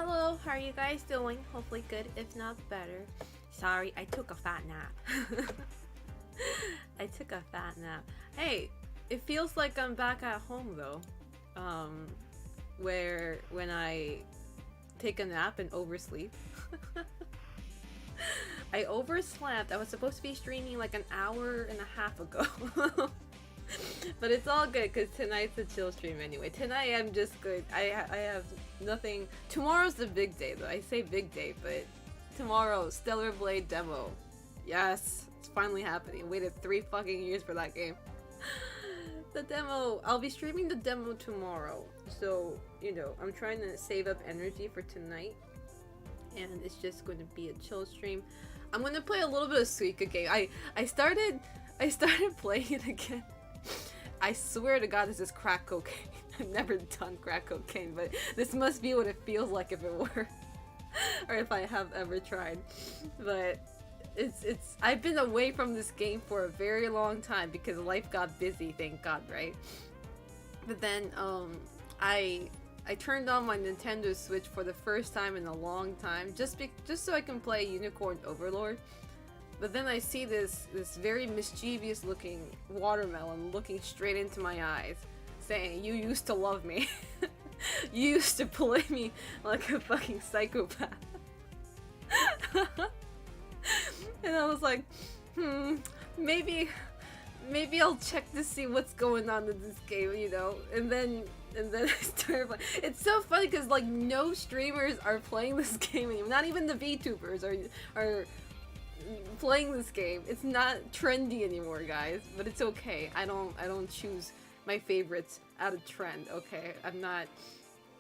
Hello, how are you guys doing? Hopefully good, if not better. Sorry, I took a fat nap. I took a fat nap. Hey, it feels like I'm back at home though. Where when I take a nap and oversleep. I overslept. I was supposed to be streaming like an hour and a half ago. But it's all good because tonight's a chill stream anyway. Tonight I'm just good. I have nothing. Tomorrow's the big day though. I say big day, but tomorrow, Stellar Blade demo. Yes, it's finally happening. Waited 3 fucking years for that game. The demo. I'll be streaming the demo tomorrow. So, you know, I'm trying to save up energy for tonight. And it's just going to be a chill stream. I'm going to play a little bit of Suika game. I started playing it again. I swear to God, this is crack cocaine. I've never done crack cocaine, but this must be what it feels like if it were. Or if I have ever tried. But I've been away from this game for a very long time because life got busy, thank God, right? But then, I turned on my Nintendo Switch for the first time in a long time, just so I can play Unicorn Overlord. But then I see this very mischievous looking watermelon looking straight into my eyes, saying, "You used to love me. You used to play me like a fucking psychopath." And I was like, maybe I'll check to see what's going on in this game, you know? And then I started playing. It's so funny because like no streamers are playing this game anymore. Not even the VTubers are playing this game. It's not trendy anymore, guys. But it's okay. I don't choose my favorites out of trend. Okay, I'm not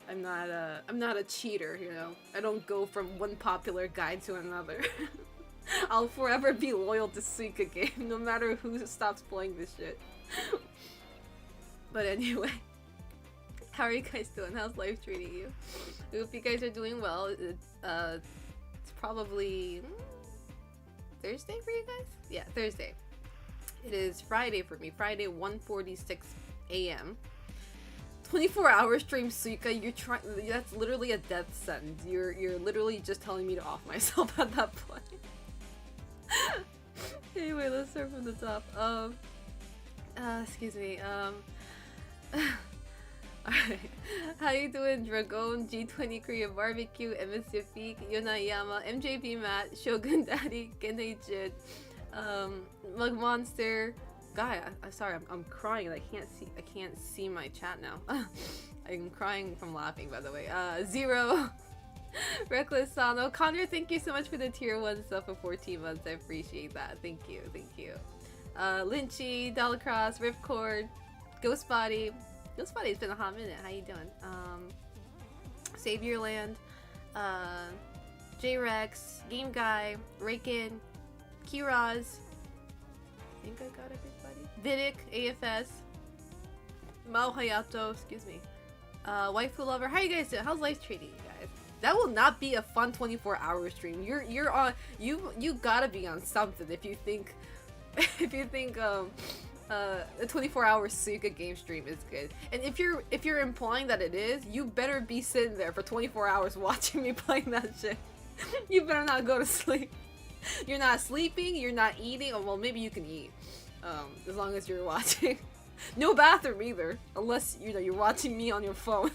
a cheater. You know, I don't go from one popular guide to another. I'll forever be loyal to Suika game, no matter who stops playing this shit. But anyway, how are you guys doing? How's life treating you? I hope you guys are doing well. It's probably Thursday for you guys? Yeah, Thursday. It is Friday for me. Friday, 1:46 a.m. 24-hour stream Suika. You're trying. That's literally a death sentence. You're literally just telling me to off myself at that point. Anyway, let's start from the top. Excuse me. Alright. How you doing, Dragon, G20 Korea Barbecue, MS Yafik, Yonayama, MJP Matt, Shogun Daddy, Genei Mug Monster. Guy, I'm sorry, I'm crying and I can't see my chat now. I'm crying from laughing, by the way. Zero. Reckless Sano. Connor, thank you so much for the tier 1 stuff for 14 months. I appreciate that. Thank you. Lynchy, Dalacross, Ripcord, Ghostbody. Ghostbody's been a hot minute. How you doing? Saviorland, J-Rex, Game Guy, Raken, Kiraz. I think I got everybody. Vidic, AFS, Mao Hayato, excuse me. Waifu Lover. How you guys doing? How's life treating you guys? That will not be a fun 24-hour stream. You're on you gotta be on something if you think a 24-hour Suika game stream is good. And if you're implying that it is, you better be sitting there for 24 hours watching me playing that shit. You better not go to sleep. You're not sleeping, you're not eating, well maybe you can eat. As long as you're watching. No bathroom either, unless you know you're watching me on your phone.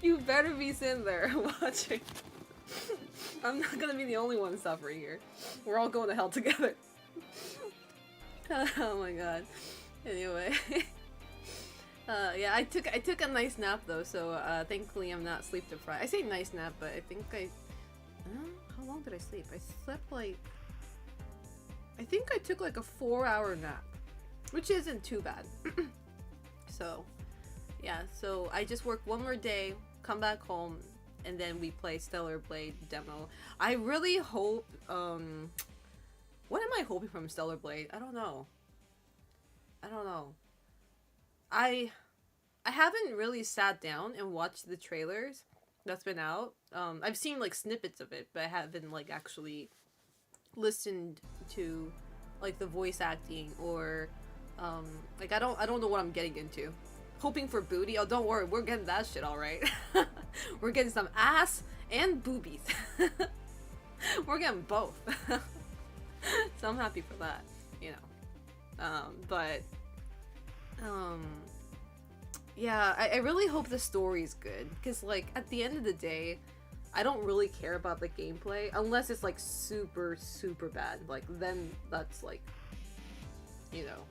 You better be sitting there watching. I'm not gonna be the only one suffering here. We're all going to hell together. Oh my god. Anyway. Yeah, I took a nice nap though, so thankfully I'm not sleep deprived. I say nice nap, but I think how long did I sleep? I slept like, I think I took like a 4-hour nap, which isn't too bad. So yeah, so I just work one more day, come back home, and then we play Stellar Blade demo. I really hope, what am I hoping from Stellar Blade? I don't know. I haven't really sat down and watched the trailers that's been out. I've seen like snippets of it, but I haven't like actually listened to like the voice acting or like I don't know what I'm getting into hoping for booty. Oh, don't worry, we're getting that shit all right. We're getting some ass and boobies. We're getting both. So I'm happy for that, you know. Yeah, I really hope the story's good, because, like, at the end of the day, I don't really care about the gameplay, unless it's, like, super, super bad. Like, then that's, like, you know,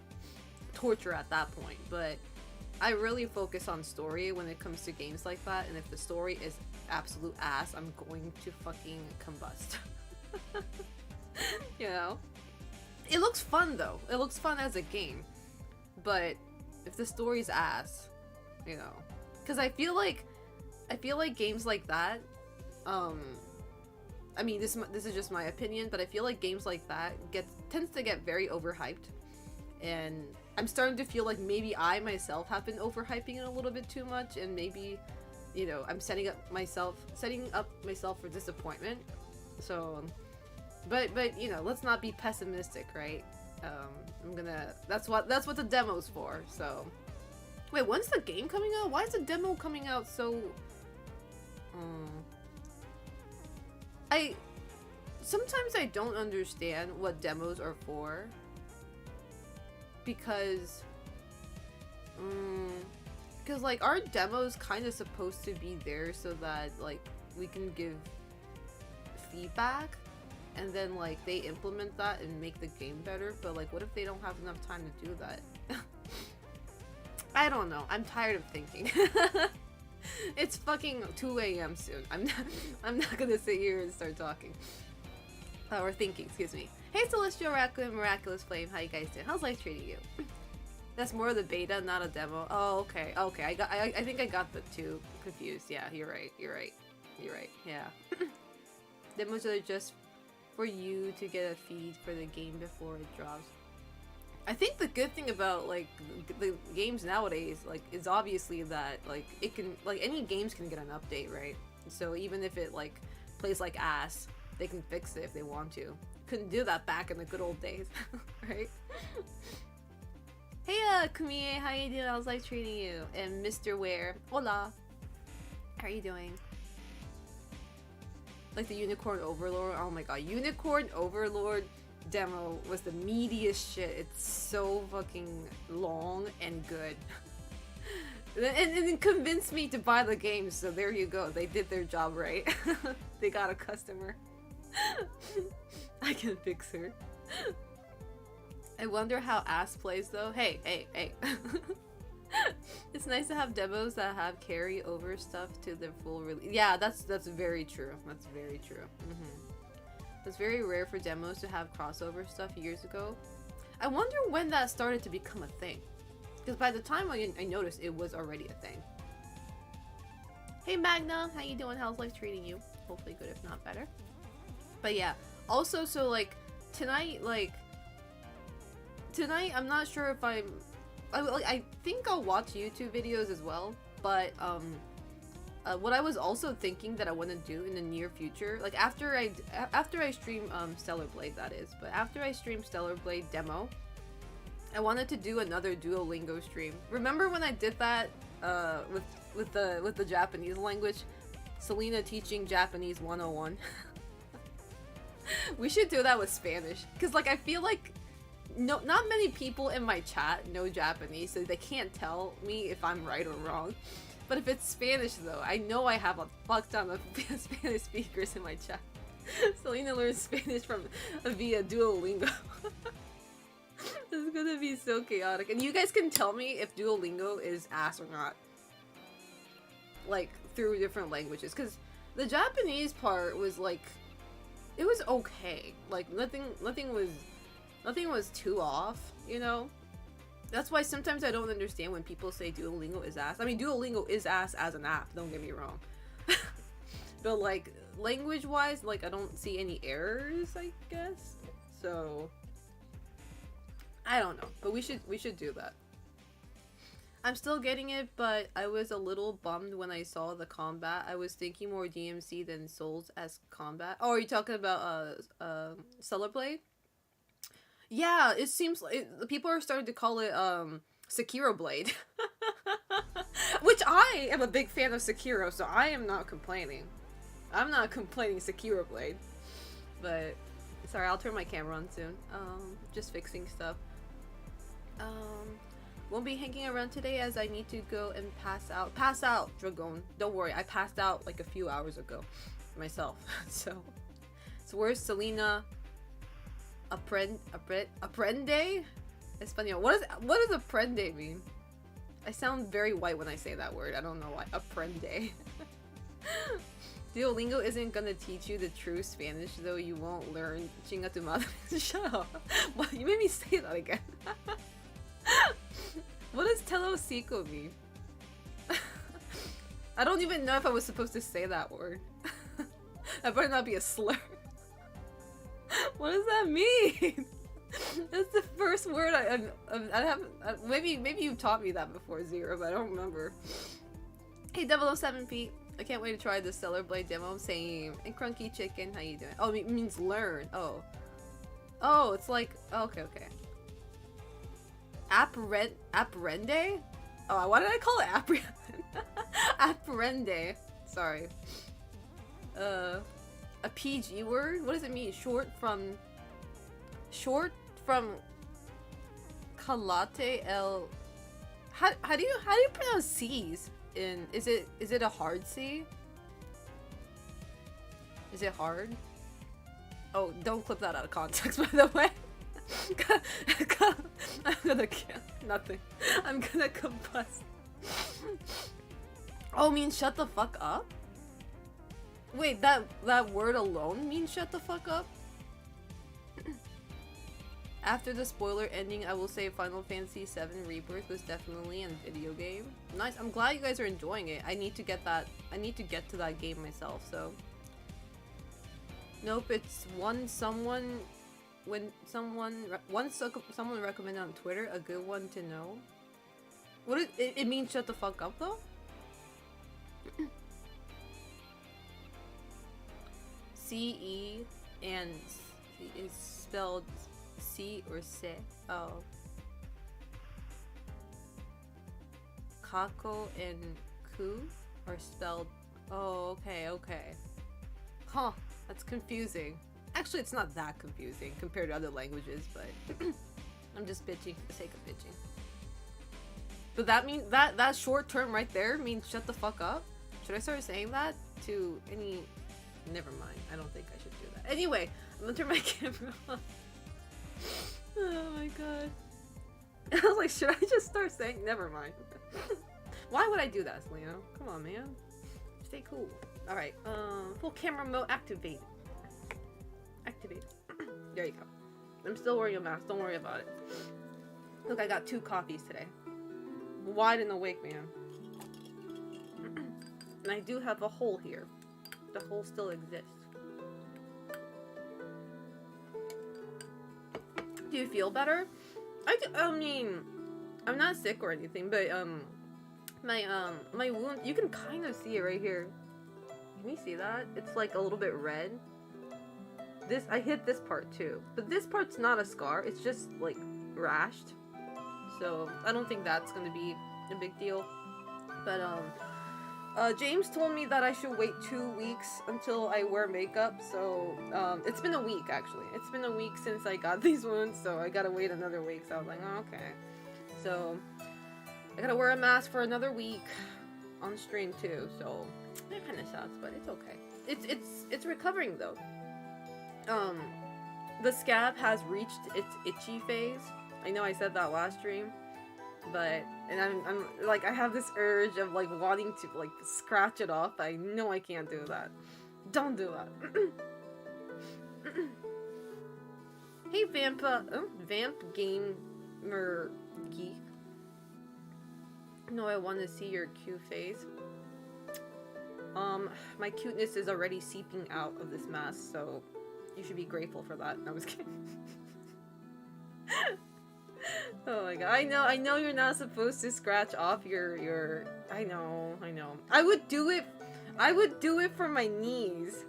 torture at that point. But I really focus on story when it comes to games like that, and if the story is absolute ass, I'm going to fucking combust. You know? It looks fun, though. It looks fun as a game. But if the story's ass, you know, because I feel like games like that, I mean, this is just my opinion, but I feel like games like that tends to get very overhyped, and I'm starting to feel like maybe I myself have been overhyping it a little bit too much, and maybe, you know, I'm setting up myself for disappointment. So, but you know, let's not be pessimistic, right? That's what the demo's for. So, wait, when's the game coming out? Why is the demo coming out so? Sometimes I don't understand what demos are for, because like, our demos kind of supposed to be there so that, like, we can give feedback, and then, like, they implement that and make the game better. But, like, what if they don't have enough time to do that? I don't know. I'm tired of thinking. It's fucking 2 a.m. soon. I'm not gonna sit here and start talking. Or thinking, excuse me. Hey, Celestial Raccoon, Miraculous Flame, how you guys doing? How's life treating you? That's more of the beta, not a demo. Oh, okay, okay. I think I got the two confused. Yeah, you're right. Yeah. Demos are just for you to get a feed for the game before it drops. I think the good thing about, like, the games nowadays, like, is obviously that, like, it can, like, any games can get an update, right? So even if it, like, plays like ass, they can fix it if they want to. Couldn't do that back in the good old days, right? Hey, Kumie, how you doing? How's life treating you? And Mr. Ware, hola. How are you doing? Like the Unicorn Overlord, oh my god, Unicorn Overlord demo was the meatiest shit. It's so fucking long and good. and it convinced me to buy the game, so there you go. They did their job right. They got a customer. I can fix her. I wonder how ass plays though. Hey. It's nice to have demos that have carry over stuff to the full release. Yeah, that's very true. That's very true. It's very rare for demos to have crossover stuff years ago. I wonder when that started to become a thing. Because by the time I noticed, it was already a thing. Hey Magna, how you doing? How's life treating you? Hopefully good, if not better. But yeah, also, so like, tonight, I'm not sure if I think I'll watch YouTube videos as well, but what I was also thinking that I want to do in the near future, like after I stream Stellar Blade, that is, but after I stream Stellar Blade demo, I wanted to do another Duolingo stream. Remember when I did that with the Japanese language? Selena teaching Japanese 101. We should do that with Spanish, because like I feel like not many people in my chat know Japanese, so they can't tell me if I'm right or wrong. But if it's Spanish though, I know I have a fuck ton of Spanish speakers in my chat. Selena learns Spanish via Duolingo. This is gonna be so chaotic. And you guys can tell me if Duolingo is ass or not. Like, through different languages. Because the Japanese part was like, it was okay. Like, nothing was too off, you know? That's why sometimes I don't understand when people say Duolingo is ass. I mean, Duolingo is ass as an app, don't get me wrong. But like, language-wise, like, I don't see any errors, I guess. So, I don't know. But we should do that. I'm still getting it, but I was a little bummed when I saw the combat. I was thinking more DMC than Souls-esque combat. Oh, are you talking about Stellar Blade? Yeah, it seems like people are starting to call it Sekiro Blade. I am a big fan of Sekiro, so I am not complaining. I'm not complaining Sekiro Blade. But, sorry, I'll turn my camera on soon. Just fixing stuff. Won't be hanging around today as I need to go and pass out. Pass out, Dragon. Don't worry, I passed out like a few hours ago myself. So where's Selena? Aprende? Espanol. What does aprende mean? I sound very white when I say that word. I don't know why. Aprende. Duolingo isn't gonna teach you the true Spanish, though you won't learn chinga tu madre. Shut up. What? You made me say that again. What does telocico mean? I don't even know if I was supposed to say that word. That better not be a slur. What does that mean? That's the first word I haven't. Maybe you've taught me that before, Zero, but I don't remember. Hey, 007 Pete. I can't wait to try the Stellar Blade demo. Same. And Crunky Chicken, how you doing? Oh, it means learn. Oh. Oh, it's like... Okay. Apprende? Oh, why did I call it apprende? Sorry. A PG word? What does it mean? Short from Calate el... How do you pronounce C's? Is it a hard C? Is it hard? Oh, don't clip that out of context, by the way. I'm gonna kill nothing. I'm gonna combust. Oh, means shut the fuck up? Wait, that word alone means shut the fuck up? After the spoiler ending, I will say Final Fantasy VII Rebirth was definitely a video game. Nice. I'm glad you guys are enjoying it. I need to get to that game myself, so. Nope, it's someone recommended on Twitter, a good one to know. What it means shut the fuck up though? C-E and is spelled C or se. Oh. Kako and ku are spelled. Oh, okay. Huh, that's confusing. Actually, it's not that confusing compared to other languages, but I'm just bitching for the sake of bitching. But that means that short term right there means shut the fuck up? Should I start saying that to any... Never mind. I don't think I should do that. Anyway, I'm gonna turn my camera on. Oh my god. I was like, should I just start saying... Never mind. Why would I do that, Selena? Come on, man. Stay cool. Alright, full camera mode activated. Activate. There you go. I'm still wearing a mask. Don't worry about it. Look, I got 2 coffees today. Wide and awake, man. And I do have a hole here. The hole still exists. Do you feel better? I mean, I'm not sick or anything, but my wound, you can kind of see it right here. Can you see that? It's like a little bit red. I hit this part too, but this part's not a scar. It's just like rashed. So I don't think that's gonna be a big deal. But James told me that I should wait 2 weeks until I wear makeup. So it's been a week actually. It's been a week since I got these wounds, so I gotta wait another week. So I was like, oh, okay. So I gotta wear a mask for another week on stream too. So it kind of sucks, but it's okay. It's recovering though. The scab has reached its itchy phase. I know I said that last stream, but I'm like, I have this urge of like wanting to like scratch it off. I know I can't do that. Don't do that. Hey Vamp Gamer Geek. No, I want to see your cute face. My cuteness is already seeping out of this mask, so you should be grateful for that. No, I was kidding. Oh my god. I know you're not supposed to scratch off your I know. I would do it for my knees,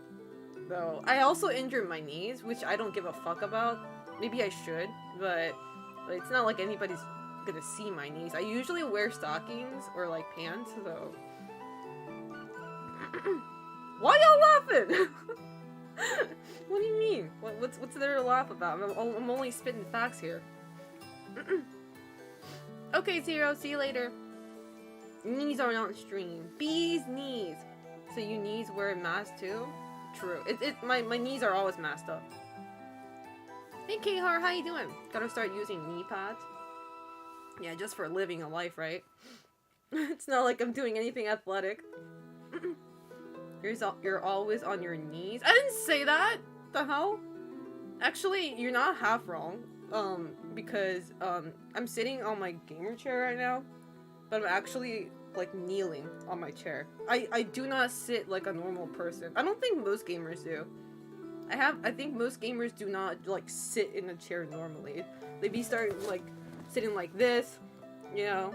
though. I also injured my knees, which I don't give a fuck about. Maybe I should, but it's not like anybody's gonna see my knees. I usually wear stockings or like pants, so. Why y'all laughing? What do you mean? What's there to laugh about? I'm only spitting facts here. Okay, Zero. See you later. Knees are not stream. Bees knees. So you knees wear a mask too? True. My knees are always masked up. Hey Khar, how you doing? Gotta start using knee pads. Yeah, just for living a life, right? It's not like I'm doing anything athletic. You're always on your knees. I didn't say that! The hell? Actually, you're not half wrong. Because, I'm sitting on my gamer chair right now. But I'm actually, like, kneeling on my chair. I do not sit like a normal person. I don't think most gamers do. I think most gamers do not, like, sit in a chair normally. They'd be starting, like, sitting like this, you know?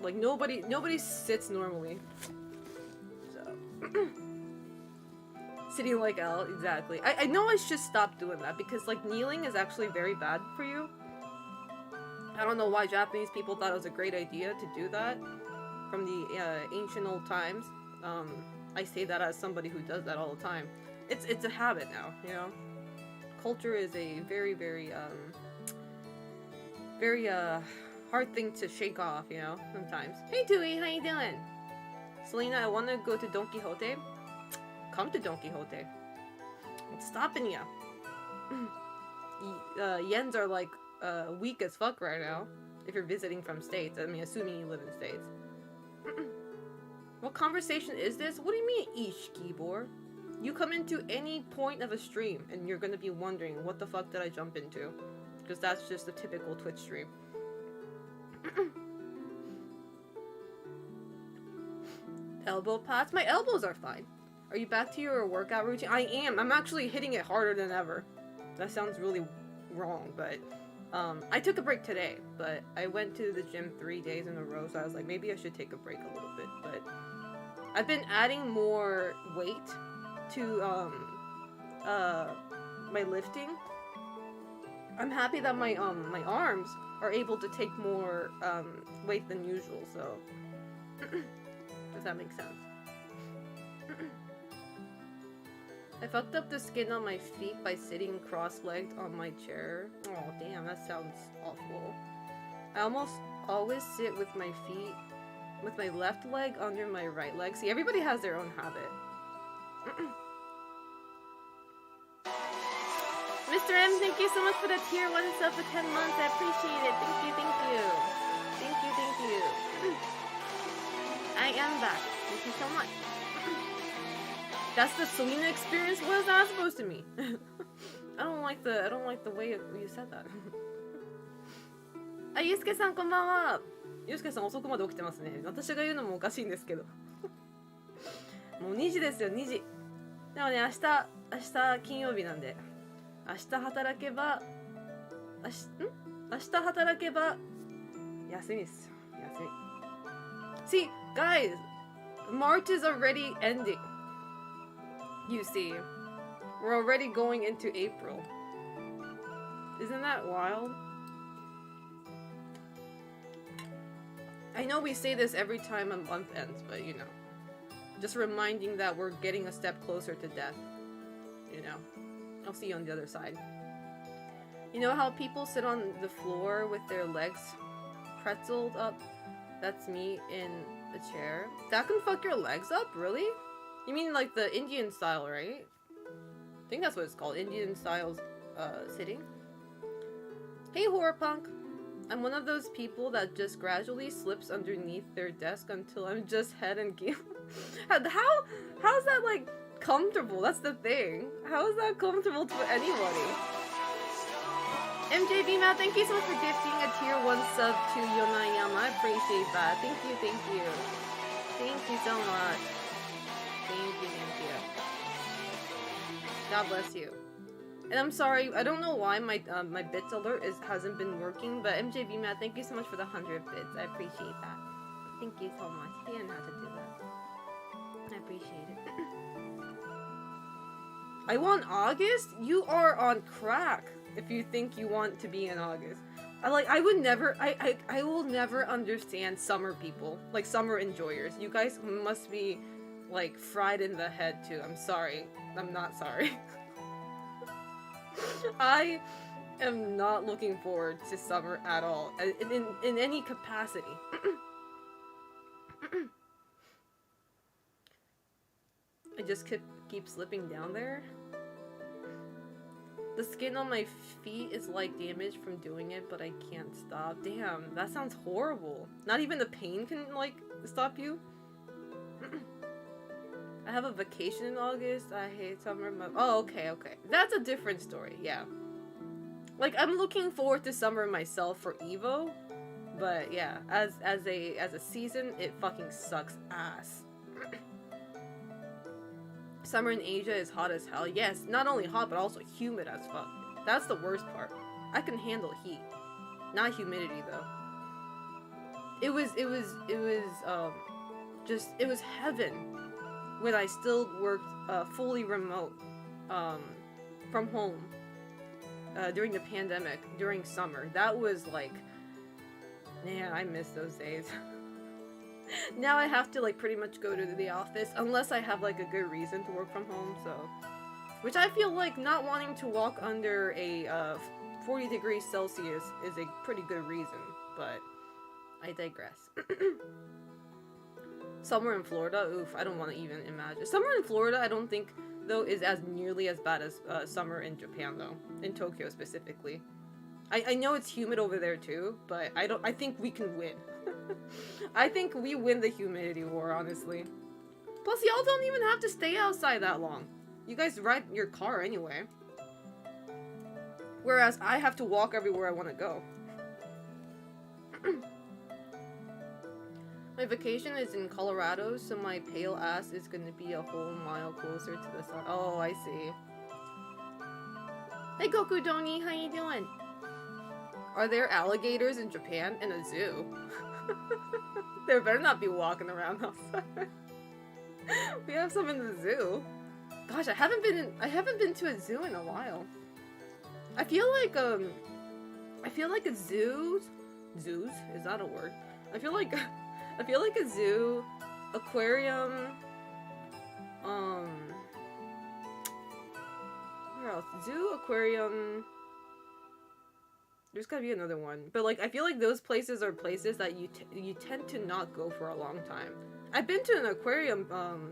Like, nobody sits normally. Sitting like L, exactly. I know I should stop doing that because like kneeling is actually very bad for you. I don't know why Japanese people thought it was a great idea to do that from the ancient old times. I say that as somebody who does that all the time. It's a habit now, you know. Culture is a very hard thing to shake off, you know. Sometimes. Hey Tui, how you doing? Selena, I want to go to Don Quixote. Come to Don Quixote. What's stopping ya? Yens are like weak as fuck right now. If you're visiting from states, I mean, assuming you live in states. What conversation is this? What do you mean, Ish Gibor? You come into any point of a stream and you're gonna be wondering, what the fuck did I jump into? Because that's just a typical Twitch stream. Elbow pads? My elbows are fine. Are you back to your workout routine? I am. I'm actually hitting it harder than ever. That sounds really wrong, but I took a break today, but I went to the gym 3 days in a row, so I was like, maybe I should take a break a little bit, but I've been adding more weight to my lifting. I'm happy that my my arms are able to take more weight than usual, so does that make sense? I fucked up the skin on my feet by sitting cross-legged on my chair. Oh damn, that sounds awful. I almost always sit with my feet, with my left leg under my right leg. See, everybody has their own habit. Mr. M, thank you so much for the tier 1 sub for 10 months. I appreciate it. Thank you, thank you. Thank you, thank you. I am back. Thank you so much. That's the Selena experience? What is that supposed to mean? I don't like the way you said that. あ、ゆうすけさんこんばんは。ゆうすけさん遅くまで起きてますね。私が言うのもおかしいんですけど。もう2時ですよ、2時。でもね、明日金曜日なんで。明日働けば休みです。休み。See, guys, March is already ending. You see, we're already going into April. Isn't that wild? I know we say this every time a month ends, but you know, just reminding that we're getting a step closer to death. You know, I'll see you on the other side. You know how people sit on the floor with their legs pretzeled up? That's me in a chair. That can fuck your legs up, really? You mean like the Indian style, right? I think that's what it's called, Indian style sitting. Hey, horror punk. I'm one of those people that just gradually slips underneath their desk until I'm just head and gear. How's that like comfortable? That's the thing. How is that comfortable to anybody? MJB Matt, thank you so much for gifting a tier 1 sub to Yonayama. I appreciate that. Thank you, thank you. Thank you so much. Thank you, thank you. God bless you. And I'm sorry, I don't know why my my bits alert hasn't been working, but MJB Matt, thank you so much for the 100 bits. I appreciate that. Thank you so much. He didn't have to do that. I appreciate it. I want August? You are on crack if you think you want to be in August. I would never, I will never understand summer people, like summer enjoyers. You guys must be like fried in the head too. I'm sorry. I'm not sorry. I am not looking forward to summer at all, in any capacity. I just keep slipping down there. The skin on my feet is like damaged from doing it, but I can't stop. Damn, that sounds horrible. Not even the pain can like stop you. I have a vacation in August. I hate summer. Oh, okay. That's a different story. Yeah. Like, I'm looking forward to summer myself for Evo, but yeah, as a season, it fucking sucks ass. Summer in Asia is hot as hell. Yes, not only hot, but also humid as fuck. That's the worst part. I can handle heat. Not humidity, though. It was heaven when I still worked fully remote from home during the pandemic, during summer. That was like, man, I miss those days. Now I have to like pretty much go to the office unless I have like a good reason to work from home, so. Which I feel like not wanting to walk under a 40 degrees Celsius is a pretty good reason, but I digress. Summer in Florida, oof, I don't want to even imagine. Summer in Florida, I don't think, though, is as nearly as bad as summer in Japan, though. In Tokyo, specifically. I know it's humid over there, too, but I think we can win. I think we win the humidity war, honestly. Plus, y'all don't even have to stay outside that long. You guys ride your car anyway. Whereas I have to walk everywhere I want to go. My vacation is in Colorado, so my pale ass is gonna be a whole mile closer to the sun. Oh, I see. Hey Goku Doni, how you doing? Are there alligators in Japan in a zoo? There better not be walking around outside. We have some in the zoo. Gosh, I haven't been to a zoo in a while. I feel like a zoos, is that a word? I feel like a zoo, aquarium, where else? Zoo, aquarium, there's gotta be another one. But like, I feel like those places are places that you tend to not go for a long time. I've been to an aquarium,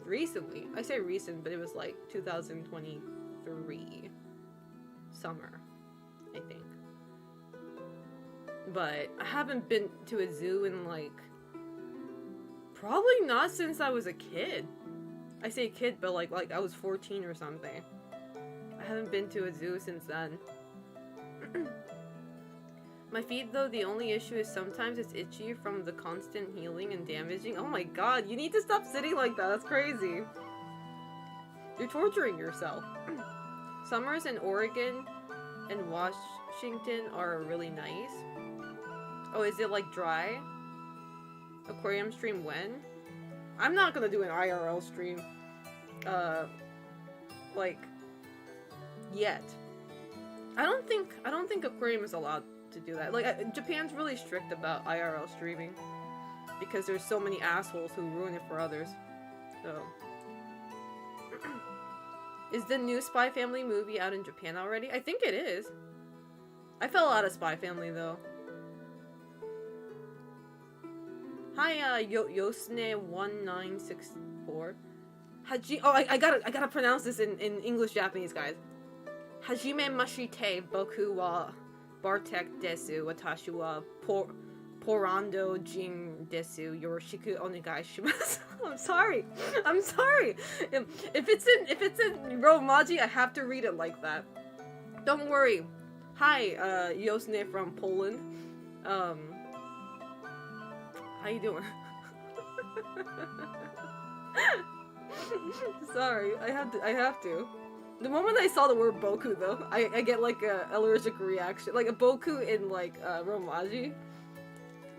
recently. I say recent, but it was like 2023 summer, I think. But I haven't been to a zoo in like, probably not since I was a kid. I say kid, but like I was 14 or something. I haven't been to a zoo since then. My feet, though, the only issue is sometimes it's itchy from the constant healing and damaging. Oh my god, you need to stop sitting like that. That's crazy. You're torturing yourself. Summers in Oregon and Washington are really nice. Oh, is it like dry? Aquarium stream when? I'm not gonna do an IRL stream, like, yet. I don't think aquarium is allowed to do that. Like, Japan's really strict about IRL streaming because there's so many assholes who ruin it for others. So, is the new Spy Family movie out in Japan already? I think it is. I fell out of Spy Family though. Hi, Yosne1964. I gotta pronounce this in English Japanese, guys. Hajime mashite boku wa Bartek desu. Watashi wa Porando jin desu. Yoroshiku onegai shimasu. I'm sorry. If it's in Romaji, I have to read it like that. Don't worry. Hi, Yosne from Poland. How you doing? Sorry, I have to. The moment I saw the word Boku, though, I get like a allergic reaction. Like a Boku in like Romaji.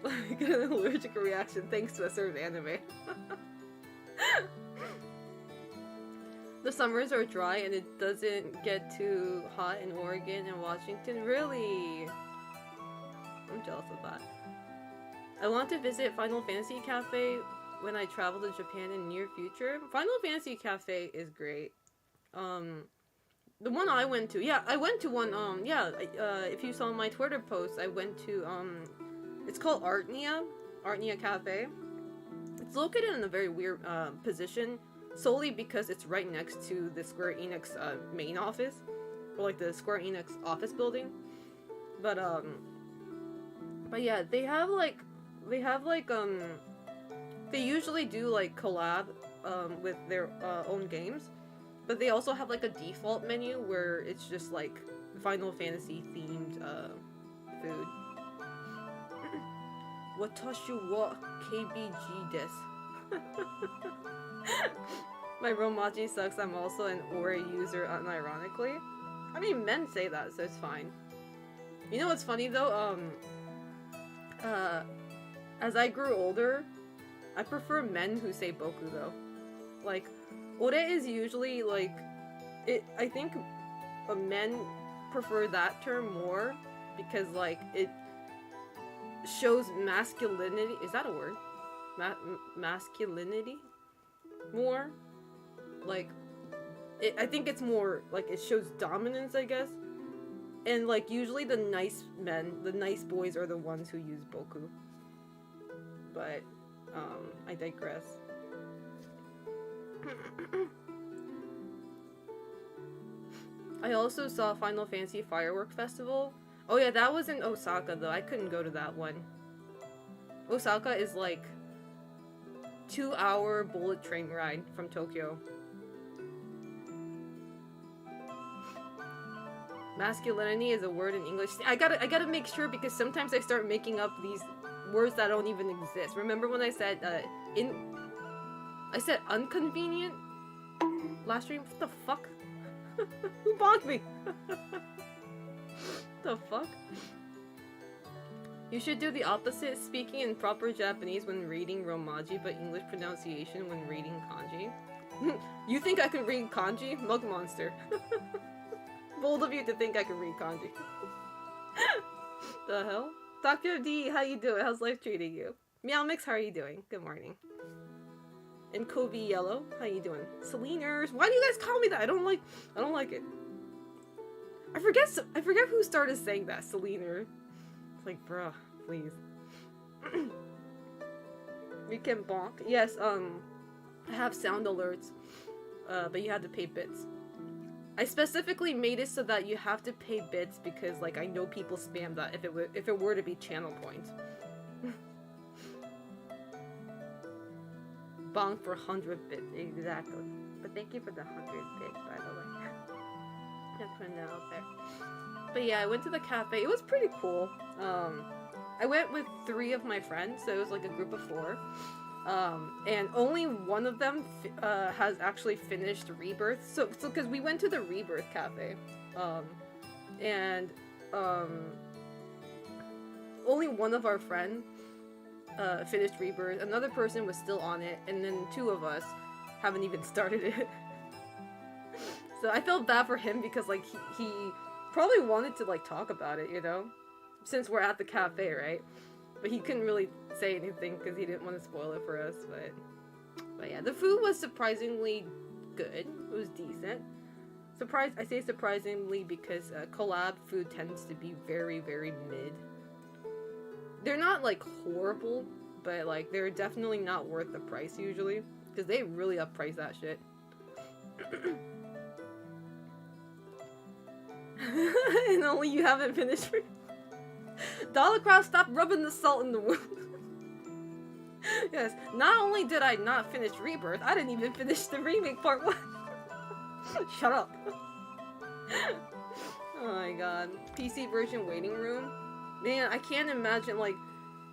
I get an allergic reaction thanks to a certain anime. The summers are dry and it doesn't get too hot in Oregon and Washington. Really? I'm jealous of that. I want to visit Final Fantasy Cafe when I travel to Japan in near future. Final Fantasy Cafe is great. The one I went to, yeah, I went to one, if you saw my Twitter post, I went to, it's called Artnia Cafe. It's located in a very weird, position, solely because it's right next to the Square Enix, main office, or, like, the Square Enix office building. But yeah, they usually do, like, collab, with their, own games. But they also have, like, a default menu where it's just, like, Final Fantasy themed, food. Watashi wa KBG desu. My Romaji sucks, I'm also an Ori user, unironically. I mean, men say that, so it's fine. You know what's funny, though? As I grew older, I prefer men who say boku, though. Like, ore is usually, like, I think men prefer that term more because, like, it shows masculinity. Is that a word? Masculinity? More? Like, I think it's more, like, it shows dominance, I guess. And, like, usually the nice men, the nice boys are the ones who use boku. But, I digress. I also saw Final Fantasy Firework Festival. Oh yeah, that was in Osaka though. I couldn't go to that one. Osaka is like 2-hour bullet train ride from Tokyo. Masculinity is a word in English. I gotta make sure because sometimes I start making up these words that don't even exist. Remember when I said I said inconvenient last stream? What the fuck? Who bonked me? The fuck? You should do the opposite, speaking in proper Japanese when reading Romaji, but English pronunciation when reading kanji. You think I can read kanji? Mug monster. Bold of you to think I can read kanji. The hell? Dr. D, how you doing? How's life treating you? Meow Mix, how are you doing? Good morning. And Kobe Yellow, how you doing? Seleners, why do you guys call me that? I don't like it. I forget who started saying that, Selener. It's like, bruh, please. We can bonk. Yes, I have sound alerts, but you have to pay bits. I specifically made it so that you have to pay bits because, like, I know people spam that if it were to be channel points. Bonk for 100 bits, exactly. But thank you for the 100 bits, by the way. Just putting that out there. But yeah, I went to the cafe. It was pretty cool. I went with 3 of my friends, so it was like a group of 4. And only one of them has actually finished Rebirth. So because we went to the Rebirth cafe, only one of our friends finished Rebirth. Another person was still on it, and then 2 of us haven't even started it. So I felt bad for him because, like, he probably wanted to, like, talk about it, you know? Since we're at the cafe, right? But he couldn't really say anything because he didn't want to spoil it for us, but yeah, the food was surprisingly good. It was decent. I say surprisingly because collab food tends to be very, very mid. They're not, like, horrible, but, like, they're definitely not worth the price usually because they really upprice that shit. And only you haven't finished. Dollarcraft, stop rubbing the salt in the wound. Yes, not only did I not finish Rebirth, I didn't even finish the remake part 1. Shut up. Oh my god. PC version waiting room. Man, I can't imagine, like,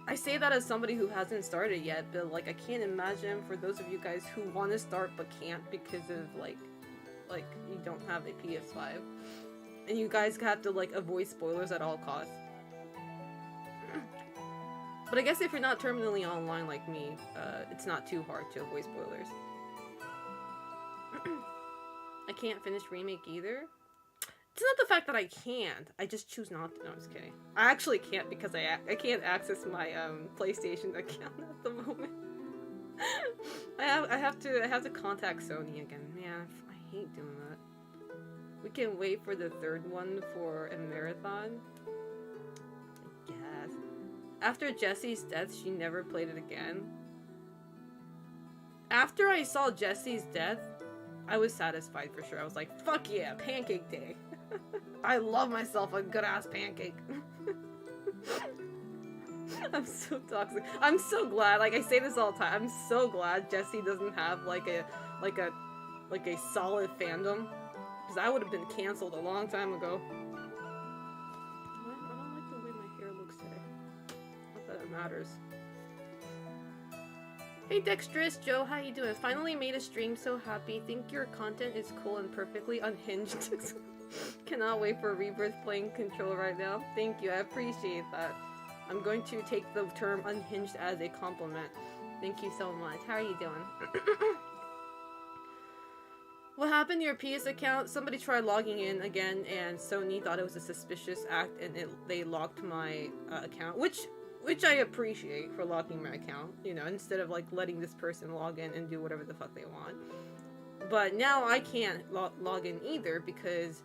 I say that as somebody who hasn't started yet, but, like, I can't imagine for those of you guys who want to start but can't because of, like, you don't have a PS5. And you guys have to, like, avoid spoilers at all costs. But I guess if you're not terminally online like me, it's not too hard to avoid spoilers. I can't finish Remake either. It's not the fact that I can't. I just choose not to. No, I'm just kidding. I actually can't because I can't access my PlayStation account at the moment. I have to contact Sony again. Man, I hate doing that. We can wait for the third one for a marathon. I guess. After Jessie's death, she never played it again. After I saw Jessie's death, I was satisfied for sure. I was like, fuck yeah, pancake day. I love myself a good ass pancake. I'm so toxic. I'm so glad, like I say this all the time, I'm so glad Jessie doesn't have like a solid fandom. Because I would have been cancelled a long time ago. I don't like the way my hair looks today. Not that it matters. Hey Dexterous Joe, how you doing? Finally made a stream, so happy. Think your content is cool and perfectly unhinged. Cannot wait for Rebirth playing Control right now. Thank you, I appreciate that. I'm going to take the term unhinged as a compliment. Thank you so much. How are you doing? What happened to your PS account? Somebody tried logging in again and Sony thought it was a suspicious act and they locked my account, which I appreciate for locking my account, you know, instead of like letting this person log in and do whatever the fuck they want. But now I can't log in either because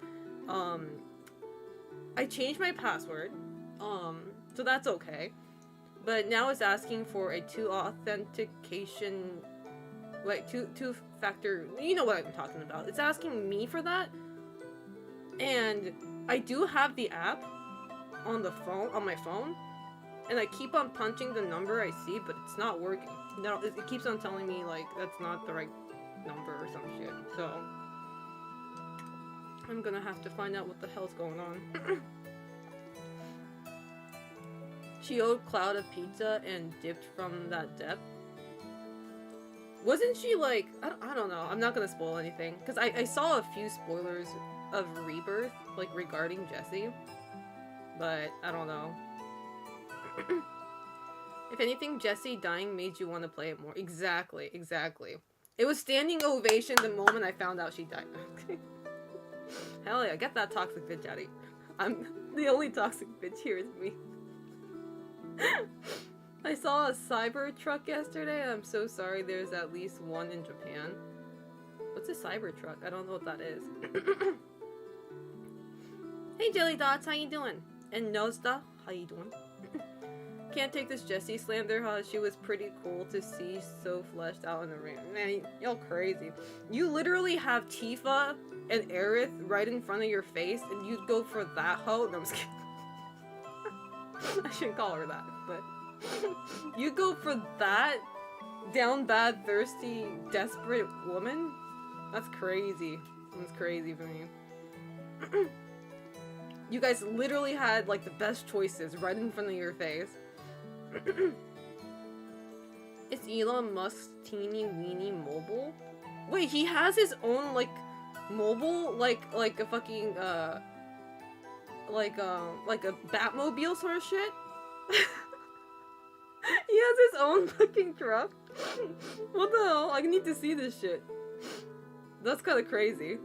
I changed my password, so that's okay. But now it's asking for a two-authentication, like two-factor, you know what I'm talking about. It's asking me for that, and I do have the app on my phone, and I keep on punching the number I see, but it's not working. No, it keeps on telling me like that's not the right number or some shit. So I'm gonna have to find out what the hell's going on. She owed Cloud a pizza and dipped from that depth. Wasn't she like, I don't know, I'm not gonna spoil anything, because I saw a few spoilers of Rebirth, like regarding Jessie, but I don't know. If anything, Jessie dying made you want to play it more. Exactly. It was standing ovation the moment I found out she died. Hell yeah, get that toxic bitch out of here. I'm the only toxic bitch here is me. I saw a cyber truck yesterday and I'm so sorry there's at least one in Japan. What's a cyber truck? I don't know what that is. Hey Jelly Dots, how you doing? And Nozda, how you doing? Can't take this Jessie slander, huh? She was pretty cool to see, so fleshed out in the ring. Man, y'all crazy. You literally have Tifa and Aerith right in front of your face, and you'd go for that hoe? No, I'm just kidding. I shouldn't call her that, but... You go for that down bad, thirsty, desperate woman? That's crazy. That's crazy for me. You guys literally had, like, the best choices right in front of your face. It's Elon Musk's teeny weeny mobile? Wait, he has his own, like, mobile? Like a fucking, like a Batmobile sort of shit? He has his own fucking truck? What the hell? I need to see this shit. That's kind of crazy.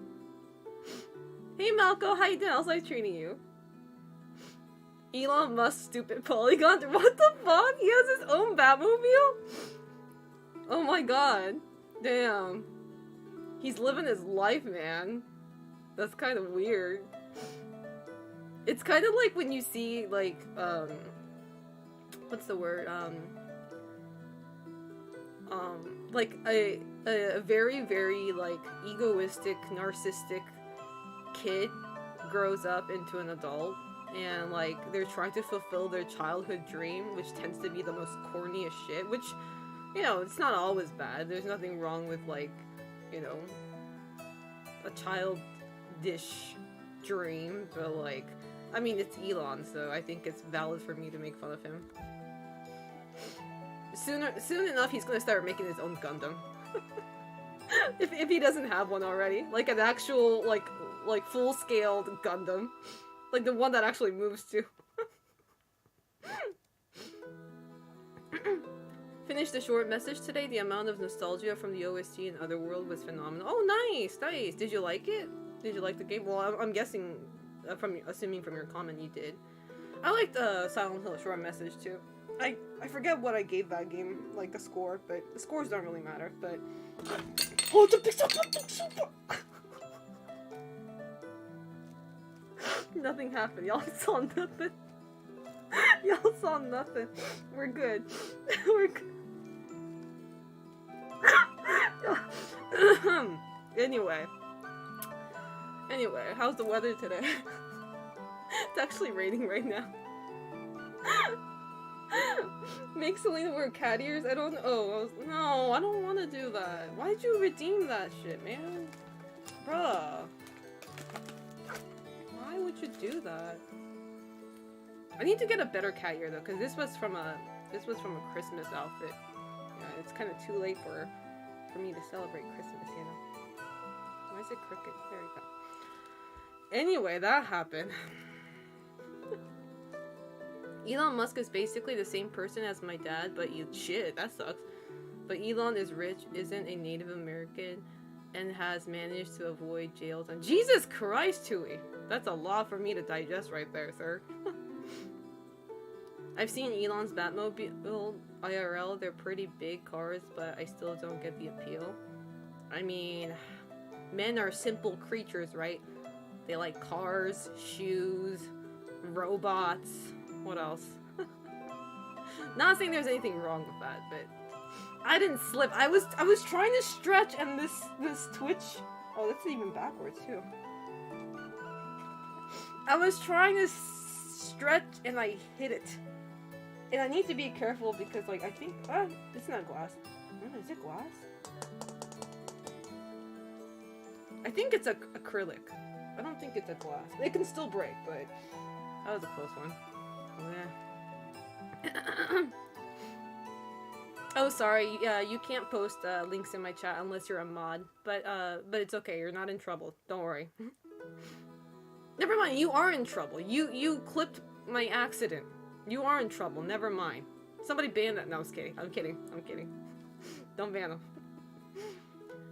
Hey Malco, how you doing? How's life treating you? Elon Musk stupid polygon. What the fuck? He has his own Batmobile? Oh my god. Damn. He's living his life, man. That's kind of weird. It's kind of like when you see, like, what's the word? Like a very, very, like, egoistic, narcissistic kid grows up into an adult. And, like, they're trying to fulfill their childhood dream, which tends to be the most corniest shit, which, you know, it's not always bad. There's nothing wrong with, like, you know, a childish dream, but, like, I mean, it's Elon, so I think it's valid for me to make fun of him. Soon enough, he's gonna start making his own Gundam. if he doesn't have one already. Like, an actual, like full-scaled Gundam. Like the one that actually moves too. Finished the short message today. The amount of nostalgia from the OST and Otherworld was phenomenal. Oh, nice! Did you like it? Did you like the game? Well, I'm guessing, assuming from your comment you did. I liked Silent Hill Short Message too. I forget what I gave that game, like the score, but the scores don't really matter, but... Oh, the big super! Nothing happened. Y'all saw nothing. Y'all saw nothing. We're good. We're good. Anyway, how's the weather today? It's actually raining right now. Make Selena wear cat ears? I don't know. No, I don't want to do that. Why'd you redeem that shit, man? Bruh. Why would you do that? I need to get a better cat ear though, because this was from a Christmas outfit. Yeah, it's kind of too late for me to celebrate Christmas, you know. Why is it crooked? There we go. Anyway, that happened. Elon Musk is basically the same person as my dad, but shit, that sucks. But Elon is rich, isn't a Native American, and has managed to avoid jails. And Jesus Christ, Tui! That's a lot for me to digest right there, sir. I've seen Elon's Batmobile IRL. They're pretty big cars, but I still don't get the appeal. I mean, men are simple creatures, right? They like cars, shoes, robots. What else? Not saying there's anything wrong with that, but I didn't slip. I was trying to stretch, and this Twitch. Oh, that's even backwards too. I was trying to stretch, and I hit it. And I need to be careful because, like, I think it's not glass. Is it glass? I think it's acrylic. I don't think it's a glass. It can still break, but that was a close one. Yeah. Oh, sorry. You can't post links in my chat unless you're a mod. But it's okay. You're not in trouble. Don't worry. Never mind. You are in trouble. You clipped my accident. You are in trouble. Never mind. Somebody ban that. No, I was kidding. I'm kidding. Don't ban him.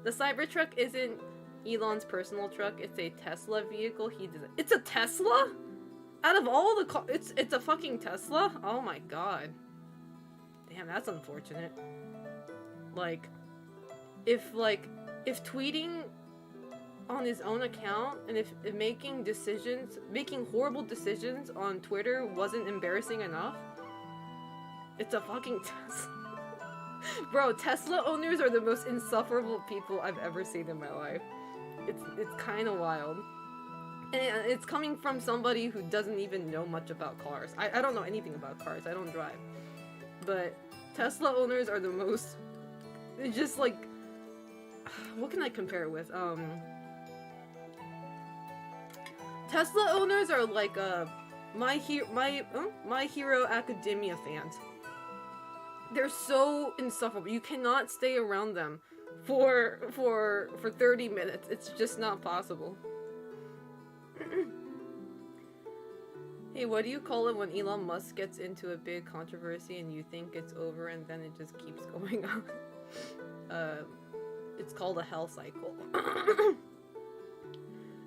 The Cybertruck isn't Elon's personal truck. It's a Tesla vehicle. He does it. It's a Tesla? Out of all the cars, it's a fucking Tesla? Oh my god. Damn, that's unfortunate. Like, if tweeting on his own account and if making horrible decisions on Twitter wasn't embarrassing enough, it's a fucking Tesla. Bro, Tesla owners are the most insufferable people I've ever seen in my life. It's kind of wild. And it's coming from somebody who doesn't even know much about cars. I don't know anything about cars. I don't drive. But Tesla owners are the most... It's just like... What can I compare it with? Tesla owners are like My Hero Academia fans. They're so insufferable. You cannot stay around them for 30 minutes. It's just not possible. Hey, what do you call it when Elon Musk gets into a big controversy and you think it's over and then it just keeps going on? It's called a hell cycle.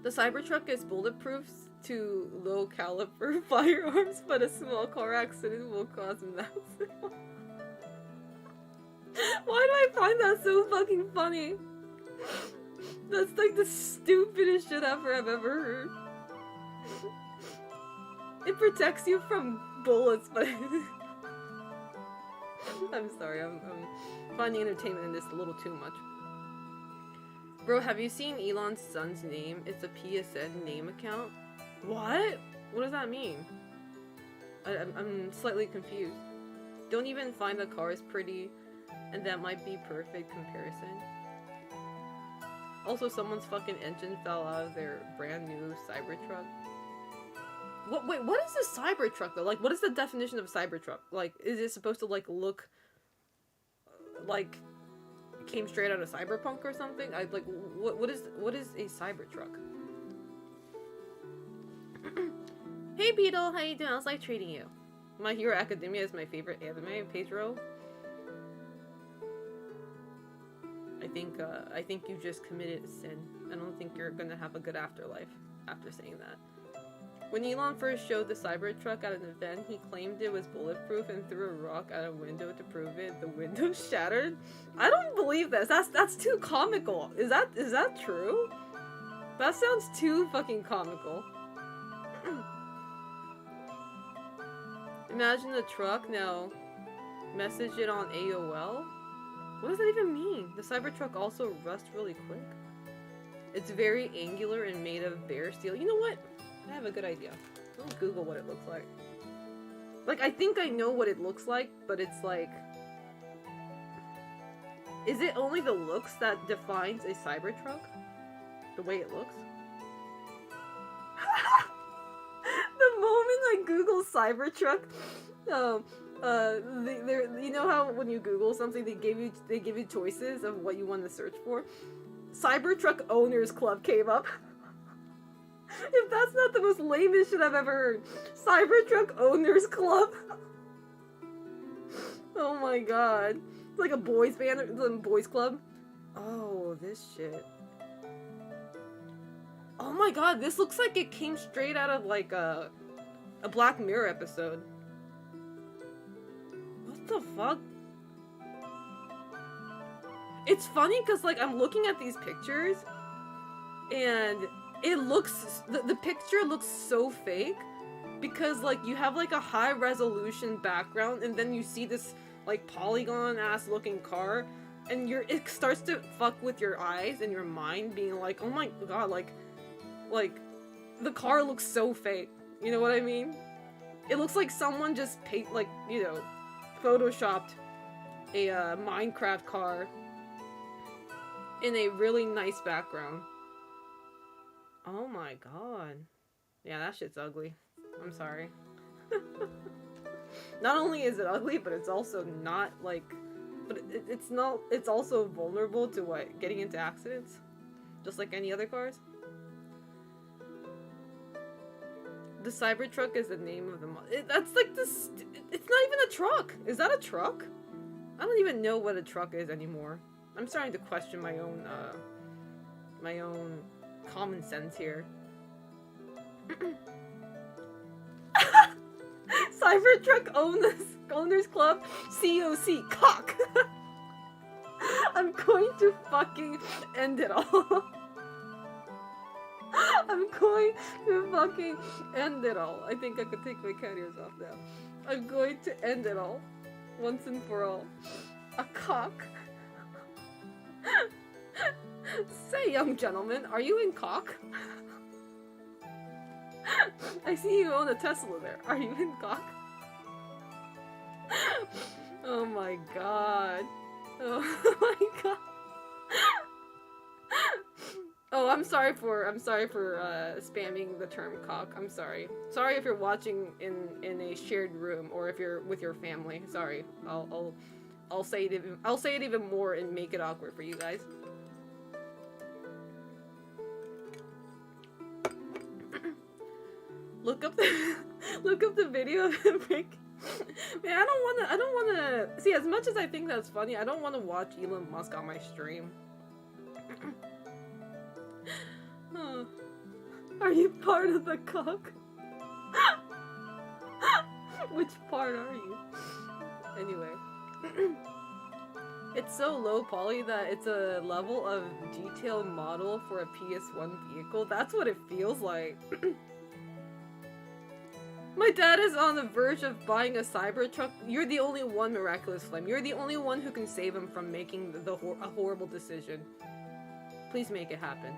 The Cybertruck is bulletproof to low caliber firearms, but a small car accident will cause massive. Why do I find that so fucking funny? That's like the stupidest shit ever I've ever heard. It protects you from bullets, but I'm sorry, I'm finding entertainment in this a little too much. Bro, have you seen Elon's son's name? It's a PSN name account. What? What does that mean? I'm slightly confused. Don't even find the cars pretty, and that might be perfect comparison. Also, someone's fucking engine fell out of their brand new Cybertruck. Wait, what is a Cybertruck though? Like, what is the definition of Cybertruck? Like, is it supposed to like look like it came straight out of Cyberpunk or something? What is a Cybertruck? Hey Beetle, how you doing? How's life treating you? My Hero Academia is my favorite anime, Pedro. I I think you just committed a sin. I don't think you're gonna have a good afterlife after saying that. When Elon first showed the Cybertruck at an event, he claimed it was bulletproof and threw a rock at a window to prove it. The window shattered. I don't believe this. That's too comical. Is that true? That sounds too fucking comical. Imagine a truck now. Message it on AOL? What does that even mean? The Cybertruck also rusts really quick. It's very angular and made of bare steel. You know what? I have a good idea. I'll Google what it looks like. Like, I think I know what it looks like, but it's like... Is it only the looks that defines a Cybertruck? The way it looks? The moment I Google Cybertruck, you know how when you Google something, they give you choices of what you want to search for? Cybertruck Owners Club came up. If that's not the most lamest shit I've ever heard. Cybertruck Owners Club. Oh my god. It's like a boys band, a boys club. Oh, this shit. Oh my god, this looks like it came straight out of like a Black Mirror episode. What the fuck? It's funny because like I'm looking at these pictures and it looks, the picture looks so fake because like you have like a high resolution background and then you see this like polygon ass looking car and it starts to fuck with your eyes and your mind being like, oh my god, like the car looks so fake. You know what I mean? It looks like someone just photoshopped a Minecraft car in a really nice background. Oh my god. Yeah, that shit's ugly. I'm sorry. Not only is it ugly, but it's also not like... But it's also vulnerable to what? Getting into accidents? Just like any other cars? The Cybertruck is the name of the that's like this... It's not even a truck! Is that a truck? I don't even know what a truck is anymore. I'm starting to question my own common sense here. Cybertruck Owners Club COC cock. I'm going to fucking end it all. I'm going to fucking end it all. I think I could take my cat ears off now. I'm going to end it all. Once and for all. A cock. Say, young gentleman, are you in cock? I see you own a Tesla there. Are you in cock? Oh my god. Oh my god. Oh, I'm sorry for spamming the term cock. I'm sorry. Sorry if you're watching in a shared room or if you're with your family. Sorry. I'll say it even more and make it awkward for you guys. Look up the video of him break. Man, I don't wanna see, as much as I think that's funny, I don't wanna watch Elon Musk on my stream. Oh. Are you part of the cock? Which part are you? Anyway. It's so low poly that it's a level of detail model for a PS1 vehicle. That's what it feels like. My dad is on the verge of buying a Cybertruck. You're the only one, Miraculous Flame. You're the only one who can save him from making a horrible decision. Please make it happen.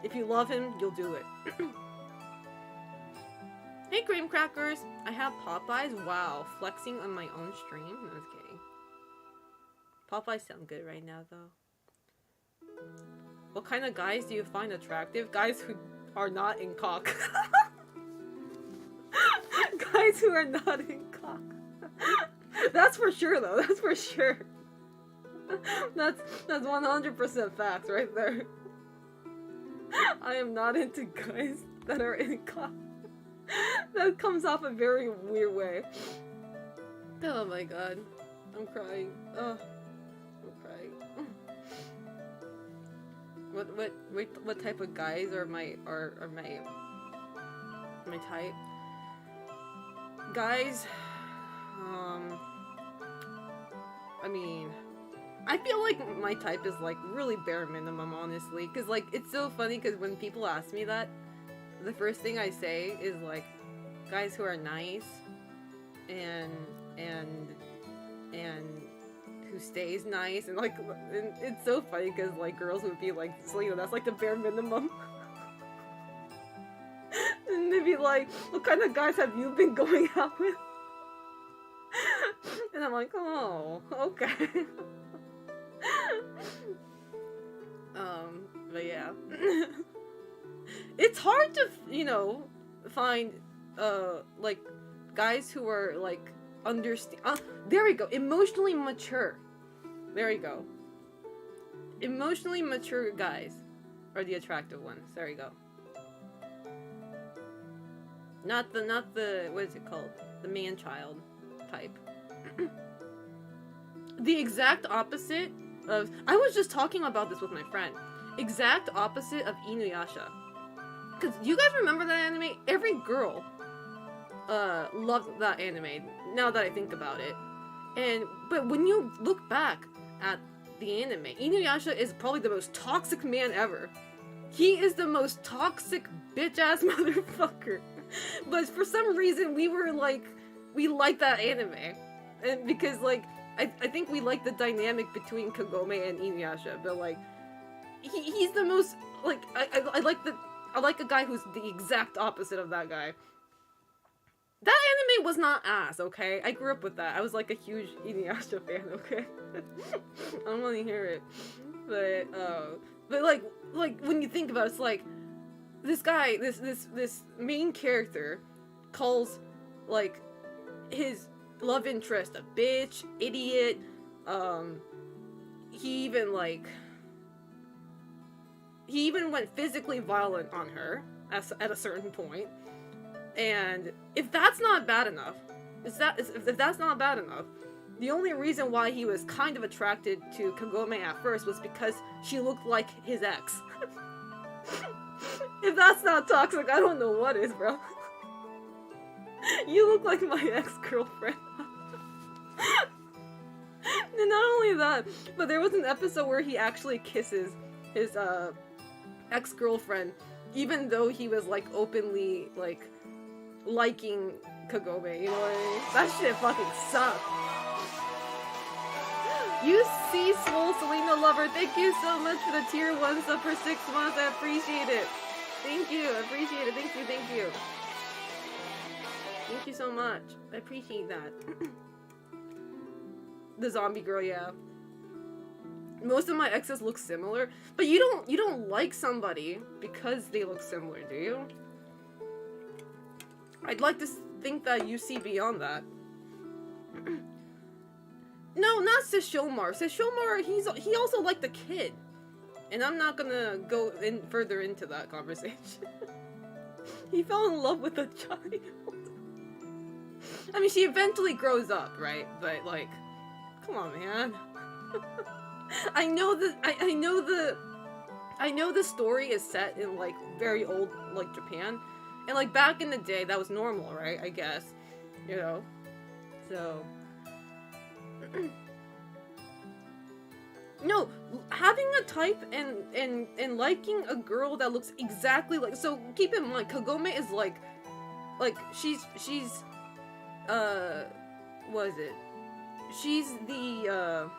If you love him, you'll do it. Hey, Cream Crackers! I have Popeyes. Wow, flexing on my own stream? No, I was kidding. Popeyes sound good right now, though. What kind of guys do you find attractive? Guys who are not in cock. Guys who are not in cock. That's for sure, though. That's for sure. That's 100% facts right there. I am not into guys that are in cock. That comes off a very weird way. Oh my god. I'm crying. Oh, I'm crying. what type of guys are my type? Guys, I mean, I feel like my type is like really bare minimum, honestly, because like it's so funny because when people ask me that, the first thing I say is like guys who are nice and who stays nice, and like and it's so funny because like girls would be like, Selena, that's like the bare minimum. And they'd be like, what kind of guys have you been going out with? And I'm like, oh, okay. But yeah. It's hard to, you know, find, like, guys who are, like, there we go, emotionally mature. There we go. Emotionally mature guys are the attractive ones. There we go. Not the, what is it called? The man-child type. The exact opposite of, I was just talking about this with my friend. Exact opposite of Inuyasha. Because you guys remember that anime? Every girl loved that anime, now that I think about it. But when you look back at the anime, Inuyasha is probably the most toxic man ever. He is the most toxic bitch-ass motherfucker. But for some reason, we liked that anime. And because, like, I think we like the dynamic between Kagome and Inuyasha, but, like, he's the most, like, I like a guy who's the exact opposite of that guy. That anime was not ass, okay? I grew up with that. I was, like, a huge Inuyasha fan, okay? I don't want to hear it. But like, when you think about it, it's like, this guy, this main character calls, like, his love interest a bitch, idiot, he even went physically violent on her at a certain point. And if that's not bad enough, if that's not bad enough, the only reason why he was kind of attracted to Kagome at first was because she looked like his ex. If that's not toxic, I don't know what is, bro. You look like my ex-girlfriend. And not only that, but there was an episode where he actually kisses his ex-girlfriend, even though he was like openly like liking Kagome, you know what I mean? That shit fucking sucked. You see, Swole Selena Lover, thank you so much for the tier 1 sub for 6 months. I appreciate it. Thank you, I appreciate it. Thank you, thank you. Thank you so much. I appreciate that. The zombie girl, yeah. Most of my exes look similar, but you don't like somebody because they look similar, do you? I'd like to think that you see beyond that. No, not Sesshomaru. Sesshomaru, he also liked the kid. And I'm not gonna go further into that conversation. He fell in love with a child. I mean, she eventually grows up, right? But, like, come on, man. I know the story is set in, like, very old, like, Japan. And, like, back in the day, that was normal, right? I guess. You know? So... No, having a type and liking a girl that looks exactly like... So, keep in mind, Kagome is, like, she's, what is it? She's the,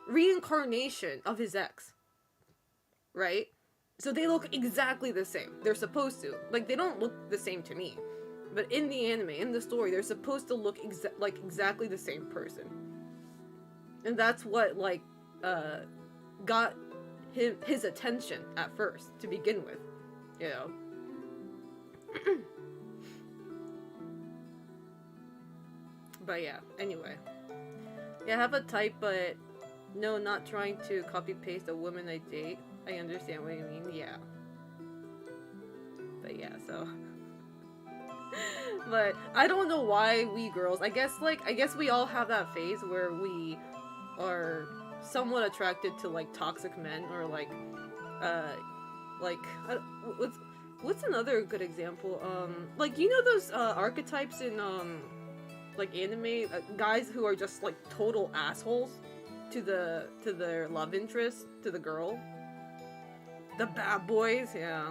reincarnation of his ex. Right? So they look exactly the same. They're supposed to. Like, they don't look the same to me. But in the anime, in the story, they're supposed to look like exactly the same person. And that's what, like, got his attention at first, to begin with. You know? But yeah, anyway. Yeah, I have a type, but no, not trying to copy-paste a woman I date. I understand what you mean, yeah. But yeah, so... But I don't know why we girls, I guess we all have that phase where we are somewhat attracted to like toxic men, or like what's another good example? Like, you know those archetypes in like anime, guys who are just like total assholes to their love interest, to the girl. The bad boys, yeah.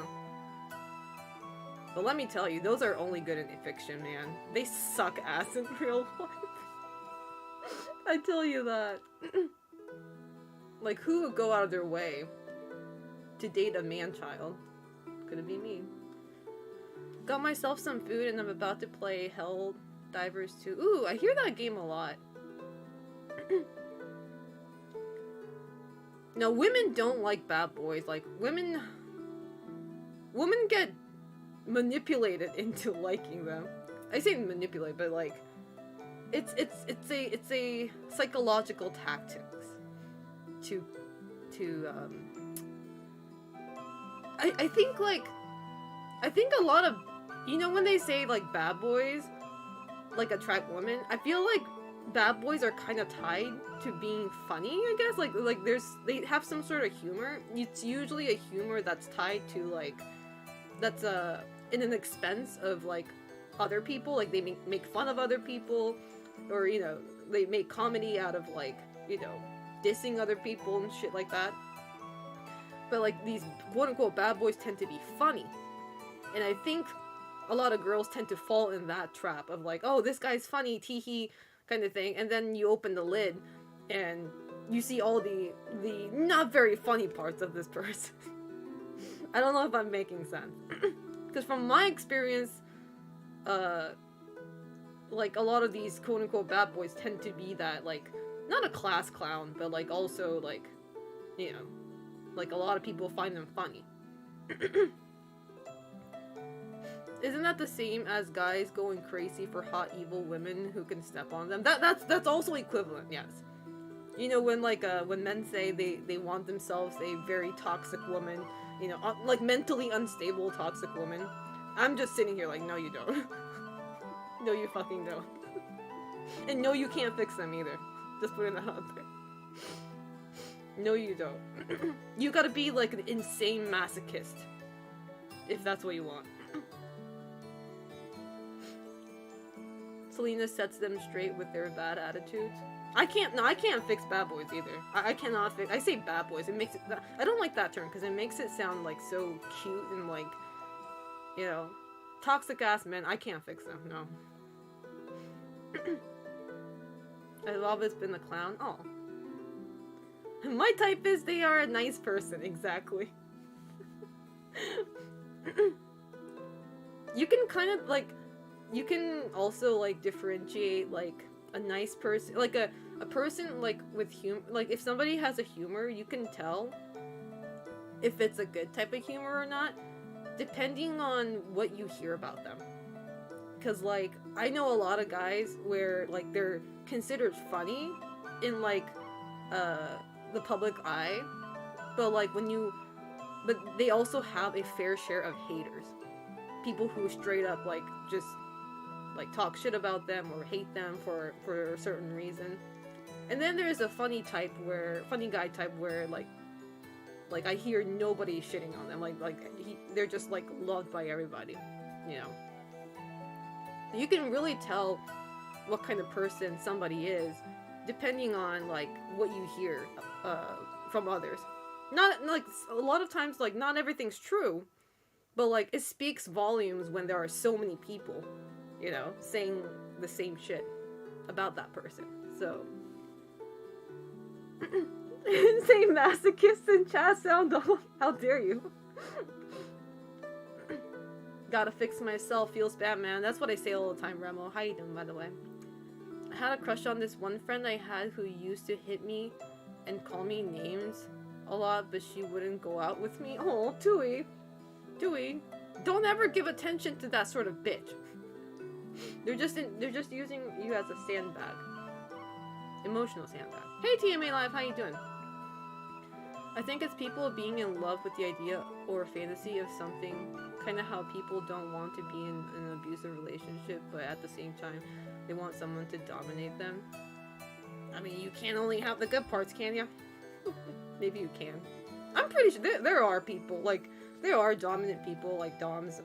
But let me tell you, those are only good in fiction, man. They suck ass in real life. I tell you that. Like, who would go out of their way to date a man-child? Could it be me? Got myself some food and I'm about to play Hell Divers 2. Ooh, I hear that game a lot. No, women don't like bad boys. Like, women get manipulated into liking them. I say manipulate, but like, it's a psychological tactics to I think a lot of, you know, when they say like bad boys like attract women, I feel like bad boys are kind of tied to being funny, I guess. Like they have some sort of humor. It's usually a humor that's tied to like, that's in an expense of like other people. Like they make fun of other people, or, you know, they make comedy out of like, you know, dissing other people and shit like that. But like these quote-unquote bad boys tend to be funny, and I think a lot of girls tend to fall in that trap of like, oh, this guy's funny, tee-hee, kind of thing. And then you open the lid and you see all the not very funny parts of this person. I don't know if I'm making sense. Because from my experience, like a lot of these quote-unquote bad boys tend to be that, like, not a class clown, but like also like, you know, like a lot of people find them funny. Isn't that the same as guys going crazy for hot evil women who can step on them? That's also equivalent, yes. You know, when like when men say they want themselves a very toxic woman, you know, like mentally unstable toxic woman, I'm just sitting here like, no you don't. No you fucking don't. And no, you can't fix them either. Just putting that out there. No you don't. You gotta be like an insane masochist if that's what you want. Selena sets them straight with their bad attitudes. I can't fix bad boys either. I cannot fix, I say bad boys, it makes it, I don't like that term because it makes it sound like so cute and like, you know, toxic ass men. I can't fix them, no. I've always been the clown. Oh. My type is they are a nice person, exactly. You can kind of like, you can also like differentiate like a nice person, like a person like with humor. Like if somebody has a humor, you can tell if it's a good type of humor or not, depending on what you hear about them. Cause like I know a lot of guys where like they're considered funny in like the public eye, but like but they also have a fair share of haters, people who straight up like just like talk shit about them or hate them for a certain reason. And then there's a funny guy type where like I hear nobody shitting on them, they're just like loved by everybody, you know. You can really tell what kind of person somebody is depending on like what you hear from others. Not like a lot of times, like not everything's true, but like it speaks volumes when there are so many people, you know, saying the same shit about that person. So say masochist in chat sound off. How dare you? Gotta fix myself, feels bad, man. That's what I say all the time, Remo. How you doing, by the way? I had a crush on this one friend I had who used to hit me and call me names a lot, but she wouldn't go out with me. Oh, Tui. Don't ever give attention to that sort of bitch. They're just using you as a sandbag. Emotional sandbag. Hey TMA Live, how you doing? I think it's people being in love with the idea or fantasy of something, kind of how people don't want to be in an abusive relationship, but at the same time, they want someone to dominate them. I mean, you can't only have the good parts, can you? Maybe you can. I'm pretty sure there are people, like, there are dominant people, like doms,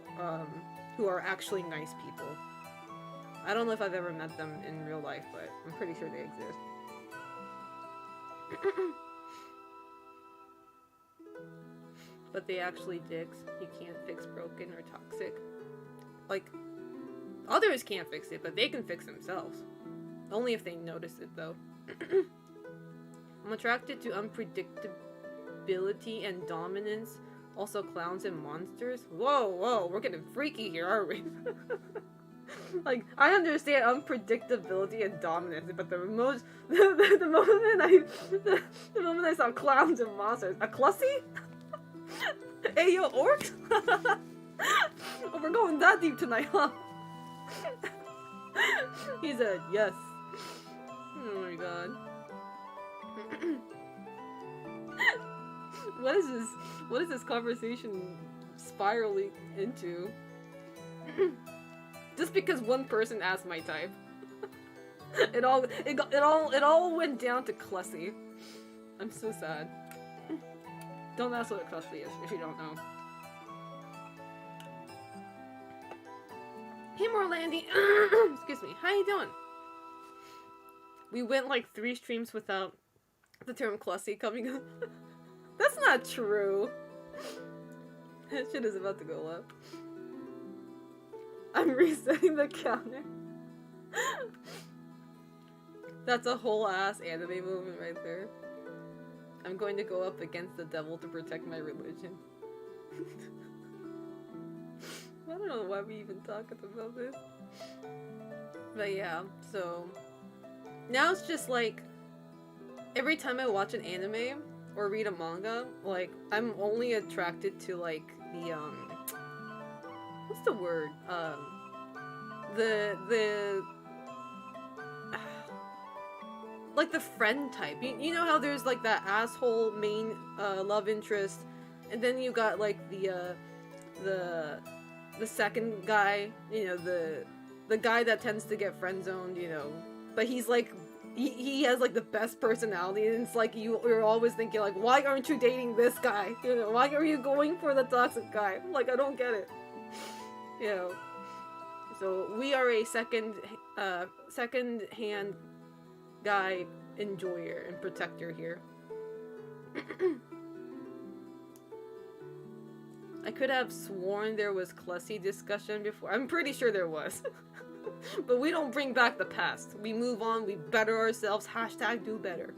who are actually nice people. I don't know if I've ever met them in real life, but I'm pretty sure they exist. But they actually dicks. You can't fix broken or toxic. Like, others can't fix it, but they can fix themselves. Only if they notice it, though. I'm attracted to unpredictability and dominance. Also clowns and monsters. Whoa, we're getting freaky here, aren't we? Like, I understand unpredictability and dominance, but the moment I saw clowns and monsters, a Clussy? Hey, yo, orcs? Oh, we're going that deep tonight, huh? He said, yes. Oh my god. What is this conversation spiraling into? Just because one person asked my type. It all went down to Clussy. I'm so sad. Don't ask what a Clussy is if you don't know. Hey Morlandy! Excuse me, how you doing? We went like 3 streams without the term Clussy coming up. That's not true. That shit is about to go up. I'm resetting the counter. That's a whole ass anime moment right there. I'm going to go up against the devil to protect my religion. I don't know why we even talking about this. But yeah, so now it's just like every time I watch an anime or read a manga, like I'm only attracted to like the what's the word? The like the friend type. You know how there's like that asshole main love interest, and then you got like the second guy, you know, the guy that tends to get friend zoned, you know, but he's like he has like the best personality, and it's like you're always thinking like, why aren't you dating this guy? You know, why are you going for the toxic guy? Like, I don't get it. You know. So we are a second-hand guy enjoyer and protector here. I could have sworn there was Clussy discussion before. I'm pretty sure there was. But we don't bring back the past. We move on, we better ourselves. Hashtag do better.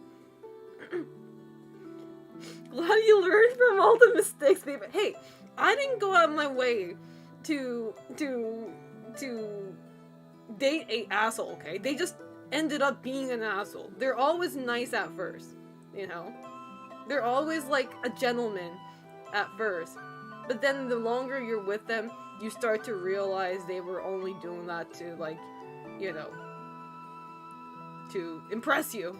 Glad you learned from all the mistakes, baby. Hey, I didn't go out of my way to date a asshole, okay? They just ended up being an asshole. They're always nice at first, you know? They're always like a gentleman at first. But then the longer you're with them, you start to realize they were only doing that to, like, you know, to impress you.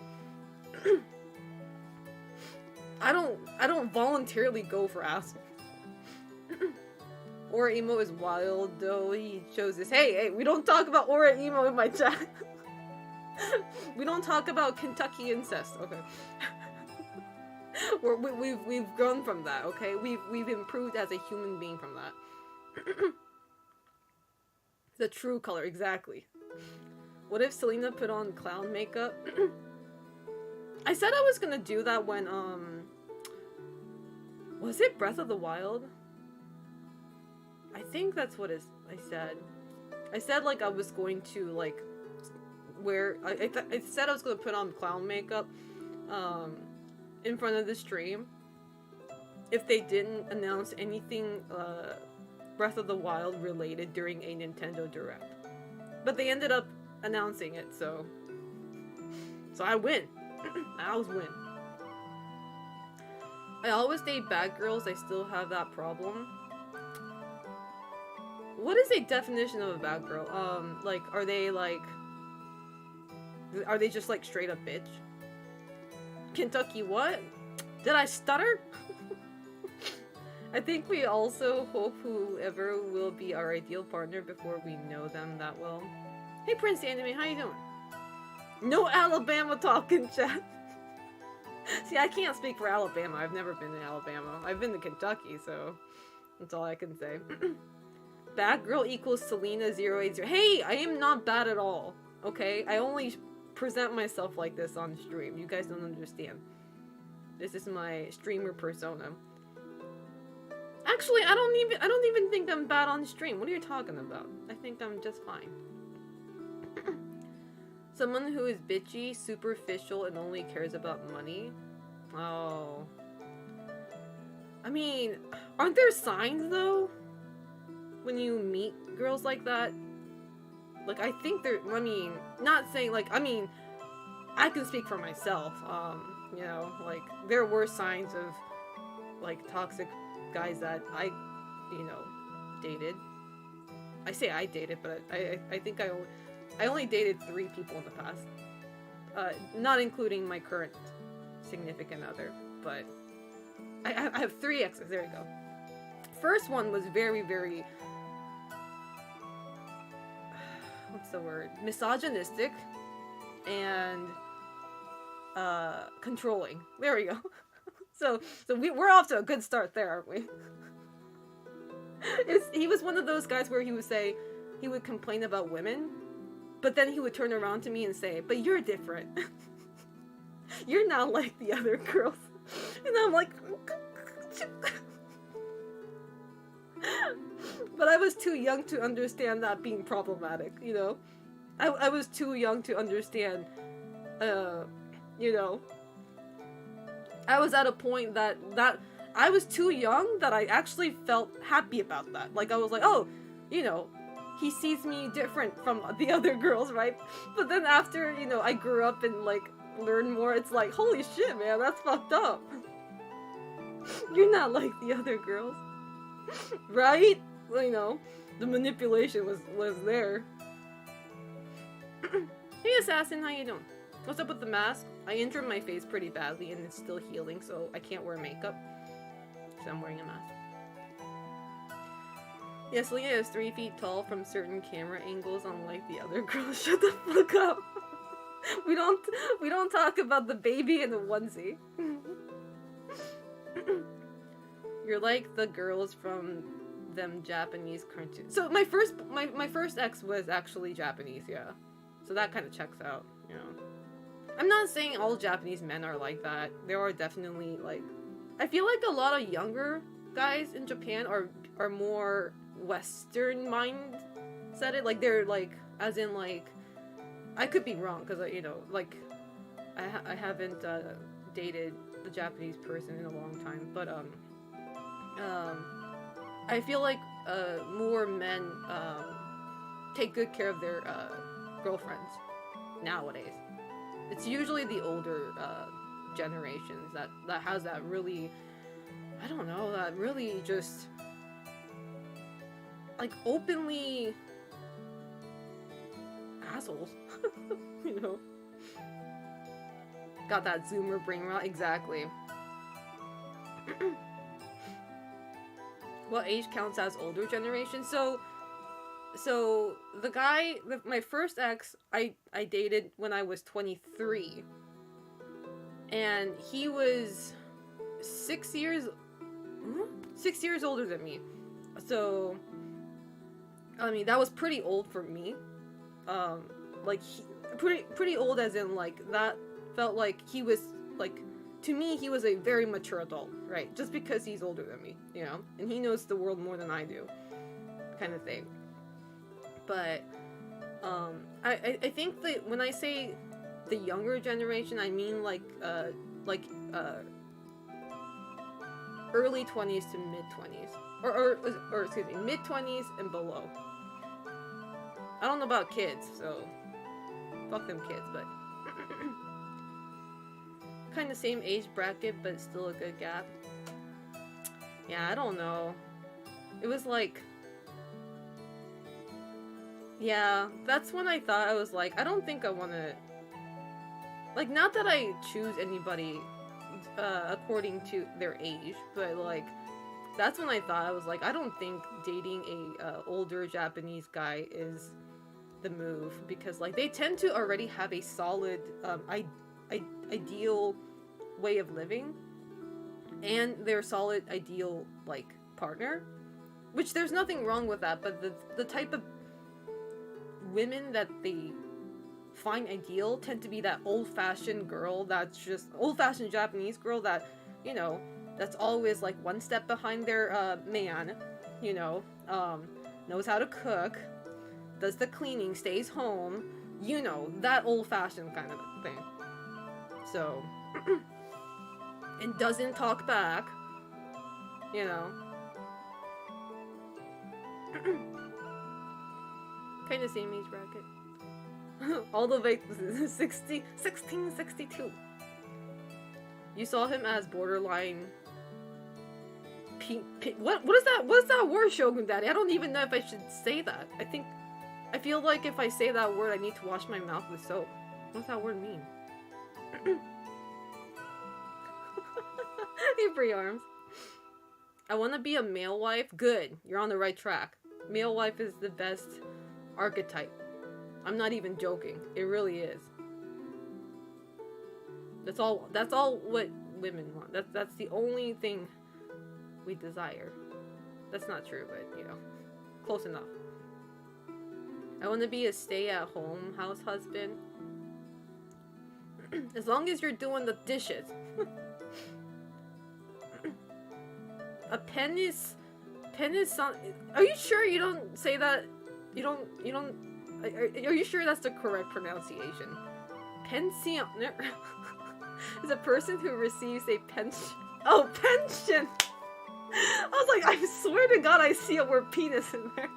I don't voluntarily go for assholes. Aura Emo is wild, though. He chose this. Hey, we don't talk about Aura Emo in my chat. We don't talk about Kentucky incest, okay? We've grown from that, okay? We've improved as a human being from that. The true color, exactly. What if Selena put on clown makeup? I said I was gonna do that when, was it Breath of the Wild? I think that's what I said. I said, like, I was going to, like, wear... I said I was gonna put on clown makeup, in front of the stream if they didn't announce anything, Breath of the Wild related during a Nintendo Direct. But they ended up announcing it, so I win. I always win. I always date bad girls. I still have that problem. What is a definition of a bad girl? Like, are they just like straight up bitch? Kentucky what? Did I stutter? I think we also hope whoever will be our ideal partner before we know them that well. Hey Prince Anime, how you doing? No Alabama talk in chat. See, I can't speak for Alabama. I've never been in Alabama. I've been to Kentucky, so that's all I can say. Bad girl equals Selena080. Hey, I am not bad at all. Okay? I only present myself like this on stream. You guys don't understand. This is my streamer persona. Actually, I don't even think I'm bad on stream. What are you talking about? I think I'm just fine. Someone who is bitchy, superficial, and only cares about money? Oh. I mean, aren't there signs, though? When you meet girls like that? Like, I think there... I mean, not saying, like... I mean, I can speak for myself. You know, like, there were signs of, like, toxic guys that I, you know, dated. I say I dated, but I think I only dated 3 people in the past. Not including my current significant other, but I have 3 exes, there you go. First one was very, very, what's the word? Misogynistic and controlling. There we go. So we're off to a good start there, aren't we? He was one of those guys where he would complain about women, but then he would turn around to me and say, but you're different. You're not like the other girls. And I'm like... But I was too young to understand that being problematic, you know? I was too young to understand, you know... I was at a point that I was too young that I actually felt happy about that. Like, I was like, oh, you know, he sees me different from the other girls, right? But then after, you know, I grew up and, like, learned more, it's like, holy shit, man, that's fucked up. You're not like the other girls. Right? Well, you know, the manipulation was there. Hey, Assassin, how you doing? What's up with the mask? I injured my face pretty badly and it's still healing, so I can't wear makeup. So I'm wearing a mask. Yeah, Selena is 3 feet tall from certain camera angles, unlike the other girls. Shut the fuck up. We don't talk about the baby in the onesie. You're like the girls from them Japanese cartoons. So my first ex was actually Japanese, yeah. So that kind of checks out, you know. I'm not saying all Japanese men are like that. There are definitely, like... I feel like a lot of younger guys in Japan are more Western mindseted. Like, they're, like... As in, like... I could be wrong, because, you know, like... I haven't dated a Japanese person in a long time. But, I feel like more men take good care of their girlfriends nowadays. It's usually the older generations that has that really, I don't know, that really just, like, openly assholes, you know? Got that Zoomer brain rot, exactly. What age counts as older generation? So the guy, my first ex, I dated when I was 23, and he was 6 years older than me. So, I mean, that was pretty old for me. Like, pretty old as in, like, that felt like he was, like, to me, he was a very mature adult, right? Just because he's older than me, you know? And he knows the world more than I do, kind of thing. But, I think that when I say the younger generation, I mean, like early 20s to mid-20s. Or excuse me, mid-20s and below. I don't know about kids, so fuck them kids, but kind of same age bracket, but still a good gap. Yeah, I don't know. It was like... Yeah, that's when I thought, I was like, I don't think I want to... Like, not that I choose anybody according to their age, but, like, that's when I thought, I was like, I don't think dating a older Japanese guy is the move, because like they tend to already have a solid ideal way of living and their solid ideal like partner, which there's nothing wrong with that, but the type of women that they find ideal tend to be that old-fashioned girl, that's just old-fashioned Japanese girl that, you know, that's always like one step behind their man, you know, knows how to cook, does the cleaning, stays home, you know, that old-fashioned kind of thing. So, and doesn't talk back, you know. Kind of same age bracket. All the way 1662. You saw him as borderline what is that? What's that word, Shogun Daddy? I don't even know if I should say that. I feel like if I say that word, I need to wash my mouth with soap. What's that word mean? Hey, free arms. I want to be a male wife. Good. You're on the right track. Male wife is the best archetype. I'm not even joking. It really is. That's all what women want. That's the only thing we desire. That's not true, but you know, close enough. I want to be a stay-at-home house husband. As long as you're doing the dishes. A pen is some. Are you sure you don't say that? You don't. Are you sure that's the correct pronunciation? Pensioner is a person who receives a pension. Oh, pension. I was like, I swear to God, I see a word penis in there.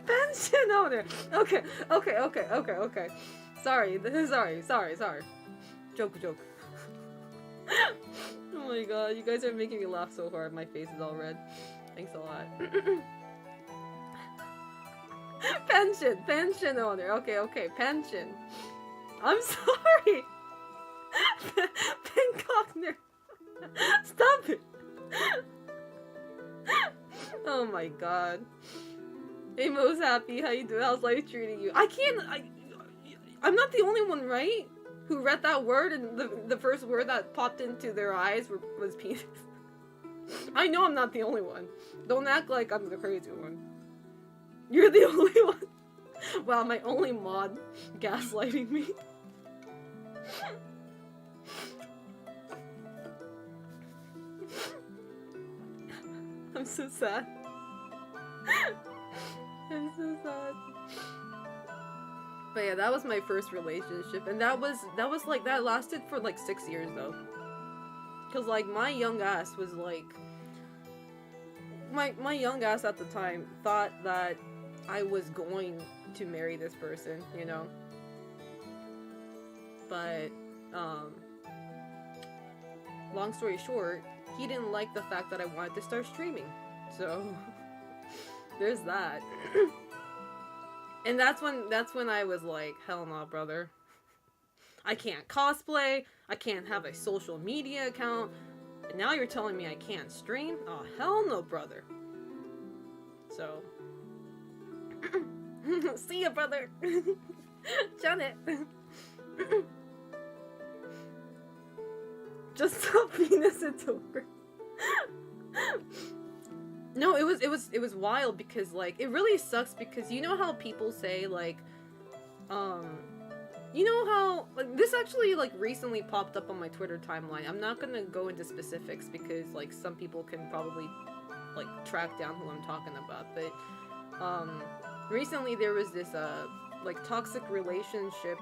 Pension owner. Okay. Sorry. Joke. Oh my God, you guys are making me laugh so hard. My face is all red. Thanks a lot. Pension owner. Okay, pension. I'm sorry. Pencockner. Stop it. Oh my God. Hey, Mo's happy. How you doing? How's life treating you? I'm not the only one, right? Who read that word and the first word that popped into their eyes was penis. I know I'm not the only one. Don't act like I'm the crazy one. You're the only one. Wow, my only mod gaslighting me. I'm so sad. I'm so sad. But yeah, that was my first relationship, and that lasted for like 6 years though. Cause like my young ass was like, my young ass at the time thought that I was going to marry this person, you know. But long story short, he didn't like the fact that I wanted to start streaming, so there's that. And that's when I was like, hell no, brother. I can't cosplay, I can't have a social media account, and now you're telling me I can't stream? Oh, hell no, brother. So, see ya, brother. Janet. Just stop penis, it's over. No, it was wild because like it really sucks because you know how people say like you know how like this actually like recently popped up on my Twitter timeline. I'm not gonna go into specifics because like some people can probably like track down who I'm talking about, but recently there was this like toxic relationship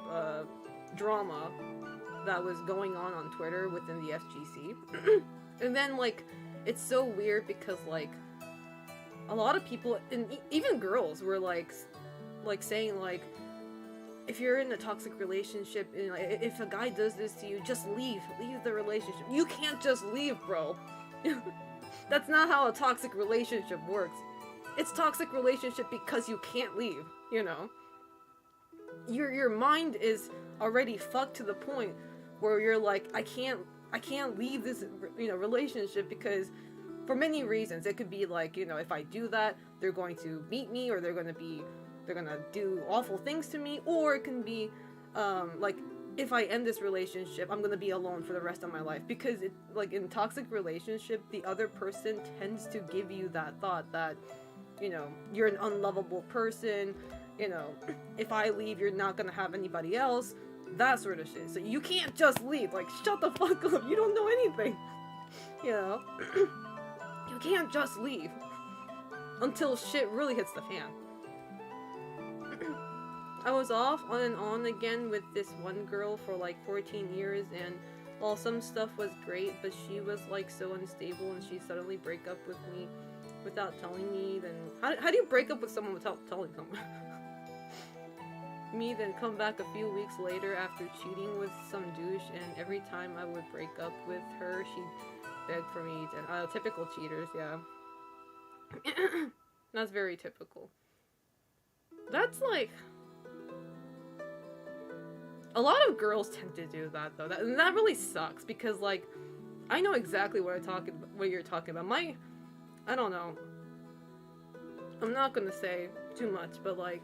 drama that was going on Twitter within the FGC. And then like it's so weird because like a lot of people, and even girls, were like saying like, if you're in a toxic relationship and like, if a guy does this to you, just leave the relationship. You can't just leave, bro. That's not how a toxic relationship works. It's toxic relationship because you can't leave, you know. Your mind is already fucked to the point where you're like, I can't leave this, you know, relationship because for many reasons. It could be like, you know, if I do that, they're going to beat me, or they're going to be they're gonna do awful things to me, or it can be, like, if I end this relationship, I'm gonna be alone for the rest of my life. Because it, like, in toxic relationship, the other person tends to give you that thought that, you know, you're an unlovable person, you know, if I leave, you're not gonna have anybody else, that sort of shit. So you can't just leave, like, shut the fuck up, you don't know anything, you know. You can't just leave until shit really hits the fan. I was off on and on again with this one girl for like 14 years, and while some stuff was great, but she was like so unstable, and she suddenly break up with me without telling me. Then how do you break up with someone without telling them? Me then come back a few weeks later after cheating with some douche, and every time I would break up with her, she'd beg for me. And typical cheaters, yeah. That's very typical. That's like, a lot of girls tend to do that though. And that really sucks, because like, I know exactly what you're talking about. I don't know. I'm not gonna say too much, but like,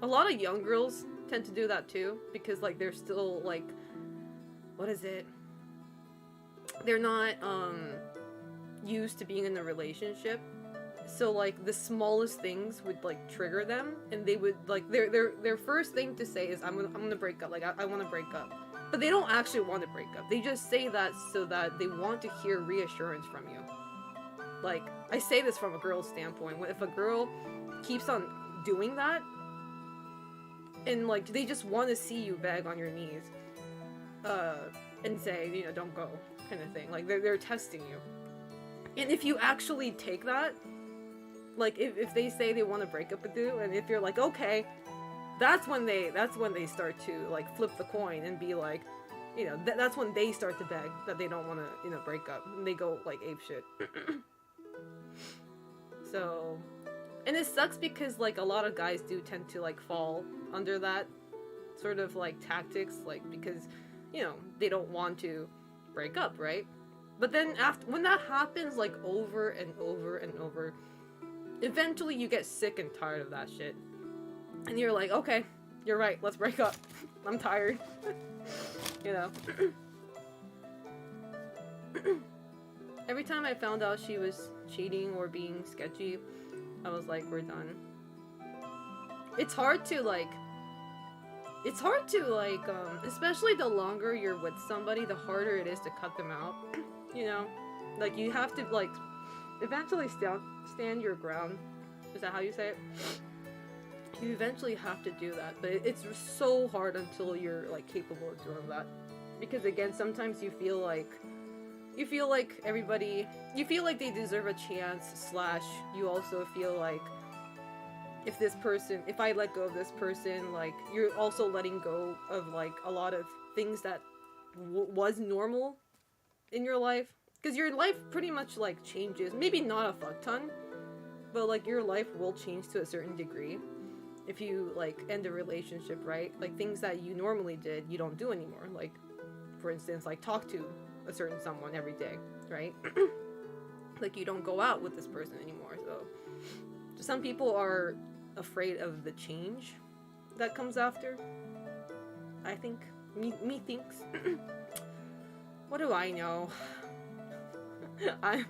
a lot of young girls tend to do that too, because like they're still like, what is it? They're not used to being in a relationship. So like the smallest things would like trigger them, and they would like their first thing to say is I'm gonna break up, like I want to break up. But they don't actually want to break up. They just say that so that they want to hear reassurance from you. Like, I say this from a girl's standpoint. If a girl keeps on doing that, and like they just want to see you beg on your knees, and say, you know, don't go, kind of thing. Like they're testing you. And if you actually take that, like if they say they want to break up with you, and if you're like, okay, that's when they start to like flip the coin and be like, you know, that's when they start to beg that they don't want to, you know, break up, and they go like ape shit. So, and it sucks because like a lot of guys do tend to like fall under that sort of like tactics, like because, you know, they don't want to break up, right? But then when that happens like over and over and over, eventually you get sick and tired of that shit. And you're like, okay, you're right, let's break up. I'm tired. You know? Every time I found out she was cheating or being sketchy, I was like, we're done. It's hard to like, especially the longer you're with somebody, the harder it is to cut them out. You know? Like, you have to, like, eventually stand your ground. Is that how you say it? You eventually have to do that, but it's so hard until you're, like, capable of doing that. Because, again, sometimes you feel like everybody, you feel like they deserve a chance, / you also feel like if I let go of this person, like, you're also letting go of, like, a lot of things that was normal in your life. Because your life pretty much, like, changes. Maybe not a fuck ton, but, like, your life will change to a certain degree if you, like, end a relationship, right? Like, things that you normally did, you don't do anymore. Like, for instance, like, talk to a certain someone every day, right? Like, you don't go out with this person anymore, so some people are afraid of the change that comes after. I think. Me thinks. What do I know? I'm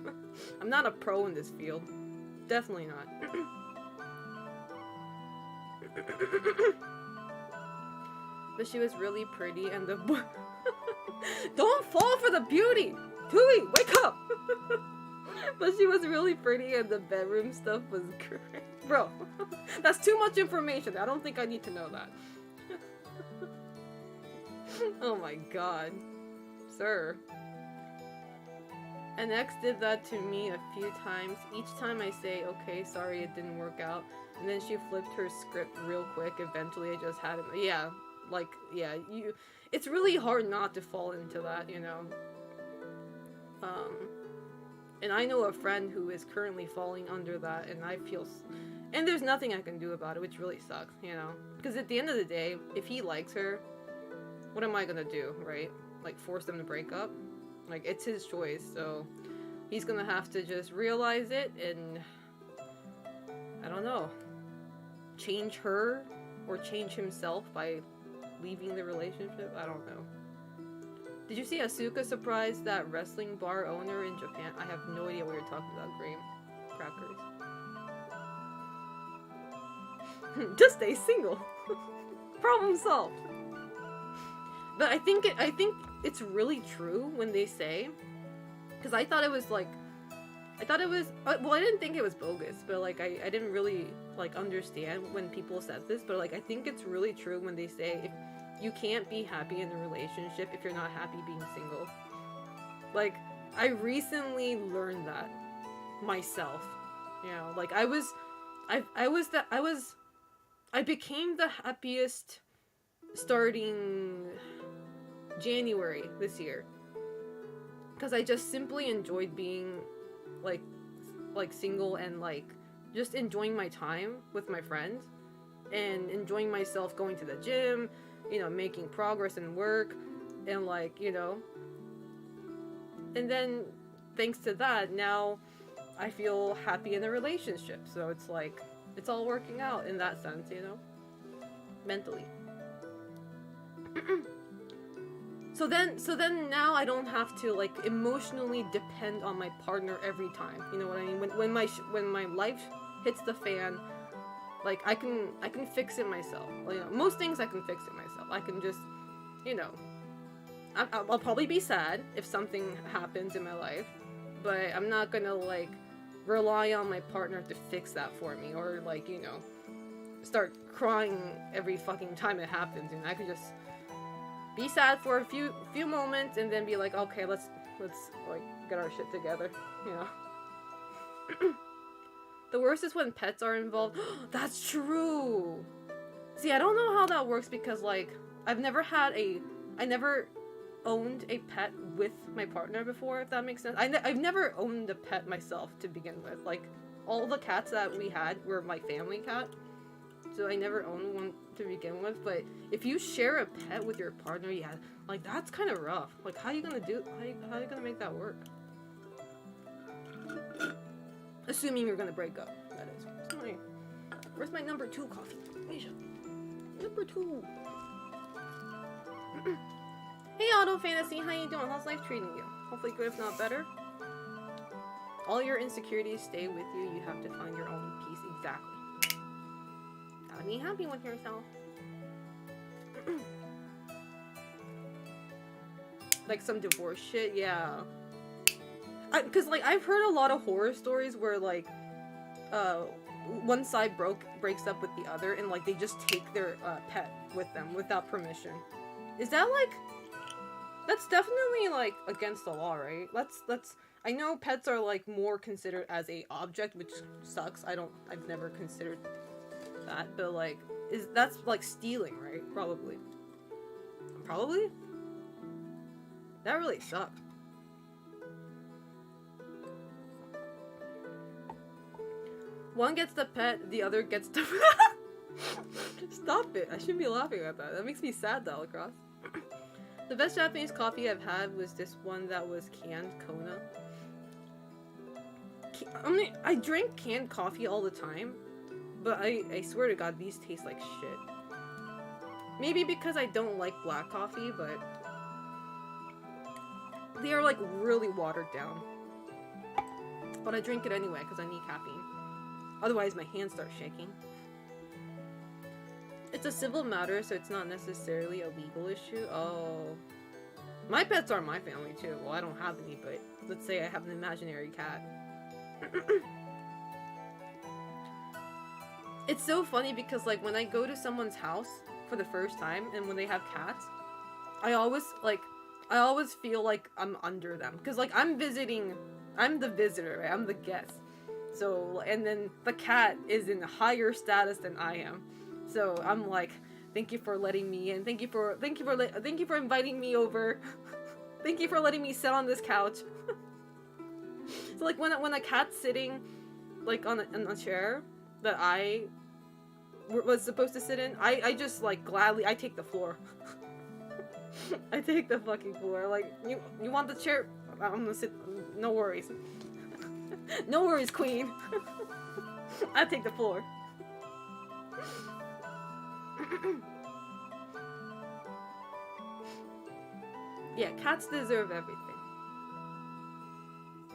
not a pro in this field. Definitely not. But she was really pretty, and the don't fall for the beauty! Tui, wake up! But she was really pretty, and the bedroom stuff was great. Bro, that's too much information. I don't think I need to know that. Oh my god. Sir. An ex did that to me a few times. Each time I say, okay, sorry, it didn't work out. And then she flipped her script real quick. Eventually, I just had him. Yeah, like, yeah, it's really hard not to fall into that, you know? And I know a friend who is currently falling under that, and I feel... And there's nothing I can do about it, which really sucks, you know? Because at the end of the day, if he likes her, what am I gonna do, right? Like, force them to break up? Like, it's his choice, so he's gonna have to just realize it and, I don't know, change her or change himself by leaving the relationship. I don't know. Did you see Asuka surprised that wrestling bar owner in Japan? I have no idea what you're talking about, Graham. Crackers. Just stay single. Problem solved. But I think it's really true when they say, because I thought it was well, I didn't think it was bogus, but like I didn't really like understand when people said this, but like I think it's really true when they say if you can't be happy in a relationship if you're not happy being single. Like I recently learned that myself. You know, like I became the happiest starting January this year. Because I just simply enjoyed being like single and like just enjoying my time with my friends and enjoying myself going to the gym, you know, making progress in work and like, you know. And then thanks to that, now I feel happy in a relationship. So it's like it's all working out in that sense, you know, mentally. So then now I don't have to like emotionally depend on my partner every time. You know what I mean? When my life hits the fan, like I can fix it myself. Like, you know, most things I can fix it myself. I can just, you know, I'll probably be sad if something happens in my life, but I'm not gonna like rely on my partner to fix that for me or like, you know, start crying every fucking time it happens. And I can just be sad for a few moments and then be like, okay, let's like get our shit together, you know. The worst is when pets are involved. That's true. See, I don't know how that works because like I never owned a pet with my partner before, if that makes sense. I've never owned a pet myself to begin with. Like all the cats that we had were my family cat. So I never owned one to begin with, but if you share a pet with your partner, yeah, like that's kind of rough. Like how are you gonna make that work? Assuming you're gonna break up, that is. Where's my number 2 coffee? Number 2. Hey Auto Fantasy, how you doing? How's life treating you? Hopefully good, if not better. All your insecurities stay with you. You have to find your own peace. Exactly. Gotta be happy with yourself. Like some divorce shit, yeah. Cause like I've heard a lot of horror stories where like one side breaks up with the other and like they just take their pet with them without permission. Is that like, that's definitely like against the law, right? I know pets are like more considered as a object, which sucks. I've never considered that, but like that's like stealing, right? Probably that really sucks. One gets the pet, the other gets the Stop it, I shouldn't be laughing at that. That makes me sad, Dalacross. The best Japanese coffee I've had was this one that was canned Kona. I mean, I drink canned coffee all the time, but I swear to God, these taste like shit. Maybe because I don't like black coffee, but they are like really watered down. But I drink it anyway because I need caffeine. Otherwise, my hands start shaking. It's a civil matter, so it's not necessarily a legal issue. Oh. My pets are my family too. Well, I don't have any, but let's say I have an imaginary cat. It's so funny because like when I go to someone's house for the first time and when they have cats, I always feel like I'm under them. Because like I'm the visitor, right? I'm the guest. So, and then the cat is in a higher status than I am. So I'm like, thank you for letting me in. Thank you for inviting me over. Thank you for letting me sit on this couch. So like when a cat's sitting like on a chair that I was supposed to sit in, I just like gladly I take the floor. I take the fucking floor. Like you want the chair? I'm gonna sit. No worries. No worries, queen. I take the floor. Yeah, cats deserve everything.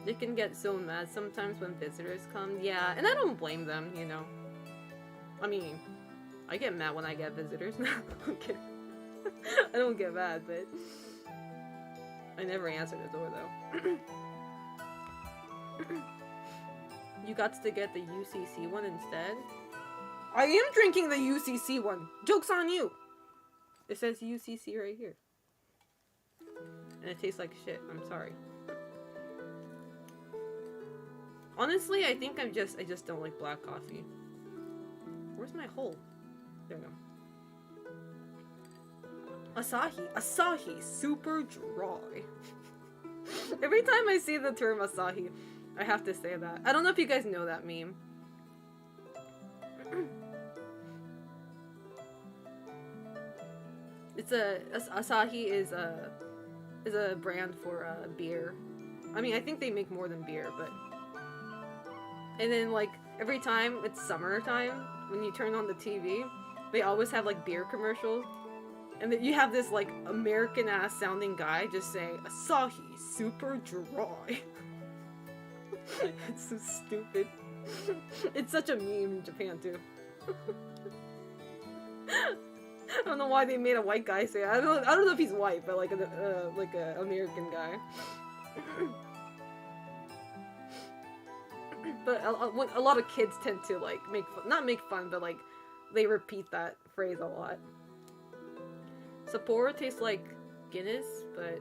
They can get so mad sometimes when visitors come. Yeah, and I don't blame them, you know. I mean, I get mad when I get visitors. No, I'm kidding. I don't get mad, but I never answer the door though. You got to get the UCC one instead? I am drinking the UCC one! Joke's on you! It says UCC right here. And it tastes like shit. I'm sorry. Honestly, I think I just don't like black coffee. Where's my hole? There we go. Asahi, super dry. Every time I see the term Asahi, I have to say that. I don't know if you guys know that meme. It's Asahi is a brand for beer. I mean, I think they make more than beer, but. And then like every time it's summertime, when you turn on the TV, they always have like beer commercials. And then you have this like American ass sounding guy just saying Asahi super dry. It's so stupid. It's such a meme in Japan too. I don't know why they made a white guy say it. I don't know if he's white, but like a American guy. But a lot of kids tend to like not make fun, but like they repeat that phrase a lot. Sapporo tastes like Guinness, but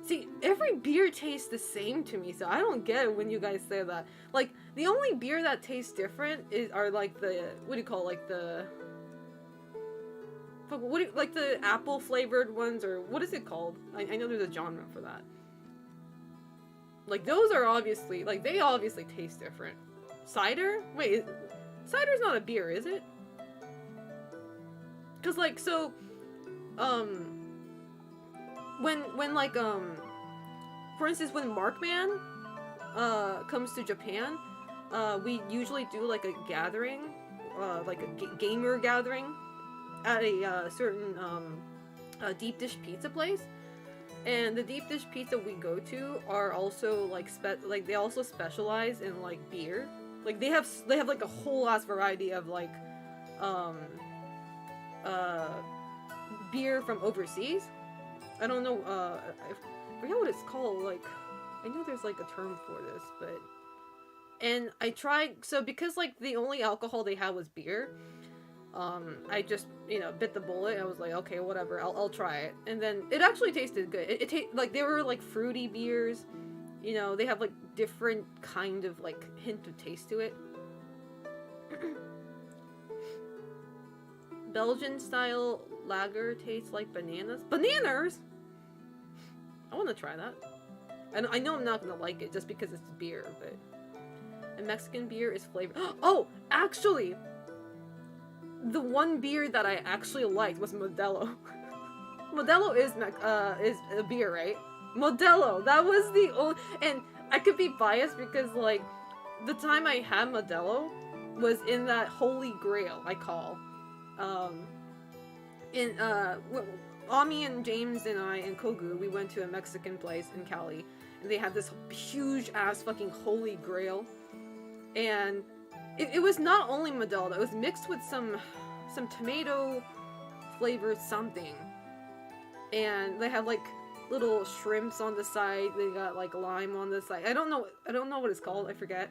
see, every beer tastes the same to me, so I don't get it when you guys say that. Like the only beer that tastes different are like the what do you call like the like the apple flavored ones, or what is it called? I know there's a genre for that. Like those are obviously like they obviously taste different. Cider? Wait, cider's not a beer, is it? Cause like so, when like for instance when Markman comes to Japan, we usually do like a gathering, like a gamer gathering at a certain deep dish pizza place. And the deep dish pizza we go to are also like they also specialize in like beer. Like they have like a whole ass variety of like beer from overseas. I don't know, I forget what it's called. Like I know there's like a term for this, but and I tried, so because like the only alcohol they had was beer, I just, you know, bit the bullet. I was like, okay, whatever, I'll try it. And then it actually tasted good. It like, they were like fruity beers, you know, they have like different kind of like hint of taste to it. Belgian style lager tastes like bananas. Bananas? I want to try that. And I know I'm not gonna like it just because it's beer, but and Mexican beer is flavored. Oh, actually, the one beer that I actually liked was Modelo. Modelo is a beer, right? Modelo. That was the only, and I could be biased because like the time I had Modelo was in that holy grail I call. Ami and James and I and Kogu, we went to a Mexican place in Cali, and they had this huge ass fucking holy grail, and it was not only Modelo, it was mixed with some tomato flavored something, and they had like little shrimps on the side. They got like lime on the side. I don't know what it's called. I forget.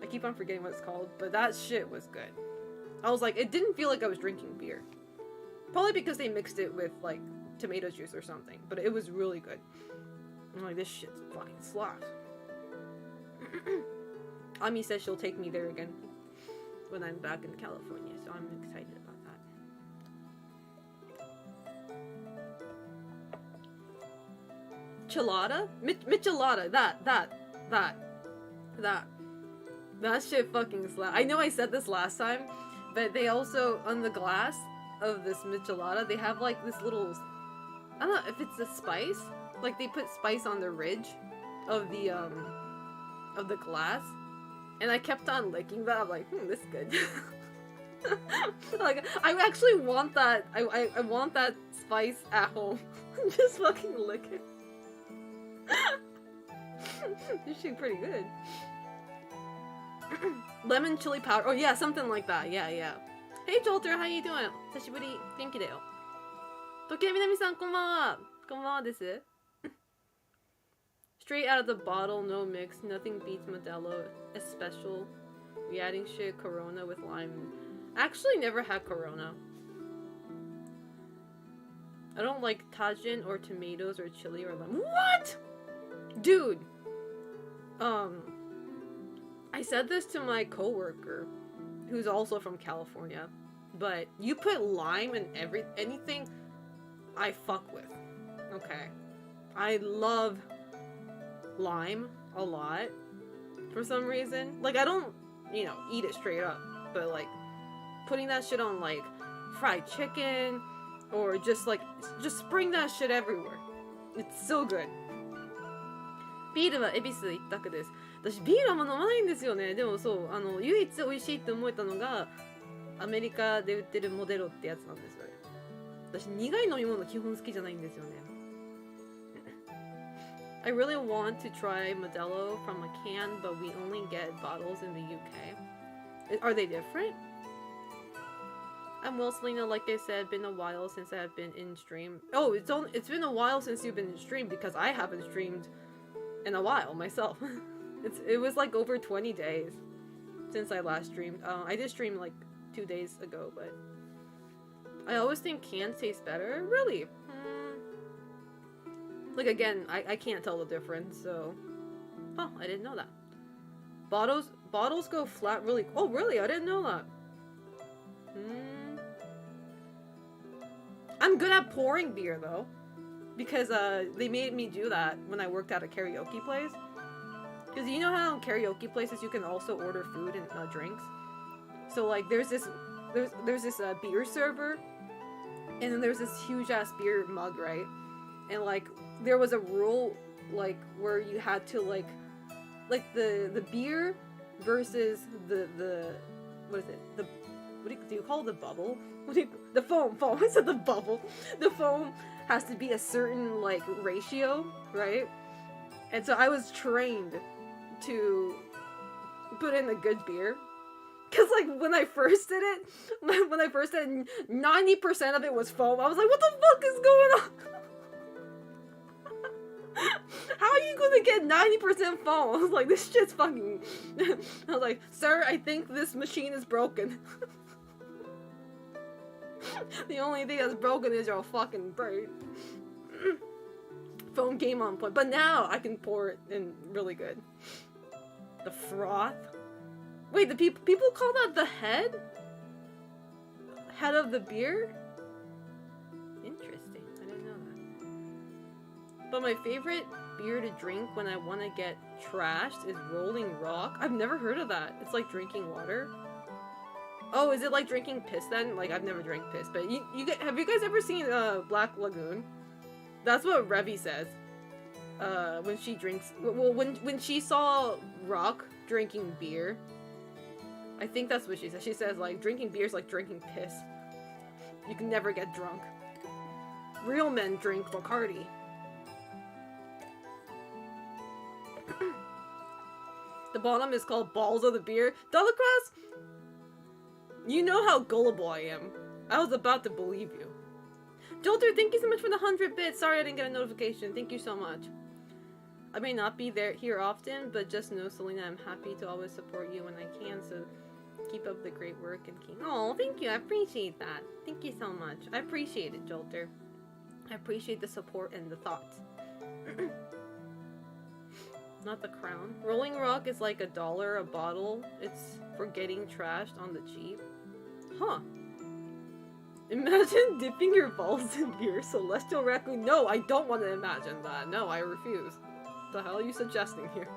I keep on forgetting what it's called, but that shit was good. I was like, it didn't feel like I was drinking beer. Probably because they mixed it with like tomato juice or something, but it was really good. I'm like, this shit's fucking slaps. Ami says she'll take me there again when I'm back in California, so I'm excited about that. Chilada? Michelada. That shit fucking slap. I know I said this last time, but they also, on the glass of this michelada, they have like this little, I don't know if it's a spice, like they put spice on the ridge of the glass, and I kept on licking that. I'm like, this is good. Like, I actually want that. I want that spice at home. Just fucking lick it. This shit pretty good. Lemon chili powder. Oh yeah, something like that. Yeah, yeah. Hey Jolter, how you doing? 久しぶり。元気だよ。時計みなみさん、こんばんは。こんばんはです。Straight out of the bottle, no mix. Nothing beats Modelo. A special. We adding shit Corona with lime. I actually never had Corona. I don't like tajin or tomatoes or chili or lemon. What? Dude. I said this to my coworker, who's also from California, but you put lime in anything I fuck with. Okay. I love lime a lot for some reason. Like, I don't, you know, eat it straight up, but like putting that shit on like fried chicken or just spring that shit everywhere. It's so good. ビールは恵比寿一択です。私ビールはもう飲まないんですよね。でもそう、唯一美味しいって思えたのがアメリカで売ってるモデロってやつなんですよね。私苦い飲み物基本好きじゃないんですよね。I really want to try Modelo from a can, but we only get bottles in the UK. Are they different? I'm well, Selena. Like I said, been a while since I've been in stream. Oh, it's been a while since you've been in stream because I haven't streamed in a while myself. It was like over 20 days since I last streamed. I did stream like 2 days ago, but I always think cans taste better. Really? Like again, I can't tell the difference. So, oh, I didn't know that. Bottles go flat really. Oh, really? I didn't know that. I'm good at pouring beer though, because they made me do that when I worked at a karaoke place. Because you know how in karaoke places you can also order food and drinks. So like there's this beer server, and then there's this huge ass beer mug, right? And like there was a rule like where you had to like the beer versus the what is it, the what do you call the bubble? The foam. I said the bubble. The foam has to be a certain like ratio, right? And so I was trained to put in a good beer. Cause like when I first did it, 90% of it was foam. I was like, what the fuck is going on? How are you gonna get 90% foam? I was like, this shit's fucking... I was like, sir, I think this machine is broken. The only thing that's broken is your fucking brain. Foam game on point. But now I can pour it in really good. The froth? Wait, the people call that the head? Head of the beer? Interesting. I didn't know that. But my favorite beer to drink when I want to get trashed is Rolling Rock. I've never heard of that. It's like drinking water. Oh, is it like drinking piss then? Like, I've never drank piss, but have you guys ever seen Black Lagoon? That's what Revy says. When she drinks, well, when she saw Rock drinking beer, I think that's what she says. She says like drinking beer is like drinking piss. You can never get drunk. Real men drink Bacardi. The bottom is called Balls of the Beer. Delacross, you know how gullible I am. I was about to believe you. Jolter, thank you so much for the 100 bits. Sorry I didn't get a notification. Thank you so much. I may not be here often, but just know, Selena, I'm happy to always support you when I can, so keep up the great work and keep... Oh, thank you. I appreciate that. Thank you so much. I appreciate it, Jolter. I appreciate the support and the thoughts. Not the crown. Rolling Rock is like $1 a bottle. It's for getting trashed on the cheap. Huh. Imagine dipping your balls in beer, Celestial Raccoon. No, I don't want to imagine that. No, I refuse. What the hell are you suggesting here?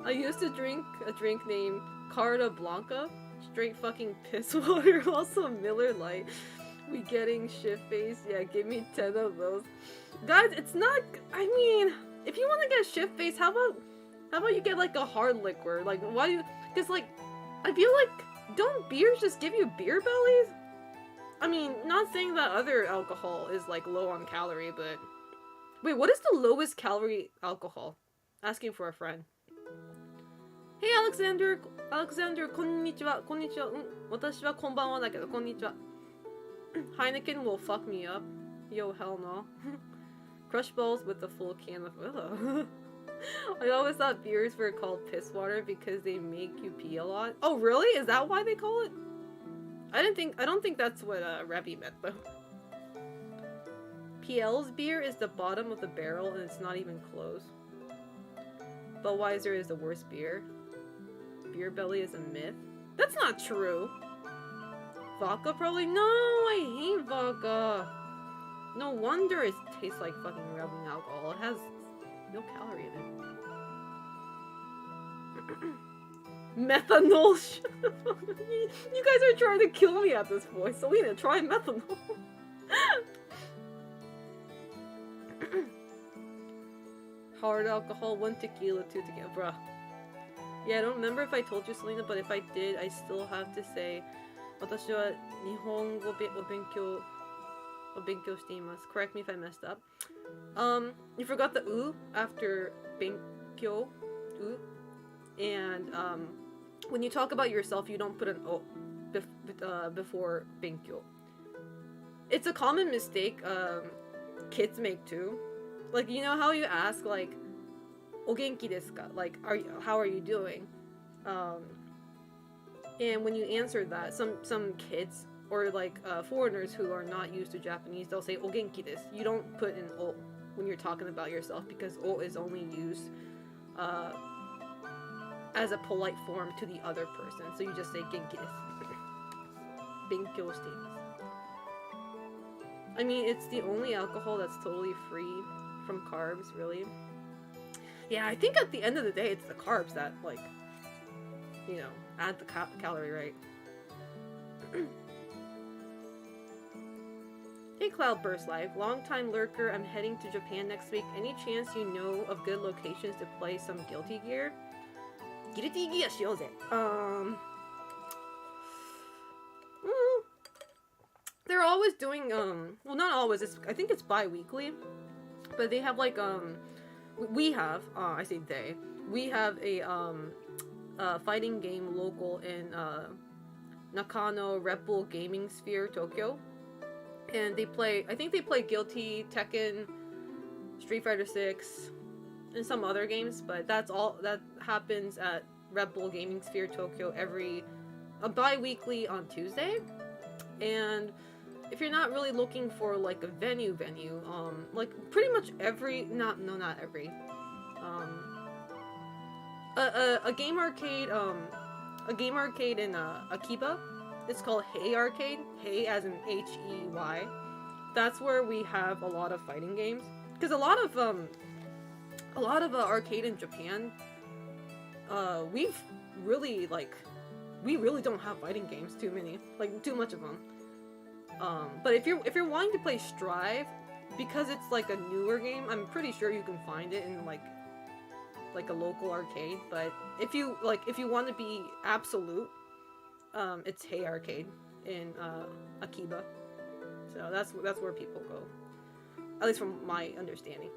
I used to drink a drink named Carta Blanca. Straight fucking piss water. Also Miller Lite. We getting shit-faced? Yeah, give me 10 of those. Guys, it's not... I mean, if you want to get shit-faced, how about you get like a hard liquor? Like, why do you... Because like, I feel like, don't beers just give you beer bellies? I mean, not saying that other alcohol is like low on calorie, but wait, what is the lowest calorie alcohol? Asking for a friend. Hey Alexander, Alexander, こんにちは、こんにちは。私はこんばんはだけど、こんにちは。Heineken will fuck me up. Yo, hell no. Crush balls with a full can of I always thought beers were called piss water because they make you pee a lot. Oh, really? Is that why they call it? I don't think that's what Rebbe meant though. PL's beer is the bottom of the barrel and it's not even close. Budweiser is the worst beer. Beer belly is a myth. That's not true. Vodka probably? No, I hate vodka. No wonder it tastes like fucking rubbing alcohol. It has no calorie in it. Methanol. You guys are trying to kill me at this point. Selena, try methanol. Hard alcohol, 1 tequila, 2 tequila. Bruh. Yeah, I don't remember if I told you, Selena, but if I did, I still have to say 私は日本語を勉強しています. Correct me if I messed up. You forgot the u after 勉強, u. And when you talk about yourself, you don't put an o before 勉強. It's a common mistake kids make too. Like, you know how you ask, like, お元気ですか? Like, how are you doing? And when you answer that, some kids or like foreigners who are not used to Japanese, they'll say お元気です. You don't put an o when you're talking about yourself because o is only used as a polite form to the other person. So you just say 元気です. 勉強しています. I mean, it's the only alcohol that's totally free from carbs, really. Yeah, I think at the end of the day, it's the carbs that, like, you know, add the calorie rate. Hey Cloudburst Live, long-time lurker, I'm heading to Japan next week. Any chance you know of good locations to play some Guilty Gear? Guilty Gear しようぜ. They're always doing, well, not always, I think it's bi-weekly, but they have, like, we have, I say they, we have a fighting game local in, Nakano Red Bull Gaming Sphere, Tokyo, and they play, I think they play Guilty, Tekken, Street Fighter 6, and some other games, but that's all, that happens at Red Bull Gaming Sphere, Tokyo, bi-weekly on Tuesday, and if you're not really looking for like a venue, like pretty much every, not every, a game arcade in Akiba, it's called Hey Arcade, Hey as in H-E-Y. That's where we have a lot of fighting games, because a lot of arcade in Japan, we really don't have fighting games, too much of them. But if you're wanting to play Strive, because it's like a newer game, I'm pretty sure you can find it in like a local arcade. But if you want to be absolute, it's Hey Arcade in Akiba. So that's where people go, at least from my understanding.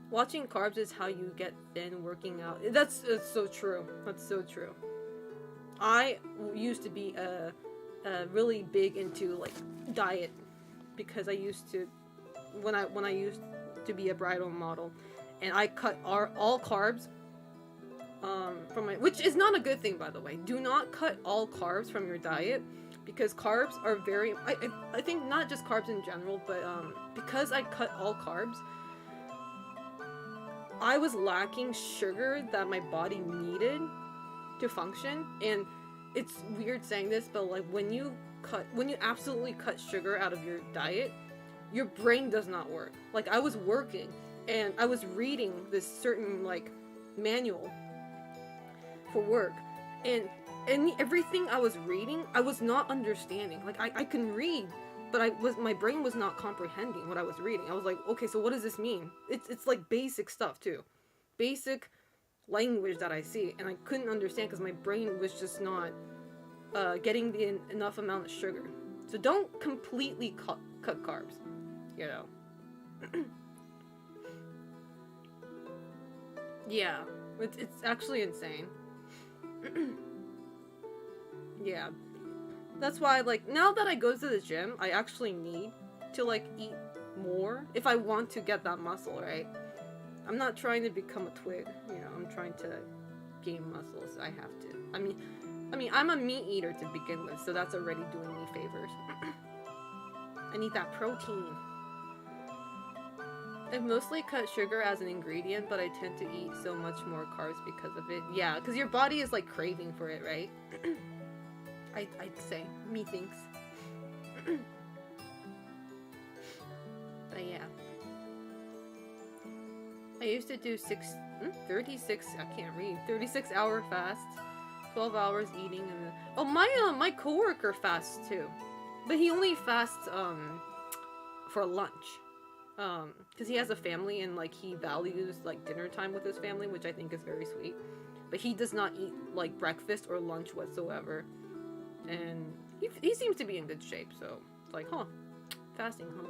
Watching carbs is how you get thin working out. That's so true. That's so true. I used to be really big into like diet because I used to when I used to be a bridal model, and I cut all carbs from my, which is not a good thing, by the way. Do not cut all carbs from your diet, because carbs are very, I think not just carbs in general, but because I cut all carbs, I was lacking sugar that my body needed to function. And it's weird saying this, but like when you absolutely cut sugar out of your diet, your brain does not work. Like, I was working and I was reading this certain like manual for work, and everything I was reading, I was not understanding. Like, I can read, but my brain was not comprehending what I was reading. I was like, okay, so what does this mean? It's like basic stuff too. Basic language that I see, and I couldn't understand because my brain was just not getting the enough amount of sugar. So don't completely cut carbs, you know. Yeah, it's actually insane. Yeah, that's why, like, now that I go to the gym, I actually need to, like, eat more if I want to get that muscle, right? I'm not trying to become a twig, you know, I'm trying to gain muscle, so I have to. I mean, I'm a meat eater to begin with, so that's already doing me favors. I need that protein. I've mostly cut sugar as an ingredient, but I tend to eat so much more carbs because of it. Yeah, because your body is like craving for it, right? I'd say. Me thinks. But yeah. I used to do 36, I can't read, 36-hour fast. 12 hours eating and oh, my coworker fasts too. But he only fasts for lunch. Because he has a family and like he values like dinner time with his family, which I think is very sweet. But he does not eat like breakfast or lunch whatsoever. And he seems to be in good shape, so it's like, huh, fasting, huh?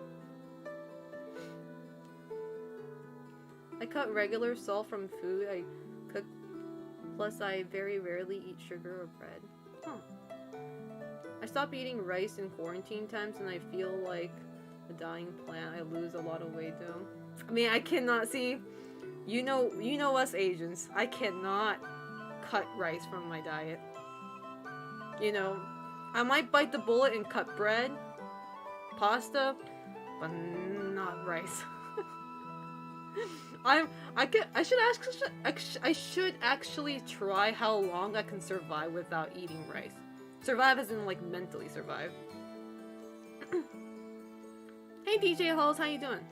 I cut regular salt from food I cook, plus I very rarely eat sugar or bread. Huh. I stop eating rice in quarantine times and I feel like a dying plant. I lose a lot of weight though. I mean, I cannot see, you know us Asians, I cannot cut rice from my diet. You know, I might bite the bullet and cut bread, pasta, but not rice. I should actually try how long I can survive without eating rice. Survive as in like mentally survive. Hey DJ Halls, how you doing?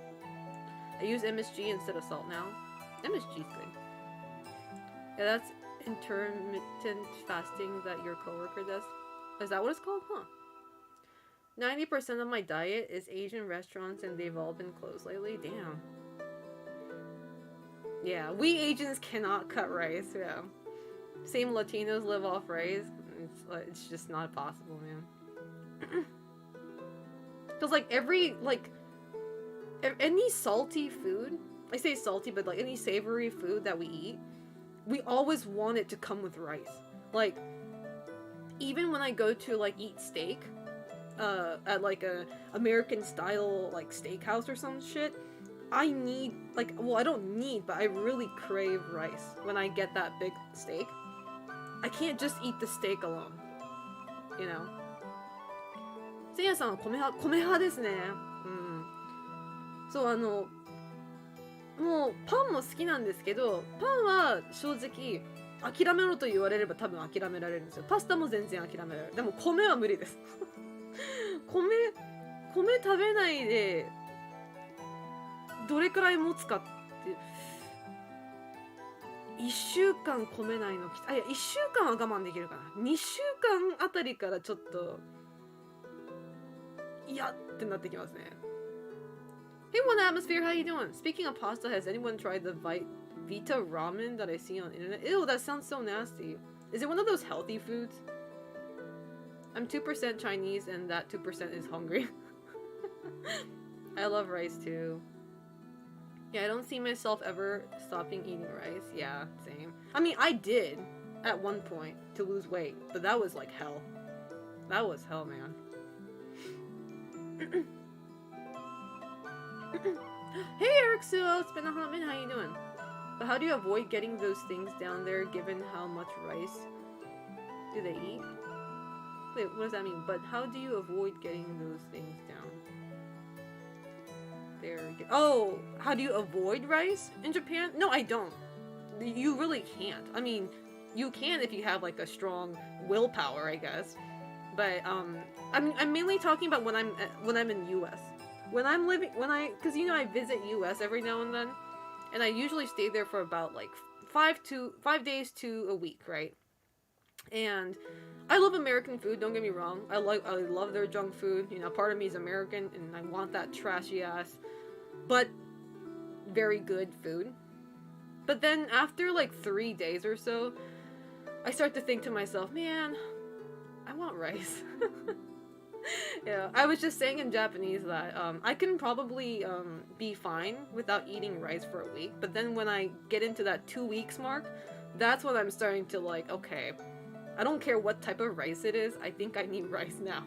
I use MSG instead of salt now. MSG's good. Yeah, that's intermittent fasting that your coworker does. Is that what it's called? Huh. 90% of my diet is Asian restaurants and they've all been closed lately. Damn. Yeah, we Asians cannot cut rice, yeah. Same Latinos live off rice. It's just not possible, man. Because, like, any salty food, I say salty, but, like, any savory food that we eat, we always want it to come with rice. Like, even when I go to, like, eat steak, at, like, a American-style, like, steakhouse or some shit, I need, like, well, I don't need, but I really crave rice when I get that big steak. I can't just eat the steak alone, you know? せいやさんは米派ですね。うん。そう、もうパンも好きなんですけど、パンは正直諦めろと言われれば多分諦められるんですよ。パスタも全然諦められる。でも米は無理です。米食べないでどれくらい持つかって1週間米ないのきつい。いや1週間は我慢できるかな。2週間あたりからちょっといやってなってきますね。Hey, One Atmosphere, how you doing? Speaking of pasta, has anyone tried the Vita ramen that I see on the internet? Ew, that sounds so nasty. Is it one of those healthy foods? I'm 2% Chinese and that 2% is hungry. I love rice too. Yeah, I don't see myself ever stopping eating rice. Yeah, same. I mean, I did at one point to lose weight, but that was like hell. That was hell, man. Hey, Eric Suo, it's been a hot minute. How you doing? But how do you avoid getting those things down there given how much rice do they eat? Wait, what does that mean? But how do you avoid getting those things down? Oh, how do you avoid rice in Japan? No, I don't. You really can't. I mean, you can if you have like a strong willpower, I guess. But I'm mainly talking about when I'm in US. Because you know I visit US every now and then, and I usually stay there for about like 5 days to a week, right? And I love American food, don't get me wrong. I love their junk food. You know, part of me is American and I want that trashy ass, but very good food. But then after like 3 days or so, I start to think to myself, man, I want rice. Yeah, I was just saying in Japanese that I can probably be fine without eating rice for a week, but then when I get into that 2 weeks mark, that's when I'm starting to like, okay, I don't care what type of rice it is, I think I need rice now.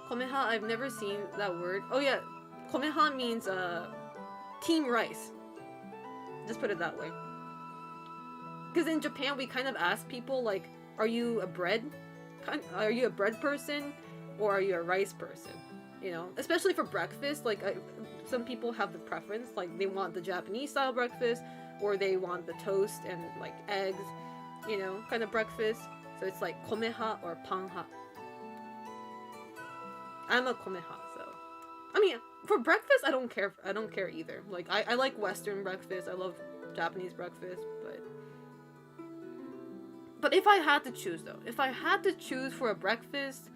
Komeha, I've never seen that word. Oh yeah, Komeha means team rice. Just put it that way. Because in Japan we kind of ask people like, are you a bread person, or are you a rice person? You know, especially for breakfast. Like some people have the preference, like they want the Japanese style breakfast, or they want the toast and like eggs, you know, kind of breakfast. So it's like komeha or panha. I'm a komeha, so I mean for breakfast I don't care either. Like I like Western breakfast. I love Japanese breakfast, but if I had to choose though, if I had to choose for a breakfast,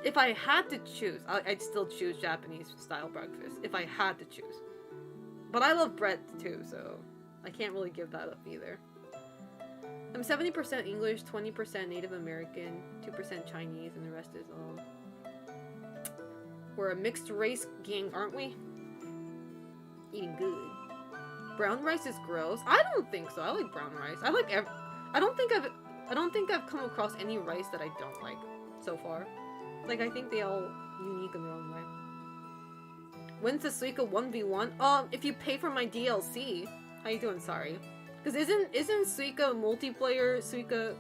if I had to choose, I'd still choose Japanese style breakfast if I had to choose. But I love bread too, so I can't really give that up either. I'm 70% English, 20% Native American, 2% Chinese, and the rest is all. We're a mixed race gang, aren't we? Eating good. Brown rice is gross. I don't think so. I like brown rice. I don't think I've come across any rice that I don't like so far. Like I think they all unique in their own way. When's the Suica 1v1? If you pay for my DLC. How you doing? Sorry. Because isn't Suica multiplayer? Suica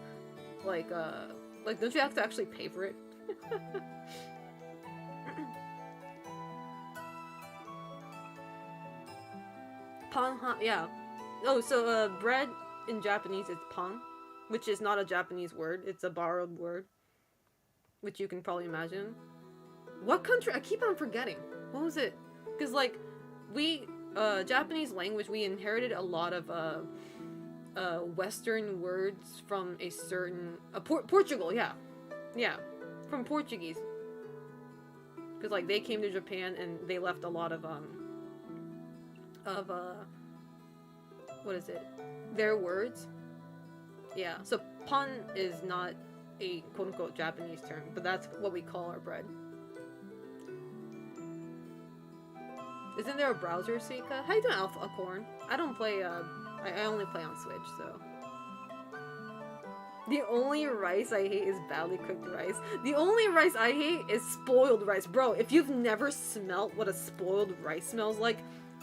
like don't you have to actually pay for it? Pan, yeah. Oh, so bread in Japanese is pan, which is not a Japanese word. It's a borrowed word, which you can probably imagine. What country? I keep on forgetting. What was it? Because like we Japanese language, we inherited a lot of Western words from a certain Portugal. Yeah, from Portuguese. Because like they came to Japan and they left a lot of what is it? Their words. Yeah, so pan is not a quote-unquote Japanese term, but that's what we call our bread. Isn't there a browser, Suica? How you doing, Alpha Acorn? I don't play, I only play on Switch, so. The only rice I hate is badly cooked rice. The only rice I hate is spoiled rice. Bro, if you've never smelt what a spoiled rice smells like,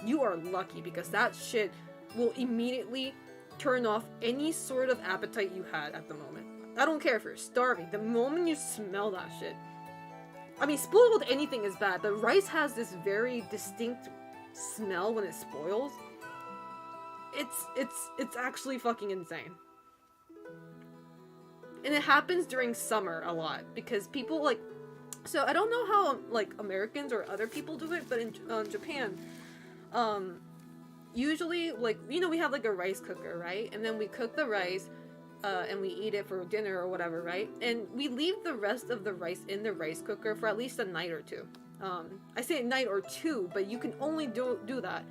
you are lucky, because that shit will immediately turn off any sort of appetite you had at the moment. I don't care if you're starving. The moment you smell that shit. I mean, spoiled anything is bad, but rice has this very distinct smell when it spoils. It's actually fucking insane. And it happens during summer a lot, because people like... So, I don't know how, like, Americans or other people do it, but in Japan... usually, like, you know, we have like a rice cooker, right? And then we cook the rice, and we eat it for dinner or whatever, right? And we leave the rest of the rice in the rice cooker for at least a night or two. I say a night or two, but you can only do that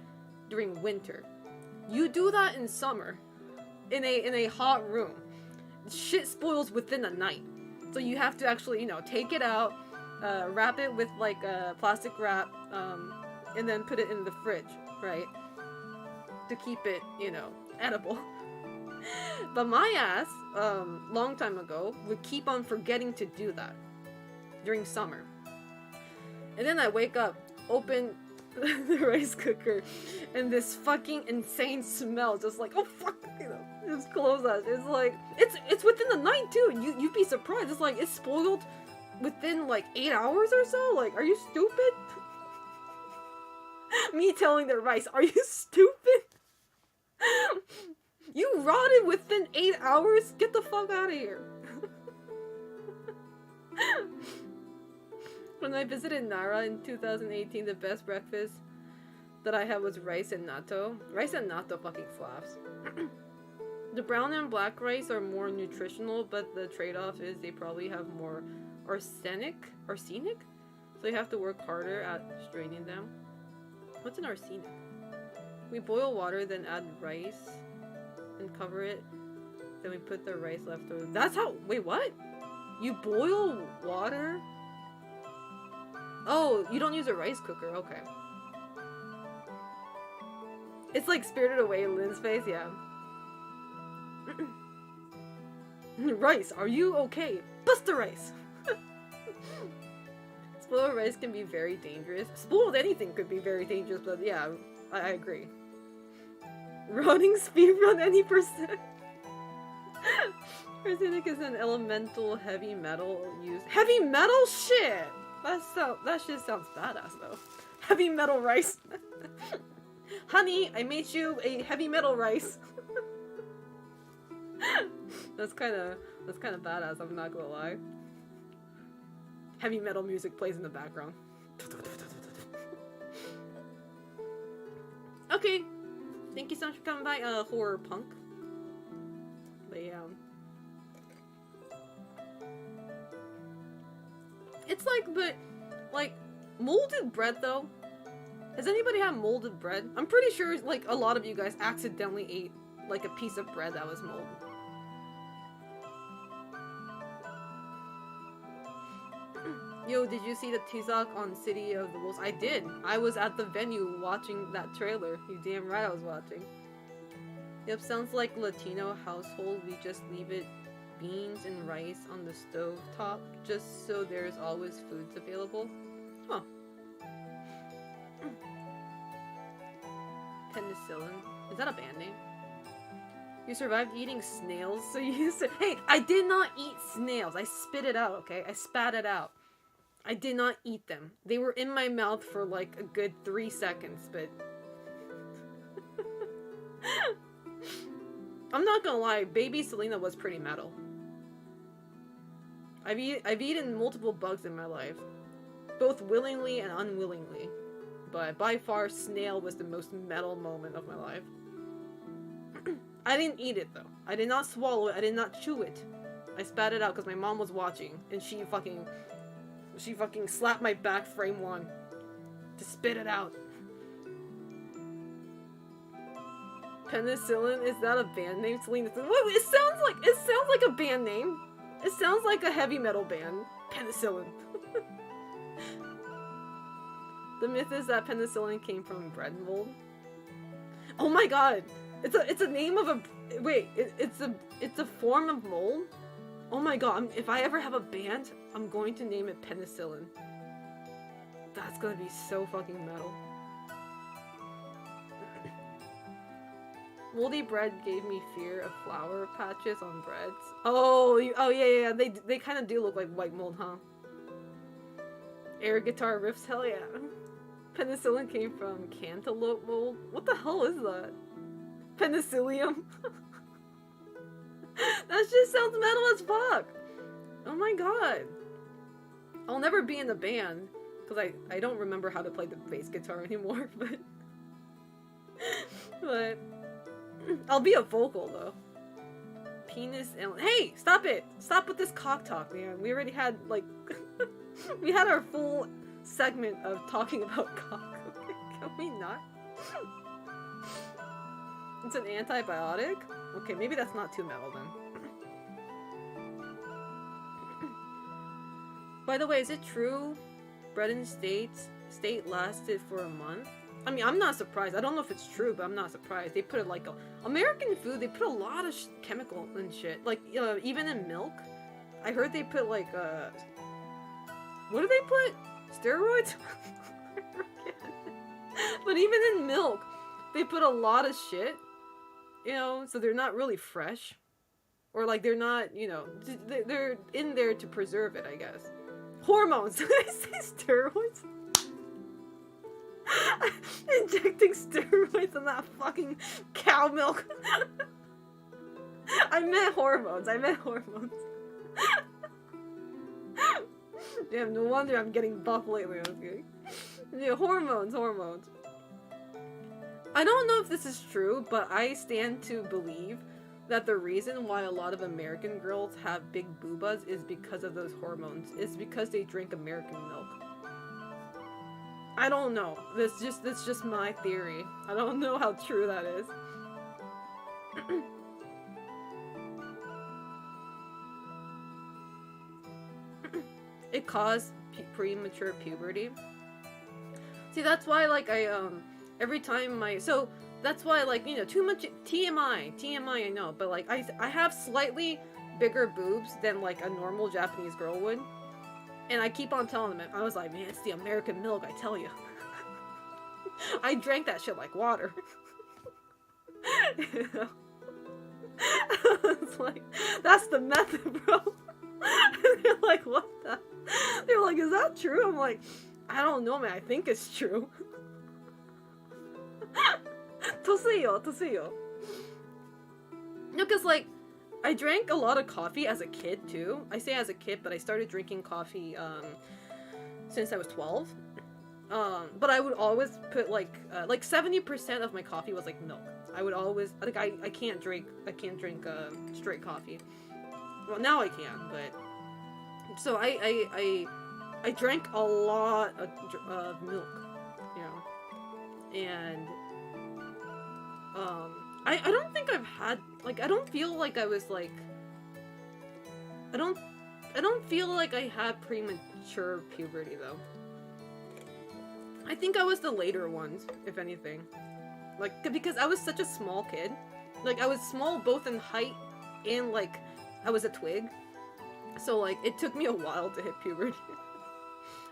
during winter. You do that in summer, in a hot room. Shit spoils within a night. So you have to actually, you know, take it out, wrap it with like a plastic wrap, and then put it in the fridge, right? To keep it, you know, edible. But my ass, long time ago, would keep on forgetting to do that during summer. And then I wake up, open the rice cooker, and this fucking insane smell, just like, oh fuck, you know, just close that. It's like, it's within the night too. You'd be surprised. It's like, it's spoiled within like 8 hours or so. Like, are you stupid? Me telling the rice, are you stupid? You rotted within 8 hours? Get the fuck out of here. When I visited Nara in 2018, the best breakfast that I had was rice and natto. Rice and natto fucking slaps. The brown and black rice are more nutritional, but the trade-off is they probably have more arsenic So you have to work harder at straining them. What's an arsenic? We boil water, then add rice and cover it. Then we put the rice leftover. That's how. Wait, what? You boil water? Oh, you don't use a rice cooker. Okay. It's like Spirited Away, Lynn's face. Yeah. Rice, are you okay? Bust the rice. Spoiled rice can be very dangerous. Spoiled anything could be very dangerous, but yeah, I agree. Running speed run any percent. Arsenic is an elemental heavy metal used. Heavy metal shit! That shit sounds badass though. Heavy metal rice. Honey, I made you a heavy metal rice. That's kind of badass, I'm not gonna lie. Heavy metal music plays in the background. Okay. Thank you so much for coming by, horror punk. But yeah. It's like molded bread though. Has anybody had molded bread? I'm pretty sure like a lot of you guys accidentally ate like a piece of bread that was molded. Yo, did you see the TikTok on City of the Wolves? I did. I was at the venue watching that trailer. You damn right I was watching. Yep, sounds like Latino household. We just leave it beans and rice on the stove top just so there's always foods available. Huh. Penicillin. Is that a band name? You survived eating snails, so you used to— Hey, I did not eat snails. I spit it out, okay? I spat it out. I did not eat them. They were in my mouth for like a good 3 seconds, but... I'm not gonna lie, baby Selena was pretty metal. I've eaten multiple bugs in my life. Both willingly and unwillingly. But by far, snail was the most metal moment of my life. I didn't eat it though. I did not swallow it. I did not chew it. I spat it out because my mom was watching, and she fucking slapped my back frame one to spit it out. Penicillin, is that a band name? Selena said, wait, it sounds like a band name. It sounds like a heavy metal band. Penicillin. The myth is that penicillin came from bread mold. Oh my god! It's a name of a— wait, it's a form of mold? Oh my god, if I ever have a band, I'm going to name it Penicillin. That's gonna be so fucking metal. Moldy bread gave me fear of flour patches on breads. Oh yeah, they kind of do look like white mold, huh? Air guitar riffs, hell yeah. Penicillin came from cantaloupe mold. What the hell is that? Penicillium? That shit sounds metal as fuck! Oh my god. I'll never be in a band, because I don't remember how to play the bass guitar anymore, but I'll be a vocal though. Penis and— hey! Stop it! Stop with this cock talk, man. We already had, like, we had our full segment of talking about cock. Okay, can we not? It's an antibiotic? Okay, maybe that's not too metal then. By the way, is it true bread in state lasted for a month? I mean, I'm not surprised. I don't know if it's true, but I'm not surprised. They put like American food, they put a lot of chemical and shit. Like, even in milk. I heard they put like, what do they put? Steroids? But even in milk, they put a lot of shit. You know, so they're not really fresh. Or like they're not, you know, they're in there to preserve it, I guess. Hormones! Did I say steroids? Injecting steroids in that fucking cow milk. I meant hormones. Damn, no wonder I'm getting buff lately. I was kidding. Yeah, hormones. I don't know if this is true, but I stand to believe that the reason why a lot of American girls have big boobas is because of those hormones. It's because they drink American milk. I don't know. That's just my theory. I don't know how true that is. It caused premature puberty. See, that's why, like, every time so, that's why, like, you know, too much TMI, I know, but, like, I have slightly bigger boobs than, like, a normal Japanese girl would. And I keep on telling them, I was like, man, it's the American milk, I tell you. I drank that shit like water. You know? It's like, that's the method, bro. And they're like, what the? They're like, is that true? I'm like, I don't know, man. I think it's true. Tosuyo. No, because, like, I drank a lot of coffee as a kid, too. I say as a kid, but I started drinking coffee, since I was 12. But I would always put, like 70% of my coffee was, like, milk. I would always, like, I can't drink, straight coffee. Well, now I can, but... So, I drank a lot of milk, you know? And... I don't think I've had, like, I don't feel like I was, like... I don't feel like I had premature puberty, though. I think I was the later ones, if anything. Like, because I was such a small kid. Like, I was small both in height and, like, I was a twig. So, like, it took me a while to hit puberty.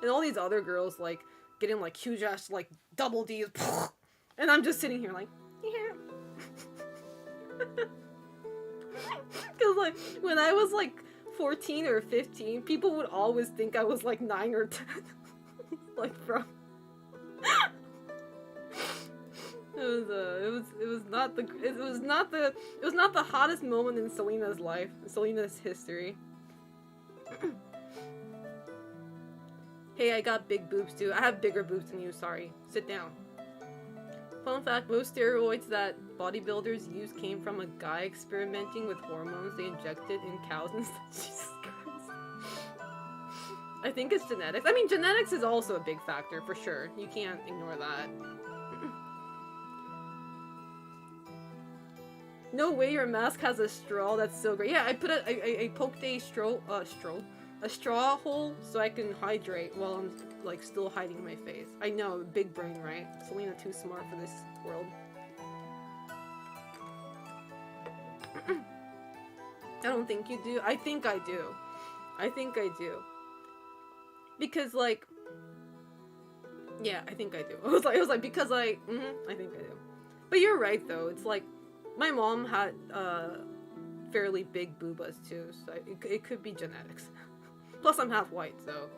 And all these other girls, like, getting, like, huge ass, like, double D's. And I'm just sitting here, like, yeah. Because, like, when I was, like, 14 or 15, people would always think I was, like, 9 or 10. Like, bro. It was not the hottest moment in Selena's life, Selena's history. Hey, I got big boobs too. I have bigger boobs than you, sorry. Sit down. Fun fact, most steroids that bodybuilders use came from a guy experimenting with hormones they injected in cows and stuff. Jesus Christ. I think it's genetics. I mean, genetics is also a big factor, for sure. You can't ignore that. No way your mask has a straw, that's so great. Yeah, I poked a straw hole so I can hydrate while I'm, like, still hiding my face. I know, big brain, right? Selena too smart for this world. I don't think you do. I think I do. I think I do. Because, like... Yeah, I think I do. I was like, because I think I do. But you're right, though. It's like, my mom had, fairly big boobas, too, so it could be genetics. Plus, I'm half white, so...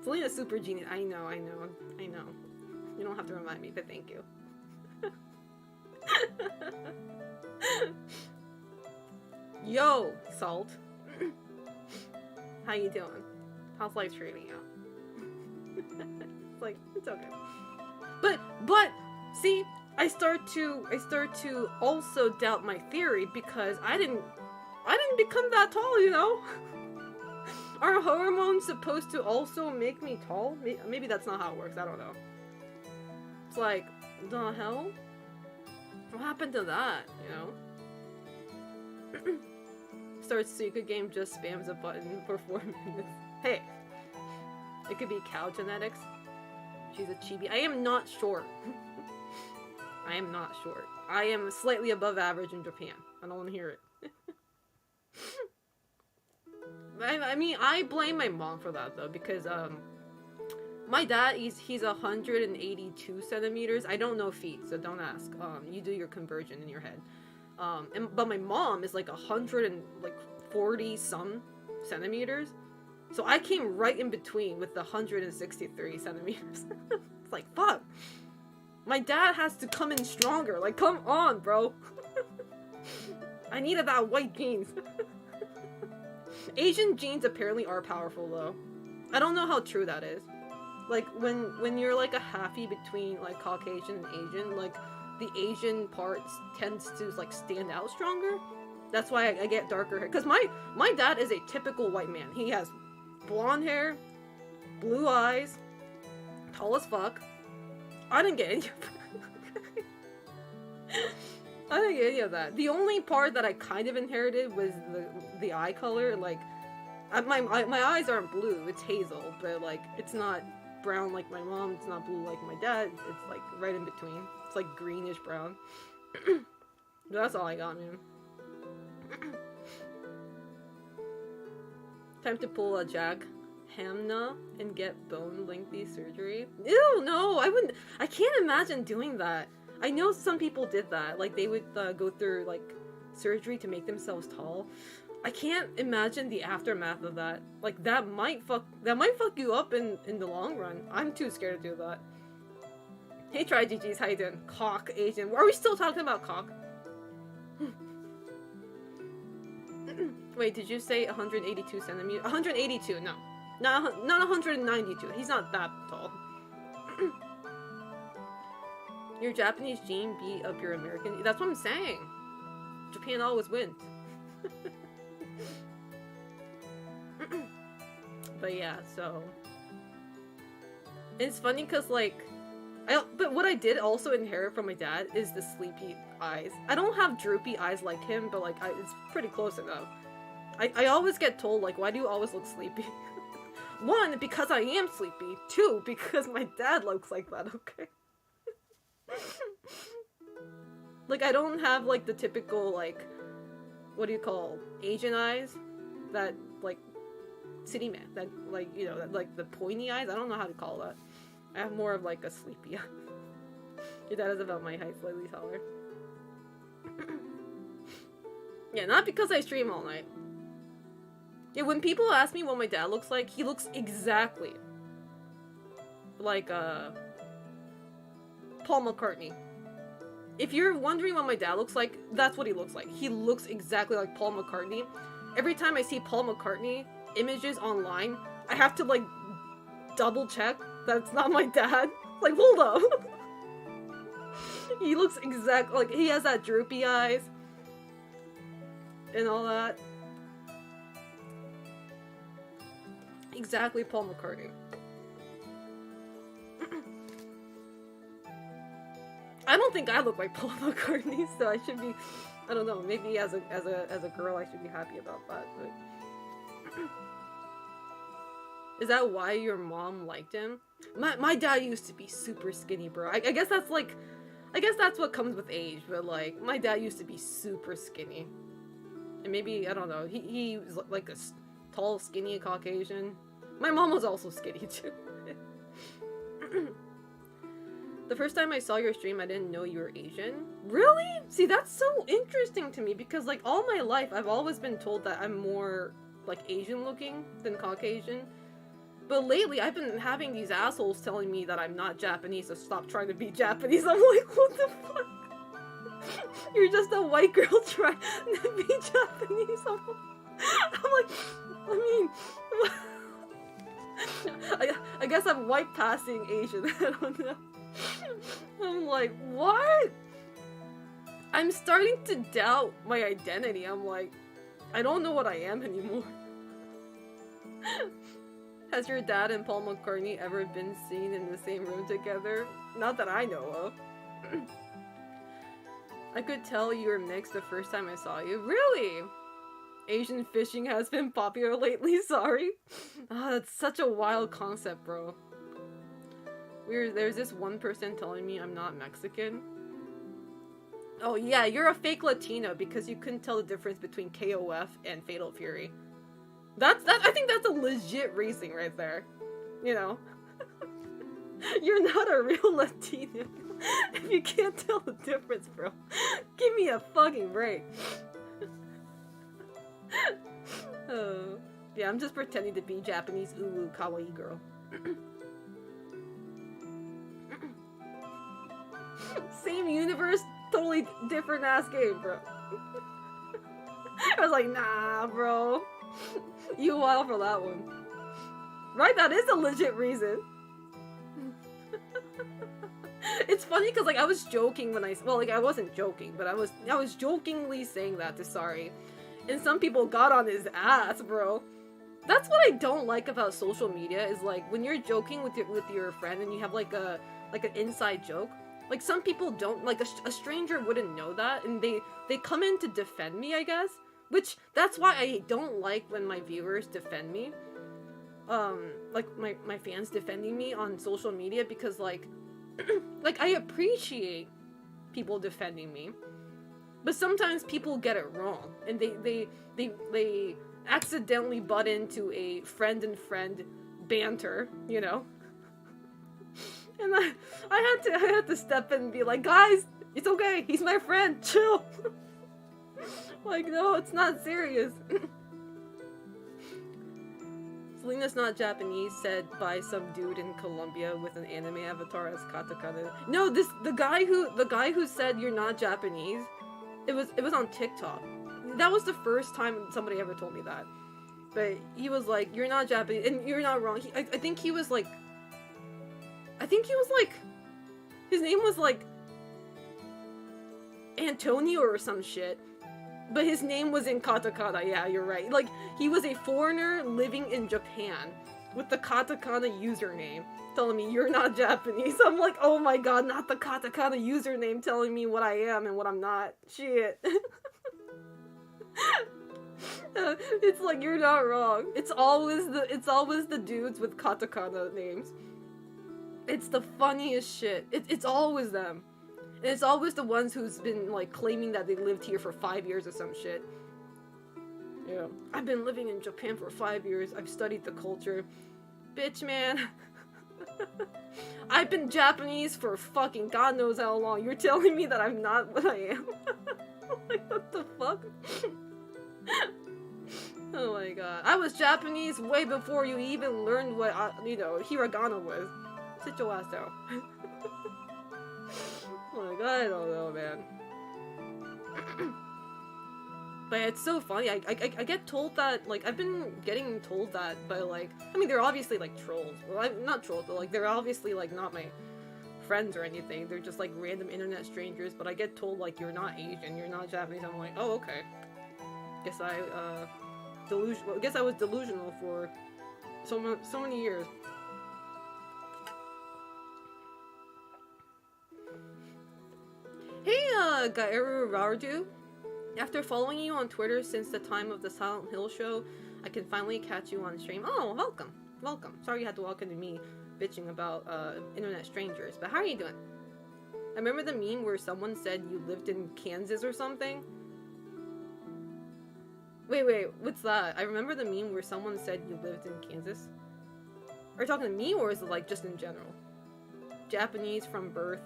Selena's super genius. I know. You don't have to remind me, but thank you. Yo, Salt. How you doing? How's life treating you? It's like, it's okay. But, see, I start to also doubt my theory because I didn't become that tall, you know? Are hormones supposed to also make me tall? Maybe that's not how it works, I don't know. It's like, the hell? What happened to that, you know? Starts Suika game, just spams a button for 4 minutes. Hey! It could be cow genetics. She's a chibi. I am not short. I am not short. I am slightly above average in Japan. I don't want to hear it. I mean, I blame my mom for that, though, because, my dad, he's 182 centimeters. I don't know feet, so don't ask. You do your conversion in your head. But my mom is, like, 140 some centimeters. So I came right in between with the 163 centimeters. It's like, fuck. My dad has to come in stronger. Like, come on, bro. I needed that white genes. Asian genes apparently are powerful, though. I don't know how true that is. Like, when you're, like, a halfie between, like, Caucasian and Asian, like, the Asian part tends to, like, stand out stronger. That's why I get darker hair. Because my dad is a typical white man. He has blonde hair, blue eyes, tall as fuck. I didn't get any of that. I didn't get any of that. The only part that I kind of inherited was the eye color. Like, my eyes aren't blue, it's hazel, but like, it's not brown like my mom, it's not blue like my dad, it's like right in between. It's like greenish brown. That's all I got, man. Time to pull a Jack Hamna and get bone lengthy surgery. Ew, no, I can't imagine doing that. I know some people did that, like they would go through like surgery to make themselves tall. I can't imagine the aftermath of that. Like that might fuck you up in the long run. I'm too scared to do that. Hey, try GG's, how you doing? Cock Asian. Are we still talking about cock? Wait, did you say 182 centimeters? 182, no. Not 192. He's not that tall. Your Japanese gene beat up your American. That's what I'm saying. Japan always wins. But yeah, so it's funny because like but what I did also inherit from my dad is the sleepy eyes. I don't have droopy eyes like him, but like it's pretty close enough. I always get told like, why do you always look sleepy? One, because I am sleepy. Two, because my dad looks like that, okay? Like, I don't have, like, the typical, like, what do you call, Asian eyes? That, like, city man. That, like, you know, that, like, the pointy eyes? I don't know how to call that. I have more of, like, a sleepy eye. Your dad is about my height, slightly taller. Yeah, not because I stream all night. Yeah, when people ask me what my dad looks like, he looks exactly like, Paul McCartney. If you're wondering what my dad looks like, that's what he looks like. He looks exactly like Paul McCartney. Every time I see Paul McCartney images online, I have to, like, double check that it's not my dad. Like, hold up. He looks exactly like, he has that droopy eyes and all that. Exactly Paul McCartney. I don't think I look like Paul McCartney, so I should be, I don't know, maybe as a girl I should be happy about that, but is that why your mom liked him? My dad used to be super skinny, bro. I guess that's like, I guess that's what comes with age, but like, my dad used to be super skinny. And maybe, I don't know, he was like a tall, skinny Caucasian. My mom was also skinny too. The first time I saw your stream, I didn't know you were Asian. Really? See, that's so interesting to me because, like, all my life, I've always been told that I'm more, like, Asian looking than Caucasian. But lately, I've been having these assholes telling me that I'm not Japanese, so stop trying to be Japanese. I'm like, what the fuck? You're just a white girl trying to be Japanese. I'm like, I mean, I guess I'm white passing Asian. I don't know. I'm like, what? I'm starting to doubt my identity. I'm like, I don't know what I am anymore. Has your dad and Paul McCartney ever been seen in the same room together? Not that I know of. I could tell you were mixed the first time I saw you. Really? Asian fishing has been popular lately, sorry. Ah, that's such a wild concept, bro. There's this one person telling me I'm not Mexican. Oh yeah, you're a fake Latino because you couldn't tell the difference between KOF and Fatal Fury. I think that's a legit reason right there. You know? You're not a real Latino if you can't tell the difference, bro. Give me a fucking break. Oh. Yeah, I'm just pretending to be Japanese uwu kawaii girl. Same universe, totally different ass game, bro. I was like, nah, bro. You wild for that one. Right, that is a legit reason. It's funny because, like, I was joking when I wasn't joking, but I was jokingly saying that to Sari. And some people got on his ass, bro. That's what I don't like about social media is like when you're joking with your friend and you have like an inside joke. Like some people don't like a stranger wouldn't know that and they come in to defend me, I guess. Which that's why I don't like when my viewers defend me. Like my fans defending me on social media because like like I appreciate people defending me. But sometimes people get it wrong and they accidentally butt into a friend and friend banter, you know? And I had to step in and be like, guys, it's okay, he's my friend, chill. Like, no, it's not serious. Selena's not Japanese, said by some dude in Colombia with an anime avatar as katakana. No, the guy who said you're not Japanese, it was on TikTok. That was the first time somebody ever told me that. But he was like, you're not Japanese, and you're not wrong. I think he was like, his name was like Antonio or some shit. But his name was in katakana, yeah, you're right. Like, he was a foreigner living in Japan with the katakana username telling me, you're not Japanese. I'm like, oh my god, not the katakana username telling me what I am and what I'm not. Shit. It's like, you're not wrong. It's always the dudes with katakana names. It's the funniest shit. It's always them. And it's always the ones who's been, like, claiming that they lived here for 5 years or some shit. Yeah. I've been living in Japan for 5 years. I've studied the culture. Bitch, man. I've been Japanese for fucking God knows how long. You're telling me that I'm not what I am? Like, what the fuck? Oh my god. I was Japanese way before you even learned what, hiragana was. Sit your ass down. Oh my god, I don't know, man. But it's so funny. I get told that, like, I've been getting told that by, like, I mean, they're obviously, like, trolls. Well, not trolls, but, like, they're obviously, like, not my friends or anything. They're just, like, random internet strangers. But I get told, like, you're not Asian, you're not Japanese. I'm like, oh, okay. Guess I was delusional for so many years. Hey, Gaeru Rardu. After following you on Twitter since the time of the Silent Hill show, I can finally catch you on stream. Oh, welcome. Welcome. Sorry you had to walk into me bitching about, internet strangers, but how are you doing? I remember the meme where someone said you lived in Kansas or something. Wait, what's that? I remember the meme where someone said you lived in Kansas. Are you talking to me, or is it, like, just in general? Japanese from birth.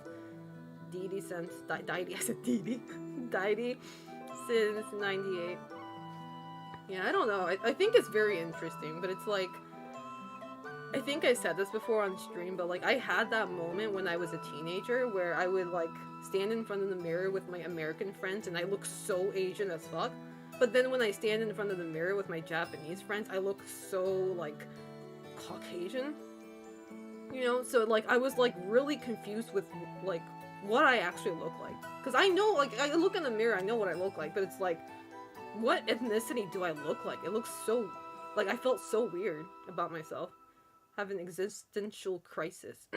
Deity since Deity, I said Deity. Deity since 98. Yeah, I don't know. I think it's very interesting, but it's like, I think I said this before on stream, but like I had that moment when I was a teenager where I would like stand in front of the mirror with my American friends and I look so Asian as fuck. But then when I stand in front of the mirror with my Japanese friends, I look so like Caucasian. You know, so like I was like really confused with like what I actually look like. Because I know, like, I look in the mirror, I know what I look like, but it's like, what ethnicity do I look like? It looks so, like, I felt so weird about myself. Have an existential crisis.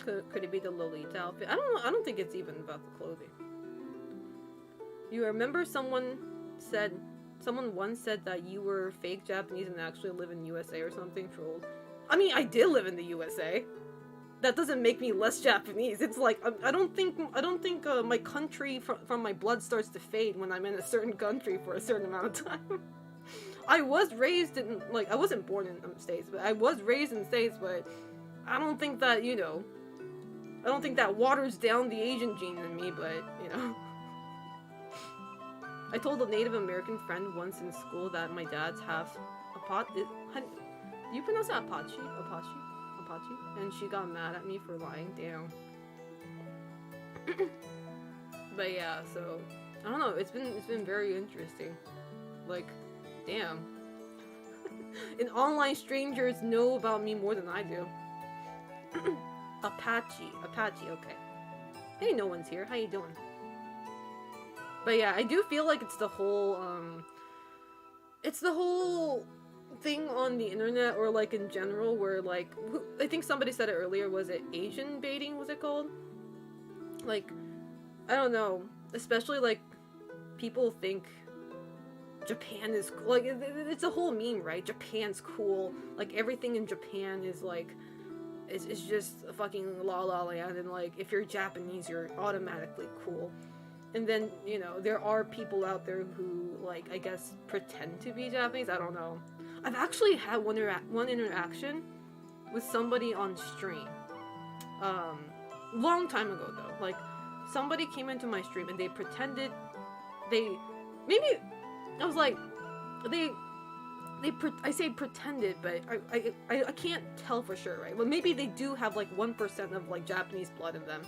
Could it be the Lolita outfit? I don't know, I don't think it's even about the clothing. You remember someone once said that you were fake Japanese and actually live in the USA or something? Trolled. I mean, I did live in the USA. That doesn't make me less Japanese. It's like, I don't think my country from my blood starts to fade when I'm in a certain country for a certain amount of time. I was raised in, like, I wasn't born in States, but I was raised in States, but I don't think that, you know, I don't think that waters down the Asian gene in me, but, you know. I told a Native American friend once in school that my dad's half do you pronounce it Apache? And she got mad at me for lying. Damn. But yeah, so I don't know. It's been very interesting. Like, damn. And online strangers know about me more than I do. Apache, okay. Hey, no one's here. How you doing? But yeah, I do feel like it's the whole it's the whole thing on the internet, or like in general, where like, I think somebody said it earlier, was it Asian baiting, was it called? Like, I don't know, especially like people think Japan is like, it's a whole meme, right? Japan's cool, like everything in Japan is like, it's just a fucking la la land, and like if you're Japanese you're automatically cool. And then, you know, there are people out there who, like, I guess pretend to be Japanese. I don't know. I've actually had one interaction with somebody on stream. Long time ago though. Like, somebody came into my stream and they pretended maybe I was like, I say pretended, but I can't tell for sure, right? Well, maybe they do have like 1% of like Japanese blood in them.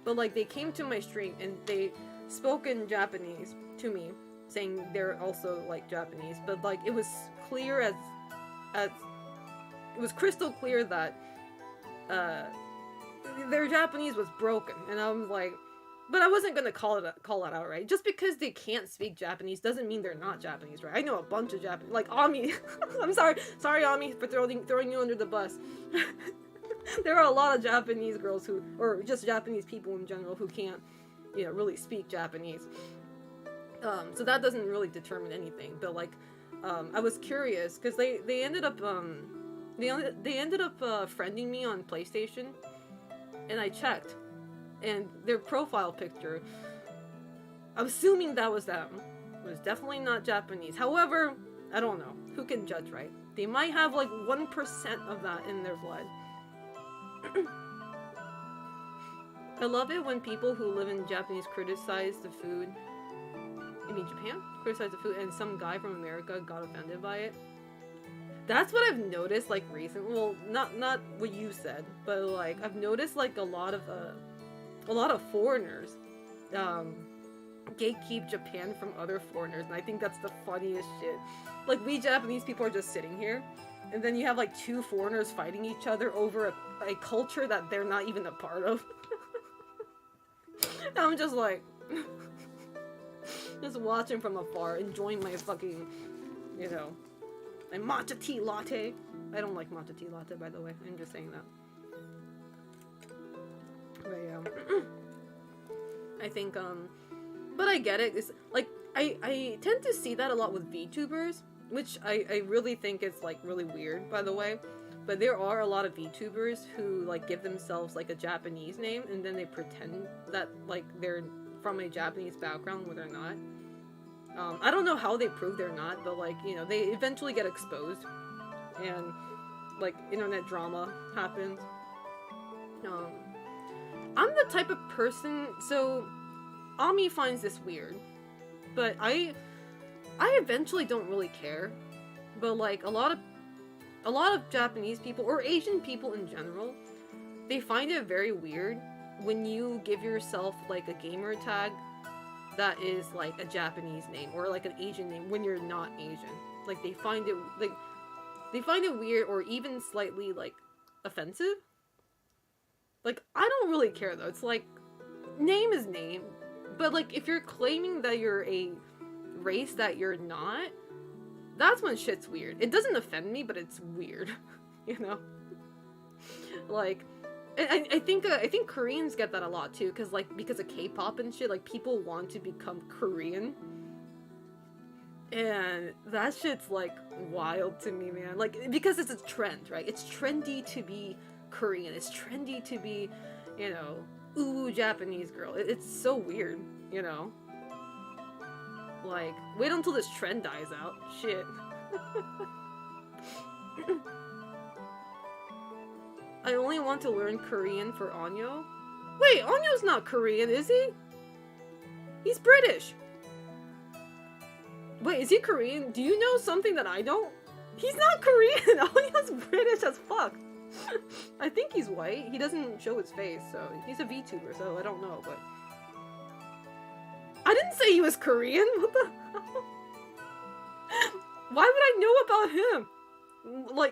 But like, they came to my stream and they spoke in Japanese to me, saying they're also like Japanese, but like it was clear as it was crystal clear that their Japanese was broken, and I was like, but I wasn't gonna call it out, right? Just because they can't speak Japanese doesn't mean they're not Japanese, right? I know a bunch of Japanese, like Ami. I'm sorry Ami for throwing you under the bus. There are a lot of Japanese girls who, or just Japanese people in general, who can't, you know, really speak Japanese. So that doesn't really determine anything. But like, I was curious because they ended up friending me on PlayStation, and I checked, and their profile picture, I'm assuming that was them. It was definitely not Japanese. However, I don't know. Who can judge, right? They might have like 1% of that in their blood. I love it when people who live in Japanese criticize the food. I mean, Japan? Criticize the food, and some guy from America got offended by it. That's what I've noticed, like, recently. Well, not what you said, but, like, I've noticed, like, a lot of foreigners, gatekeep Japan from other foreigners, and I think that's the funniest shit. Like, we Japanese people are just sitting here, and then you have, like, two foreigners fighting each other over a culture that they're not even a part of. I'm just like, just watching from afar, enjoying my fucking, you know, my matcha tea latte. I don't like matcha tea latte, by the way. I'm just saying that. But yeah. I think, but I get it. It's like, I tend to see that a lot with VTubers, which I really think is, like, really weird, by the way. But there are a lot of VTubers who, like, give themselves, like, a Japanese name, and then they pretend that, like, they're from a Japanese background when they're not. I don't know how they prove they're not, but, like, you know, they eventually get exposed, and, like, internet drama happens. I'm the type of person, so Ami finds this weird, but I eventually don't really care. But, like, a lot of Japanese people, or Asian people in general, they find it very weird when you give yourself, like, a gamer tag that is, like, a Japanese name, or, like, an Asian name when you're not Asian. Like, they find it weird, or even slightly, like, offensive. Like, I don't really care, though. It's like, name is name, but, like, if you're claiming that you're a race that you're not, that's when shit's weird. It doesn't offend me, but it's weird, you know? Like, I think Koreans get that a lot, too, because of K-pop and shit, like, people want to become Korean. And that shit's, like, wild to me, man. Like, because it's a trend, right? It's trendy to be Korean. It's trendy to be, you know, ooh, Japanese girl. It's so weird, you know? Like, wait until this trend dies out. Shit. I only want to learn Korean for Onyo. Wait, Onyo's not Korean, is he? He's British. Wait, is he Korean? Do you know something that I don't? He's not Korean. Onyo's British as fuck. I think he's white. He doesn't show his face, so he's a VTuber, so I don't know, but I didn't say he was Korean. What the hell? Why would I know about him?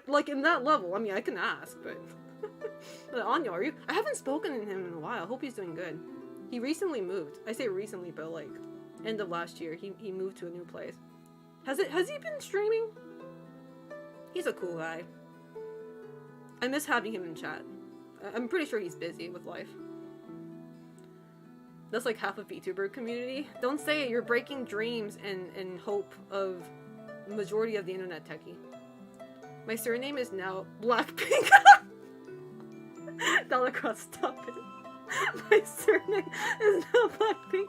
Like in that level. I mean, I can ask, but but Anyo, are you? I haven't spoken to him in a while. I hope he's doing good. He recently moved. I say recently, but like end of last year, he moved to a new place. Has he been streaming? He's a cool guy. I miss having him in chat. I'm pretty sure he's busy with life. That's like half of VTuber community. Don't say it, you're breaking dreams and hope of the majority of the internet techie. My surname is now Blackpink. Dalacross, stop it. My surname is now Blackpink.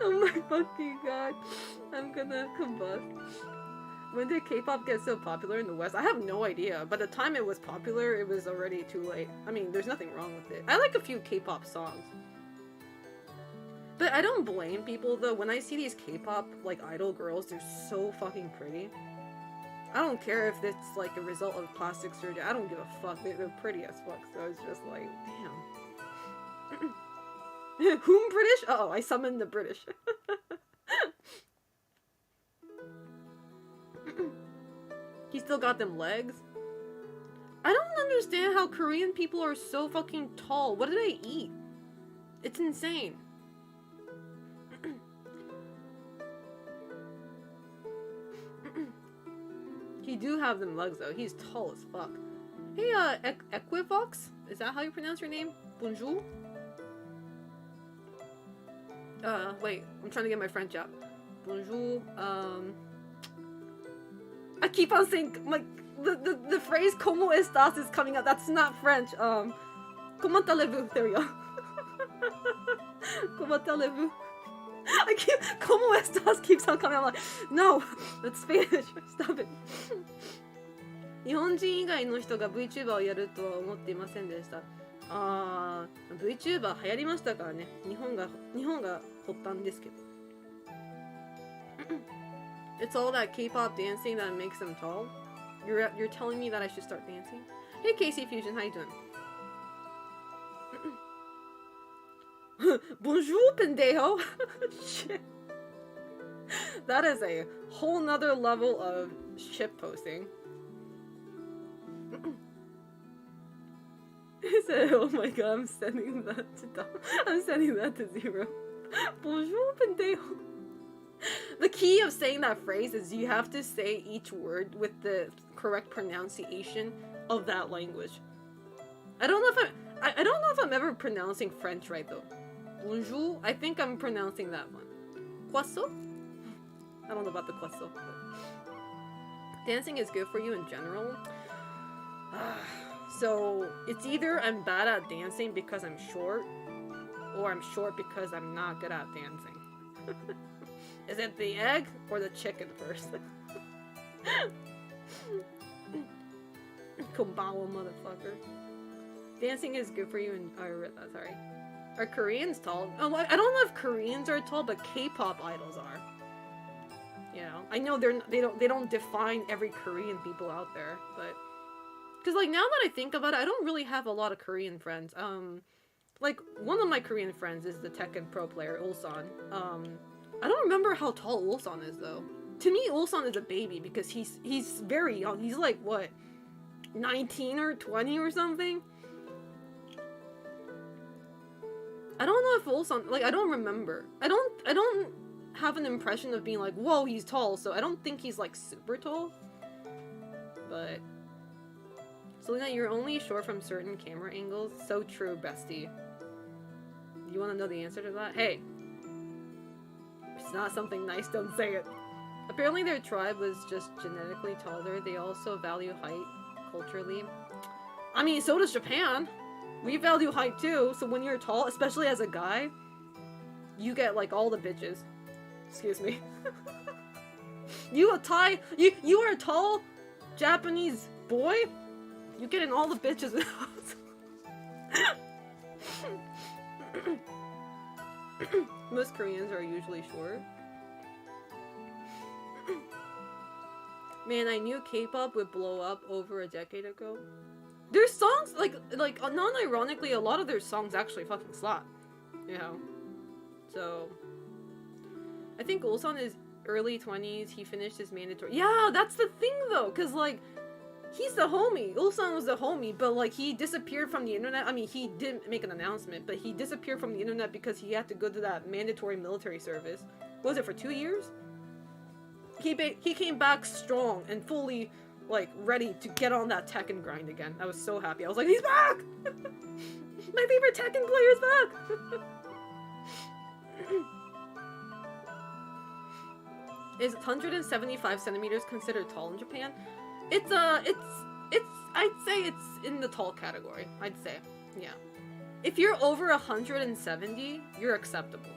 Oh my fucking god. I'm gonna combust. When did K-pop get so popular in the West? I have no idea. By the time it was popular, it was already too late. I mean, there's nothing wrong with it. I like a few K-pop songs. But I don't blame people, though. When I see these K-pop, like, idol girls, they're so fucking pretty. I don't care if it's, like, a result of plastic surgery. I don't give a fuck. They're pretty as fuck, so it's just like, damn. Whom British? Uh-oh, I summoned the British. He still got them legs? I don't understand how Korean people are so fucking tall. What do they eat? It's insane. He do have them legs though. He's tall as fuck. Hey, Equivox? Is that how you pronounce your name? Bonjour? Wait. I'm trying to get my French out. Bonjour, I keep on saying, like, the phrase "Como estás" is coming out. That's not French. Comment allez-vous? There we go. Comment allez-vous? I keep, "Como estás" keeps on coming out. I'm like, no, that's Spanish. Stop it. 日本人以外の人が VTuber をやるとは思っていませんでした。VTuber 流行りましたからね。日本が発端ですけど。It's all that K-pop dancing that makes them tall. You're telling me that I should start dancing? Hey Casey Fusion, how you doing? Bonjour, pendejo. Shit. That is a whole nother level of shit posting. He said, "Oh my god, I'm sending that to I'm sending that to 0. Bonjour, pendejo." The key of saying that phrase is you have to say each word with the correct pronunciation of that language. I don't know if I'm ever pronouncing French right though. Bonjour, I think I'm pronouncing that one. Croissant? I don't know about the croissant. Dancing is good for you in general. So it's either I'm bad at dancing because I'm short, or I'm short because I'm not good at dancing. Is it the egg or the chicken first? Kombawa, motherfucker. Dancing is good for you and sorry. Are Koreans tall? Oh, I don't know if Koreans are tall, but K-pop idols are. You know, I know they don't define every Korean people out there, but because like now that I think about it, I don't really have a lot of Korean friends. Like one of my Korean friends is the Tekken pro player Ulsan. I don't remember how tall Ulsan is though. To me, Ulsan is a baby because he's very young. He's like what, 19 or 20 or something. I don't know if Ulsan, like I don't remember. I don't have an impression of being like, whoa, he's tall. So I don't think he's like super tall. But Selena, you're only short from certain camera angles. So true, bestie. You want to know the answer to that? Hey. It's not something nice, don't say it. Apparently their tribe was just genetically taller. They also value height culturally. I mean, so does Japan. We value height too, so when you're tall, especially as a guy, you get like all the bitches. Excuse me. You are a tall Japanese boy? You get in all the bitches in the house. Most Koreans are usually short. Man, I knew K-pop would blow up over a decade ago. Their songs, like non-ironically, a lot of their songs actually fucking slap. You know? So, I think Ulsan is early 20s. He finished his mandatory. Yeah, that's the thing though, because like, he's the homie. Ulsan was the homie, but like he disappeared from the internet. I mean, he didn't make an announcement, but he disappeared from the internet because he had to go to that mandatory military service. What was it, for 2 years? He came back strong and fully like ready to get on that Tekken grind again. I was so happy. I was like, he's back! My favorite Tekken player is back! Is 175 centimeters considered tall in Japan? It's I'd say it's in the tall category. I'd say, yeah. If you're over 170, you're acceptable.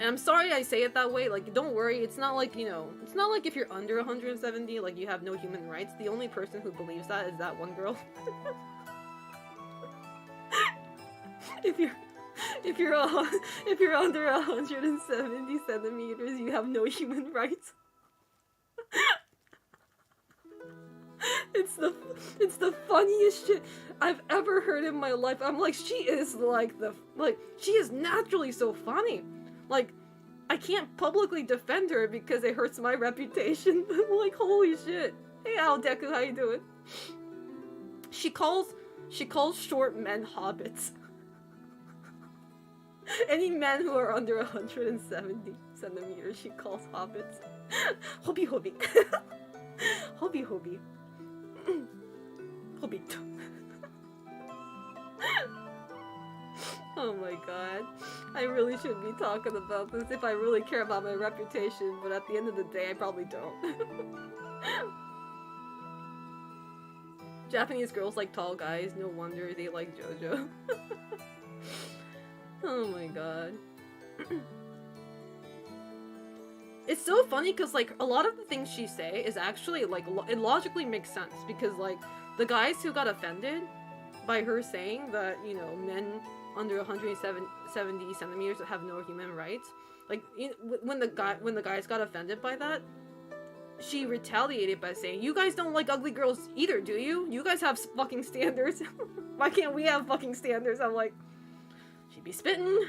And I'm sorry I say it that way, like, don't worry, it's not like, you know, it's not like if you're under 170, like, you have no human rights. The only person who believes that is that one girl. If you're under 170 centimeters, you have no human rights. It's the funniest shit I've ever heard in my life. I'm like, she is she is naturally so funny. Like, I can't publicly defend her because it hurts my reputation. I'm like, holy shit. Hey, Al Deku, how you doing? She calls short men hobbits. Any men who are under 170 centimeters, she calls hobbits. Hobby hobby. Hobby hobby. Hobbit. Oh my god. I really should be talking about this if I really care about my reputation, but at the end of the day, I probably don't. Japanese girls like tall guys, no wonder they like JoJo. Oh my god. It's so funny because, like, a lot of the things she say is actually, like, it logically makes sense because, like, the guys who got offended by her saying that, you know, men under 170 centimeters have no human rights, like, when the guys got offended by that, she retaliated by saying, you guys don't like ugly girls either, do you? You guys have fucking standards. Why can't we have fucking standards? I'm like, she'd be spitting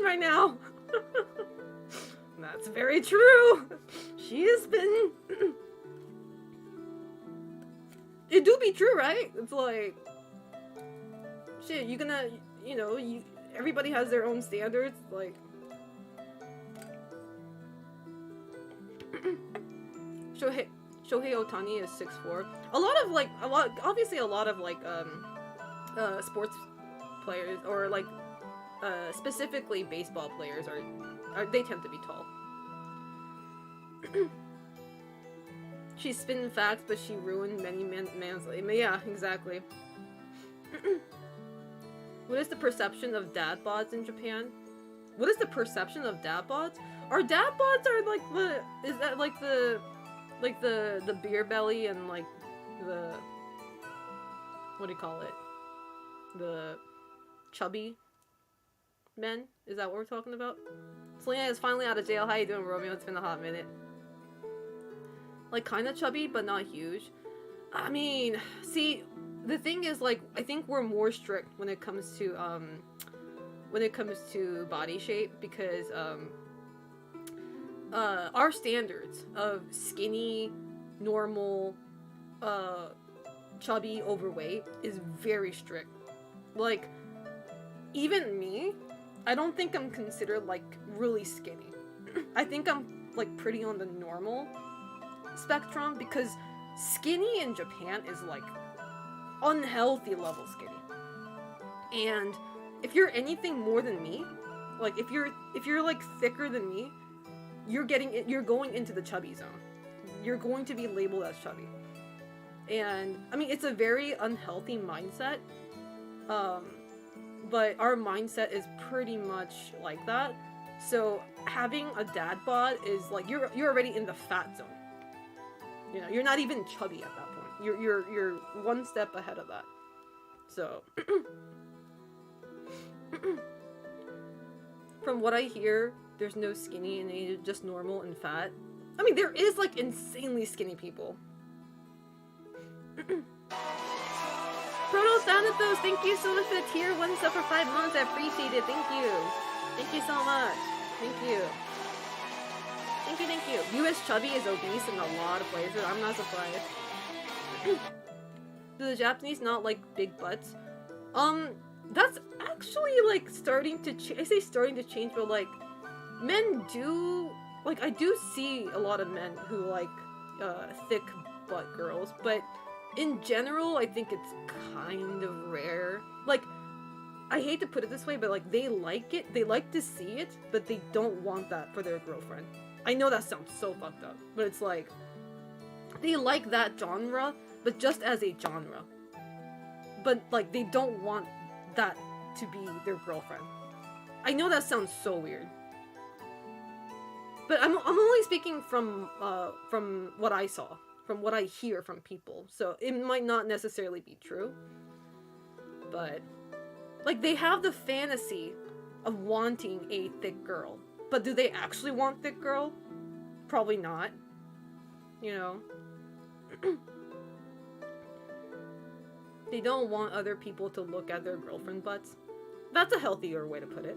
right now. That's very true. She is spitting. It do be true, right? It's like, shit, you gonna, you know, everybody has their own standards, like. Shohei Ohtani is 6'4". Obviously a lot of sports players, or like, specifically baseball players they tend to be tall. She's spinning facts, but she ruined many man's life. Yeah, exactly. What is the perception of dad bods in Japan? What is the perception of dad bods? Are dad bods the beer belly and like the, what do you call it? The chubby men? Is that what we're talking about? Selena is finally out of jail. How you doing, Romeo? It's been a hot minute. Like, kind of chubby, but not huge. I mean, see, the thing is, like, I think we're more strict when it comes to body shape, because our standards of skinny, normal, chubby, overweight is very strict. Like, even me, I don't think I'm considered, like, really skinny. I think I'm, like, pretty on the normal spectrum, because skinny in Japan is, like, unhealthy level skinny. And if you're anything more than me, like, if you're like, thicker than me, you're going into the chubby zone. You're going to be labeled as chubby. And, I mean, it's a very unhealthy mindset. But our mindset is pretty much like that. So having a dad bod is like, you're already in the fat zone. You know, you're not even chubby at that point. You're one step ahead of that. So from what I hear, there's no skinny and just normal and fat. I mean, there is, like, insanely skinny people. Proto Thanatos, thank you so much for the tier 1 sub for 5 months. I appreciate it. Thank you. Thank you so much. Thank you. Thank you, thank you. US chubby is obese in a lot of places. I'm not surprised. Do the Japanese not like big butts? That's actually like starting to I say starting to change, but like men do like I do see a lot of men who like thick butt girls, but in general I think it's kind of rare. Like I hate to put it this way, but like they like it, they like to see it, but they don't want that for their girlfriend. I know that sounds so fucked up, but it's like they like that genre, but just as a genre. But like they don't want that to be their girlfriend. I know that sounds so weird. But I'm only speaking from what I saw, from what I hear from people. So it might not necessarily be true. But like they have the fantasy of wanting a thick girl. But do they actually want thick girl? Probably not. You know? They don't want other people to look at their girlfriend butts. That's a healthier way to put it.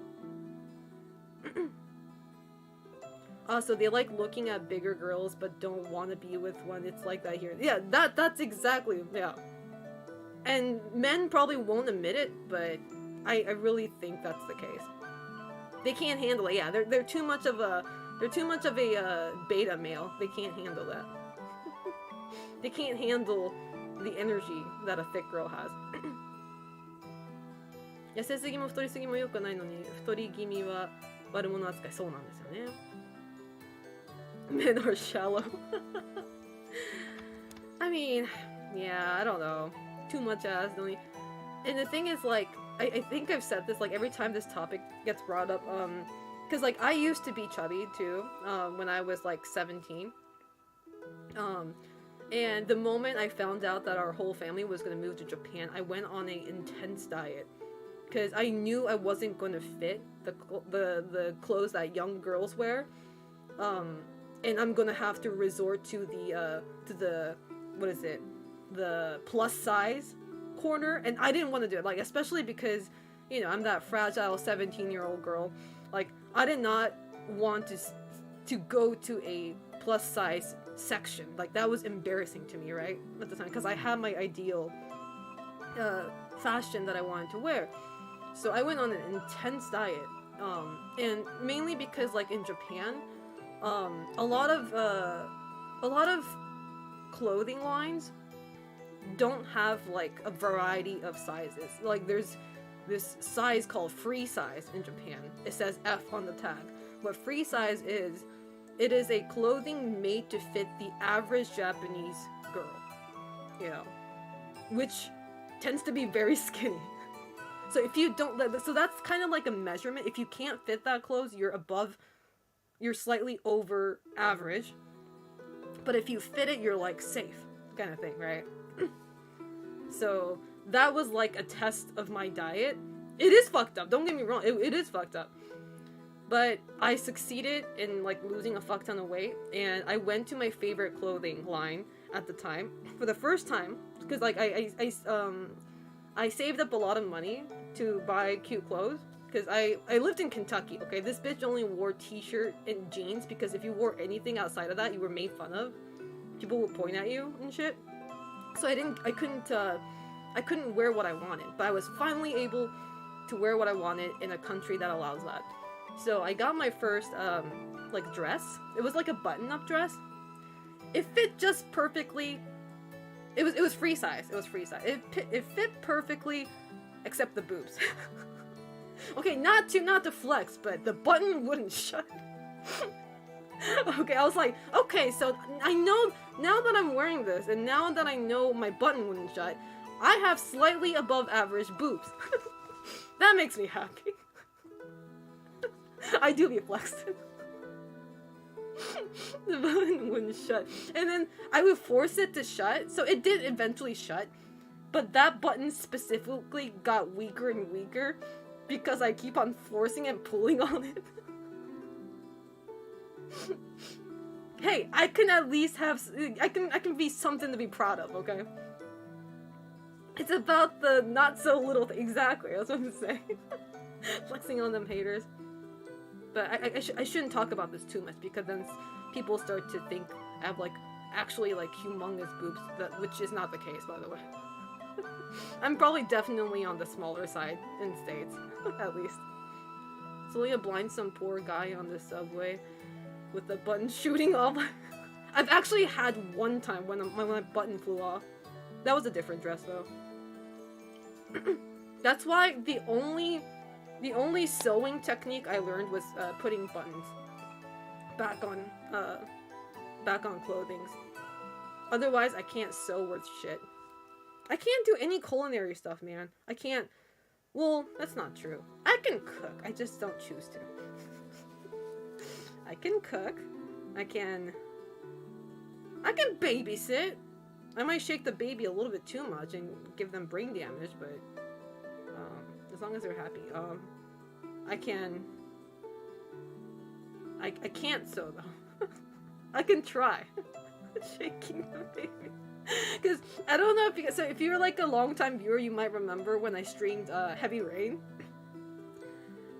So they like looking at bigger girls but don't want to be with one. It's like that here. Yeah, that's exactly, yeah. And men probably won't admit it, but I really think that's the case. They can't handle it. Yeah, they're too much of a beta male. They can't handle that. They can't handle the energy that a thick girl has. 痩せすぎも太りすぎも良くないのに太り気味は悪者扱い。そうなんですよね。Men are shallow. I mean, yeah, I don't know. Too much ass, don't you? And the thing is, like, I think I've said this, like, every time this topic gets brought up, because, like, I used to be chubby, too, when I was, like, 17. And the moment I found out that our whole family was going to move to Japan, I went on an intense diet. Because I knew I wasn't going to fit the clothes that young girls wear. And I'm going to have to resort to the what is it? The plus size corner. And I didn't want to do it. Like, especially because, you know, I'm that fragile 17-year-old girl. Like, I did not want to go to a plus size section. Like, that was embarrassing to me, right? At the time. Because I had my ideal fashion that I wanted to wear. So I went on an intense diet, and mainly because, like, in Japan, a lot of clothing lines don't have, like, a variety of sizes. Like, there's this size called free size in Japan. It says F on the tag. What free size is, it is a clothing made to fit the average Japanese girl, you know, which tends to be very skinny. So if you don't, so that's kind of like a measurement. If you can't fit that clothes, you're slightly over average. But if you fit it, you're like safe, kind of thing, right? So that was like a test of my diet. It is fucked up. Don't get me wrong. It is fucked up. But I succeeded in like losing a fuck ton of weight, and I went to my favorite clothing line at the time for the first time because like I saved up a lot of money to buy cute clothes because I lived in Kentucky. Okay, this bitch only wore t-shirt and jeans because if you wore anything outside of that, you were made fun of. People would point at you and shit. So I couldn't wear what I wanted, but I was finally able to wear what I wanted in a country that allows that. So I got my first like dress. It was like a button-up dress. It fit just perfectly. It was free size. It was free size. It fit perfectly, except the boobs. Okay, not to flex, but the button wouldn't shut. Okay, I was like, okay, so I know now that I'm wearing this, and now that I know my button wouldn't shut, I have slightly above average boobs. That makes me happy. I do be flexing. The button wouldn't shut. And then I would force it to shut, so it did eventually shut. But that button specifically got weaker and weaker because I keep on forcing and pulling on it. Hey, I can at least have... I can be something to be proud of, okay? It's about the not-so-little thing. Exactly, that's what I'm saying. Flexing on them haters. But I shouldn't talk about this too much because then people start to think I have like actually like humongous boobs, which is not the case, by the way. I'm probably definitely on the smaller side in States, at least. Celia blinds some poor guy on the subway with the button shooting off. I've actually had one time when my button flew off. That was a different dress though. That's why the only sewing technique I learned was putting buttons back on clothing. Otherwise, I can't sew worth shit. I can't do any culinary stuff, man. I can't. Well, that's not true. I can cook. I just don't choose to. I can cook. I can babysit. I might shake the baby a little bit too much and give them brain damage, but as long as they're happy. I can't sew though. I can try. Shaking the baby. Because I don't know if you're like a long-time viewer, you might remember when I streamed Heavy Rain.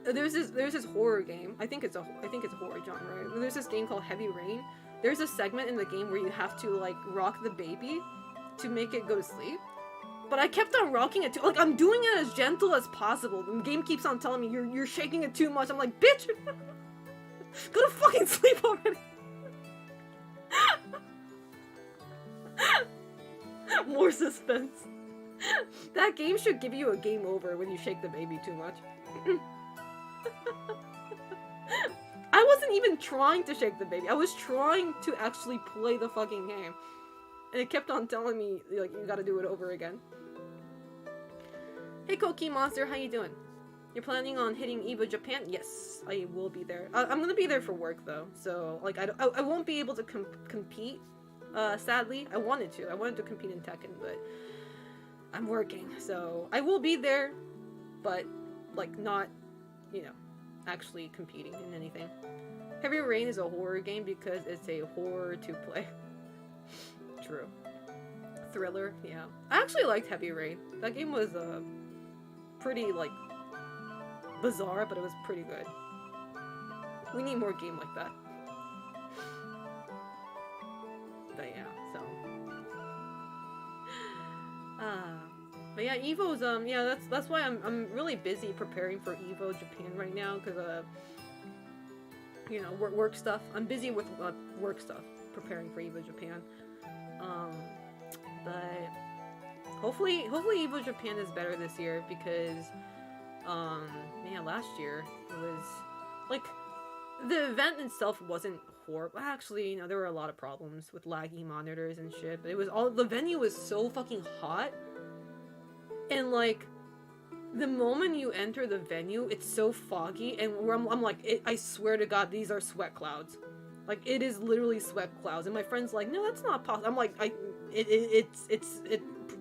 There's this horror game. I think it's a horror genre. Right? There's this game called Heavy Rain. There's a segment in the game where you have to like rock the baby to make it go to sleep. But I kept on rocking it too. Like I'm doing it as gentle as possible. The game keeps on telling me you're shaking it too much. I'm like, bitch, go to fucking sleep already. More suspense. That game should give you a game over when you shake the baby too much. I wasn't even trying to shake the baby. I was trying to actually play the fucking game. And it kept on telling me, like, you gotta do it over again. Hey Koki Monster, how you doing? You're planning on hitting EVO Japan? Yes, I will be there. I'm gonna be there for work though, so like I won't be able to compete. Sadly, I wanted to compete in Tekken, but I'm working, so I will be there, but like not, you know, actually competing in anything. Heavy Rain is a horror game because it's a horror to play. True. Thriller, yeah. I actually liked Heavy Rain. That game was pretty like bizarre, but it was pretty good. We need more game like that. But yeah, so. But yeah, EVO's yeah, that's why I'm really busy preparing for EVO Japan right now, because you know, work stuff. I'm busy with work stuff, preparing for EVO Japan. But hopefully EVO Japan is better this year, because yeah, last year it was like the event itself wasn't horrible. Actually, you know, there were a lot of problems with laggy monitors and shit, but it was all, the venue was so fucking hot, and like the moment you enter the venue, it's so foggy, and I'm like, I swear to God, these are sweat clouds. Like, it is literally sweat clouds, and my friend's like, no, that's not possible. I'm like,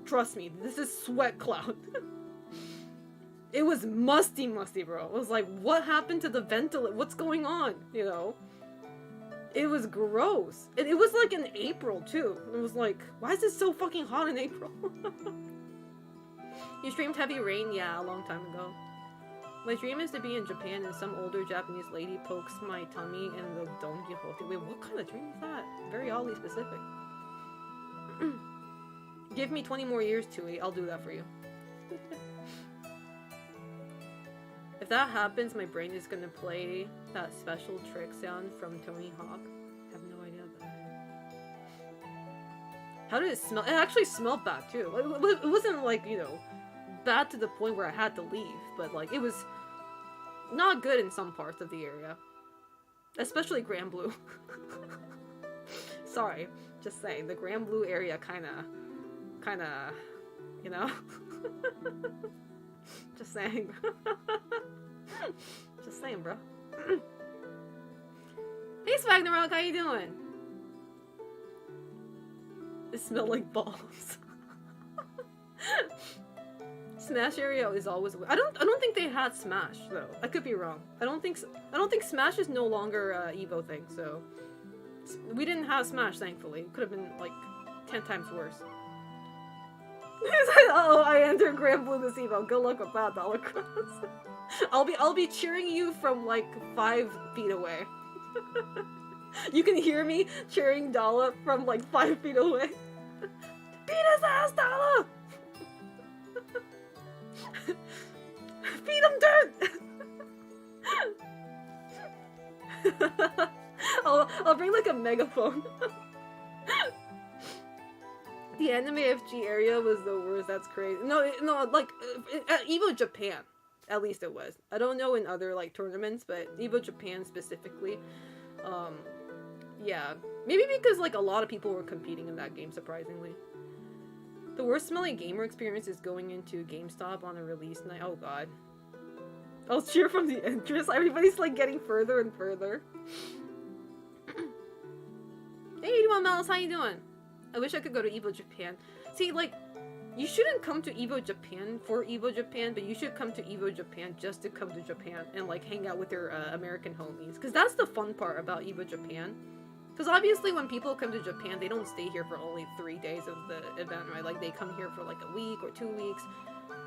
trust me, this is sweat cloud. It was musty, bro. It was like, what happened to the ventilator? What's going on? You know? It was gross. And it was like in April, too. It was like, why is it so fucking hot in April? You streamed Heavy Rain? Yeah, a long time ago. My dream is to be in Japan and some older Japanese lady pokes my tummy in the Don Quixote. Wait, what kind of dream is that? Very oddly specific. Give me 20 more years, Tui. I'll do that for you. If that happens, my brain is gonna play that special trick sound from Tony Hawk. I have no idea about that. How did it smell? It actually smelled bad, too. It wasn't like, you know, bad to the point where I had to leave, but like, it was not good in some parts of the area. Especially Grand Blue. Sorry, just saying, the Grand Blue area kinda, you know? Just saying. Just saying, bro. Hey, Swagnarok, how you doing? It smelled like balls. Smash area is always. I don't think they had Smash though. I could be wrong. I don't think Smash is no longer a Evo thing. So we didn't have Smash, thankfully. It could have been like 10 times worse. Oh, I entered Grand Blue this Evo. Good luck with that, Dollar Cross. I'll be cheering you from like 5 feet away. You can hear me cheering Dala from like 5 feet away. Beat his ass, Dala! Feed him dirt! I'll bring like a megaphone. The anime FG area was the worst. That's crazy. No, like at Evo Japan, at least it was. I don't know in other like tournaments, but Evo Japan specifically. Yeah, maybe because like a lot of people were competing in that game. Surprisingly, the worst smelling gamer experience is going into GameStop on a release night. Oh god. I'll cheer from the entrance. Everybody's like getting further and further. Hey, 81 Malice, how you doing? I wish I could go to Evo Japan. See, like, you shouldn't come to Evo Japan for Evo Japan, but you should come to Evo Japan just to come to Japan and like hang out with your American homies. Because that's the fun part about Evo Japan. Because obviously when people come to Japan, they don't stay here for only 3 days of the event, right? Like, they come here for like a week or 2 weeks.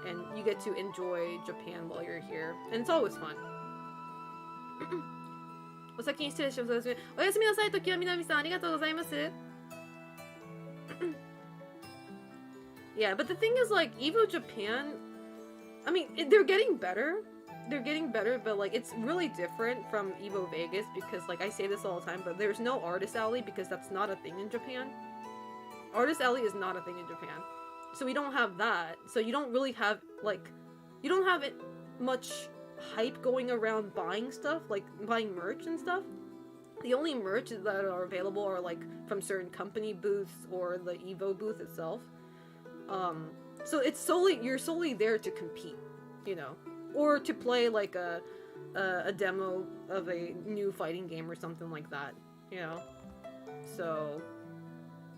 And you get to enjoy Japan while you're here. And it's always fun. お先に失礼します。おやすみなさい、時はみなみさん。ありがとうございます。Yeah, but the thing is, like, Evo Japan, I mean, they're getting better. They're getting better, but, like, it's really different from Evo Vegas because, like, I say this all the time, but there's no Artist Alley because that's not a thing in Japan. Artist Alley is not a thing in Japan. So we don't have that. So you don't really have, like, you don't have it much hype going around buying stuff, like buying merch and stuff. The only merch that are available are, like, from certain company booths or the Evo booth itself. So it's you're solely there to compete, you know, or to play, like, a demo of a new fighting game or something like that, you know. So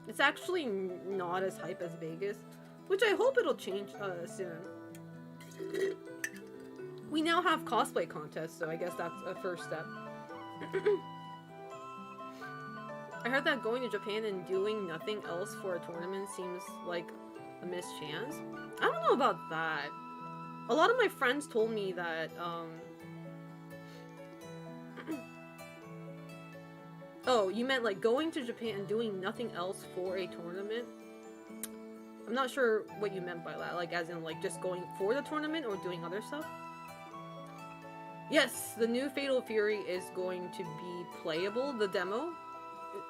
it's actually not as hype as Vegas. Which I hope it'll change soon. We now have cosplay contests, so I guess that's a first step. I heard that going to Japan and doing nothing else for a tournament seems like a missed chance. I don't know about that. A lot of my friends told me that, Oh, you meant like going to Japan and doing nothing else for a tournament? I'm not sure what you meant by that, like as in like just going for the tournament or doing other stuff. Yes, the new Fatal Fury is going to be playable, the demo.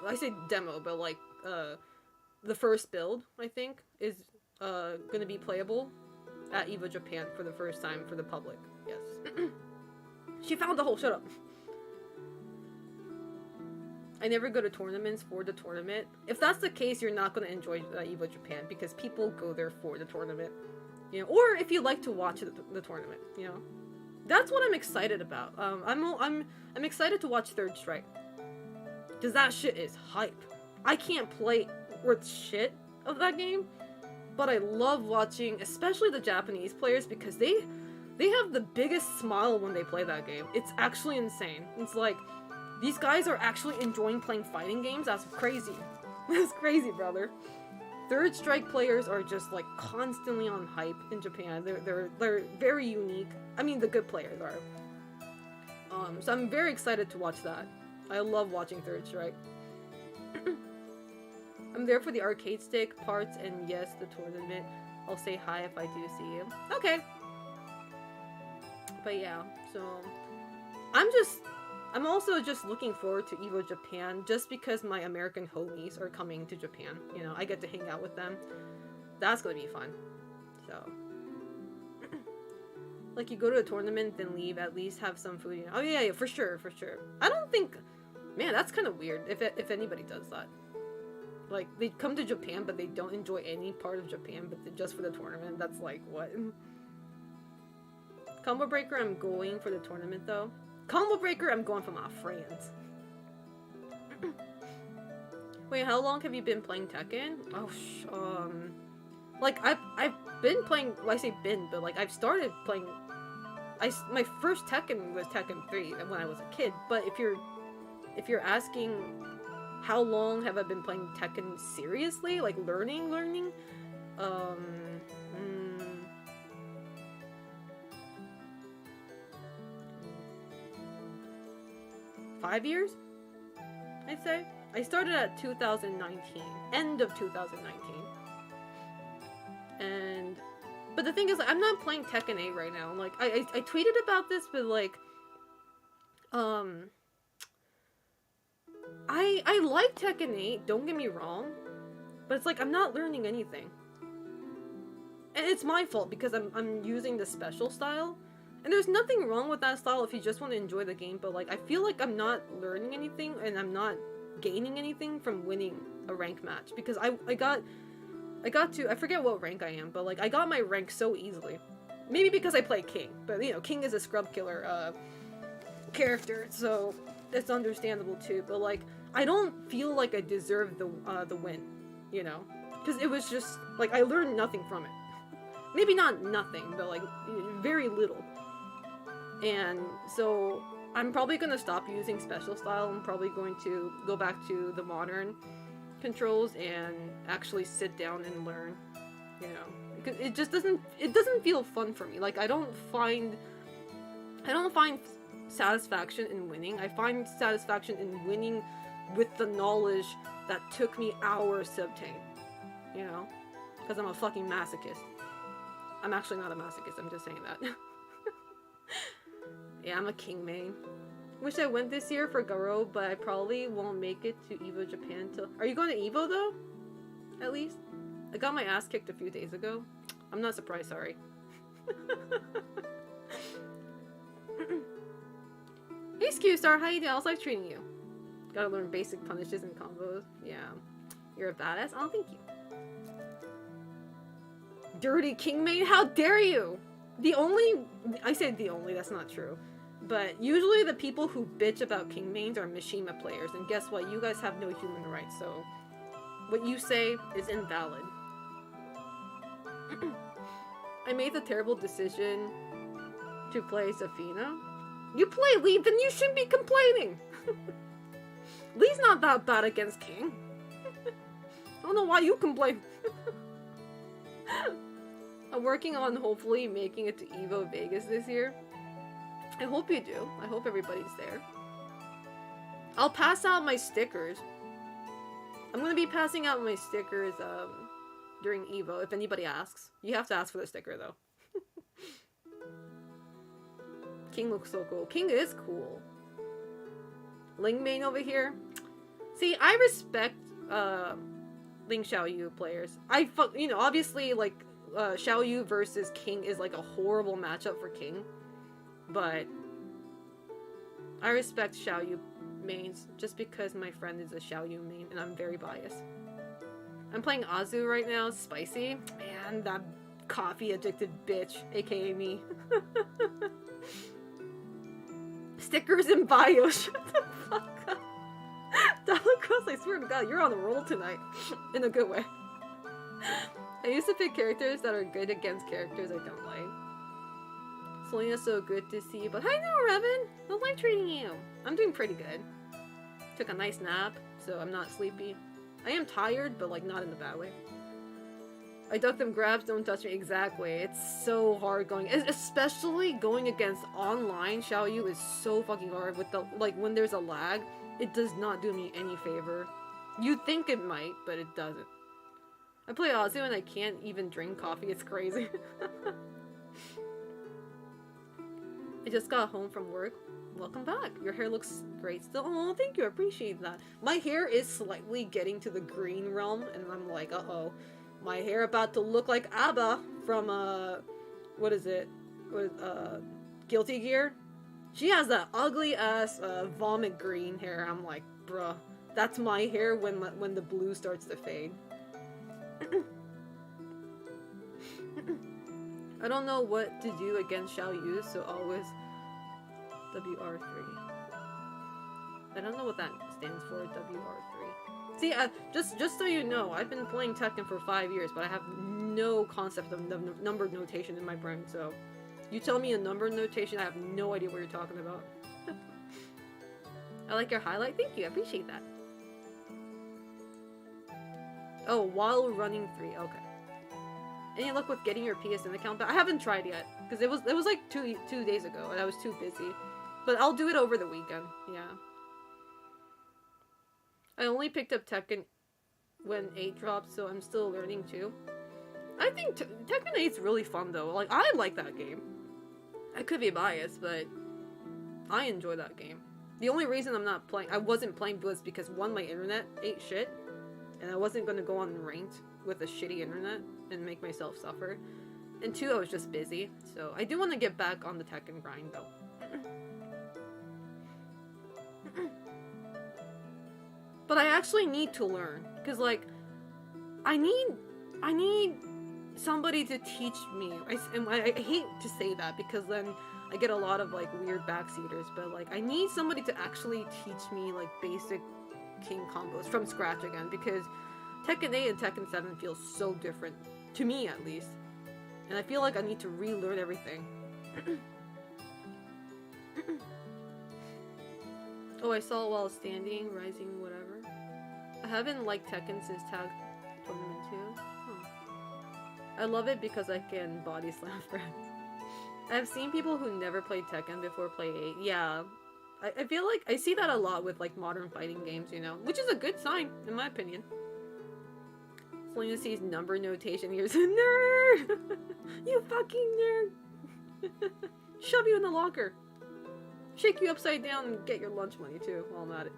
I say demo, but like the first build, I think, is gonna be playable at EVO Japan for the first time for the public. Yes. She found the hole, shut up. I never go to tournaments for the tournament. If that's the case, you're not going to enjoy EVO Japan because people go there for the tournament, you know. Or if you like to watch the tournament, you know. That's what I'm excited about. I'm excited to watch Third Strike because that shit is hype. I can't play worth shit of that game, but I love watching, especially the Japanese players, because they have the biggest smile when they play that game. It's actually insane. It's like, these guys are actually enjoying playing fighting games. That's crazy. That's crazy, brother. Third Strike players are just like constantly on hype in Japan. They're very unique. I mean, the good players are. So I'm very excited to watch that. I love watching Third Strike. I'm there for the arcade stick parts and yes, the tournament. I'll say hi if I do see you. Okay. But yeah, so I'm also just looking forward to EVO Japan just because my American homies are coming to Japan. You know, I get to hang out with them. That's gonna be fun. So, like, you go to a tournament, then leave, at least have some food. You know? Oh yeah, for sure, for sure. I don't think, man, that's kind of weird if anybody does that. Like, they come to Japan, but they don't enjoy any part of Japan, but just for the tournament. That's like, what? Combo Breaker, I'm going for the tournament though. Combo Breaker, I'm going for my friends. Wait, how long have you been playing Tekken? Oh, like, I've been playing, well, I say been, but like, I've started playing, my first Tekken was Tekken 3 when I was a kid, but if you're asking how long have I been playing Tekken seriously, like learning, 5 years? I'd say. I started at 2019, end of 2019. And, but the thing is, I'm not playing Tekken 8 right now. Like, I tweeted about this, but like, I like Tekken 8, don't get me wrong, but it's like, I'm not learning anything. And it's my fault, because I'm using the special style. And there's nothing wrong with that style if you just want to enjoy the game, but like, I feel like I'm not learning anything, and I'm not gaining anything from winning a rank match, because I got to, I forget what rank I am, but like, I got my rank so easily. Maybe because I play King, but you know, King is a scrub killer, character, so it's understandable too, but like, I don't feel like I deserve the win, you know? Because it was just, like, I learned nothing from it. Maybe not nothing, but like, very little. And so, I'm probably gonna stop using special style. I'm probably going to go back to the modern controls and actually sit down and learn, you know? Because it just doesn't feel fun for me. Like, I don't find satisfaction in winning. I find satisfaction in winning with the knowledge that took me hours to obtain, you know? Because I'm a fucking masochist. I'm actually not a masochist, I'm just saying that. Yeah, I'm a King main. Wish I went this year for Garo, but I probably won't make it to EVO Japan till... Are you going to EVO though? At least? I got my ass kicked a few days ago. I'm not surprised, sorry. Hey Skew-Star, how you doing? How's life treating you? Gotta learn basic punishes and combos. Yeah. You're a badass? Oh, thank you. Dirty King main? How dare you! I said the only, that's not true. But usually the people who bitch about King mains are Mishima players, and guess what? You guys have no human rights, so what you say is invalid. I made the terrible decision to play Zafina. You play Lee, then you shouldn't be complaining! Lee's not that bad against King. I don't know why you complain. I'm working on hopefully making it to EVO Vegas this year. I hope you do. I hope everybody's there. I'll pass out my stickers. I'm gonna be passing out my stickers during EVO if anybody asks. You have to ask for the sticker though. King looks so cool. King is cool. Ling main over here. See, I respect Ling Xiaoyu players. You know, obviously like Xiaoyu versus King is like a horrible matchup for King, but I respect Xiaoyu mains just because my friend is a Xiaoyu main and I'm very biased. I'm playing Azu right now, spicy. Man, that coffee addicted bitch, aka me. Stickers in bio, shut the fuck up. Dalacross, I swear to God, you're on a roll tonight. In a good way. I used to pick characters that are good against characters I don't like. Selena's so good to see, but I know, Revan! How's life treating you? I'm doing pretty good. Took a nice nap, so I'm not sleepy. I am tired, but like not in the bad way. I duck them grabs, don't touch me. Exactly. It's so hard going, especially going against online. Xiaoyu is so fucking hard with the, like, when there's a lag, it does not do me any favor. You'd think it might, but it doesn't. I play Azu and I can't even drink coffee. It's crazy. I just got home from work. Welcome back. Your hair looks great still. Oh, thank you. I appreciate that. My hair is slightly getting to the green realm, and I'm like, uh-oh. My hair about to look like Abba from, what is it? Guilty Gear? She has that ugly-ass, vomit green hair. I'm like, bruh. That's my hair when the blue starts to fade. I don't know what to do against Xiaoyu, so always WR3. I don't know what that stands for, WR3. See, just so you know, I've been playing Tekken for 5 years, but I have no concept of number notation in my brain, so you tell me a number notation, I have no idea what you're talking about. I like your highlight. Thank you, I appreciate that. Oh, while running 3, okay. Any luck with getting your PSN account back? I haven't tried yet, because it was like two days ago, and I was too busy. But I'll do it over the weekend, yeah. I only picked up Tekken when 8 dropped, so I'm still learning too. I think Tekken 8's really fun though. Like, I like that game. I could be biased, but I enjoy that game. The only reason I wasn't playing was because one, my internet ate shit, and I wasn't gonna go on ranked with a shitty internet and make myself suffer. And two, I was just busy. So I do want to get back on the Tekken grind though. But I actually need to learn, because like, I need somebody to teach me. I hate to say that because then I get a lot of like weird backseaters, but like I need somebody to actually teach me like basic king combos from scratch again, because Tekken 8 and Tekken 7 feels so different, to me at least. And I feel like I need to relearn everything. Oh, I saw while standing, rising, whatever. I haven't liked Tekken since Tag Tournament 2. I love it because I can body slam friends. I've seen people who never played Tekken before play 8. Yeah. I feel like I see that a lot with like modern fighting games, you know? Which is a good sign, in my opinion. Selena sees number notation, here's a nerd! You fucking nerd! Shove you in the locker. Shake you upside down and get your lunch money too, while I'm at it.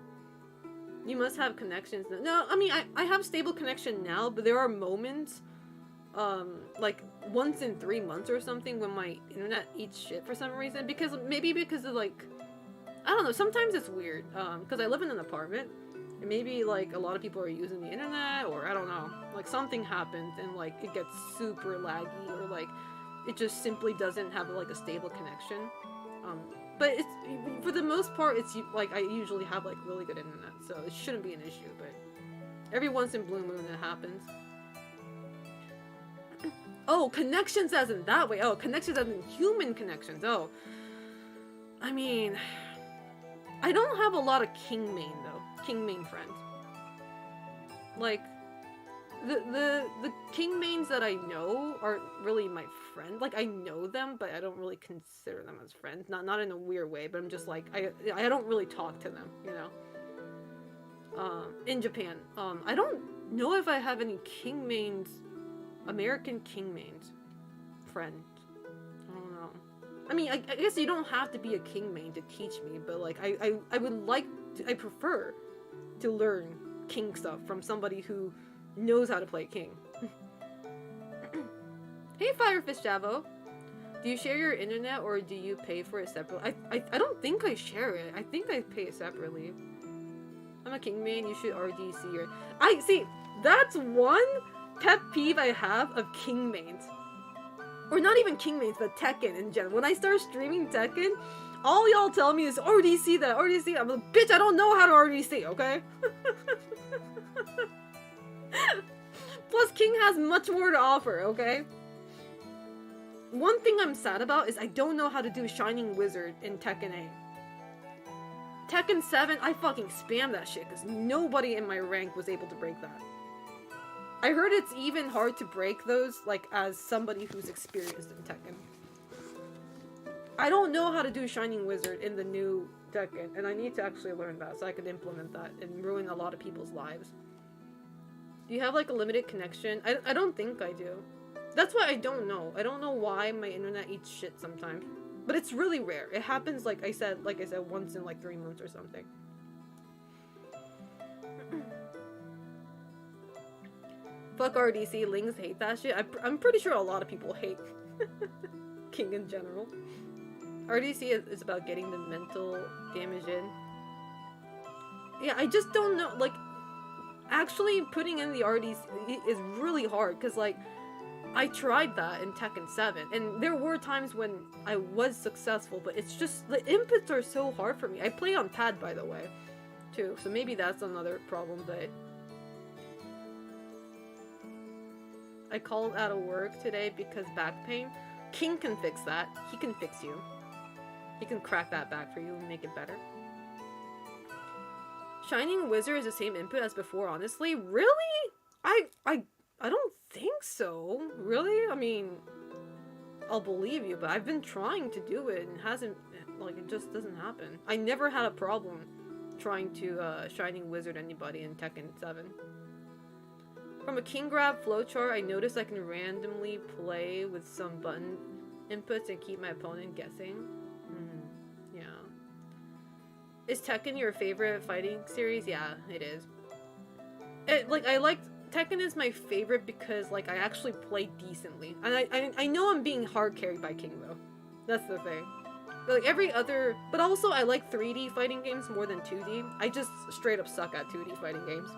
You must have connections. No, I mean, I have stable connection now, but there are moments, like once in 3 months or something when my internet eats shit for some reason. Maybe because of like, I don't know, sometimes it's weird, because I live in an apartment, and maybe like a lot of people are using the internet, or I don't know, like something happens and like it gets super laggy, or like it just simply doesn't have like a stable connection. But it's, for the most part, it's like I usually have like really good internet, so it shouldn't be an issue, but every once in blue moon it happens. Oh, connections as in that way. Oh, connections as in human connections. Oh. I mean, I don't have a lot of king main though. King main friends. Like, the king mains that I know aren't really my friend. Like, I know them, but I don't really consider them as friends. Not in a weird way, but I'm just like, I don't really talk to them, you know? In Japan. I don't know if I have any king mains, American king mains friend. I don't know. I mean, I guess you don't have to be a king main to teach me, but like, I would like to, I prefer to learn king stuff from somebody who knows how to play king. Hey, Firefish Javo. Do you share your internet or do you pay for it separately? I don't think I share it. I think I pay it separately. I'm a king main, you should RDC or... I see, that's one pet peeve I have of king mains. Or not even king mains, but Tekken in general. When I start streaming Tekken, all y'all tell me is RDC that, RDC that. I'm like, bitch, I don't know how to RDC, okay? Plus, King has much more to offer, okay? One thing I'm sad about is I don't know how to do Shining Wizard in Tekken 8. Tekken 7, I fucking spammed that shit because nobody in my rank was able to break that. I heard it's even hard to break those, like, as somebody who's experienced in Tekken. I don't know how to do Shining Wizard in the new Tekken, and I need to actually learn that so I can implement that and ruin a lot of people's lives. Do you have like a limited connection? I don't think I do. That's why I don't know. I don't know why my internet eats shit sometimes. But it's really rare. It happens like I said once in like 3 months or something. Fuck RDC, Lings hate that shit. I'm pretty sure a lot of people hate King in general. RDC is about getting the mental damage in. Yeah, I just don't know, like, actually putting in the RDC is really hard, because, like, I tried that in Tekken 7, and there were times when I was successful, but it's just, the inputs are so hard for me. I play on pad, by the way, too, so maybe that's another problem, but... I called out of work today because back pain. King can fix that. He can fix you. He can crack that back for you and make it better. Shining Wizard is the same input as before, honestly? Really? I don't think so. Really? I mean, I'll believe you, but I've been trying to do it and hasn't, like, it just doesn't happen. I never had a problem trying to Shining Wizard anybody in Tekken 7. From a king grab flowchart, I noticed I can randomly play with some button inputs and keep my opponent guessing. Yeah. Is Tekken your favorite fighting series? Yeah, it is. Tekken is my favorite because, like, I actually play decently. And I know I'm being hard carried by King, though. That's the thing. But, like, every other... But also, I like 3D fighting games more than 2D. I just straight up suck at 2D fighting games.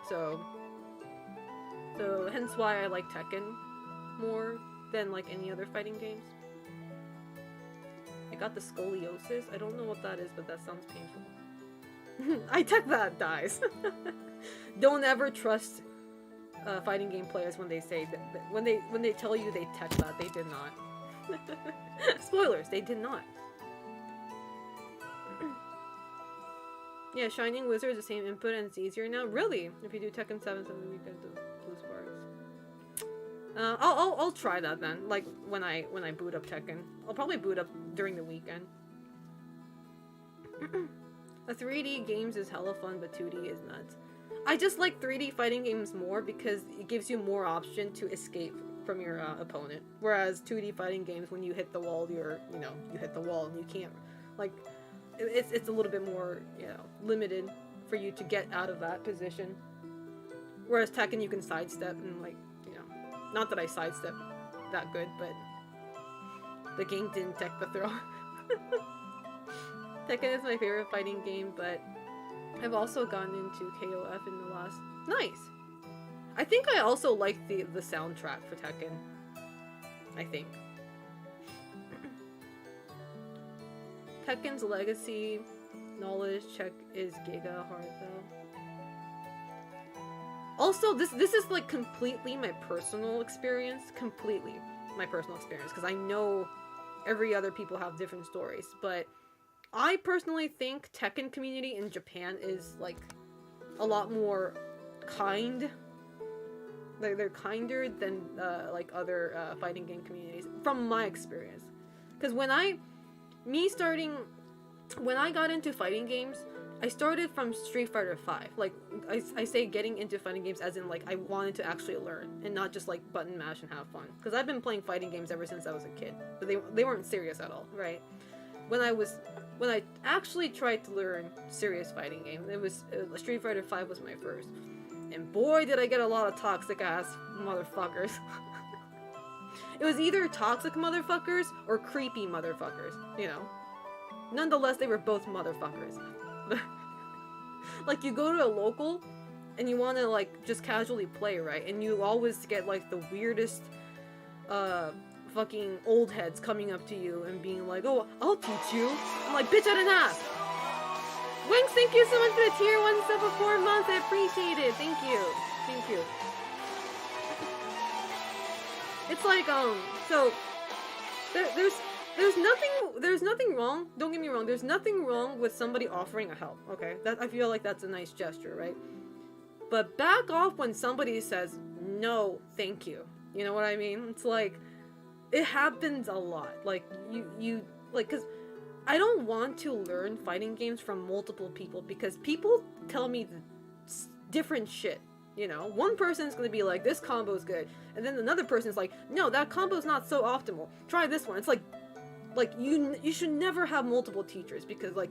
So, hence why I like Tekken more than, like, any other fighting games. I got the scoliosis. I don't know what that is, but that sounds painful. I tech that dies. Don't ever trust fighting game players when they say that when they tell you they tech that. They did not. Spoilers, they did not. Yeah, Shining Wizard is the same input and it's easier now. Really? If you do Tekken 7, you get the blue sparks. I'll try that then. Like when I boot up Tekken, I'll probably boot up during the weekend. A 3D games is hella fun, but 2D is nuts. I just like 3D fighting games more because it gives you more option to escape from your opponent. Whereas 2D fighting games, when you hit the wall, you hit the wall and you can't, like, it's a little bit more, limited for you to get out of that position. Whereas Tekken, you can sidestep and, like, not that I sidestep that good, but the game didn't tech the throw. Tekken is my favorite fighting game, but I've also gotten into KOF in the last... Nice! I think I also like the soundtrack for Tekken. I think. Tekken's legacy knowledge check is giga hard though. Also, this is like completely my personal experience. Completely my personal experience. Because I know every other people have different stories. But I personally think Tekken community in Japan is like a lot more kind. They're kinder than like other fighting game communities from my experience. Because when I got into fighting games, I started from Street Fighter 5. Like I say getting into fighting games as in like I wanted to actually learn and not just like button mash and have fun. Because I've been playing fighting games ever since I was a kid, but they weren't serious at all, right? When I actually tried to learn serious fighting game, it was Street Fighter 5 was my first. And boy, did I get a lot of toxic ass motherfuckers. It was either toxic motherfuckers or creepy motherfuckers, Nonetheless, they were both motherfuckers. Like, you go to a local, and you want to, like, just casually play, right? And you always get, like, the weirdest, fucking old heads coming up to you and being like, oh, I'll teach you. I'm like, bitch, I didn't ask. Winks, thank you so much for the tier 1 sub for 4 months. I appreciate it. Thank you. Thank you. It's like, so, there's nothing wrong, don't get me wrong, there's nothing wrong with somebody offering a help, okay? I feel like that's a nice gesture, right? But back off when somebody says, no, thank you. You know what I mean? It's like, it happens a lot. Like, because I don't want to learn fighting games from multiple people because people tell me different shit. One person's gonna be like, this combo's good, and then another person's like, no, that combo's not so optimal. Try this one. It's like you should never have multiple teachers because like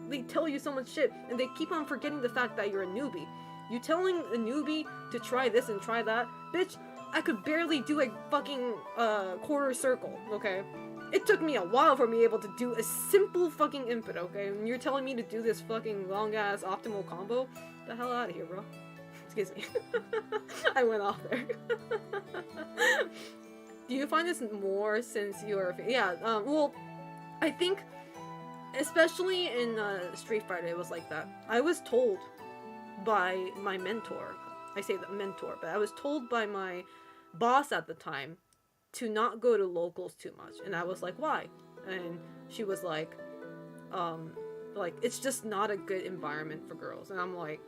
they tell you so much shit, and they keep on forgetting the fact that you're a newbie. You telling a newbie to try this and try that, bitch. I could barely do a fucking quarter circle. Okay, it took me a while for me able to do a simple fucking input. Okay, and you're telling me to do this fucking long ass optimal combo? The hell out of here, bro. Excuse me. I went off there. Do you find this more since you're... Yeah, well, I think, especially in Street Fighter, it was like that. I was told by my mentor, I say the mentor, but I was told by my boss at the time to not go to locals too much. And I was like, why? And she was like, it's just not a good environment for girls. And I'm like,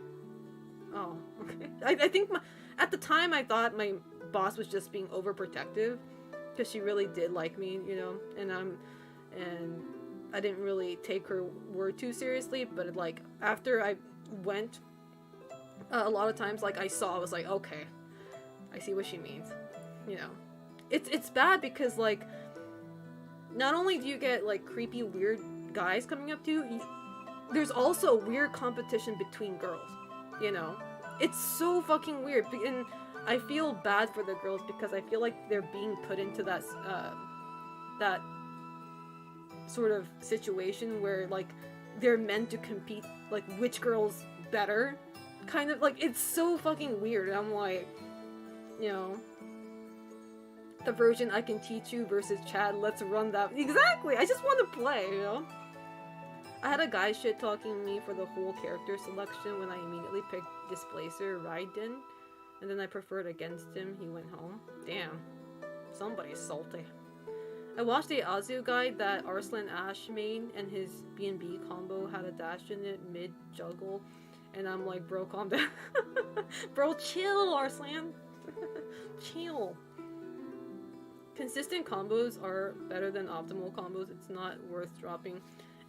oh, okay. I think at the time I thought my boss was just being overprotective because she really did like me, and I didn't really take her word too seriously, but like after I went, a lot of times like I was like, okay, I see what she means, you know. It's bad because like not only do you get like creepy weird guys coming up to you, there's also weird competition between girls, you know. It's so fucking weird, and I feel bad for the girls because I feel like they're being put into that that sort of situation where like they're meant to compete, like which girl's better, kind of like. It's so fucking weird. I'm like, you know, the version I can teach you versus Chad, let's run that. Exactly, I just want to play, you know. I had a guy shit talking me for the whole character selection when I immediately picked Displacer Raiden, and then I preferred against him. He went home. Damn, somebody's salty. I watched the Azu guide that Arslan Ash made, and his B&B combo had a dash in it mid-juggle, and I'm like, bro, calm down. Bro, chill, Arslan. Chill. Consistent combos are better than optimal combos. It's not worth dropping.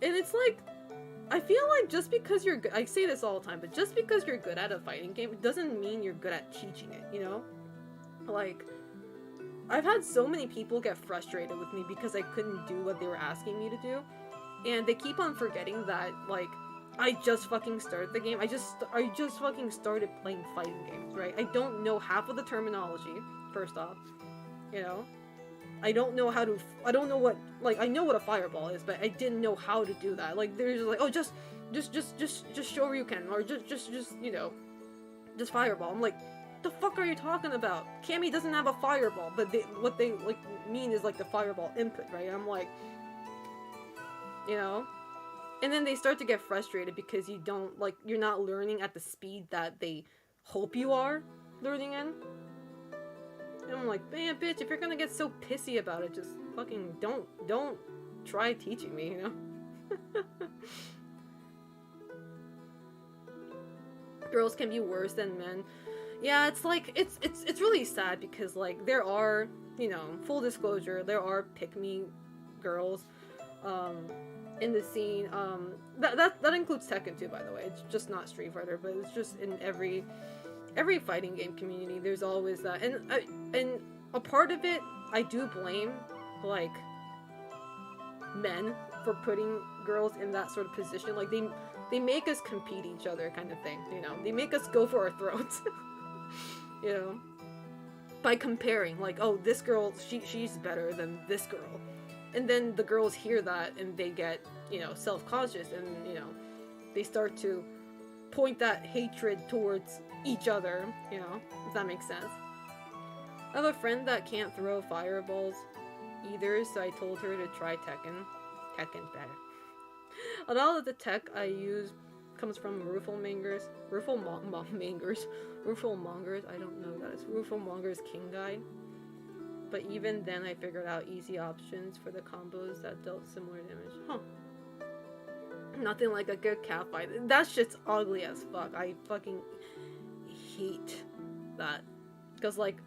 And it's like, I feel like just because you're good, I say this all the time, but just because you're good at a fighting game, it doesn't mean you're good at teaching it, you know? Like, I've had so many people get frustrated with me because I couldn't do what they were asking me to do, and they keep on forgetting that, like, I just fucking started the game. I just fucking started playing fighting games, right? I don't know half of the terminology, first off, you know? I don't know how to, I don't know what, like, I know what a fireball is, but I didn't know how to do that. Like, they're just like, oh, just Shoryuken, or just, you know, just fireball. I'm like, the fuck are you talking about? Cammy doesn't have a fireball, but what they, like, mean is, like, the fireball input, right? I'm like, you know? And then they start to get frustrated because you don't, like, you're not learning at the speed that they hope you are learning in. And I'm like, man, bitch, if you're gonna get so pissy about it, just fucking don't try teaching me, you know? Girls can be worse than men. Yeah, it's like, it's really sad because, like, there are, you know, full disclosure, there are pick-me girls, in the scene. That includes Tekken too, by the way. It's just not Street Fighter, but it's just in every fighting game community. There's always that, and a part of it, I do blame, like, men for putting girls in that sort of position. Like, they make us compete each other, kind of thing. You know, they make us go for our throats. You know, by comparing, like, oh, this girl, she's better than this girl. And then the girls hear that and they get, you know, self-conscious, and, you know, they start to point that hatred towards each other, you know, if that makes sense. I have a friend that can't throw fireballs either, so I told her to try Tekken. Tekken's better. A lot of the tech I use comes from Ruffelmongers, I don't know that. It's Ruffelmonger's King Guide. But even then, I figured out easy options for the combos that dealt similar damage. Huh. Nothing like a good cat fight. That shit's ugly as fuck. I fucking hate that. Because, like,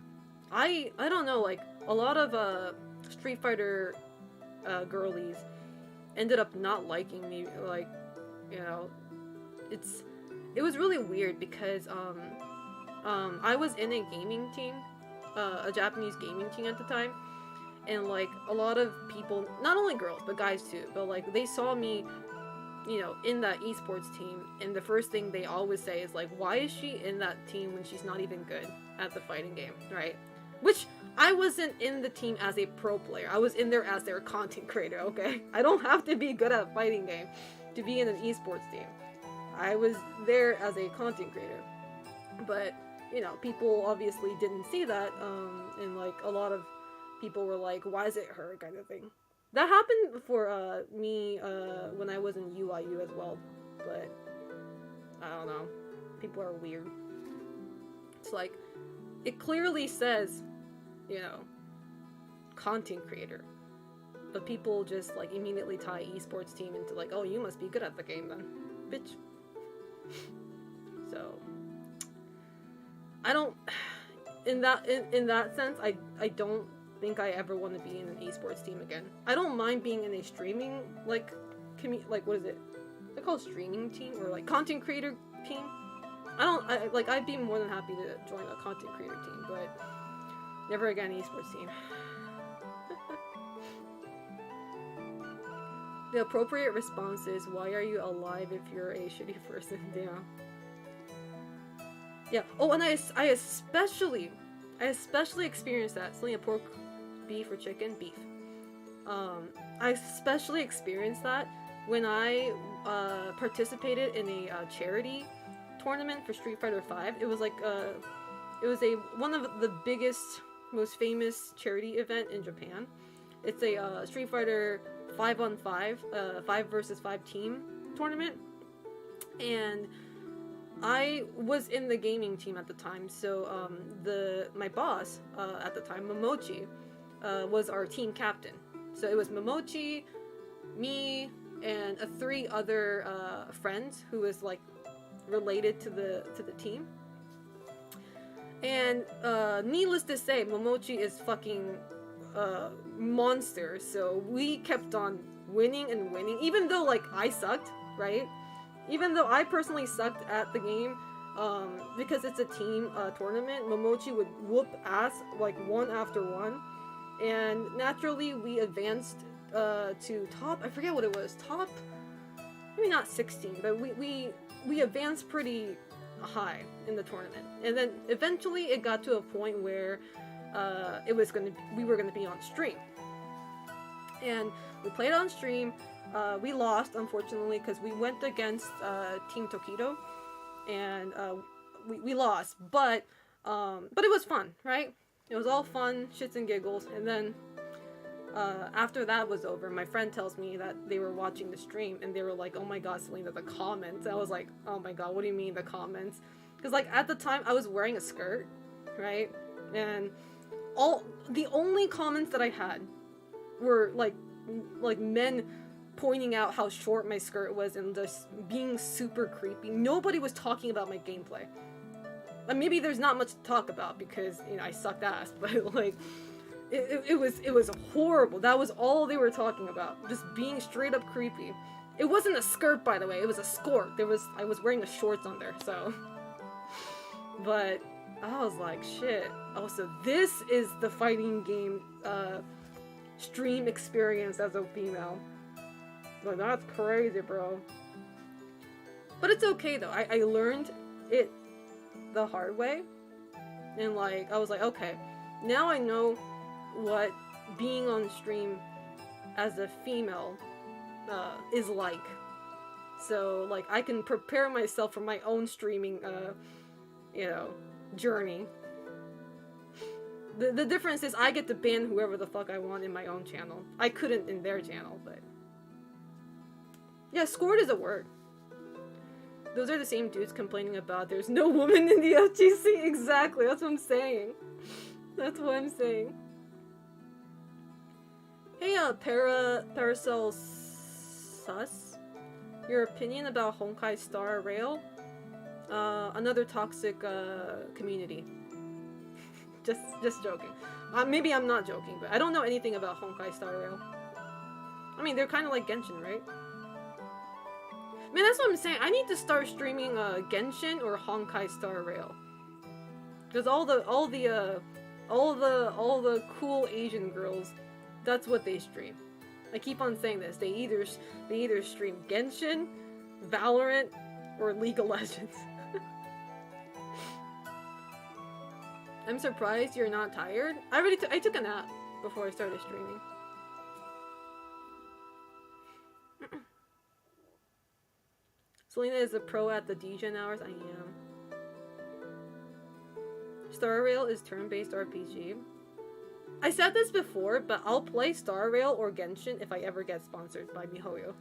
I don't know, like, a lot of, Street Fighter, girlies ended up not liking me, like, you know, it was really weird because, I was in a gaming team, a Japanese gaming team at the time, and, like, a lot of people, not only girls, but guys too, but, like, they saw me, you know, in that esports team, and the first thing they always say is, like, why is she in that team when she's not even good at the fighting game, right? Which, I wasn't in the team as a pro player, I was in there as their content creator, okay? I don't have to be good at a fighting game to be in an esports team. I was there as a content creator, but, you know, people obviously didn't see that, and, like, a lot of people were like, why is it her, kind of thing. That happened for, me, when I was in UIU as well, but, I don't know, people are weird. It's like, it clearly says, you know, content creator, but people just, like, immediately tie esports team into, like, oh, you must be good at the game then, bitch. So, I don't, in that sense, I don't think I ever want to be in an esports team again. I don't mind being in a streaming, like, like, what is it? Is it called streaming team or like content creator team? I'd be more than happy to join a content creator team, but never again esports team. The appropriate response is, why are you alive if you're a shitty person? Damn. Yeah. Oh, and I especially experienced that. Selena, pork, beef, or chicken? Beef. I especially experienced that when I participated in a charity tournament for Street Fighter V. It was like one of the biggest, most famous charity event in Japan. It's a Street Fighter 5-on-5, 5 versus 5 team tournament, and I was in the gaming team at the time. So my boss at the time, Momochi, was our team captain. So it was Momochi, me, and 3 other friends who was like related to the team. And needless to say, Momochi is fucking monster. So we kept on winning and winning, even though like I sucked, right? Even though I personally sucked at the game, because it's a team tournament, Momochi would whoop ass like one after one, and naturally we advanced to top. I forget what it was. Top, maybe not 16, but we advanced pretty high in the tournament, and then eventually it got to a point where we were gonna be on stream, and we played on stream. We lost, unfortunately, because we went against Team Tokido, and we lost. But it was fun, right? It was all fun, shits and giggles. And then after that was over, my friend tells me that they were watching the stream, and they were like, "Oh my god, Selena, the comments." I was like, "Oh my god, what do you mean the comments?" Because like at the time I was wearing a skirt, right? And the only comments that I had were like men pointing out how short my skirt was and just being super creepy. Nobody was talking about my gameplay. Maybe there's not much to talk about because, you know, I sucked ass, but like it was horrible. That was all they were talking about, just being straight up creepy. It wasn't a skirt, by the way, it was a skirt. I was wearing a shorts under, so. But I was like, shit. Also, this is the fighting game stream experience as a female. Like, that's crazy, bro. But it's okay, though. I learned it the hard way. And, like, I was like, okay, now I know what being on stream as a female is like. So, like, I can prepare myself for my own streaming, journey. The difference is I get to ban whoever the fuck I want in my own channel. I couldn't in their channel, but... Yeah, scored is a word. Those are the same dudes complaining about there's no woman in the FGC. Exactly, that's what I'm saying. That's what I'm saying. Hey, Paracel Sus? Your opinion about Honkai Star Rail? Another toxic community. just joking. Maybe I'm not joking, but I don't know anything about Honkai Star Rail. I mean, they're kind of like Genshin, right? Man, that's what I'm saying. I need to start streaming Genshin or Honkai Star Rail, because all the cool Asian girls, that's what they stream. I keep on saying this. They either stream Genshin, Valorant, or League of Legends. I'm surprised you're not tired. I took a nap before I started streaming. Selena is a pro at the Degen hours. I am. Star Rail is turn-based RPG. I said this before, but I'll play Star Rail or Genshin if I ever get sponsored by MiHoYo.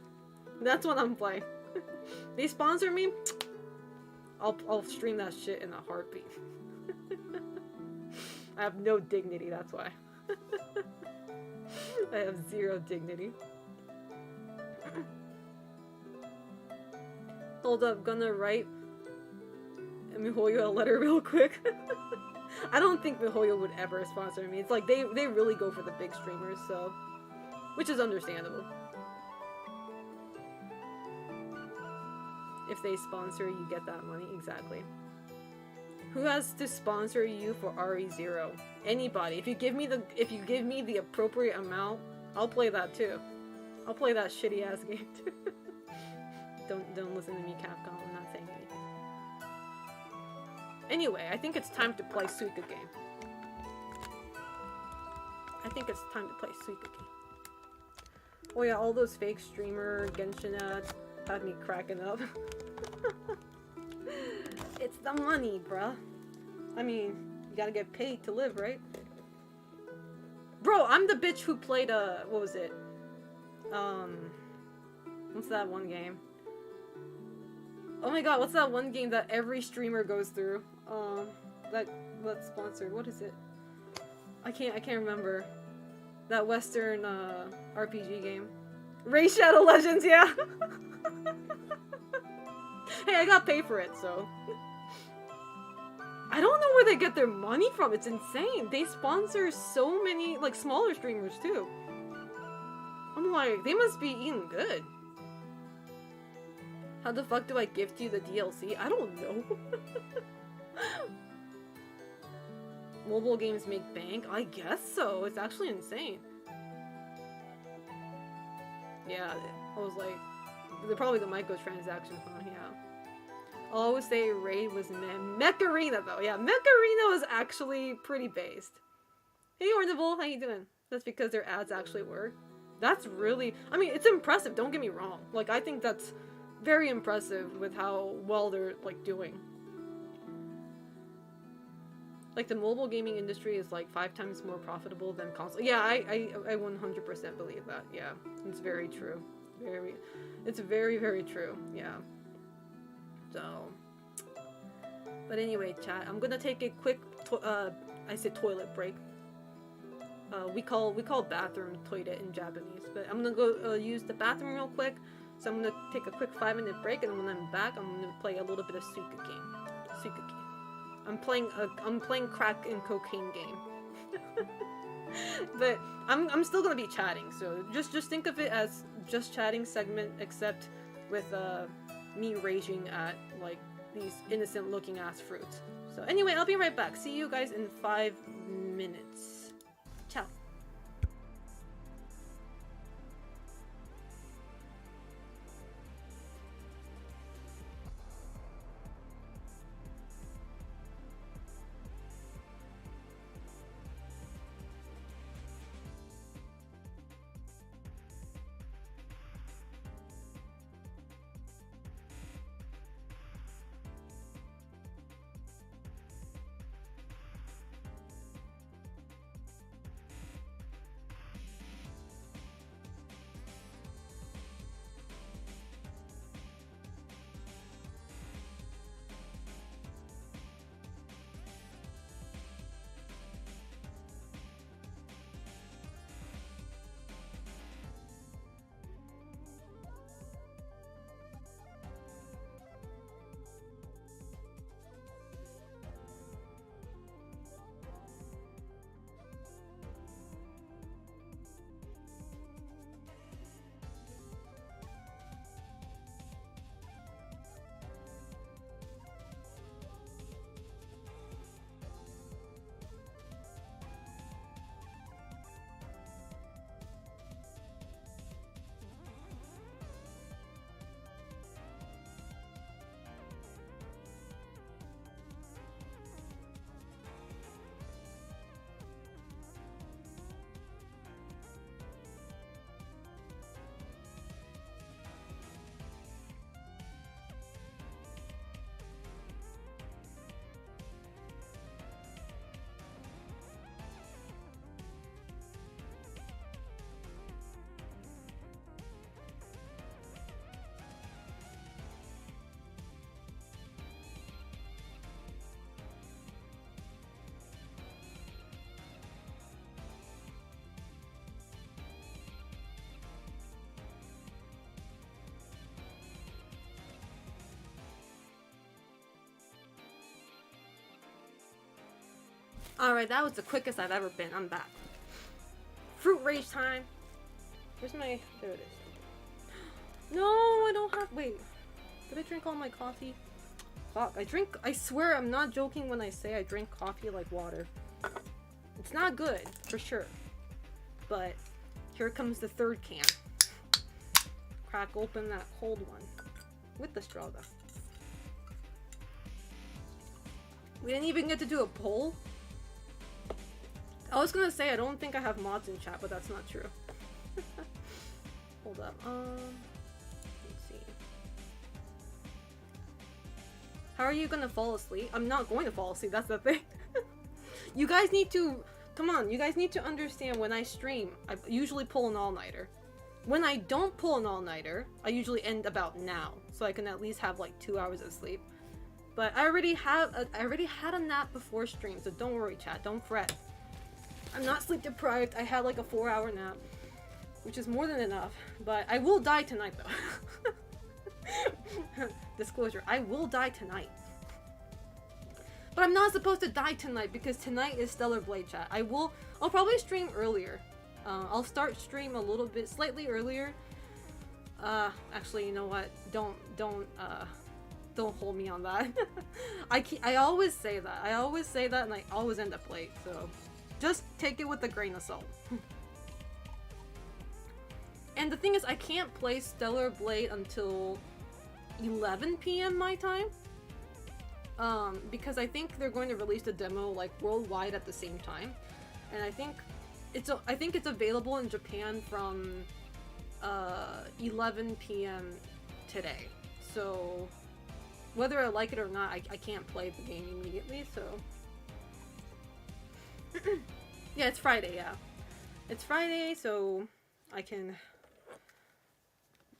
That's what I'm playing. They sponsor me, I'll stream that shit in a heartbeat. I have no dignity, that's why. I have zero dignity. Hold up, gonna write MiHoYo a letter real quick. I don't think MiHoYo would ever sponsor me. It's like they really go for the big streamers, so... Which is understandable. If they sponsor, you get that money. Exactly. Who has to sponsor you for RE0? Anybody. If you give me the appropriate amount, I'll play that too. I'll play that shitty ass game too. Don't listen to me, Capcom. I'm not saying anything. Anyway, I think it's time to play Suika game. I think it's time to play Suika game. Oh yeah, all those fake streamer Genshin ads had me cracking up. It's the money, bruh. I mean, you gotta get paid to live, right? Bro, I'm the bitch who played, what was it? What's that one game? Oh my god, what's that one game that every streamer goes through? That's sponsored. What is it? I can't remember. That Western, RPG game. Raid Shadow Legends, yeah! Hey, I got paid for it, so... I don't know where they get their money from, it's insane! They sponsor so many, like, smaller streamers, too. I'm like, they must be eating good. How the fuck do I gift you the DLC? I don't know. Mobile games make bank? I guess so. It's actually insane. Yeah, I was like, they're probably the microtransactions on, yeah. I'll always say Raid was Mech Arena though. Yeah, Mech Arena was actually pretty based. Hey Ornable, how you doing? That's because their ads actually work. That's really, I mean, it's impressive, don't get me wrong. Like, I think that's very impressive with how well they're, like, doing. Like, the mobile gaming industry is, like, 5 times more profitable than console. Yeah, I 100% believe that. Yeah, it's very true. It's very, very true. Yeah. So, but anyway, chat, I'm gonna take a quick, I said toilet break. We call bathroom toilet in Japanese, but I'm gonna go use the bathroom real quick. So I'm gonna take a quick 5-minute break, and when I'm back, I'm gonna play a little bit of Suika game. Suika game. I'm playing crack and cocaine game. But I'm still gonna be chatting, so just think of it as just chatting segment, except with me raging at like these innocent looking ass fruits. So anyway, I'll be right back. See you guys in 5 minutes. Ciao. Alright, that was the quickest I've ever been. I'm back. Fruit rage time. Where's my... There it is. No, I don't have... Wait. Did I drink all my coffee? Fuck, I swear I'm not joking when I say I drink coffee like water. It's not good, for sure. But here comes the third can. Crack open that cold one. With the straw though. We didn't even get to do a poll? I was gonna say I don't think I have mods in chat, but that's not true. Hold up. Let's see. How are you gonna fall asleep? I'm not going to fall asleep, that's the thing. You guys need to... Come on, you guys need to understand when I stream, I usually pull an all-nighter. When I don't pull an all-nighter, I usually end about now, so I can at least have like 2 hours of sleep. But I already had a nap before stream, so don't worry, chat. Don't fret. I'm not sleep deprived. I had like a 4-hour nap, which is more than enough. But I will die tonight, though. Disclosure: I will die tonight. But I'm not supposed to die tonight because tonight is Stellar Blade, chat. I'll probably stream earlier. I'll start stream a little bit, slightly earlier. Actually, you know what? Don't hold me on that. I always say that. I always say that, and I always end up late. So, just take it with a grain of salt. And the thing is, I can't play Stellar Blade until 11 p.m. my time. Because I think they're going to release the demo like worldwide at the same time, and I think it's available in Japan from 11 p.m. today. So whether I like it or not, I can't play the game immediately. So yeah, it's Friday. Yeah, it's Friday, so I can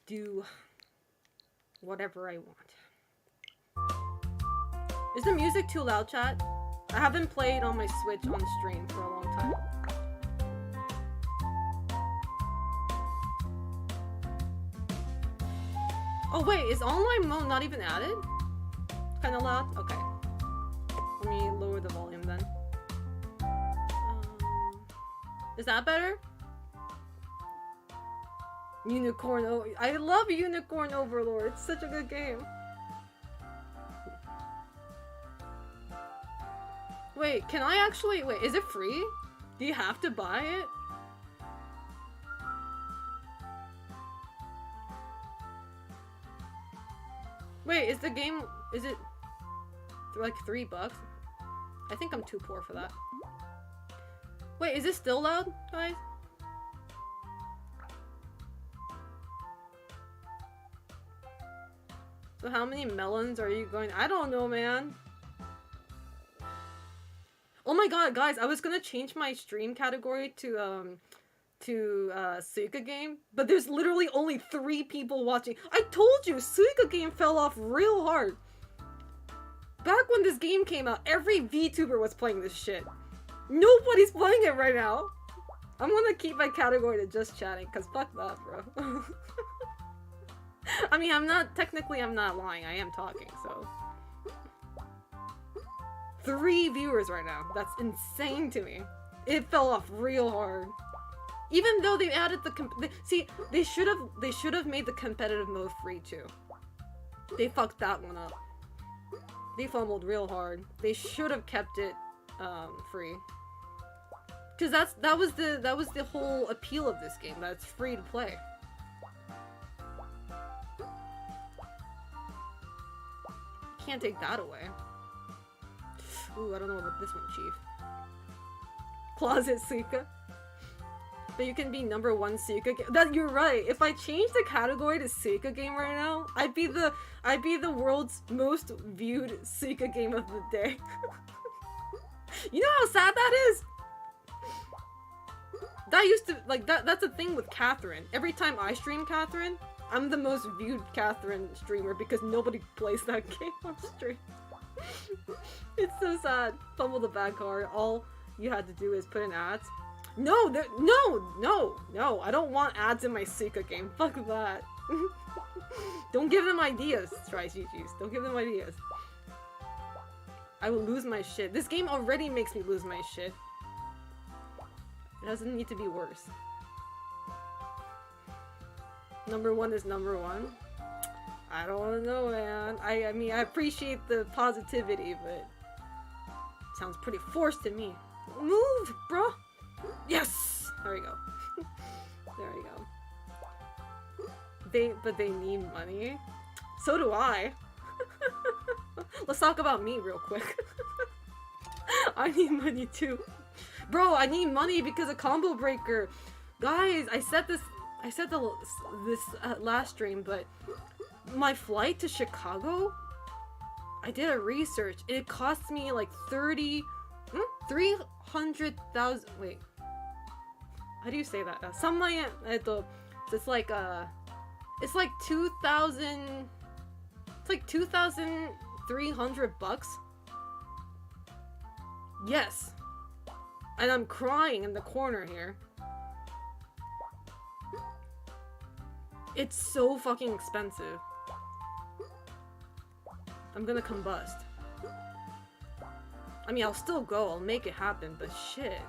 do whatever I want. Is the music too loud, chat? I haven't played on my Switch on stream for a long time. Oh wait, is online mode not even added? Kinda loud? Okay. Let me lower the volume then. Is that better? Unicorn I love Unicorn Overlord. It's such a good game. Wait, can I actually... Wait, is it free? Do you have to buy it? Wait, is the game... Is it... like $3? I think I'm too poor for that. Wait, is it still loud, guys? So how many melons are you going... I don't know, man. Oh my god, guys, I was gonna change my stream category to Suika game, but there's literally only 3 people watching. I told you, Suika game fell off real hard. Back when this game came out, every VTuber was playing this shit. Nobody's playing it right now. I'm gonna keep my category to just chatting, cause fuck that, bro. I mean, I'm not lying, I am talking, so. 3 viewers right now. That's insane to me. It fell off real hard. Even though they added the see, they should have made the competitive mode free too. They fucked that one up. They fumbled real hard. They should have kept it free. Cause that was the whole appeal of this game. That it's free to play. Can't take that away. Ooh, I don't know about this one, Chief. Closet Suika. But you can be #1 Suika game. That you're right. If I change the category to Suika game right now, I'd be the world's most viewed Suika game of the day. You know how sad that is? That used to that's a thing with Catherine. Every time I stream Catherine, I'm the most viewed Catherine streamer because nobody plays that game on stream. It's so sad. Fumble the bad card. All you had to do is put in ads. No, no, I don't want ads in my Suika game. Fuck that. Don't give them ideas, Try GG's. Don't give them ideas. I will lose my shit. This game already makes me lose my shit. It doesn't need to be worse. #1 is #1. I don't know, man. I mean, I appreciate the positivity, but sounds pretty forced to me. Move, bro. Yes. There we go. There we go. But they need money. So do I. Let's talk about me real quick. I need money too. Bro, I need money because of Combo Breaker. Guys, I said this last stream, but my flight to Chicago, I did a research. It cost me like 300,000. Wait. How do you say that? It's like 2,000. It's like 2,300 bucks. Yes. And I'm crying in the corner here. It's so fucking expensive. I'm gonna combust. I mean, I'll still go. I'll make it happen, but shit.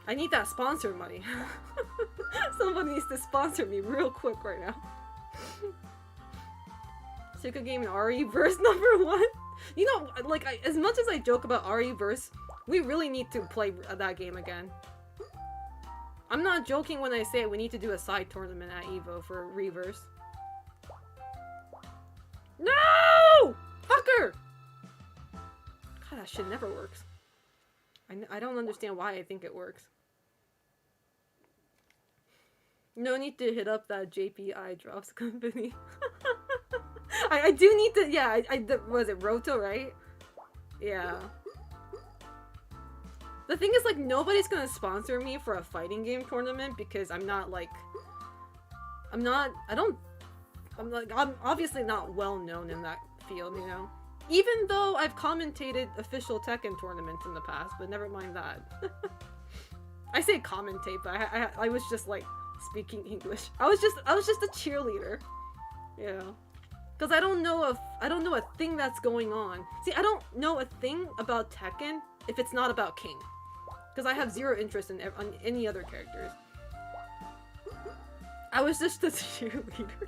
I need that sponsor money. Someone needs to sponsor me real quick right now. Suka Game and RE-verse #1. You know, like, as much as I joke about RE-verse, we really need to play that game again. I'm not joking when I say we need to do a side tournament at EVO for Reverse. No! Fucker! God, that shit never works. I don't understand why I think it works. No need to hit up that JPI drops company. I do need to, yeah, was it Roto, right? Yeah. The thing is, like, nobody's gonna sponsor me for a fighting game tournament because I'm obviously not well known in that field, you know? Even though I've commentated official Tekken tournaments in the past, but never mind that. I say commentate, but I was just like speaking English. I was just a cheerleader. Yeah. Cause I don't know a thing that's going on. See, I don't know a thing about Tekken if it's not about King. Cause I have zero interest in any other characters. I was just a cheerleader.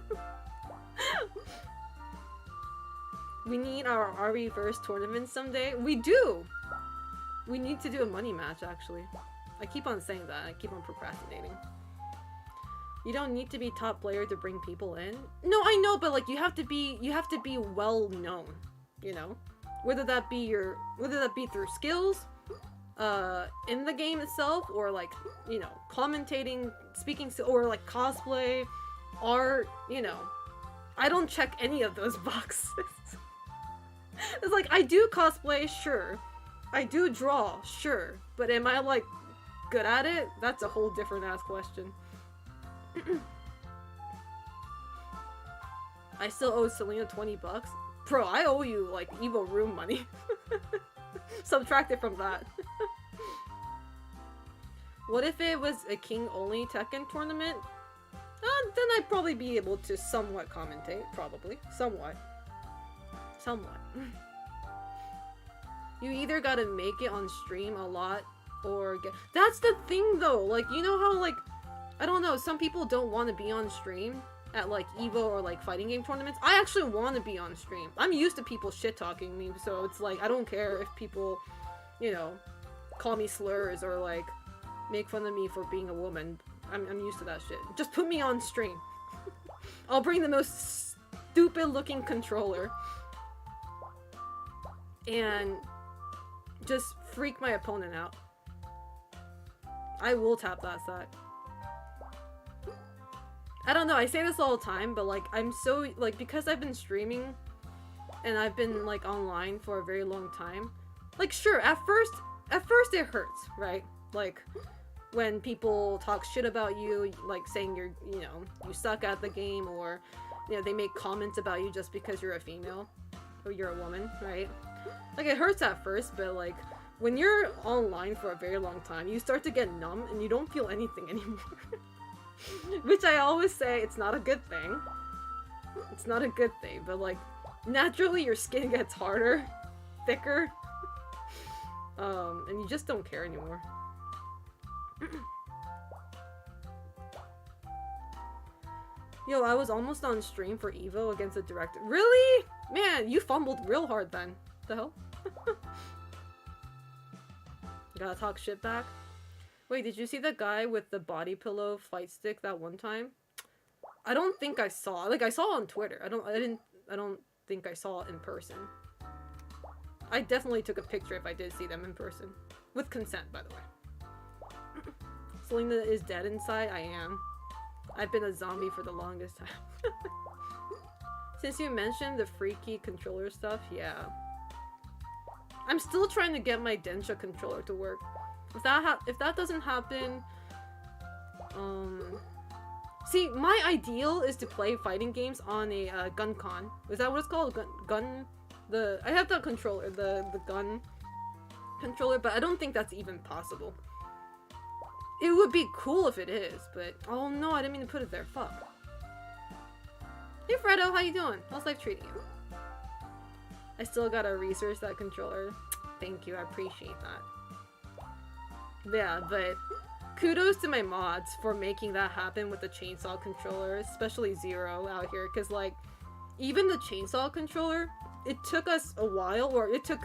We need our RE-verse tournament someday. We do! We need to do a money match, actually. I keep on saying that. I keep on procrastinating. You don't need to be top player to bring people in. No, I know, but like you have to be well known, you know? Whether that be through skills, in the game itself, or like, you know, commentating, speaking, or like cosplay, art, you know. I don't check any of those boxes. It's like, I do cosplay, sure. I do draw, sure. But am I, like, good at it? That's a whole different ass question. I still owe Selena 20 bucks. Bro, I owe you, like, Evo room money. Subtract it from that. What if it was a king-only Tekken tournament? Then I'd probably be able to somewhat commentate. Probably. Somewhat. Somewhat. You either gotta make it on stream a lot or get— That's the thing though, like, you know how, like, I don't know, some people don't want to be on stream at like EVO or like fighting game tournaments. I actually want to be on stream. I'm used to people shit-talking me, so it's like, I don't care if people, you know, call me slurs or like make fun of me for being a woman. I'm used to that shit. Just put me on stream. I'll bring the most stupid looking controller and just freak my opponent out. I will tap that side. I don't know, I say this all the time, but like, I'm so, like, because I've been streaming and I've been like online for a very long time, like, sure, at first it hurts, right? Like, when people talk shit about you, like saying you're, you know, you suck at the game, or, you know, they make comments about you just because you're a female or you're a woman, right? Like, it hurts at first, but like, when you're online for a very long time, you start to get numb and you don't feel anything anymore. Which I always say, it's not a good thing. It's not a good thing, but like, naturally your skin gets harder, thicker, and you just don't care anymore. Yo, I was almost on stream for Evo against the director. Really? Man, you fumbled real hard then. The hell? Gotta talk shit back. Wait, did you see that guy with the body pillow fight stick that one time? I don't think I saw. Like, I saw it on Twitter. I don't think I saw it in person. I definitely took a picture if I did see them in person. With consent, by the way. Selena is dead inside? I am. I've been a zombie for the longest time. Since you mentioned the freaky controller stuff, yeah. I'm still trying to get my Densha controller to work. If that doesn't happen, see, my ideal is to play fighting games on a gun con. Is that what it's called? I have the controller, the gun controller, but I don't think that's even possible. It would be cool if it is, but oh no, I didn't mean to put it there. Fuck. Hey Fredo, how you doing? How's life treating you? I still gotta research that controller. Thank you, I appreciate that. Yeah, but kudos to my mods for making that happen with the chainsaw controller, especially Zero out here, because like, even the chainsaw controller, it took us a while, or it took,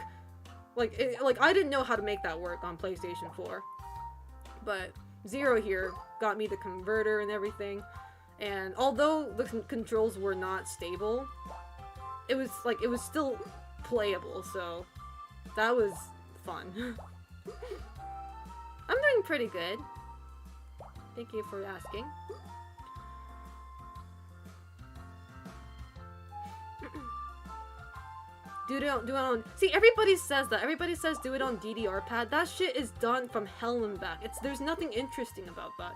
like, I didn't know how to make that work on PlayStation 4. But Zero here got me the converter and everything, and although the controls were not stable, it was still playable, so that was fun. I'm doing pretty good. Thank you for asking. Do it on. See, everybody says that. Everybody says do it on DDR pad. That shit is done from hell and back. There's nothing interesting about that.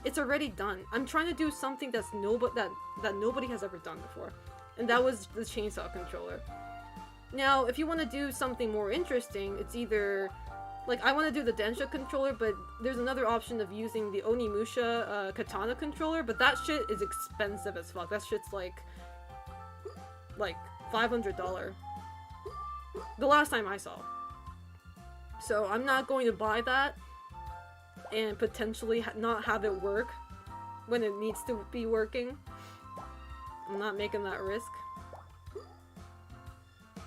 It's already done. I'm trying to do something that nobody has ever done before, and that was the chainsaw controller. Now, if you want to do something more interesting, it's either like I want to do the Densha controller, but there's another option of using the Onimusha katana controller, but that shit is expensive as fuck. That shit's like $500. The last time I saw. So I'm not going to buy that and potentially not have it work when it needs to be working. I'm not making that risk.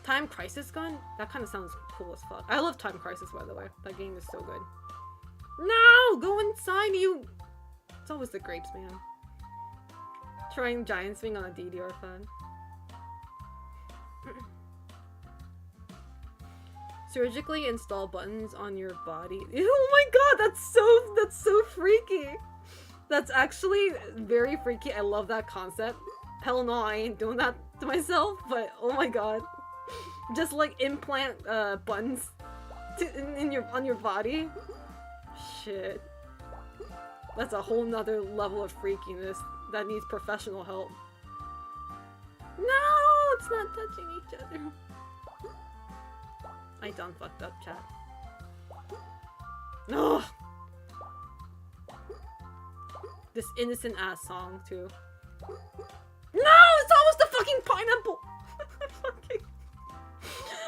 Time Crisis gun? That kind of sounds cool as fuck. I love Time Crisis, by the way. That game is so good. No! Go inside, you! It's always the grapes, man. Trying Giant Swing on a DDR fan. Surgically install buttons on your body. Oh my god, that's so freaky. That's actually very freaky. I love that concept. Hell no, I ain't doing that to myself, but oh my god. Just like implant buttons on your body. Shit. That's a whole nother level of freakiness that needs professional help. No, it's not touching each other. I done fucked up, chat. No. This innocent ass song too. No, it's almost the fucking pineapple.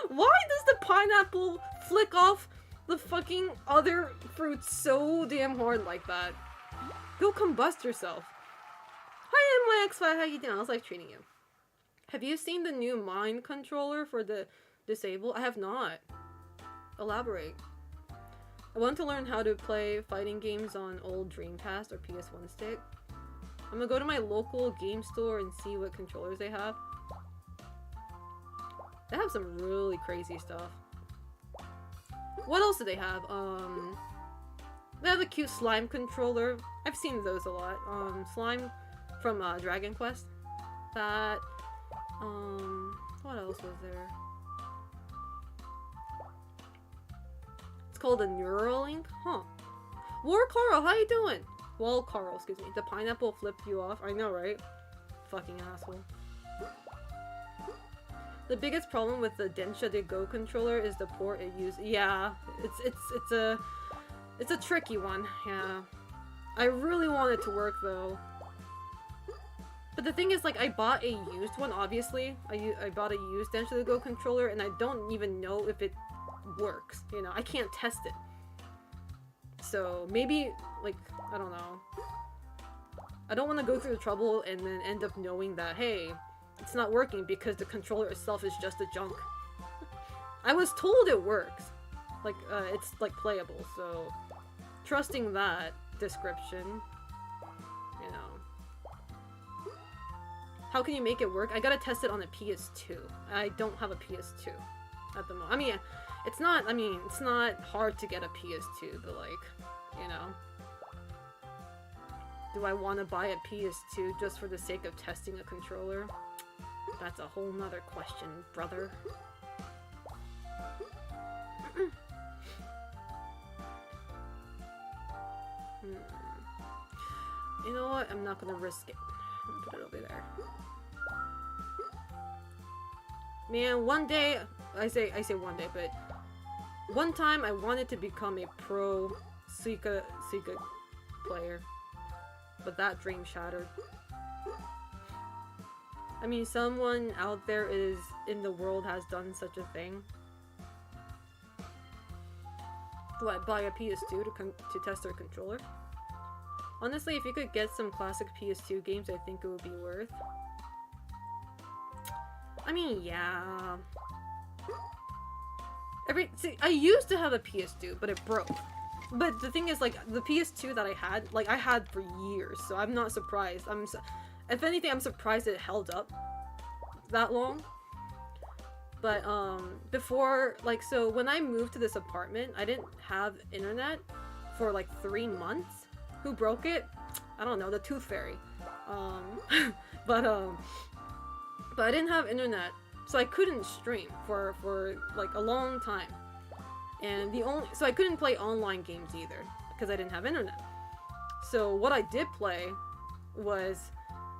Why does the pineapple flick off the fucking other fruits so damn hard like that? Go combust yourself. Hi, MYX5, how you doing? How's life treating you? Have you seen the new Mind controller for the disabled? I have not. Elaborate. I want to learn how to play fighting games on old Dreamcast or PS1 stick. I'm gonna go to my local game store and see what controllers they have. They have some really crazy stuff. What else do they have? They have a cute slime controller. I've seen those a lot. Slime from Dragon Quest. That. What else was there? It's called a Neuralink? Huh. War Carl, how you doing? Wall Carl, excuse me. The pineapple flipped you off. I know, right? Fucking asshole. The biggest problem with the hnnnggg controller is the port it uses. Yeah, it's a tricky one. Yeah, I really want it to work though. But the thing is, like, I bought a used one. Obviously, I bought a used hnnnggg controller, and I don't even know if it works. You know, I can't test it. So maybe, like, I don't know. I don't want to go through the trouble and then end up knowing that, hey, it's not working because the controller itself is just a junk. I was told it works. Like, it's, like, playable, so... Trusting that description, you know. How can you make it work? I gotta test it on a PS2. I don't have a PS2 at the moment. I mean, it's not hard to get a PS2, but, like, you know. Do I want to buy a PS2 just for the sake of testing a controller? That's a whole nother question, brother. You know what? I'm not gonna risk it. I'm gonna put it over there. Man, one day, I say one day, but one time I wanted to become a pro Suika player, but that dream shattered. I mean, someone out there in the world has done such a thing. Do I buy a PS2 to test their controller? Honestly, if you could get some classic PS2 games, I think it would be worth. I mean, yeah. See, I used to have a PS2, but it broke. But the thing is, like, the PS2 that I had for years, so I'm not surprised. If anything, I'm surprised it held up that long. But, before, like, so when I moved to this apartment, I didn't have internet for, like, 3 months. Who broke it? I don't know, the Tooth Fairy. But I didn't have internet, so I couldn't stream for like, a long time. And so I couldn't play online games either, because I didn't have internet. So what I did play was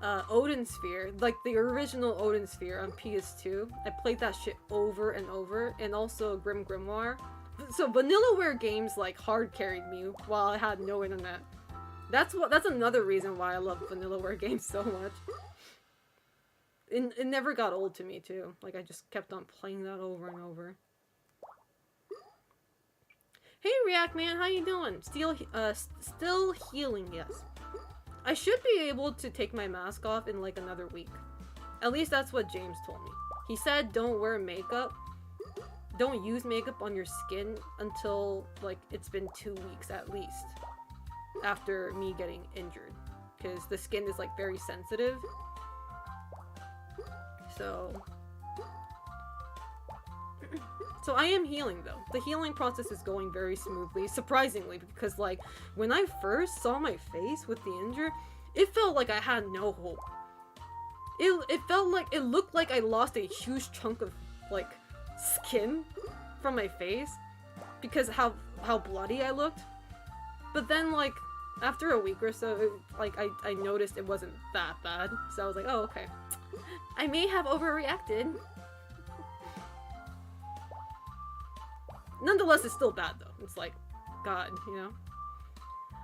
Odin Sphere, like the original Odin Sphere on PS2. I played that shit over and over, and also Grim Grimoire. So Vanillaware games like hard carried me while I had no internet. That's another reason why I love Vanillaware games so much. It never got old to me too. Like, I just kept on playing that over and over. Hey React Man, how you doing? Still healing, yes. I should be able to take my mask off in like another week. At least that's what James told me. He said don't wear makeup. Don't use makeup on your skin until like it's been 2 weeks at least after me getting injured, because the skin is like very sensitive. So I am healing though. The healing process is going very smoothly, surprisingly, because like when I first saw my face with the injury, it felt like I had no hope. It felt like, it looked like I lost a huge chunk of like skin from my face because how bloody I looked. But then like after a week or so, like I noticed it wasn't that bad, so I was like, oh okay, I may have overreacted. Nonetheless, it's still bad though. It's like, God, you know.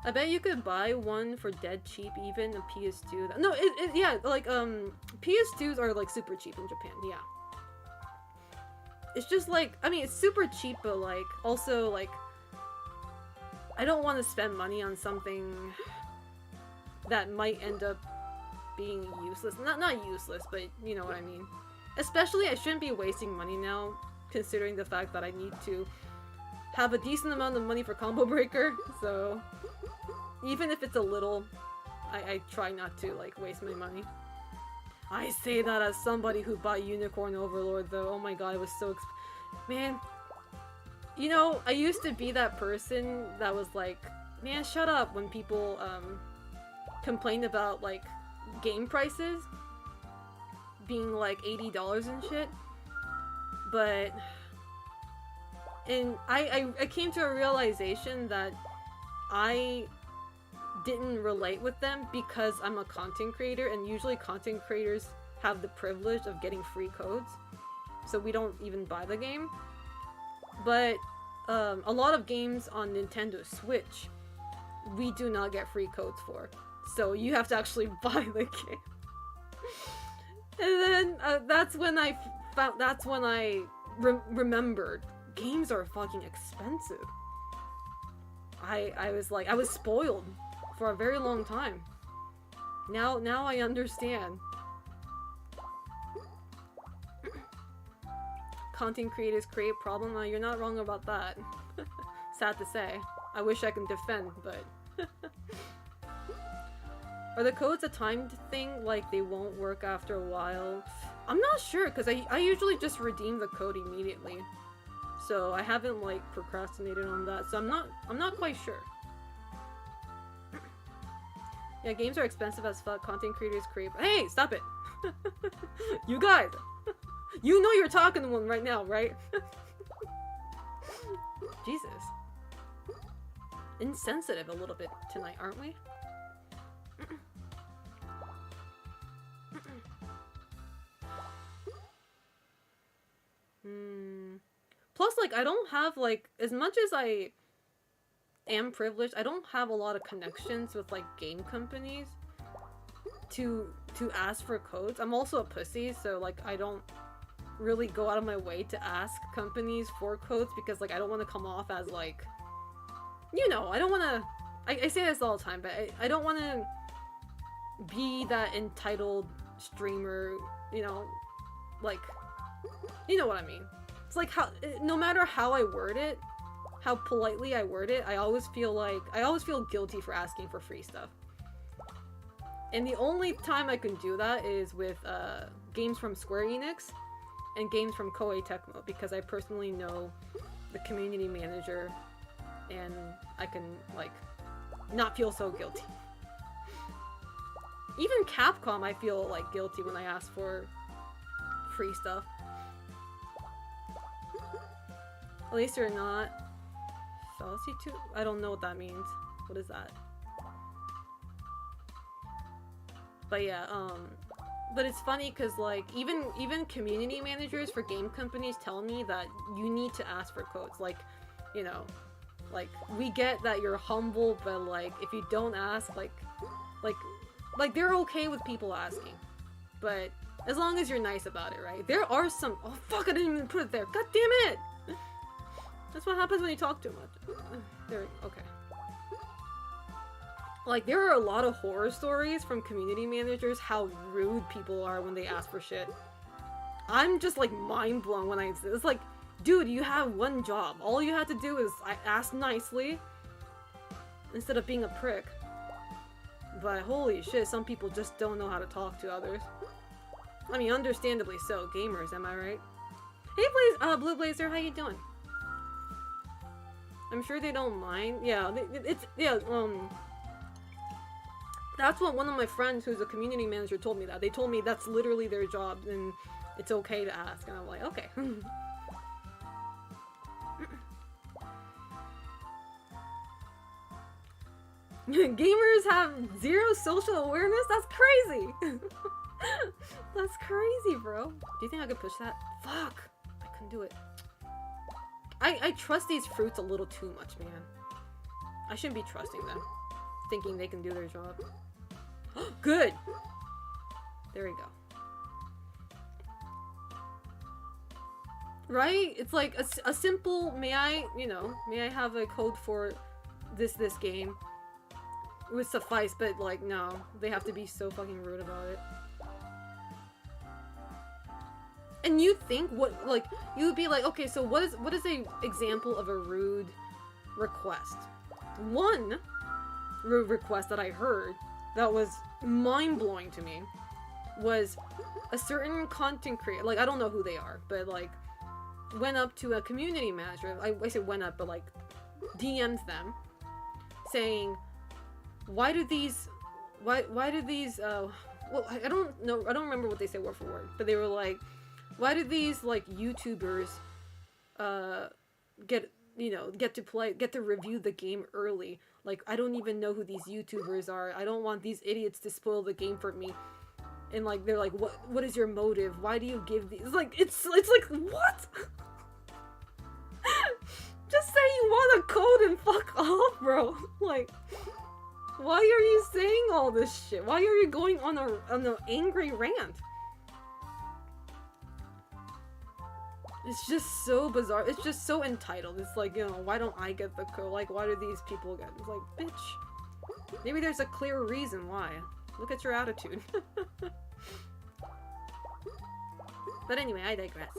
I bet you could buy one for dead cheap, even a PS2. No, yeah, like PS2s are like super cheap in Japan. Yeah. It's just like, I mean, it's super cheap, but like also like I don't want to spend money on something that might end up being useless. Not useless, but you know what I mean. Especially, I shouldn't be wasting money now, considering the fact that I need to have a decent amount of money for Combo Breaker, so even if it's a little, I try not to like waste my money. I say that as somebody who bought Unicorn Overlord though. Oh my god, it was so man, you know, I used to be that person that was like, man, shut up when people complained about like game prices being like $80 and shit. But I came to a realization that I didn't relate with them because I'm a content creator, and usually content creators have the privilege of getting free codes, so we don't even buy the game. But a lot of games on Nintendo Switch we do not get free codes for, so you have to actually buy the game. And then that's when I remembered games are fucking expensive. I was spoiled for a very long time. Now I understand. Content creators create problem. You're not wrong about that. Sad to say. I wish I can defend, but... Are the codes a timed thing? Like they won't work after a while? I'm not sure, because I usually just redeem the code immediately. So I haven't like procrastinated on that, so I'm not quite sure. Yeah, games are expensive as fuck. Content creators create. Hey, stop it! You guys! You know you're talking to one right now, right? Jesus. Insensitive a little bit tonight, aren't we? Plus, like, I don't have, like, as much as I am privileged, I don't have a lot of connections with, like, game companies to ask for codes. I'm also a pussy, so, like, I don't really go out of my way to ask companies for codes because, like, I don't want to come off as, like, you know, I don't want to... I say this all the time, but I don't want to be that entitled streamer, you know, like... You know what I mean. It's like how, no matter how I word it, how politely I word it, I always feel guilty for asking for free stuff. And the only time I can do that is with games from Square Enix and games from Koei Tecmo, because I personally know the community manager and I can, like, not feel so guilty. Even Capcom, I feel, like, guilty when I ask for free stuff. At least you're not fallacy too. I don't know what that means. What is that? But yeah, but it's funny because like even community managers for game companies tell me that you need to ask for codes. Like, you know, like we get that you're humble, but like if you don't ask, like they're okay with people asking, but as long as you're nice about it, right? There are some. Oh fuck! I didn't even put it there. God damn it! That's what happens when you talk too much. There, okay. Like, there are a lot of horror stories from community managers how rude people are when they ask for shit. I'm just, like, mind blown when it's like, dude, you have one job. All you have to do is ask nicely instead of being a prick. But holy shit, some people just don't know how to talk to others. I mean, understandably so. Gamers, am I right? Hey, Blue Blazer, how you doing? I'm sure they don't mind. Yeah, that's what one of my friends who's a community manager told me that. They told me that's literally their job and it's okay to ask. And I'm like, okay. Gamers have zero social awareness? That's crazy! That's crazy, bro. Do you think I could push that? Fuck! I couldn't do it. I trust these fruits a little too much, man. I shouldn't be trusting them. Thinking they can do their job. Good! There we go. Right? It's like a simple, may I have a code for this game? It would suffice, but like, no. They have to be so fucking rude about it. And you think you would be like, okay, so what is a example of a rude request? One rude request that I heard that was mind-blowing to me was a certain content creator, like, I don't know who they are, but like, went up to a community manager, I say went up, but like, DM'd them, saying, why do these, well, I don't know, I don't remember what they said word for word, but they were like, why do these, like, YouTubers, get to review the game early? Like, I don't even know who these YouTubers are. I don't want these idiots to spoil the game for me. And, like, they're like, what is your motive? Why do you give these? Like, it's like, what? Just say you want a code and fuck off, bro. Like, why are you saying all this shit? Why are you going on an angry rant? It's just so bizarre. It's just so entitled. It's like, you know, why don't I get the code? Like, why do these people get it? It's like, bitch. Maybe there's a clear reason why. Look at your attitude. But anyway, I digress.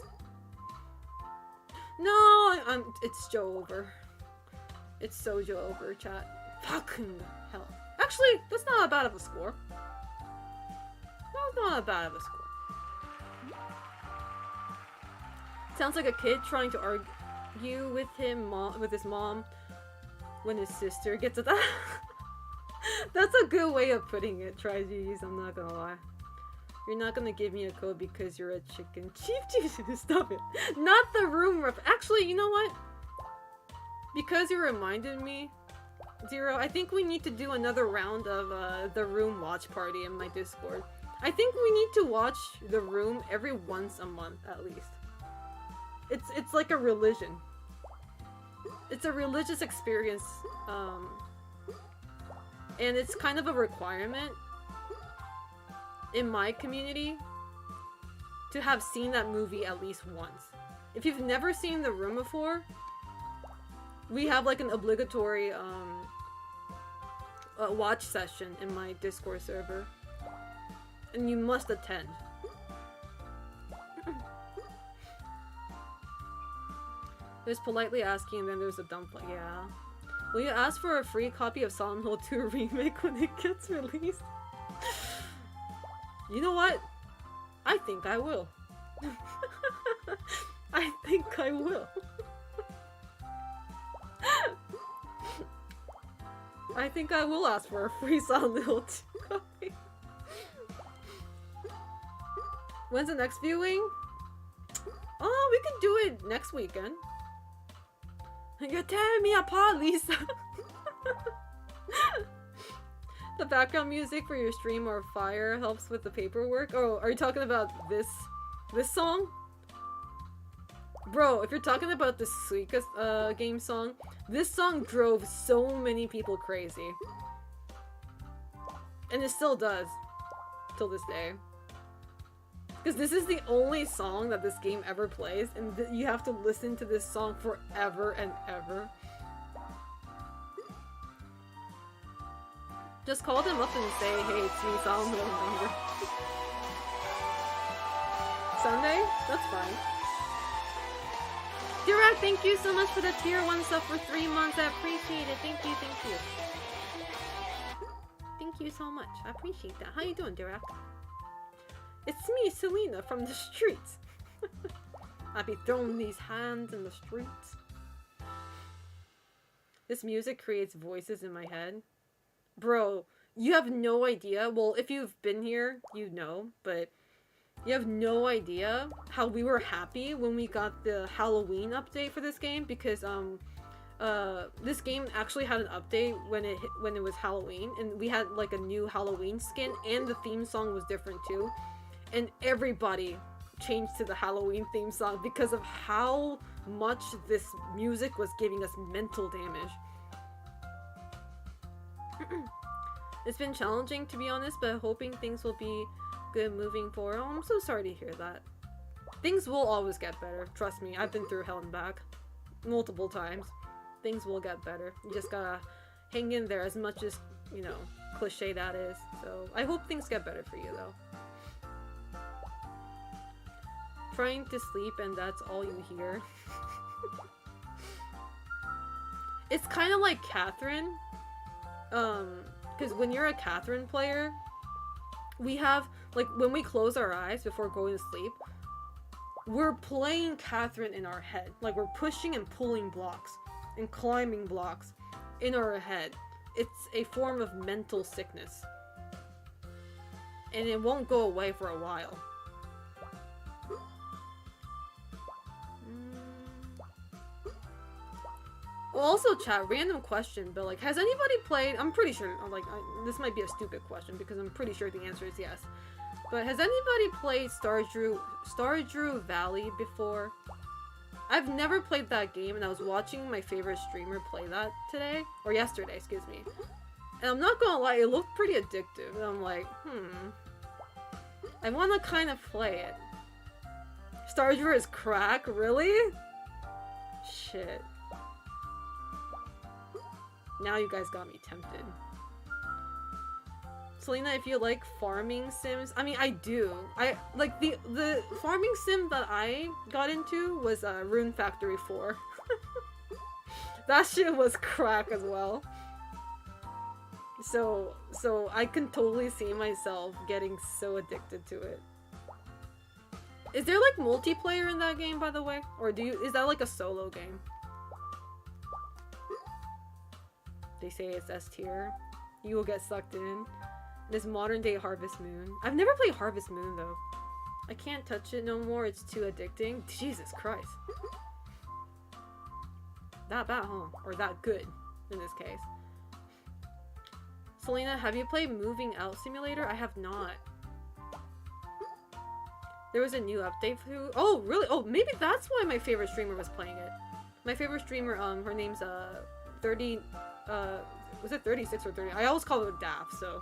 No, it's Joe over. It's so Joe over, chat. Fucking hell. Actually, that's not bad of a score. That's not bad of a score. Sounds like a kid trying to argue with his mom when his sister gets it. That's a good way of putting it, Tri-G's, I'm not gonna lie. You're not gonna give me a code because you're a chicken. Chief, stop it. Not the room ref. Actually, you know what? Because you reminded me, Zero, I think we need to do another round of the room watch party in my Discord. I think we need to watch the room every once a month, at least. It's like a religion. It's a religious experience, and it's kind of a requirement in my community to have seen that movie at least once. If you've never seen The Room before, we have like an obligatory watch session in my Discord server, and you must attend. There's politely asking, and then there's a dump. Yeah. Will you ask for a free copy of Silent Hill 2 Remake when it gets released? You know what? I think I will. I think I will. I think I will ask for a free Silent Hill 2 copy. When's the next viewing? Oh, we can do it next weekend. You're tearing me apart, Lisa! The background music for your stream or fire helps with the paperwork. Oh, are you talking about this song? Bro, if you're talking about the Suika game song, this song drove so many people crazy. And it still does. Till this day. Because this is the only song that this game ever plays, and you have to listen to this song forever and ever. Just call them up and say, hey, it's me, Silent Hill number. Sunday? That's fine. Dirac, thank you so much for the tier 1 sub for 3 months. I appreciate it. Thank you, thank you. Thank you so much. I appreciate that. How you doing, Dirac? It's me, Selena, from the streets. I be throwing these hands in the streets. This music creates voices in my head. Bro, you have no idea. Well, if you've been here, you know, but you have no idea how we were happy when we got the Halloween update for this game, because this game actually had an update when it was Halloween, and we had like a new Halloween skin, and the theme song was different too. And everybody changed to the Halloween theme song because of how much this music was giving us mental damage. It's been challenging, to be honest, but hoping things will be good moving forward. Oh, I'm so sorry to hear that. Things will always get better. Trust me, I've been through hell and back multiple times. Things will get better. You just gotta hang in there, as much as, you know, cliche that is. So I hope things get better for you, though. Trying to sleep and that's all you hear. It's kind of like Catherine. Because when you're a Catherine player, we have, like, when we close our eyes before going to sleep, we're playing Catherine in our head. Like, we're pushing and pulling blocks and climbing blocks in our head. It's a form of mental sickness. And it won't go away for a while. Well, also, chat, random question, but, like, has anybody played, I'm pretty sure, like, this might be a stupid question, because I'm pretty sure the answer is yes, but has anybody played Stardew Valley before? I've never played that game, and I was watching my favorite streamer play that today, or yesterday, excuse me, and I'm not gonna lie, it looked pretty addictive, and I'm like, I wanna kind of play it. Stardew is crack? Really? Shit. Now you guys got me tempted. Selena, if you like farming sims, I mean, I do. I like the farming sim that I got into was Rune Factory 4. That shit was crack as well. So I can totally see myself getting so addicted to it. Is there like multiplayer in that game, by the way? Or is that like a solo game? They say it's S tier. You will get sucked in. This modern day Harvest Moon. I've never played Harvest Moon though. I can't touch it no more, it's too addicting. Jesus Christ. That bad, huh? Or that good, in this case. Selena, have you played Moving Out Simulator? I have not. There was a new update for... Oh, really? Oh, maybe that's why my favorite streamer was playing it. My favorite streamer, her name's, 30... was it 36 or 30? I always call her Daff, so...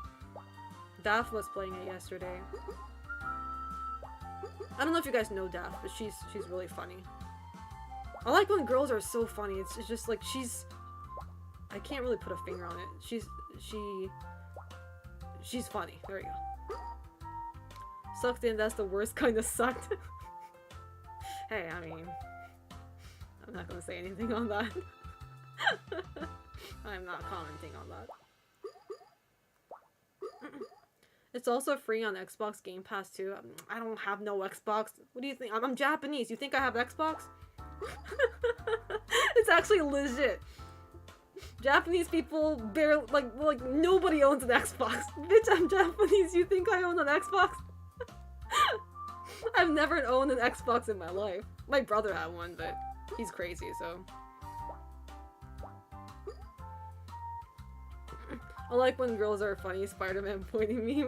Daff was playing it yesterday. I don't know if you guys know Daff, but she's really funny. I like when girls are so funny. It's just like she's... I can't really put a finger on it. She's funny. There you go. Sucked in, that's the worst kind of sucked. Hey, I mean... I'm not gonna say anything on that. I'm not commenting on that. It's also free on Xbox Game Pass too. I don't have no Xbox. What do you think? I'm Japanese. You think I have Xbox? It's actually legit. Japanese people barely like nobody owns an Xbox. Bitch, I'm Japanese. You think I own an Xbox? I've never owned an Xbox in my life. My brother had one, but he's crazy, so. I like when girls are funny. Spider-Man pointing me.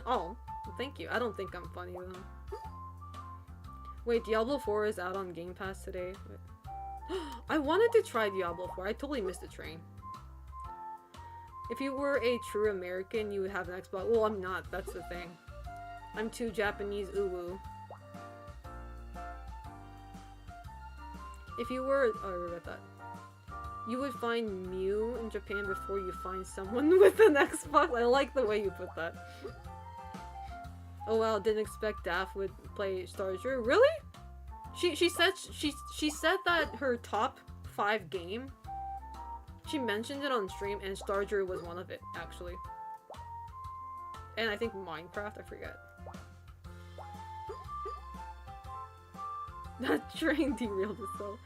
Oh, thank you. I don't think I'm funny though. Wait, Diablo 4 is out on Game Pass today. I wanted to try Diablo 4. I totally missed the train. If you were a true American, you would have an Xbox. Well, I'm not. That's the thing. I'm too Japanese uwu. If you were... Oh, I regret that. You would find Mew in Japan before you find someone with an Xbox. I like the way you put that. Oh wow, didn't expect Daff would play Stardew. Really? She said that her top 5 game. She mentioned it on stream, and Stardew was one of it, actually. And I think Minecraft, I forget. That train derailed itself.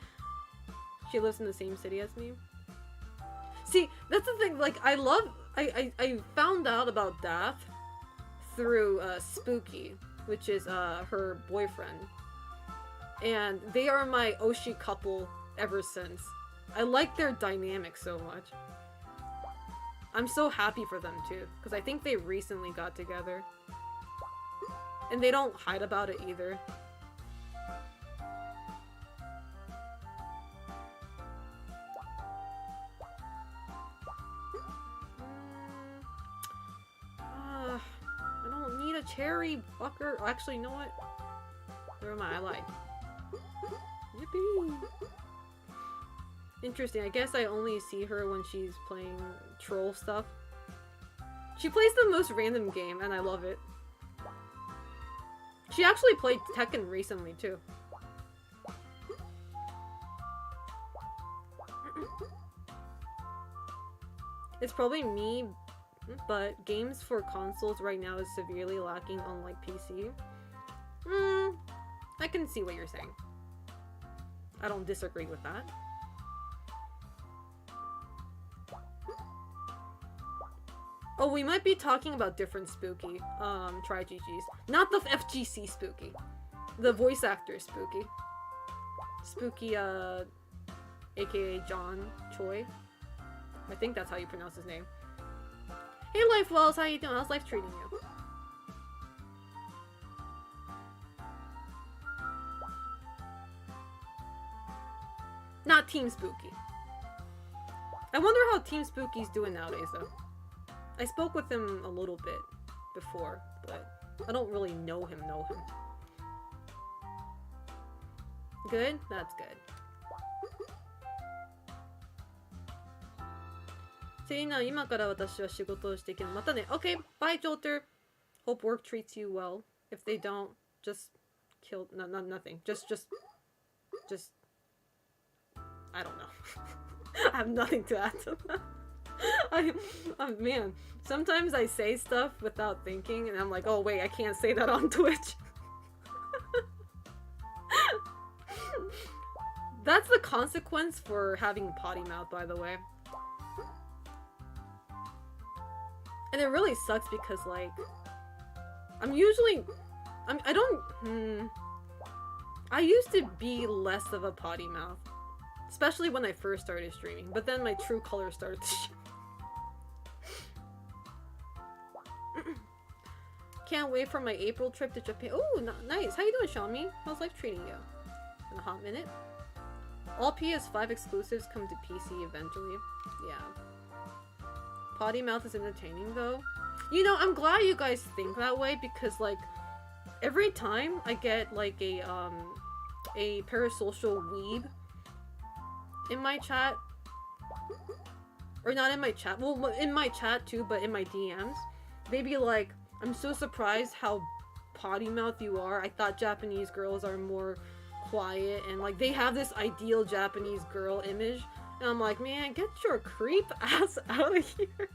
She lives in the same city as me. See, that's the thing, like, I found out about Daff through, Spooky, which is, her boyfriend. And they are my Oshi couple ever since. I like their dynamic so much. I'm so happy for them, too, because I think they recently got together. And they don't hide about it, either. I don't need a cherry, fucker. Actually, you know what? Never mind, I lied. Yippee! Interesting. I guess I only see her when she's playing troll stuff. She plays the most random game, and I love it. She actually played Tekken recently, too. It's probably me, but games for consoles right now is severely lacking unlike PC. I can see what you're saying. I don't disagree with that. Oh, we might be talking about different Spooky. Try GG's. Not the FGC Spooky. The voice actor Spooky. Spooky, aka John Choi. I think that's how you pronounce his name. Hey, Life Wells, how you doing? How's life treating you? Not Team Spooky. I wonder how Team Spooky's doing nowadays, though. I spoke with him a little bit before, but I don't really know him. Good? That's good. せいな、今から私は仕事をしていける。またね。Okay, bye, Jolter. Hope work treats you well. If they don't, just kill. No, nothing. Just. I don't know. I have nothing to add to that. Man, sometimes I say stuff without thinking, and I'm like, oh wait, I can't say that on Twitch. That's the consequence for having potty mouth, by the way. And it really sucks because, like, I used to be less of a potty mouth. Especially when I first started streaming. But then my true colors started to show. Can't wait for my April trip to Japan. Oh, nice. How you doing, Xiaomi? How's life treating you? In a hot minute? All PS5 exclusives come to PC eventually. Yeah. Potty mouth is entertaining, though. You know, I'm glad you guys think that way because, like, every time I get, like, a parasocial weeb in my chat, or not in my chat, well, in my chat too, but in my DMs, they be like, I'm so surprised how potty mouth you are. I thought Japanese girls are more quiet, and like, they have this ideal Japanese girl image, and I'm like, man, get your creep ass out of here.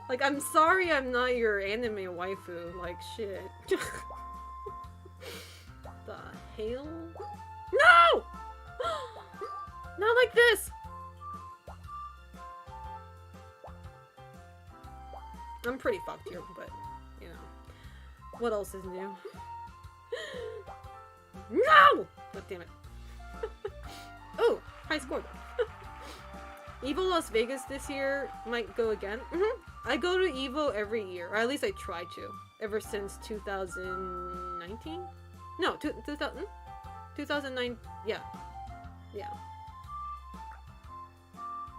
Like, I'm sorry I'm not your anime waifu, like, shit. The hell? No! Not like this! I'm pretty fucked here, but, you know. What else is new? No! God damn it. Oh, high score. Evo Las Vegas this year might go again. I go to Evo every year, or at least I try to. Ever since 2019? No, 2009. Yeah. Yeah.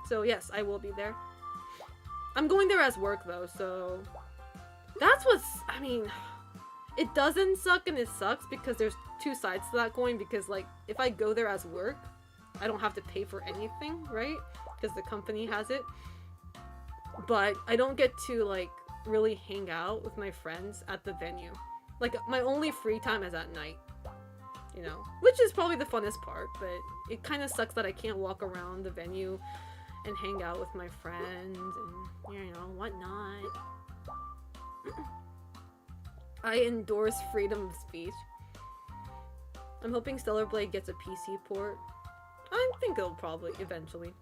So yes, I will be there. I'm going there as work though, so that's what's, I mean, it doesn't suck and it sucks because there's two sides to that coin, because like, if I go there as work, I don't have to pay for anything, right? Because the company has it. But I don't get to like really hang out with my friends at the venue. Like, my only free time is at night, you know, which is probably the funnest part, but it kind of sucks that I can't walk around the venue and hang out with my friends and, you know, whatnot. I endorse freedom of speech. I'm hoping Stellar Blade gets a PC port. I think it'll probably eventually.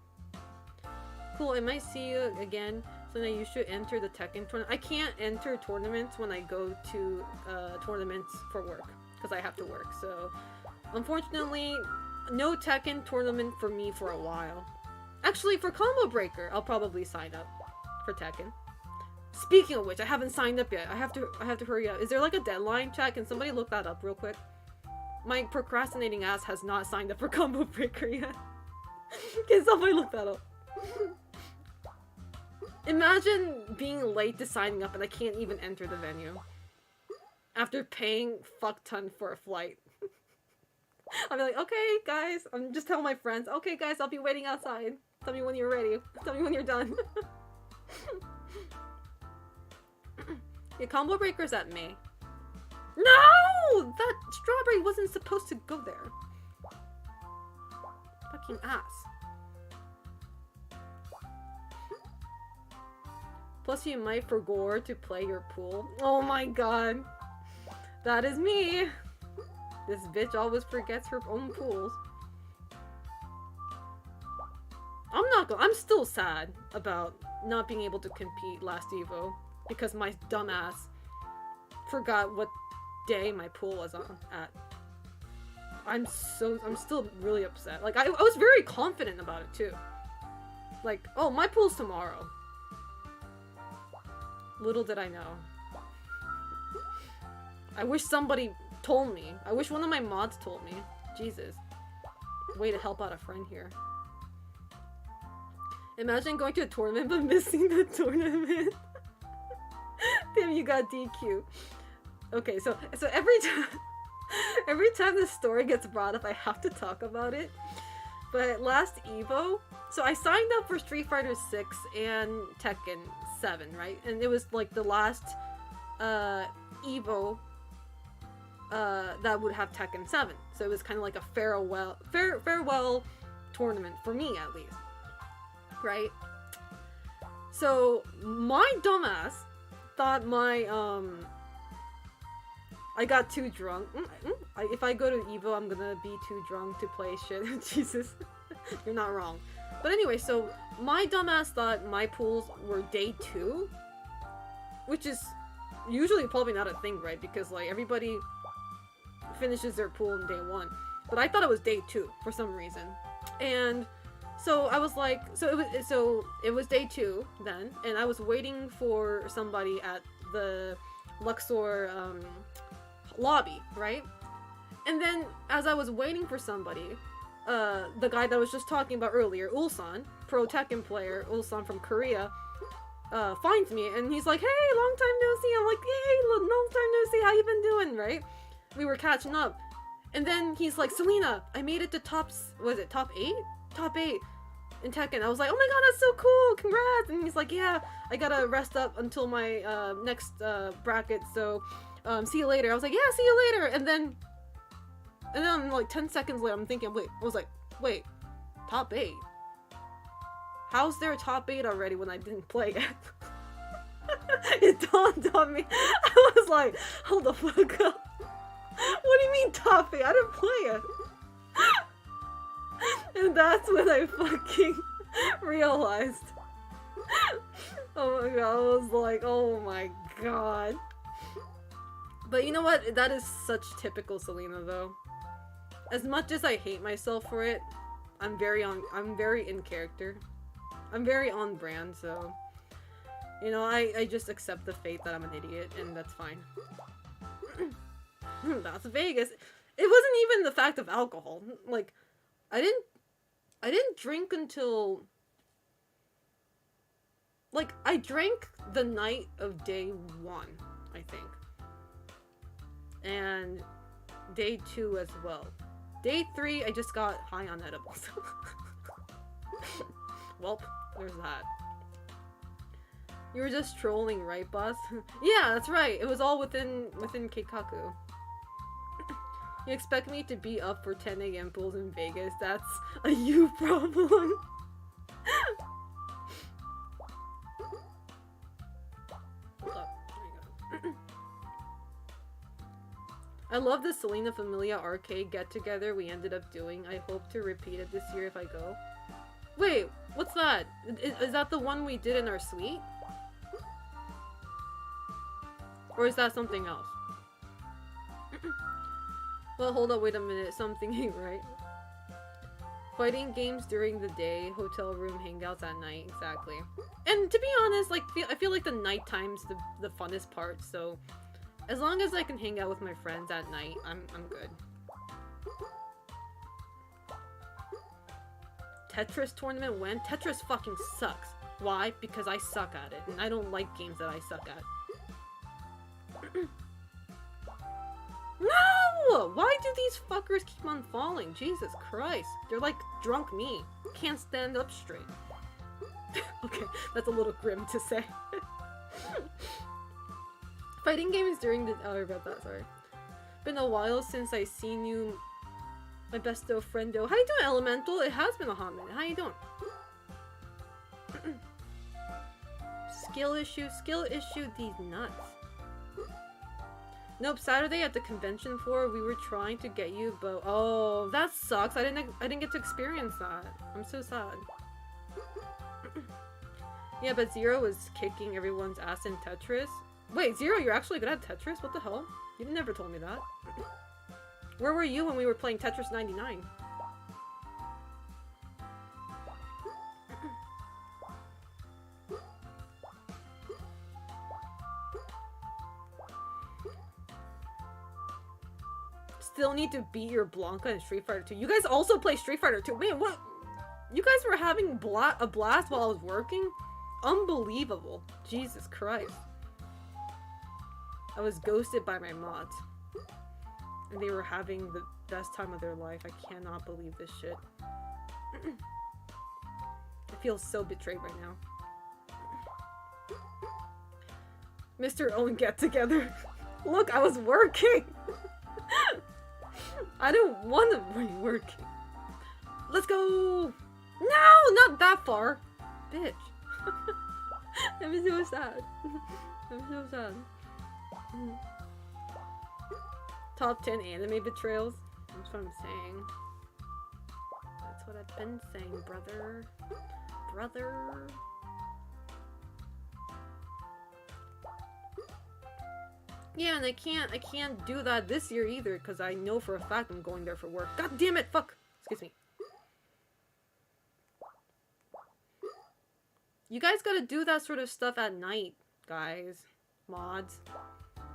Cool, I might see you again. So now you should enter the Tekken tournament. I can't enter tournaments when I go to tournaments for work, because I have to work. So unfortunately, no Tekken tournament for me for a while. Actually, for Combo Breaker, I'll probably sign up for Tekken. Speaking of which, I haven't signed up yet. I have to hurry up. Is there like a deadline, chat? Can somebody look that up real quick? My procrastinating ass has not signed up for Combo Breaker yet. Can somebody look that up? Imagine being late to signing up and I can't even enter the venue. After paying fuck ton for a flight. I'll be like, okay guys, I'm just telling my friends, okay guys, I'll be waiting outside. Tell me when you're ready. Tell me when you're done. Yeah, Combo Breaker's at May. No! That strawberry wasn't supposed to go there. Fucking ass. Plus you might forgo to play your pool. Oh my god. That is me. This bitch always forgets her own pools. I'm still sad about not being able to compete last Evo because my dumbass forgot what day my pool was on at. I'm still really upset. Like, I was very confident about it too. Like, oh, my pool's tomorrow. Little did I know. I wish somebody told me. I wish one of my mods told me. Jesus. Way to help out a friend here. Imagine going to a tournament but missing the tournament. Damn, you got DQ. Okay, so every time this story gets brought up, I have to talk about it. But last Evo, So I signed up for Street Fighter 6 and Tekken 7, right? And it was like the last Evo that would have Tekken 7. So it was kind of like a farewell tournament for me, at least. Right? So my dumbass thought my I got too drunk. If I go to Evo, I'm gonna be too drunk to play shit. Jesus, you're not wrong. But anyway, so my dumbass thought my pools were day 2, which is usually probably not a thing, right? Because like everybody finishes their pool in day 1, but I thought it was day 2 for some reason. And so I was like, so it was day 2 then, and I was waiting for somebody at the Luxor lobby, right? And then as I was waiting for somebody, the guy that I was just talking about earlier, Ulsan, pro Tekken player, Ulsan from Korea, finds me and he's like, hey, long time no see. I'm like, hey, long time no see, how you been doing, right? We were catching up. And then he's like, Selena, I made it to top 8? Top 8 in Tekken. I was like, oh my god, that's so cool, congrats. And he's like, yeah, I gotta rest up until my next bracket, so see you later. I was like, yeah, see you later. And then like 10 seconds later, I'm thinking, wait, top 8? How's there a top 8 already when I didn't play yet? It dawned on me. I was like, hold the fuck up. What do you mean top 8? I didn't play it. And that's when I fucking realized. Oh my god, I was like, oh my god. But you know what? That is such typical Selena though. As much as I hate myself for it, I'm very in character. I'm very on brand, so you know, I just accept the fate that I'm an idiot, and that's fine. That's Vegas. It wasn't even the fact of alcohol. Like, I didn't drink until, like, I drank the night of day 1, I think. And day 2 as well. Day 3, I just got high on edibles. Welp, there's that. You were just trolling, right, boss? Yeah, that's right. It was all within Keikaku. You expect me to be up for 10 a.m. pools in Vegas? That's a you problem. Hold up. There you go. I love the Selena Familia arcade get-together we ended up doing. I hope to repeat it this year if I go. Wait, what's that? Is that the one we did in our suite? Or is that something else? Well, hold up, wait a minute. Something ain't right. Fighting games during the day, hotel room hangouts at night. Exactly. And to be honest, like, I feel like the night time's the funnest part, so as long as I can hang out with my friends at night, I'm good. Tetris tournament when? Tetris fucking sucks. Why? Because I suck at it, and I don't like games that I suck at. No! Why do these fuckers keep on falling? Jesus Christ. They're like drunk me. Can't stand up straight. Okay, that's a little grim to say. Fighting games during the... Oh, I read that, sorry. Been a while since I seen you, my besto friendo. How you doing, Elemental? It has been a hot minute. How you doing? Skill issue, these nuts. Nope, Saturday at the convention floor, we were trying to get you, but oh, that sucks. I didn't get to experience that. I'm so sad. Yeah, but Zero was kicking everyone's ass in Tetris. Wait, Zero, you're actually good at Tetris? What the hell? You never told me that. Where were you when we were playing Tetris 99? Still need to beat your Blanca in Street Fighter 2. You guys also play Street Fighter 2. Man, what? You guys were having a blast while I was working? Unbelievable. Jesus Christ. I was ghosted by my mods. And they were having the best time of their life. I cannot believe this shit. feel so betrayed right now. Mr. Owen get together. Look, I was working! I don't want to be working. Let's go! No! Not that far! Bitch. I'm so sad. I'm so sad. Top 10 anime betrayals? That's what I'm saying. That's what I've been saying, brother. Brother. Yeah, and I can't do that this year either, because I know for a fact I'm going there for work. God damn it, fuck! Excuse me. You guys gotta do that sort of stuff at night, guys. Mods.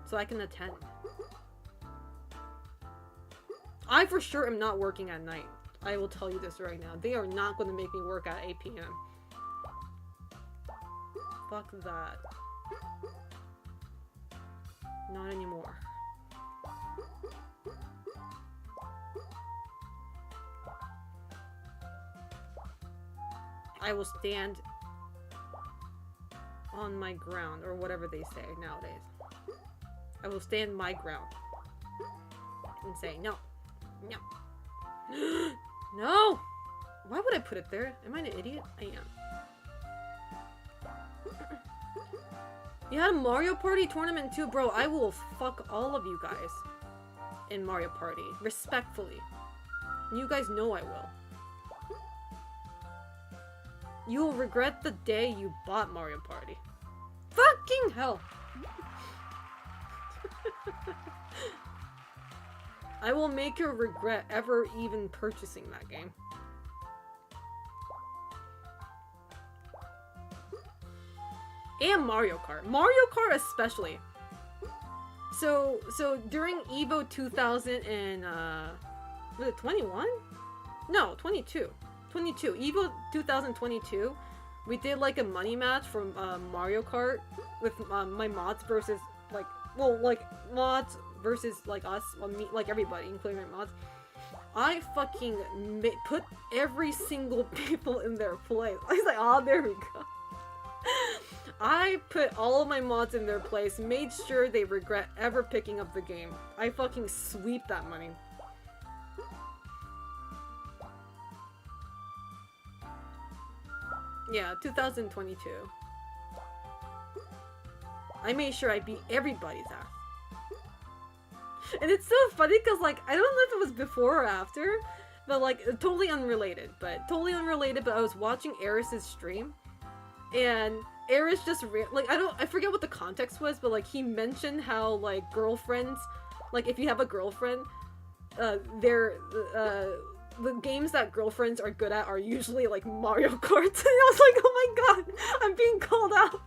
So I can attend. I for sure am not working at night. I will tell you this right now. They are not gonna make me work at 8 p.m. Fuck that. Not anymore. I will stand on my ground, or whatever they say nowadays. I will stand my ground and say no. No. No! Why would I put it there? Am I an idiot? I am. You had a Mario Party tournament too, bro. I will fuck all of you guys in Mario Party. Respectfully. You guys know I will. You will regret the day you bought Mario Party. Fucking hell! I will make you regret ever even purchasing that game. And Mario Kart. Mario Kart especially. So during EVO 2000 and, was it 21? No, 22. 22. EVO 2022, we did like a money match from Mario Kart with my mods versus like, well, like mods versus like us, well, me, like everybody, including my mods. I fucking put every single people in their place. I was like, oh, there we go. I put all of my mods in their place, made sure they regret ever picking up the game. I fucking sweep that money. Yeah, 2022. I made sure I beat everybody's ass. And it's so funny because, like, I don't know if it was before or after, but, like, totally unrelated. But I was watching Eris's stream, and Eris just, I forget what the context was, but, like, he mentioned how, like, girlfriends, like, if you have a girlfriend, the games that girlfriends are good at are usually, like, Mario Kart. And I was like, oh my god, I'm being called out.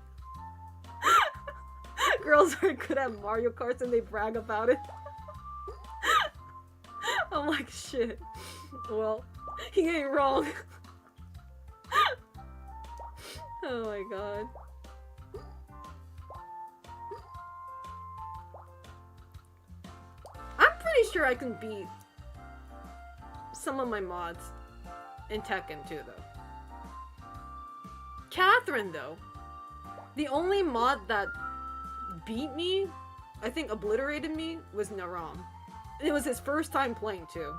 Girls are good at Mario Karts and they brag about it. I'm like, shit. Well, he ain't wrong. Oh my god. I'm pretty sure I can beat some of my mods in Tekken too, though. Catherine, though. The only mod that beat me, I think obliterated me, was Naram. And it was his first time playing, too.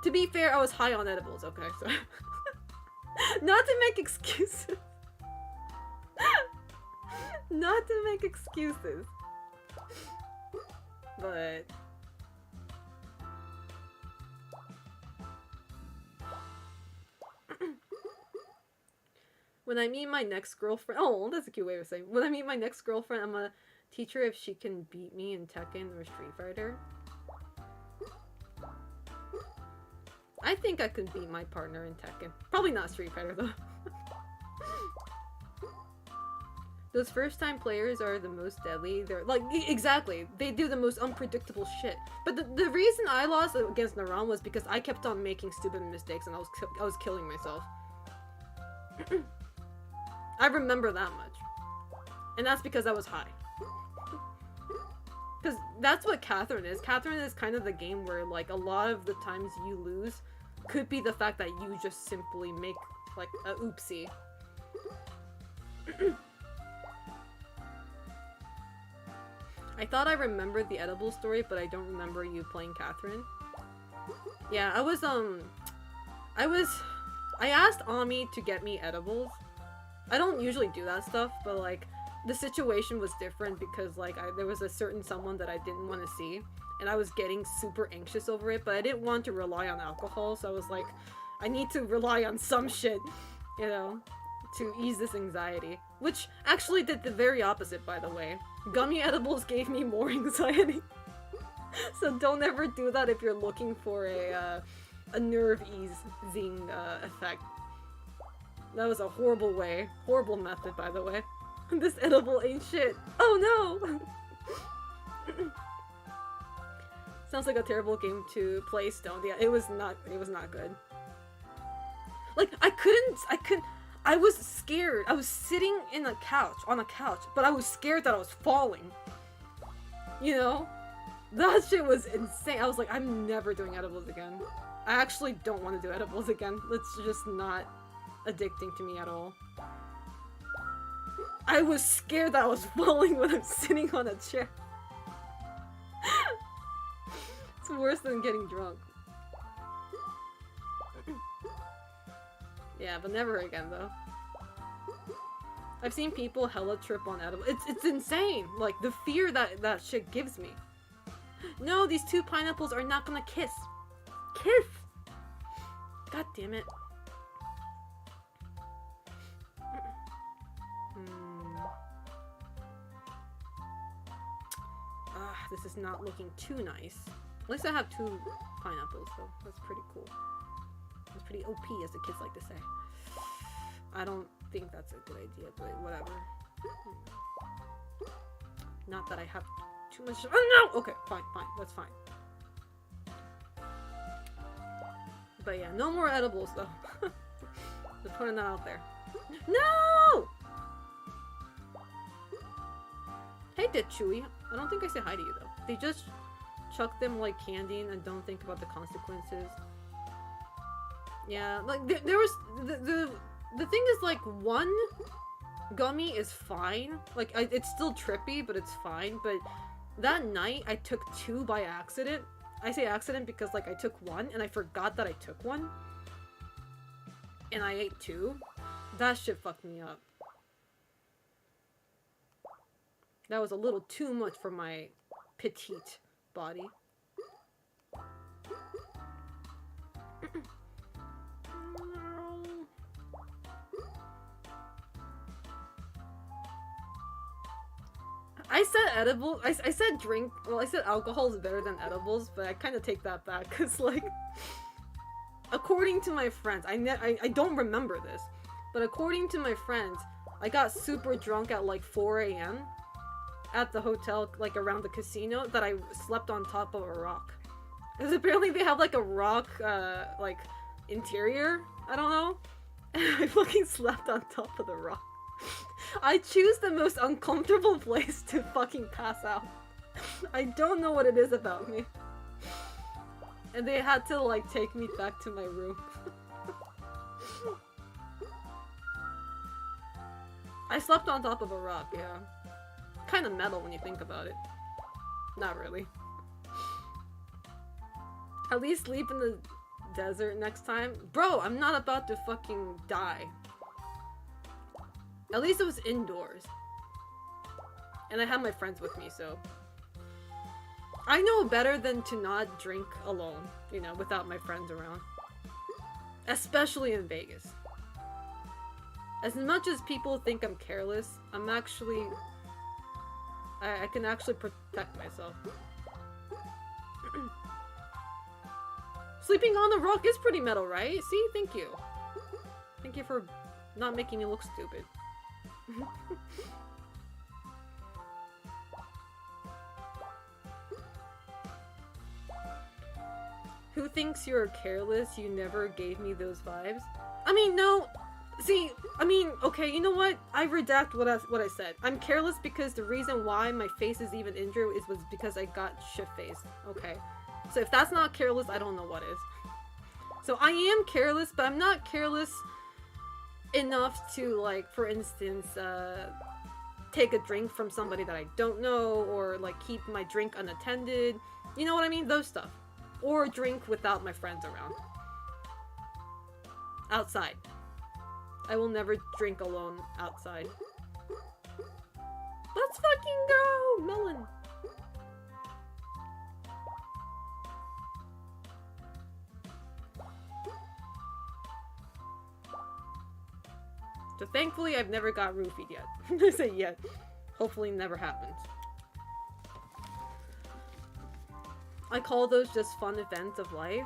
To be fair, I was high on edibles, okay? So not to make excuses. Not to make excuses. But when I meet my next girlfriend, oh, that's a cute way of saying. When I meet my next girlfriend, I'm gonna teach her if she can beat me in Tekken or Street Fighter. I think I could beat my partner in Tekken. Probably not Street Fighter though. Those first-time players are the most deadly. They're like, exactly. They do the most unpredictable shit. But the reason I lost against Naran was because I kept on making stupid mistakes and I was killing myself. I remember that much. And that's because I was high. Because that's what Catherine is. Catherine is kind of the game where, like, a lot of the times you lose could be the fact that you just simply make like a oopsie. I thought I remembered the edible story, but I don't remember you playing Catherine. Yeah, I asked Ami to get me edibles. I don't usually do that stuff, but like, the situation was different because like, there was a certain someone that I didn't want to see, and I was getting super anxious over it, but I didn't want to rely on alcohol, so I was like, I need to rely on some shit, you know, to ease this anxiety. Which actually did the very opposite, by the way. Gummy edibles gave me more anxiety. So don't ever do that if you're looking for a nerve easing effect. That was a horrible method, by the way. This edible ain't shit. Oh no! Sounds like a terrible game to play stoned. Yeah, it was not good. Like, I was scared. I was sitting on a couch, but I was scared that I was falling. You know? That shit was insane. I was like, I'm never doing edibles again. I actually don't want to do edibles again. It's just not addicting to me at all. I was scared that I was falling when I'm sitting on a chair. It's worse than getting drunk. Yeah, but never again, though. I've seen people hella trip on edible. It's insane! Like, the fear that shit gives me. No, these two pineapples are not gonna kiss. Kiss! God damn it. This is not looking too nice. At least I have two pineapples, though. That's pretty cool. That's pretty OP, as the kids like to say. I don't think that's a good idea, but whatever. Not that I have too much. Oh no! Okay, fine. That's fine. But yeah, no more edibles, though. Just putting that out there. No! Hey, Chewy. I don't think I say hi to you, though. They just chuck them like candy and don't think about the consequences. Yeah, like, there was... The thing is, like, one gummy is fine. Like, it's still trippy, but it's fine. But that night, I took two by accident. I say accident because, like, I took one, and I forgot that I took one. And I ate two. That shit fucked me up. That was a little too much for my petite body. I said edible. I said drink. Well, I said alcohol is better than edibles, but I kind of take that back because, like, according to my friends, I don't remember this, but according to my friends, I got super drunk at like 4 a.m. at the hotel, like around the casino, that I slept on top of a rock. Because apparently they have like a rock, like, interior. I don't know. And I fucking slept on top of the rock. I choose the most uncomfortable place to fucking pass out. I don't know what it is about me. And they had to, like, take me back to my room. I slept on top of a rock, yeah. Kind of metal when you think about it. Not really. At least sleep in the desert next time. Bro, I'm not about to fucking die. At least it was indoors. And I had my friends with me, so... I know better than to not drink alone, you know, without my friends around. Especially in Vegas. As much as people think I'm careless, I'm actually... I can actually protect myself. Sleeping on the rock is pretty metal, right? See? Thank you. Thank you for not making me look stupid. Who thinks you're careless? You never gave me those vibes. I mean, no. See, I mean, okay, you know what? I redact what I said. I'm careless because the reason why my face is even injured was because I got shit-faced. Okay. So if that's not careless, I don't know what is. So I am careless, but I'm not careless enough to, like, for instance, take a drink from somebody that I don't know, or like keep my drink unattended. You know what I mean? Those stuff. Or drink without my friends around. Outside. I will never drink alone outside. Let's fucking go! Melon! So thankfully I've never got roofied yet. I say yet. Hopefully never happens. I call those just fun events of life.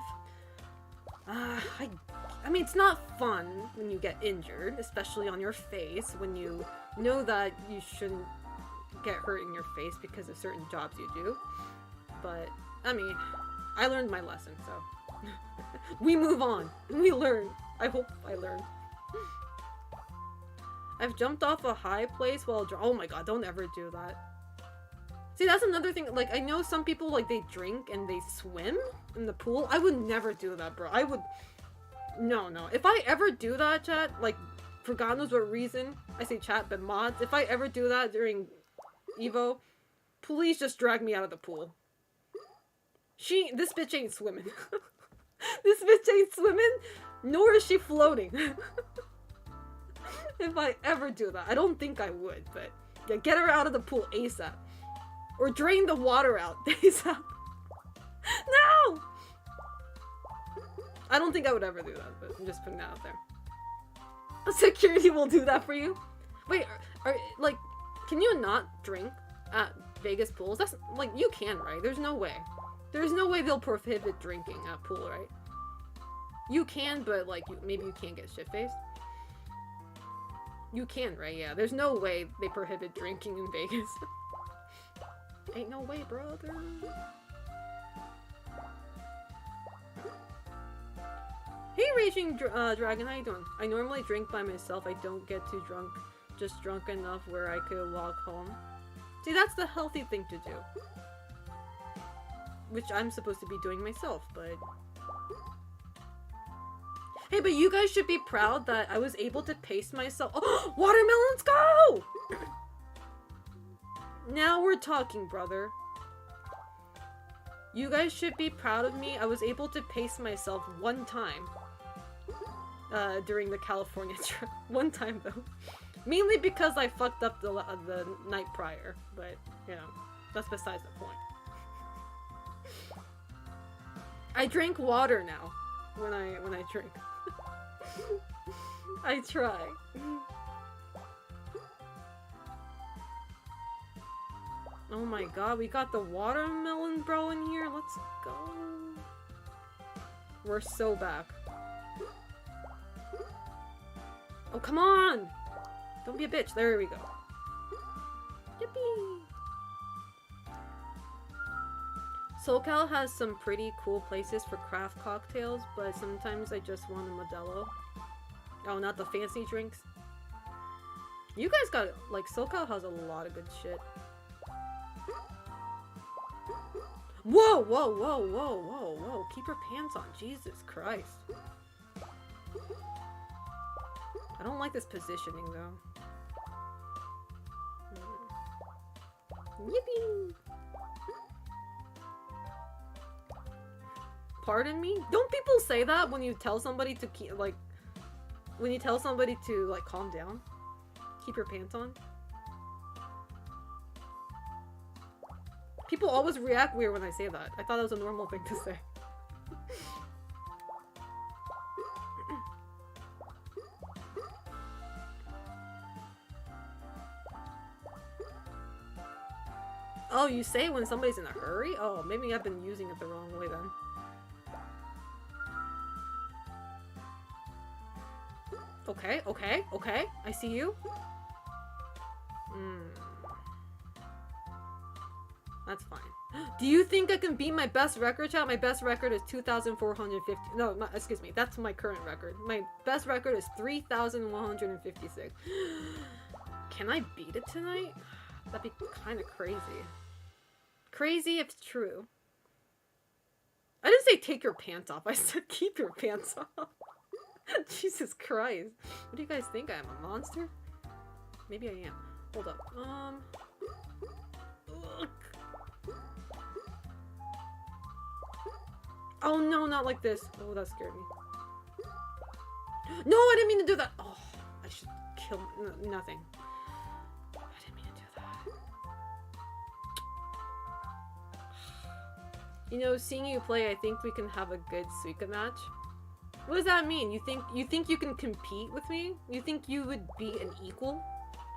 I mean, it's not fun when you get injured, especially on your face, when you know that you shouldn't get hurt in your face because of certain jobs you do. But, I mean, I learned my lesson, so. We move on. We learn. I hope I learned. I've jumped off a high place while oh my god, don't ever do that. See, that's another thing. Like, I know some people, like, they drink and they swim in the pool. I would never do that, bro. I would... No. If I ever do that, chat, like, for God knows what reason, I say chat, but mods, if I ever do that during Evo, please just drag me out of the pool. This bitch ain't swimming. This bitch ain't swimming, nor is she floating. If I ever do that. I don't think I would, but yeah, get her out of the pool ASAP. Or drain the water out ASAP. No! I don't think I would ever do that, but I'm just putting that out there. Security will do that for you? Wait, like, can you not drink at Vegas pools? That's, like, you can, right? There's no way. There's no way they'll prohibit drinking at pool, right? You can, but, like, maybe you can't get shit-faced. You can, right? Yeah, there's no way they prohibit drinking in Vegas. Ain't no way, brother. Hey, Raging Dragon, how you doing? I normally drink by myself. I don't get too drunk. Just drunk enough where I could walk home. See, that's the healthy thing to do. Which I'm supposed to be doing myself, but... Hey, but you guys should be proud that I was able to pace myself. Oh, watermelons, go! Now we're talking, brother. You guys should be proud of me. I was able to pace myself one time. During the California trip. One time, though. Mainly because I fucked up the night prior. But, you know, that's besides the point. I drink water now. When I drink. I try. Oh my god, we got the watermelon bro in here. Let's go. We're so back. Oh, come on! Don't be a bitch. There we go. Yippee! SoCal has some pretty cool places for craft cocktails, but sometimes I just want a Modelo. Oh, not the fancy drinks. You guys got, like, SoCal has a lot of good shit. Whoa, whoa, whoa, whoa, whoa, whoa. Keep your pants on. Jesus Christ. I don't like this positioning, though. Yippee! Pardon me? Don't people say that when you tell somebody to keep, like... When you tell somebody to, like, calm down? Keep your pants on? People always react weird when I say that. I thought that was a normal thing to say. Oh, you say when somebody's in a hurry? Oh, maybe I've been using it the wrong way then. Okay, okay, okay. I see you. That's fine. Do you think I can beat my best record, chat? My best record is 2,450. No, excuse me. That's my current record. My best record is 3,156. Can I beat it tonight? That'd be kind of crazy. Crazy if it's true. I didn't say take your pants off. I said keep your pants off. Jesus Christ. What do you guys think I am? A monster? Maybe I am. Hold up. Ugh. Oh no, not like this. Oh, that scared me. No, I didn't mean to do that. Oh, I should kill nothing. I didn't mean to do that. You know, seeing you play, I think we can have a good Suika match. What does that mean? You think you can compete with me? You think you would be an equal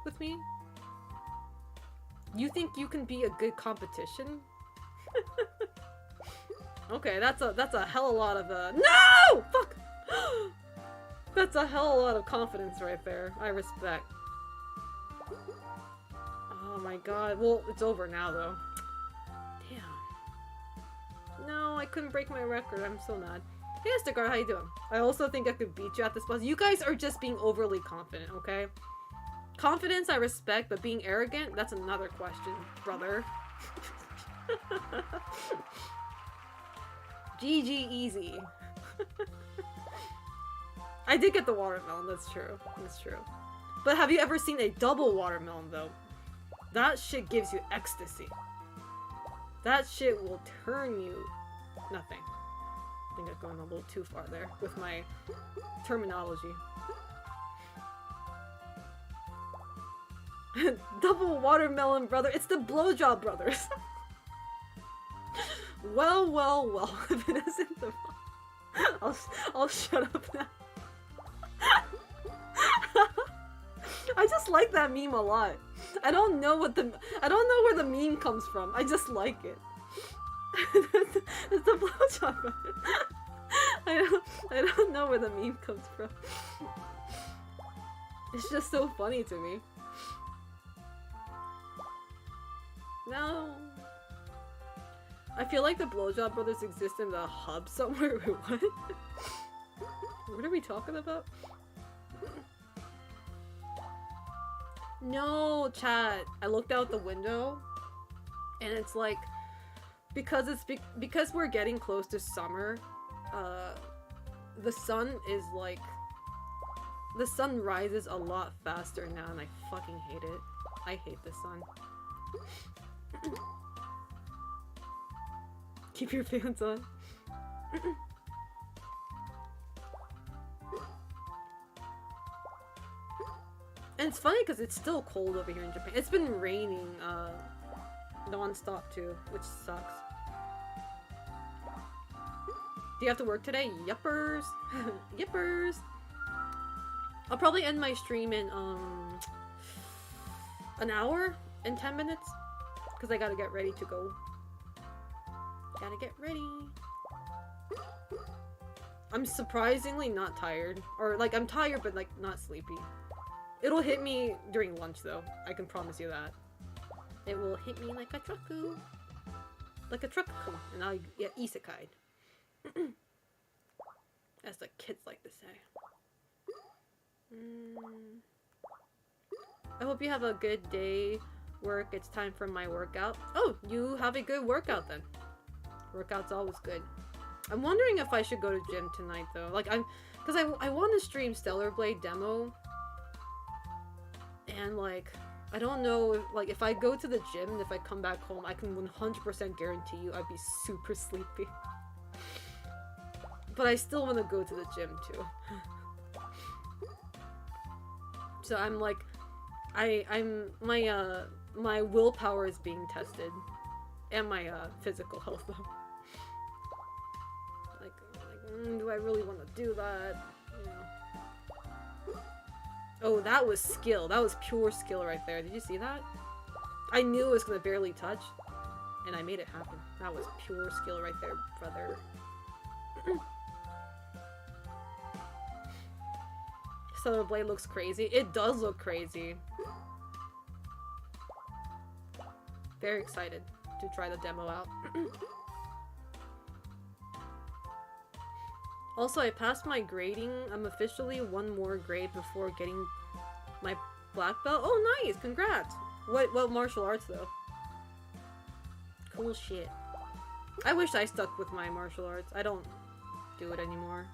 with me? You think you can be a good competition? Okay, that's a hell of a lot of no! Fuck! That's a hell of a lot of confidence right there. I respect. Oh my god. Well, it's over now though. Damn. No, I couldn't break my record. I'm so mad. Hey, Stickard, how you doing? I also think I could beat you at this boss. You guys are just being overly confident, okay? Confidence I respect, but being arrogant, that's another question, brother. GG easy. I did get the watermelon, that's true. That's true. But have you ever seen a double watermelon, though? That shit gives you ecstasy. That shit will turn you... Nothing. I think I've gone a little too far there with my terminology. Double watermelon brother. It's the blowjob brothers. Well, well, well. If it isn't the... I'll shut up now. I just like that meme a lot. I don't know where the meme comes from. I just like it. It's the blowjob brother. I don't know where the meme comes from. It's just so funny to me. No. I feel like the blowjob brothers exist in the hub somewhere. What? What are we talking about? No, chat. I looked out the window, and it's like, because we're getting close to summer, the sun is like, the sun rises a lot faster now, and I fucking hate it. I hate the sun. Keep your fans on. And it's funny because it's still cold over here in Japan. It's been raining non-stop too, which sucks. Do you have to work today? Yuppers. Yuppers. I'll probably end my stream in an hour and 10 minutes because I gotta get ready to go. Gotta get ready. I'm surprisingly not tired. Or like I'm tired but like not sleepy. It'll hit me during lunch though. I can promise you that. It will hit me like a trucku. Like a trucku. And I'll get isekai'd. As the kids like to say. I hope you have a good day. Work. It's time for my workout. Oh, you have a good workout then. Workout's always good. I'm wondering if I should go to gym tonight though. Like because I want to stream Stellar Blade demo. And like, I don't know if, like, if I go to the gym and if I come back home, I can 100% guarantee you I'd be super sleepy. But I still want to go to the gym too. So I'm like, my willpower is being tested. And my physical health though. Like, do I really want to do that? You know. Oh, that was skill. That was pure skill right there. Did you see that? I knew it was gonna barely touch, and I made it happen. That was pure skill right there, brother. So the blade looks crazy. It does look crazy. Very excited to try the demo out. Also, I passed my grading. I'm officially one more grade before getting my black belt. Oh, nice! Congrats! What martial arts, though? Cool shit. I wish I stuck with my martial arts. I don't do it anymore.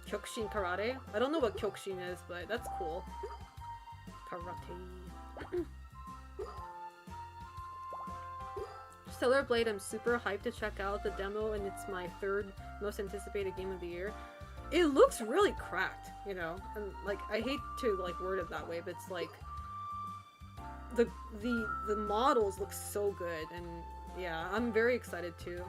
Kyokushin karate? I don't know what Kyokushin is, but that's cool. Karate. Stellar Blade, I'm super hyped to check out the demo, and it's my third most anticipated game of the year. It looks really cracked, you know, and like I hate to like word it that way, but it's like the models look so good, and yeah, I'm very excited too.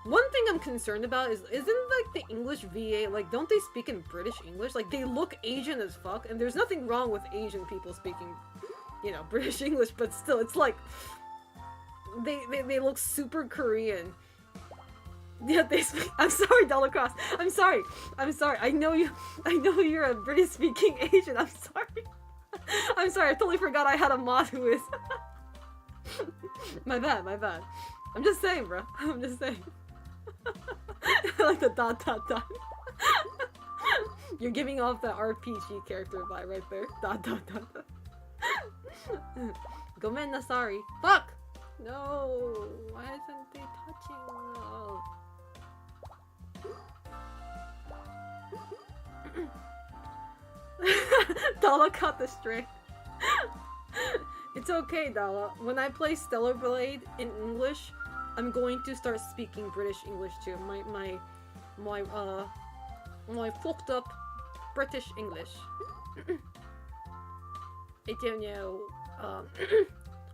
One thing I'm concerned about is, isn't like the English VA, like don't they speak in British English? Like they look Asian as fuck, and there's nothing wrong with Asian people speaking, you know, British English, but still, it's like they look super Korean. Yeah, they speak. I'm sorry, Dollarcross. I'm sorry. I know you're a British speaking Asian. I'm sorry. I'm sorry. I totally forgot I had a mod who is. My bad. I'm just saying, bro. I'm just saying. I like the dot. You're giving off the RPG character vibe right there. Dot. Gomen na sorry. Fuck! No! Why isn't they touching? Oh. Dala caught the string. It's okay, Dala. When I play Stellar Blade in English, I'm going to start speaking British English too. My fucked up British English. I don't know.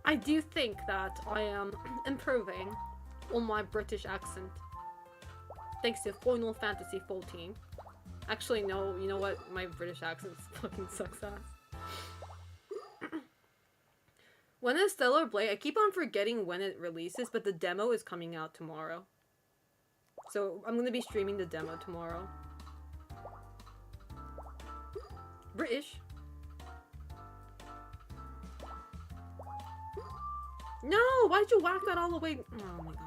I do think that I am improving on my British accent. Thanks to Final Fantasy XIV. Actually, no, you know what? My British accent fucking sucks ass. When is Stellar Blade? I keep on forgetting when it releases, but the demo is coming out tomorrow. So I'm gonna be streaming the demo tomorrow. British. No! Why'd you whack that all the way? Oh my god.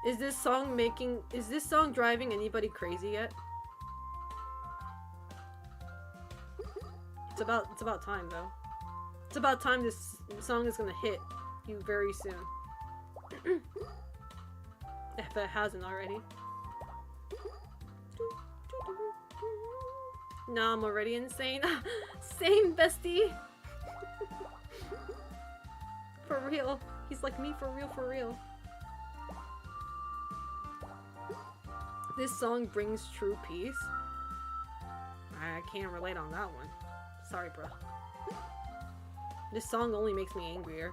Is this song driving anybody crazy yet? It's about time though. It's about time this song is gonna hit you very soon. If it hasn't already. Nah, I'm already insane. Same, bestie. For real. He's like me, for real. This song brings true peace. I can't relate on that one. Sorry, bro. This song only makes me angrier.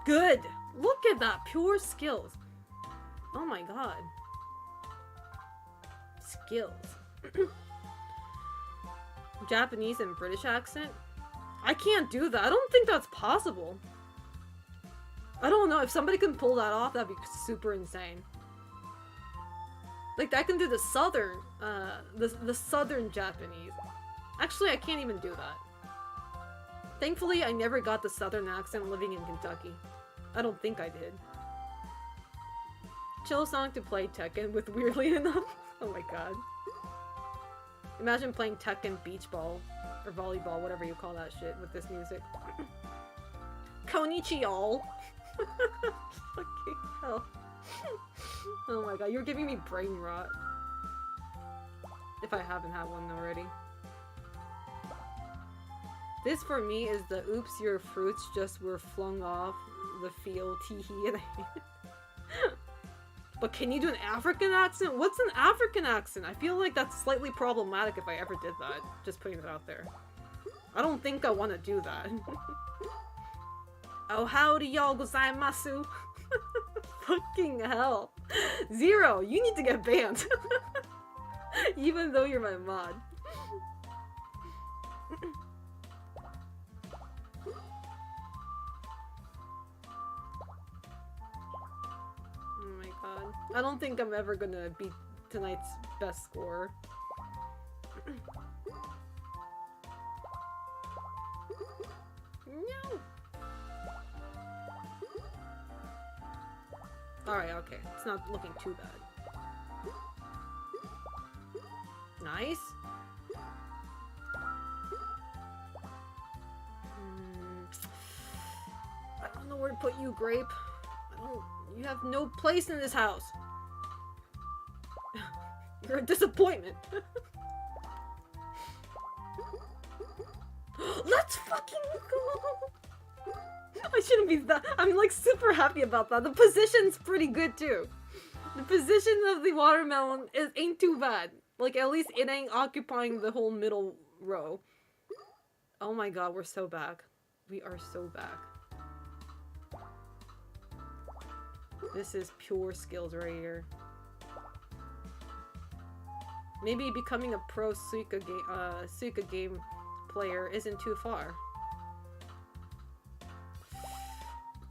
Good! Look at that! Pure skills. Oh my god. Skills. Japanese and British accent? I can't do that. I don't think that's possible. I don't know. If somebody can pull that off, that'd be super insane. Like, I can do the southern, the southern Japanese. Actually, I can't even do that. Thankfully, I never got the southern accent living in Kentucky. I don't think I did. Chill song to play Tekken with, weirdly enough. Oh my god. Imagine playing Tekken beach ball, or volleyball, whatever you call that shit, with this music. Konnichiwa! Fucking hell. Oh my god, you're giving me brain rot. If I haven't had one already. This for me is the oops, your fruits just were flung off the field, teehee, and But can you do an African accent? What's an African accent? I feel like that's slightly problematic if I ever did that. Just putting it out there. I don't think I want to do that. Oh, howdy y'all gozaimasu. Fucking hell. Zero, you need to get banned. Even though you're my mod. Oh my god. I don't think I'm ever gonna beat tonight's best score. No! Alright, okay. It's not looking too bad. nice. I don't know where to put you, Grape. You have no place in this house. You're a disappointment. Let's fucking go! I shouldn't be that. I'm like super happy about that. The position's pretty good too. The position of the watermelon ain't too bad. Like at least it ain't occupying the whole middle row. Oh my god, we're so back. We are so back. This is pure skills right here. Maybe becoming a pro Suika game player isn't too far.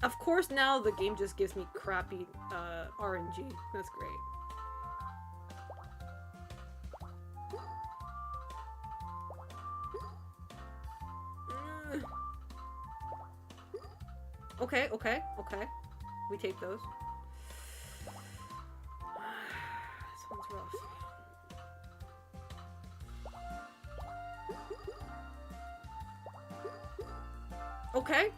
Of course, now the game just gives me crappy RNG. That's great. Okay, okay, okay. We take those. This one's rough. Okay.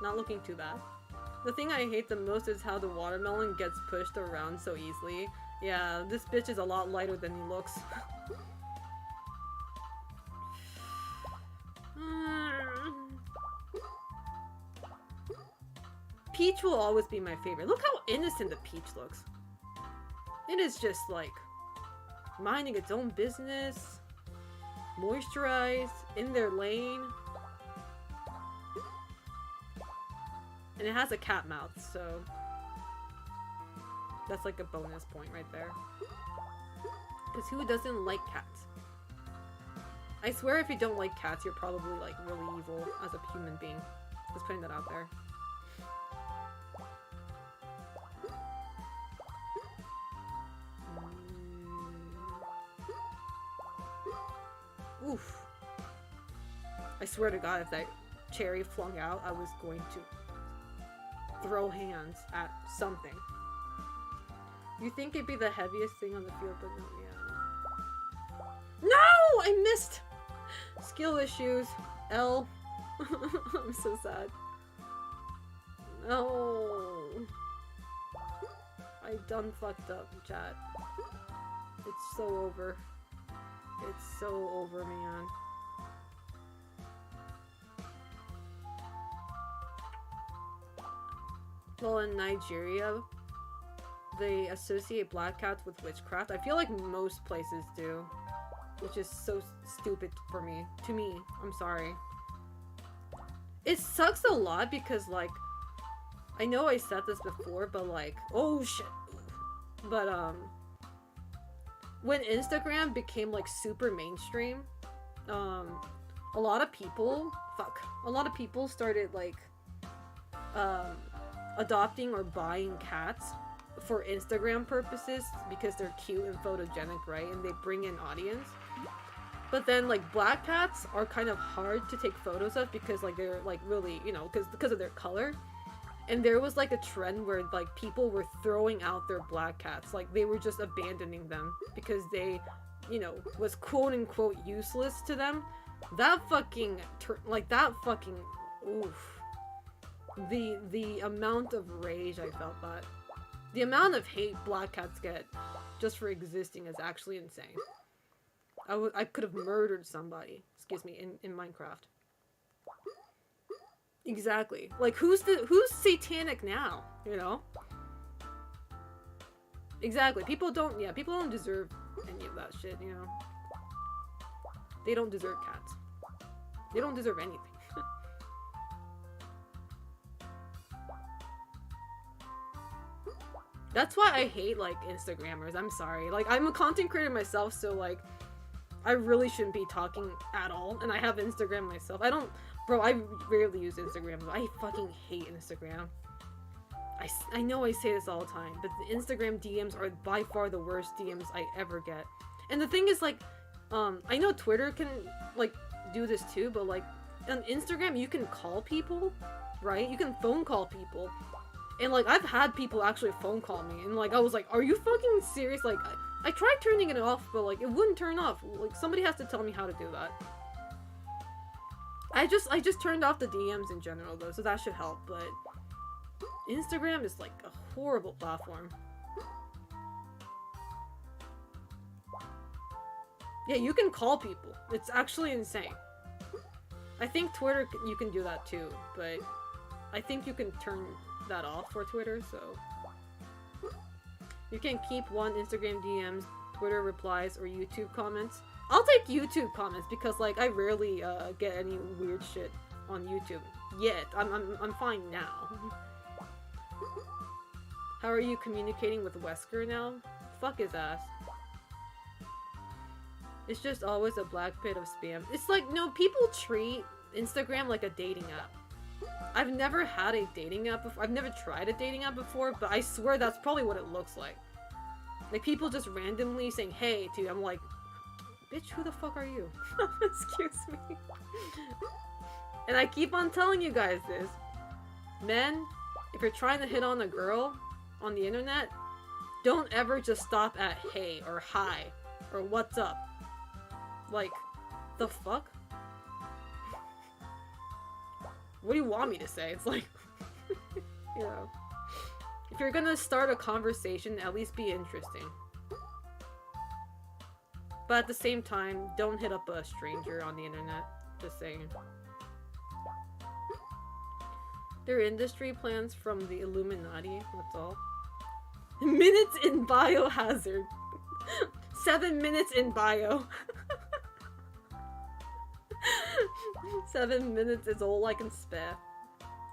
Not looking too bad. The thing I hate the most is how the watermelon gets pushed around so easily. Yeah, this bitch is a lot lighter than he looks. Peach will always be my favorite. Look how innocent the Peach looks. It is just like minding its own business, moisturized, in their lane. And it has a cat mouth, so that's like a bonus point right there. Because who doesn't like cats? I swear if you don't like cats, you're probably like really evil as a human being. Just putting that out there. Oof. I swear to God, if that cherry flung out, I was going to throw hands at something. You think it'd be the heaviest thing on the field, but no, yeah. No! I missed! Skill issues. L. I'm so sad. No. I done fucked up, chat. It's so over. It's so over, man. Well, in Nigeria, they associate black cats with witchcraft. I feel like most places do, which is so stupid for me. To me, I'm sorry. It sucks a lot because, like, I know I said this before, but like, oh shit. But when Instagram became like super mainstream, a lot of people started like adopting or buying cats for Instagram purposes because they're cute and photogenic, right? And they bring in audience. But then like black cats are kind of hard to take photos of because like they're like really, you know, because of their color. And there was like a trend where like people were throwing out their black cats, like they were just abandoning them because they, you know, was quote unquote useless to them. That fucking oof. The amount of rage I felt that. The amount of hate black cats get just for existing is actually insane. I could have murdered somebody, excuse me, in Minecraft. Exactly. Like who's satanic now, you know? Exactly. People don't deserve any of that shit, you know? They don't deserve cats. They don't deserve anything. That's why I hate, like, Instagrammers. I'm sorry. Like, I'm a content creator myself, so, like, I really shouldn't be talking at all. And I have Instagram myself. Bro, I rarely use Instagram. I fucking hate Instagram. I know I say this all the time, but the Instagram DMs are by far the worst DMs I ever get. And the thing is, like, I know Twitter can, like, do this too, but, like, on Instagram, you can call people, right? You can phone call people. And, like, I've had people actually phone call me, and, like, I was like, are you fucking serious? Like, I tried turning it off, but like it wouldn't turn off. Like somebody has to tell me how to do that. I just turned off the DMs in general though, so that should help, but Instagram is like a horrible platform. Yeah, you can call people. It's actually insane. I think Twitter, you can do that too, but I think you can turn that off for Twitter, so... You can keep one Instagram DMs, Twitter replies, or YouTube comments. I'll take YouTube comments because, like, I rarely get any weird shit on YouTube. Yet. I'm fine now. How are you communicating with Wesker now? Fuck his ass. It's just always a black pit of spam. It's like, no, people treat Instagram like a dating app. I've never had a dating app before. I've never tried a dating app before, but I swear that's probably what it looks like. Like, people just randomly saying, hey, dude, I'm like, bitch, who the fuck are you? Excuse me. And I keep on telling you guys this. Men, if you're trying to hit on a girl on the internet, don't ever just stop at hey, or hi, or what's up. Like, the fuck? What do you want me to say? It's like, you know. If you're gonna start a conversation, at least be interesting. But at the same time, don't hit up a stranger on the internet. Just saying. Their industry plans from the Illuminati, that's all. Minutes in biohazard. 7 minutes in bio. 7 minutes is all I can spare.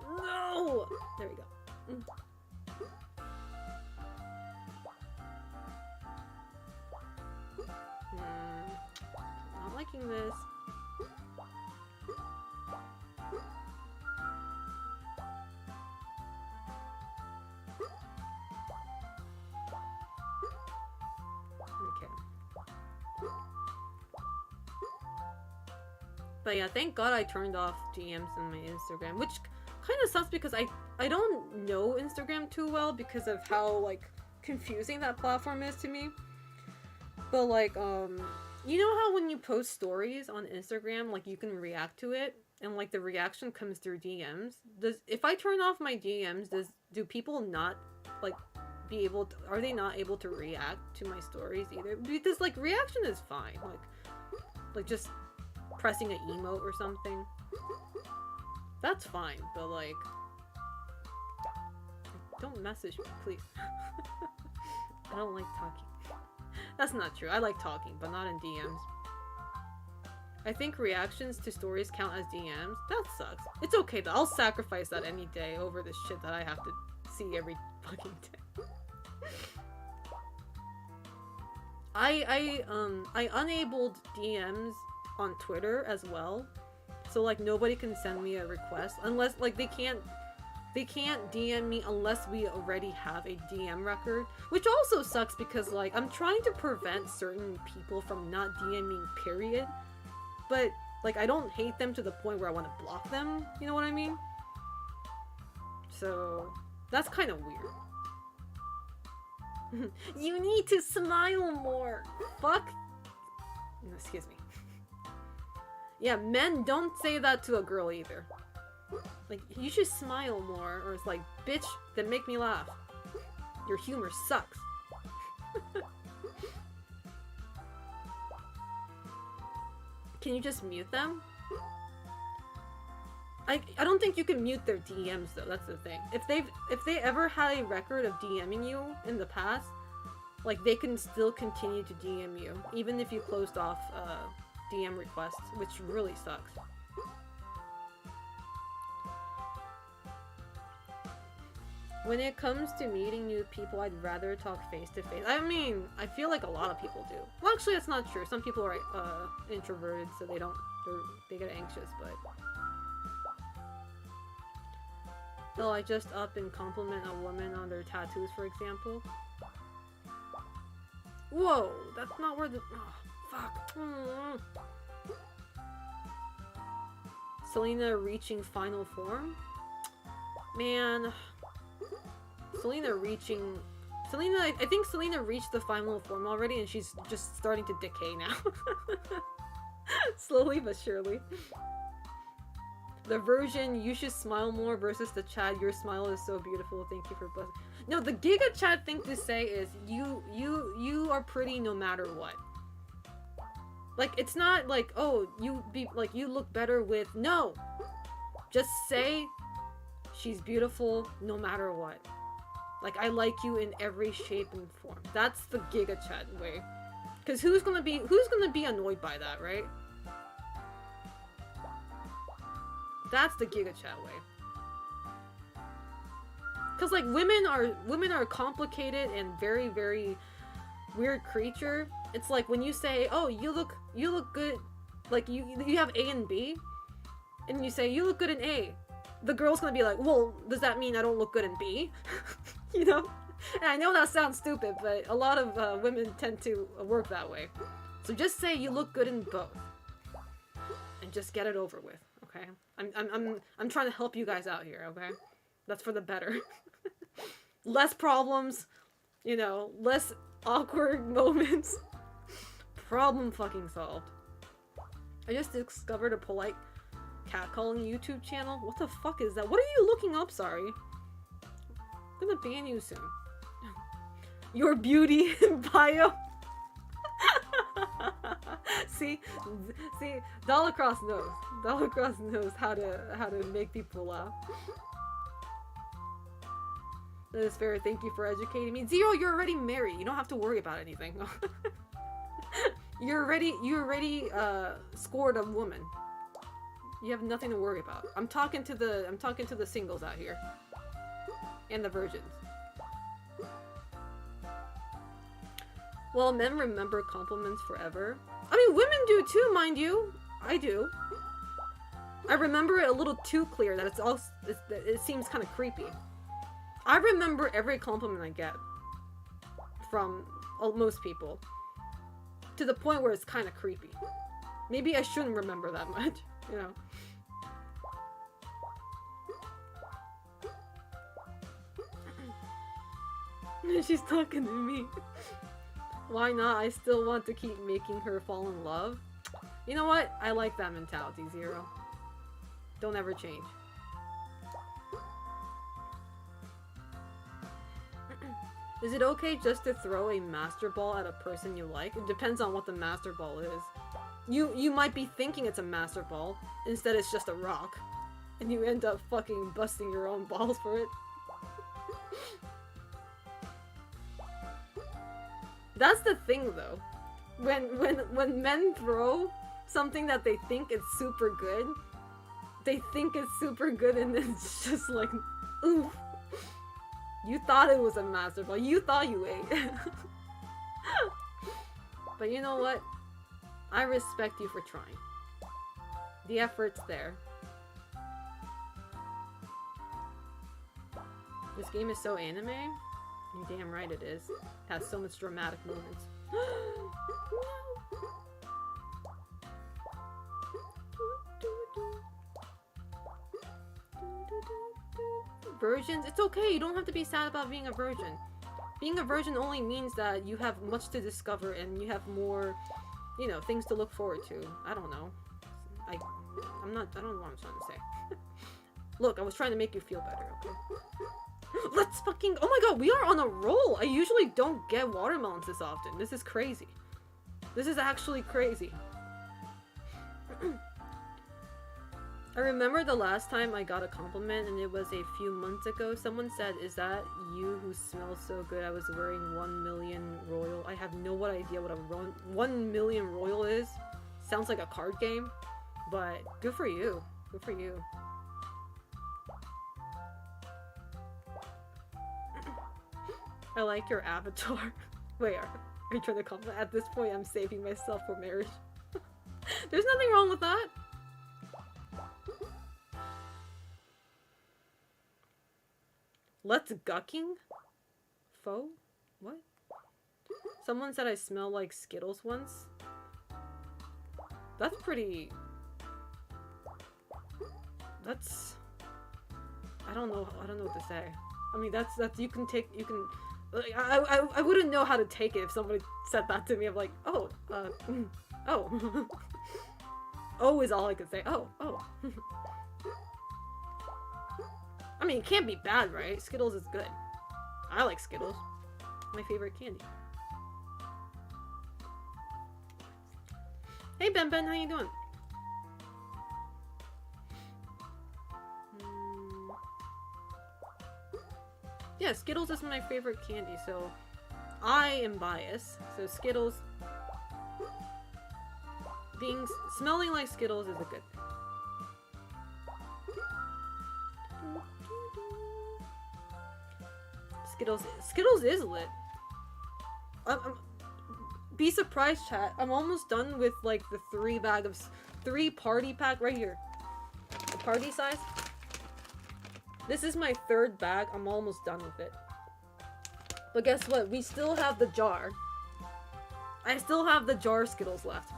No! There we go. Not liking this. But yeah, thank God I turned off DMs in my Instagram, which kind of sucks because I don't know Instagram too well because of how, like, confusing that platform is to me. But, like, you know how when you post stories on Instagram, like, you can react to it, and, like, the reaction comes through DMs? If I turn off my DMs, do people not, like, be able to, are they not able to react to my stories either? Because, like, reaction is fine. Like just pressing an emote or something. That's fine, but like, don't message me, please. I don't like talking. That's not true. I like talking, but not in DMs. I think reactions to stories count as DMs. That sucks. It's okay though. I'll sacrifice that any day over the shit that I have to see every fucking day. I enabled DMs on Twitter as well, so like nobody can send me a request unless like they can't DM me unless we already have a DM record, which also sucks because like I'm trying to prevent certain people from not DMing, period, but like I don't hate them to the point where I want to block them, you know what I mean? So that's kind of weird. You need to smile more. Fuck. Excuse me. Yeah, men don't say that to a girl either. Like, you should smile more, or it's like, bitch, then make me laugh. Your humor sucks. Can you just mute them? I don't think you can mute their DMs though, that's the thing. If they ever had a record of DMing you in the past, like they can still continue to DM you, even if you closed off DM requests, which really sucks. When it comes to meeting new people, I'd rather talk face to face. I mean, I feel like a lot of people do. Well, actually, that's not true. Some people are introverted, so they get anxious, but... Oh, I just up and compliment a woman on their tattoos, for example. Whoa, that's not where the... Oh, fuck. Selena reaching final form? Man... Selena reaching Selena, I think Selena reached the final form already, and she's just starting to decay now. Slowly but surely. The version, you should smile more versus the Chad, your smile is so beautiful, thank you for blessing. No, the Giga Chad thing to say is, you are pretty no matter what. Like, it's not like, oh, you look better with, no! Just say, she's beautiful no matter what. Like, I like you in every shape and form. That's the Giga Chad way. Cause who's gonna be annoyed by that, right? That's the Giga Chat way. Cause like women are complicated and very, very weird creature. It's like when you say, oh, you look good, like you have A and B, and you say you look good in A. The girl's gonna be like, well, does that mean I don't look good in B? You know? And I know that sounds stupid, but a lot of women tend to work that way. So just say you look good in both, and just get it over with. Okay? I'm trying to help you guys out here. Okay? That's for the better. Less problems, you know, less awkward moments. Problem fucking solved. I just discovered a polite catcalling YouTube channel. What the fuck is that? What are you looking up? Sorry. I'm gonna ban you soon. Your beauty bio. see, Dollarcross knows. Dollarcross knows how to make people laugh. That is fair. Thank you for educating me. Zero, you're already married. You don't have to worry about anything. You already scored a woman. You have nothing to worry about. I'm talking to the singles out here. And the virgins. Well, men remember compliments forever. I mean, women do too, mind you. I do. I remember it a little too clear that it seems kind of creepy. I remember every compliment I get from most people. To the point where it's kind of creepy. Maybe I shouldn't remember that much, you know. She's talking to me. Why not? I still want to keep making her fall in love. You know what? I like that mentality, Zero. Don't ever change. Is it okay just to throw a master ball at a person you like? It depends on what the master ball is. You might be thinking it's a master ball, instead it's just a rock. And you end up fucking busting your own balls for it. That's the thing though. When men throw something that they think is super good, they think it's super good and it's just like, oof. You thought it was a master ball. You thought you ate. But you know what? I respect you for trying. The effort's there. This game is so anime? You're damn right it is. It has so much dramatic moments. Virgins? It's okay, you don't have to be sad about being a virgin. Being a virgin only means that you have much to discover and you have more, you know, things to look forward to. I don't know. I don't know what I'm trying to say. Look, I was trying to make you feel better, okay? Let's fucking- oh my god, we are on a roll! I usually don't get watermelons this often. This is crazy. This is actually crazy. I remember the last time I got a compliment, and it was a few months ago. Someone said, "Is that you who smells so good? I was wearing 1 million royal." I have no idea what a 1 million royal is. Sounds like a card game, but good for you. Good for you. I like your avatar. Wait, are you trying to compliment? At this point, I'm saving myself for marriage. There's nothing wrong with that. Let's gucking? Faux? What? Someone said I smell like Skittles once. That's pretty... That's... I don't know what to say. I mean, that's you can I wouldn't know how to take it if somebody said that to me. I'm like, oh, oh. Oh is all I could say. Oh. I mean, it can't be bad, right? Skittles is good. I like Skittles. My favorite candy. Hey, Ben, how you doing? Yeah, Skittles is my favorite candy, so I am biased. So Skittles, smelling like Skittles is a good thing. Skittles is lit. Be surprised, chat. I'm almost done with like the 3 party pack right here. The party size. This is my 3rd bag. I'm almost done with it. But guess what? We still have the jar. I still have the jar Skittles left.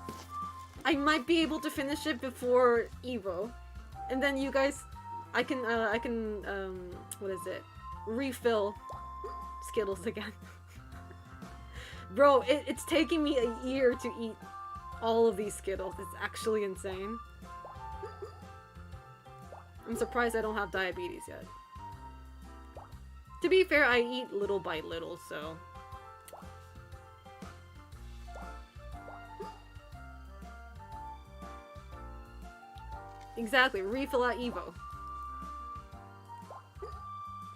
I might be able to finish it before Evo. And then you guys, I can, what is it? Refill Skittles again. Bro, it's taking me a year to eat all of these Skittles. It's actually insane. I'm surprised I don't have diabetes yet. To be fair, I eat little by little, so... Exactly, refill at Evo.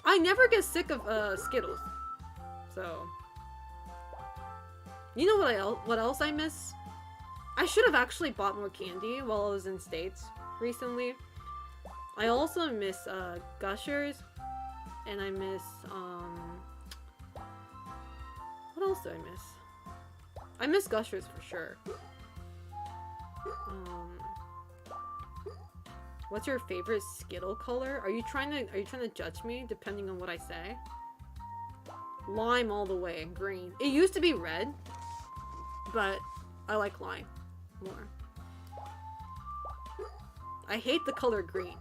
I never get sick of Skittles. So... You know what else I miss? I should have actually bought more candy while I was in States recently. I also miss Gushers, and I miss what else do I miss? I miss Gushers for sure. What's your favorite Skittle color? Are you trying to judge me depending on what I say? Lime all the way, green. It used to be red, but I like lime more. I hate the color green,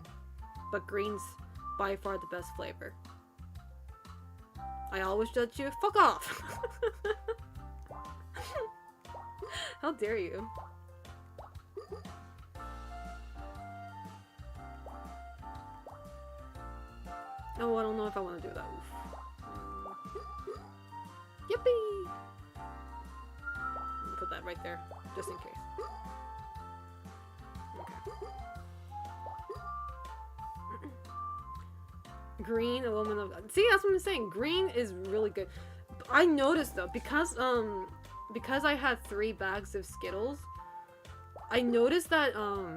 but green's by far the best flavor. I always judge you? Fuck off! How dare you? Oh, I don't know if I want to do that. Yippee! I'm gonna put that right there, just in case. Okay. Green, a woman of... See, that's what I'm saying. Green is really good. I noticed though, because I had 3 bags of Skittles, I noticed that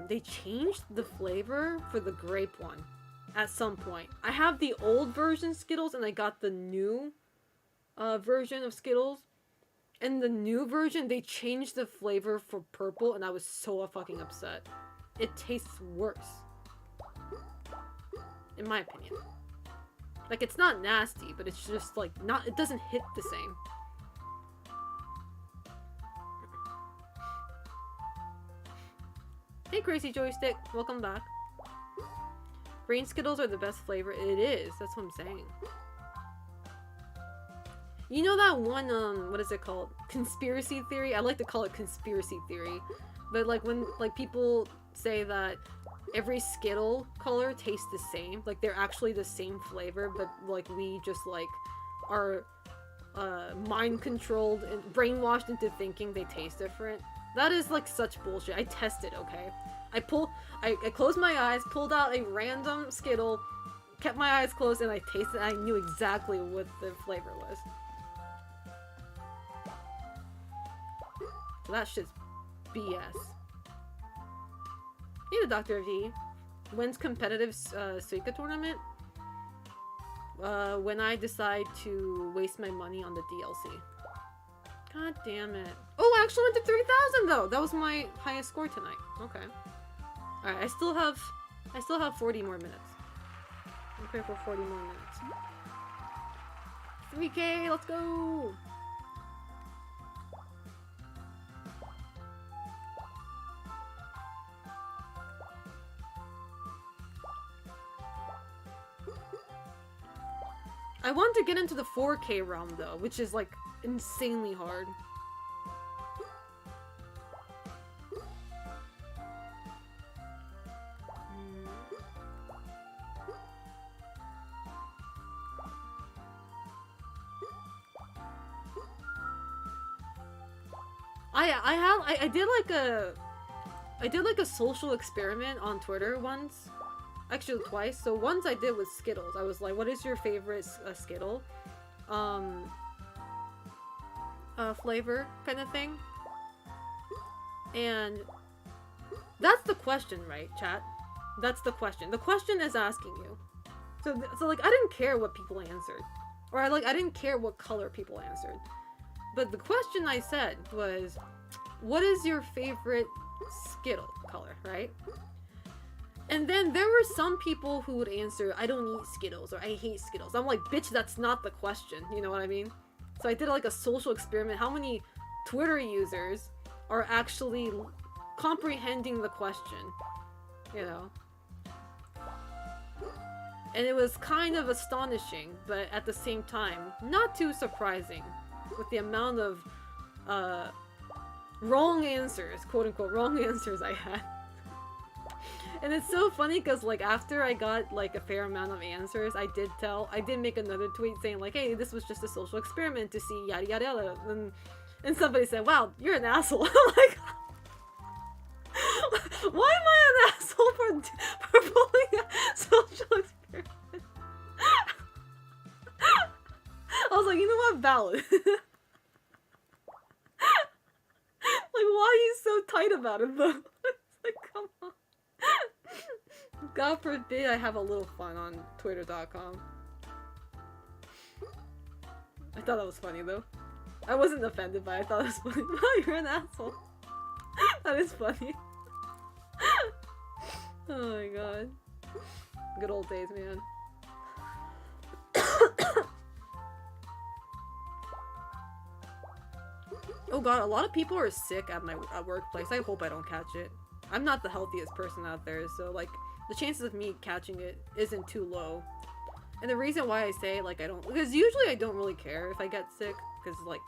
they changed the flavor for the grape one at some point. I have the old version Skittles and I got the new version of Skittles. And the new version, they changed the flavor for purple and I was so fucking upset. It tastes worse. In my opinion. Like, it's not nasty, but it's just like not, it doesn't hit the same. Hey Crazy Joystick, welcome back. Green Skittles are the best flavor. It is, that's what I'm saying. You know that one, what is it called? Conspiracy theory? I like to call it conspiracy theory. But like when, like people say that every Skittle color tastes the same. Like they're actually the same flavor, but like we just like are mind controlled and brainwashed into thinking they taste different. That is like such bullshit. I tested, okay? I closed my eyes, pulled out a random Skittle, kept my eyes closed, and I tasted it, and I knew exactly what the flavor was. So that shit's BS. Hey, the Dr. V. When's competitive Suika tournament? When I decide to waste my money on the DLC. God damn it. Oh, I actually went to 3,000 though! That was my highest score tonight. Okay. Alright, I still have 40 more minutes. I'm prepared for 40 more minutes. 3K, let's go! I want to get into the 4K realm though, which is like insanely hard. I did like a social experiment on Twitter once. Actually twice. So once I did with Skittles. I was like, what is your favorite Skittle flavor kind of thing? And that's the question, right, chat? That's the question. The question is asking you. So like I didn't care what people answered. Or I didn't care what color people answered. But the question I said was, what is your favorite Skittle color, right? And then there were some people who would answer, I don't eat Skittles, or I hate Skittles. I'm like, bitch, that's not the question. You know what I mean? So I did like a social experiment. How many Twitter users are actually comprehending the question? You know? And it was kind of astonishing, but at the same time, not too surprising with the amount of wrong answers, quote-unquote wrong answers I had. And it's so funny because like after I got like a fair amount of answers, I did make another tweet saying like, hey, this was just a social experiment to see yada yada yada, and somebody said, wow, you're an asshole. I'm like, why am I an asshole for pulling a social experiment? I was like, you know what, valid. Like, why are you so tight about it though? It's like, come on. God forbid I have a little fun on twitter.com. I thought that was funny though. I wasn't offended by it, I thought it was funny. Wow, you're an asshole. That is funny. Oh my god. Good old days, man. Oh god, a lot of people are sick at my workplace. I hope I don't catch it. I'm not the healthiest person out there, so like the chances of me catching it isn't too low. And the reason why I say like I don't, because usually I don't really care if I get sick, because like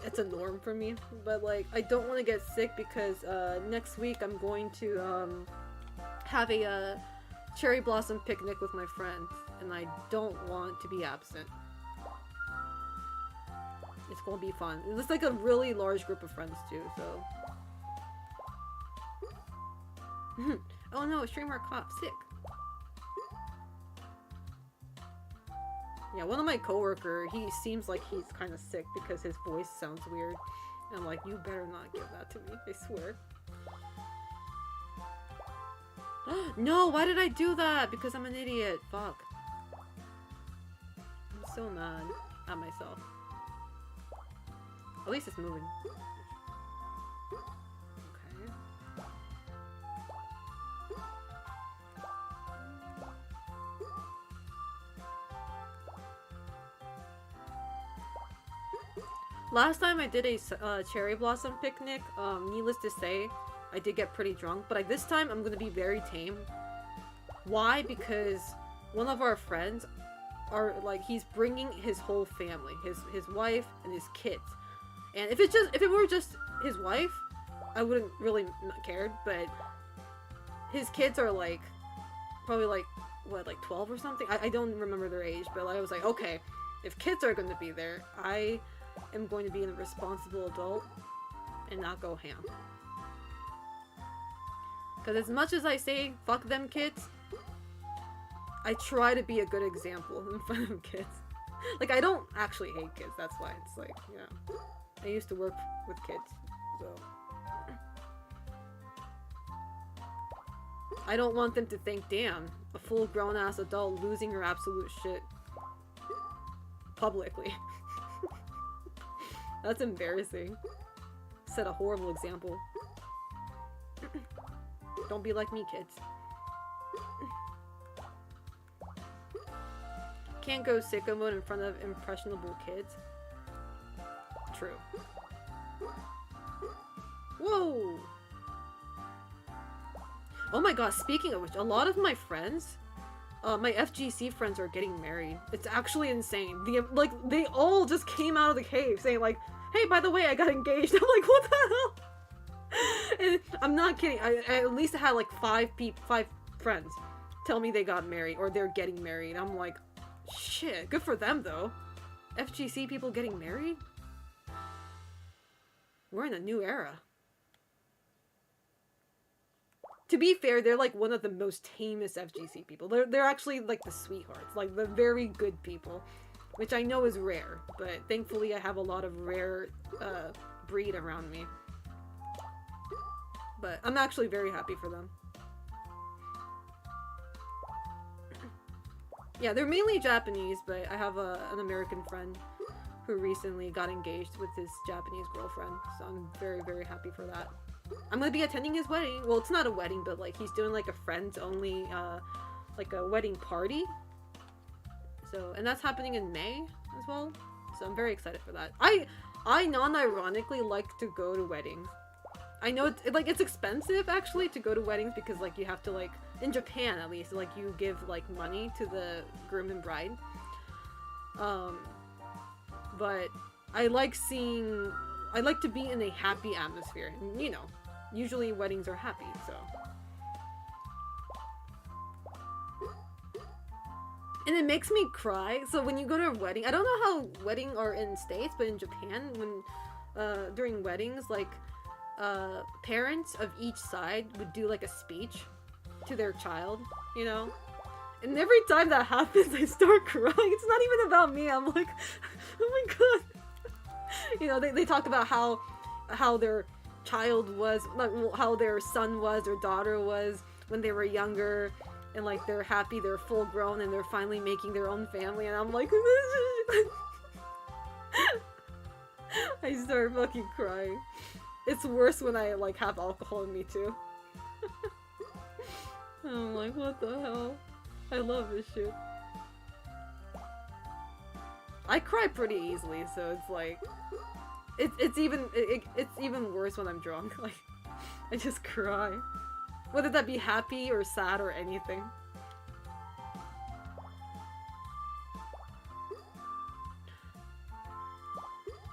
it's a norm for me. But like I don't want to get sick because next week I'm going to have a cherry blossom picnic with my friends, and I don't want to be absent. It's gonna be fun. It's like a really large group of friends too, so. Oh no, a streamer cop sick. Yeah, one of my coworker, he seems like he's kind of sick because his voice sounds weird. And I'm like, you better not give that to me, I swear. No, why did I do that? Because I'm an idiot. Fuck. I'm so mad at myself. At least it's moving. Okay. Last time I did a cherry blossom picnic, needless to say, I did get pretty drunk, but like this time I'm gonna be very tame. Why? Because one of our friends are like, he's bringing his whole family, his wife and his kids. And if it were just his wife, I wouldn't really not cared, but his kids are like, probably like, what, like 12 or something? I don't remember their age, but I was like, okay, if kids are going to be there, I am going to be a responsible adult and not go ham. Because as much as I say, fuck them kids, I try to be a good example in front of kids. Like, I don't actually hate kids, that's why it's like, you know. I used to work with kids, so. I don't want them to think, damn, a full grown-ass adult losing her absolute shit publicly. That's embarrassing. Set a horrible example. Don't be like me, kids. Can't go sicko mode in front of impressionable kids. True. Whoa! Oh my god, speaking of which, a lot of my friends, my FGC friends are getting married. It's actually insane. They all just came out of the cave saying like, hey, by the way, I got engaged. I'm like, what the hell? And I'm not kidding. I at least had like 5 friends tell me they got married or they're getting married. I'm like, shit, good for them though. FGC people getting married? We're in a new era. To be fair, they're like one of the most tamest FGC people. They're actually like the sweethearts, like the very good people, which I know is rare, but thankfully I have a lot of rare breed around me. But I'm actually very happy for them. Yeah, they're mainly Japanese, but I have an American friend who recently got engaged with his Japanese girlfriend, so I'm very, very happy for that. I'm gonna be attending his wedding. Well, it's not a wedding, but like he's doing like a friends only, like a wedding party. So, and that's happening in May as well. So I'm very excited for that. I non-ironically like to go to weddings. I know it's expensive actually to go to weddings because like you have to like, in Japan at least, like you give like money to the groom and bride. But I like to be in a happy atmosphere. And, you know, usually weddings are happy, so. And it makes me cry. So when you go to a wedding, I don't know how weddings are in States, but in Japan, when during weddings, like parents of each side would do like a speech to their child, you know? And every time that happens, I start crying. It's not even about me. I'm like, oh my god. You know, they talk about how their child was, like, how their son was or daughter was when they were younger, and like they're happy, they're full grown, and they're finally making their own family, and I'm like, I start fucking crying. It's worse when I like have alcohol in me too. I'm like, what the hell? I love this shit. I cry pretty easily, so it's like, it's even worse when I'm drunk. Like, I just cry, whether that be happy or sad or anything.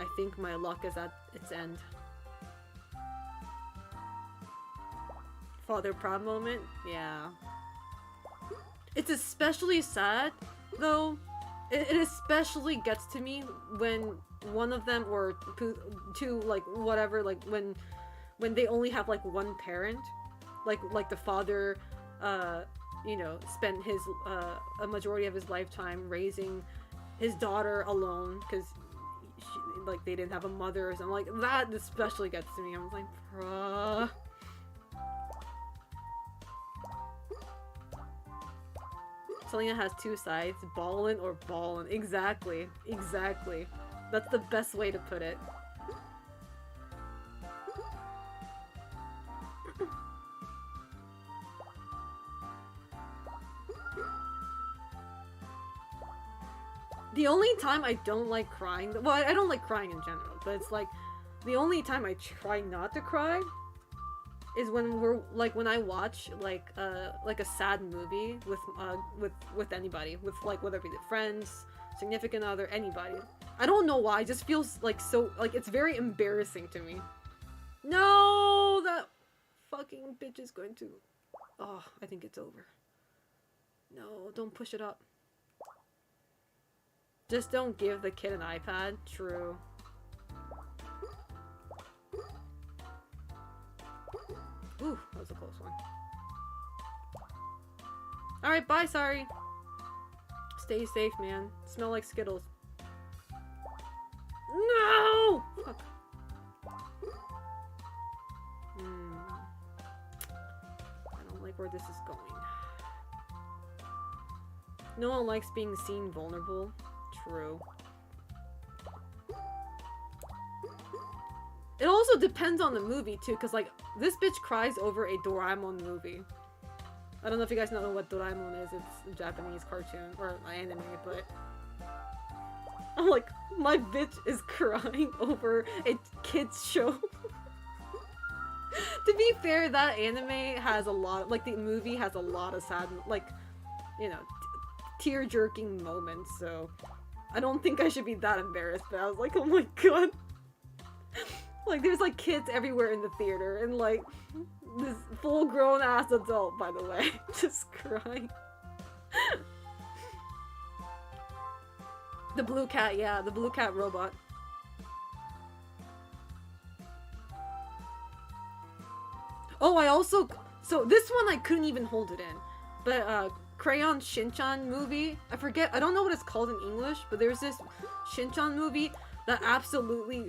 I think my luck is at its end. Father proud moment? Yeah. It's especially sad, though. It especially gets to me when one of them, or two, like, whatever, like, when they only have, like, one parent. Like the father, you know, spent his, a majority of his lifetime raising his daughter alone, because, like, they didn't have a mother or something. Like, that especially gets to me. I'm like, bruh. Selena has two sides, ballin' or ballin'. Exactly. Exactly. That's the best way to put it. The only time I don't like crying, well, I don't like crying in general, but it's like, the only time I try not to cry is when when I watch like a sad movie with anybody, with like whether it be friends, significant other, anybody. I don't know why, it just feels like so, like it's very embarrassing to me. No, that fucking bitch is going to, oh, I think it's over. No, don't push it up. Just don't give the kid an iPad. True. Ooh, that was a close one. Alright, bye, sorry. Stay safe, man. Smell like Skittles. No! Fuck. I don't like where this is going. No one likes being seen vulnerable. True. It also depends on the movie too, because like this bitch cries over a Doraemon movie. I don't know if you guys know what Doraemon is. It's a Japanese cartoon or anime, but I'm like, my bitch is crying over a kids show. To be fair, that anime has a lot, like the movie has a lot of sad, like, you know, tear-jerking moments, so I don't think I should be that embarrassed, but I was like, oh my god. Like, there's like kids everywhere in the theater, and like this full-grown ass adult, by the way, just crying. The blue cat, yeah, the blue cat robot. Oh, I also, so this one I couldn't even hold it in, but Crayon Shinchan movie, I forget, I don't know what it's called in English, but there's this Shinchan movie that absolutely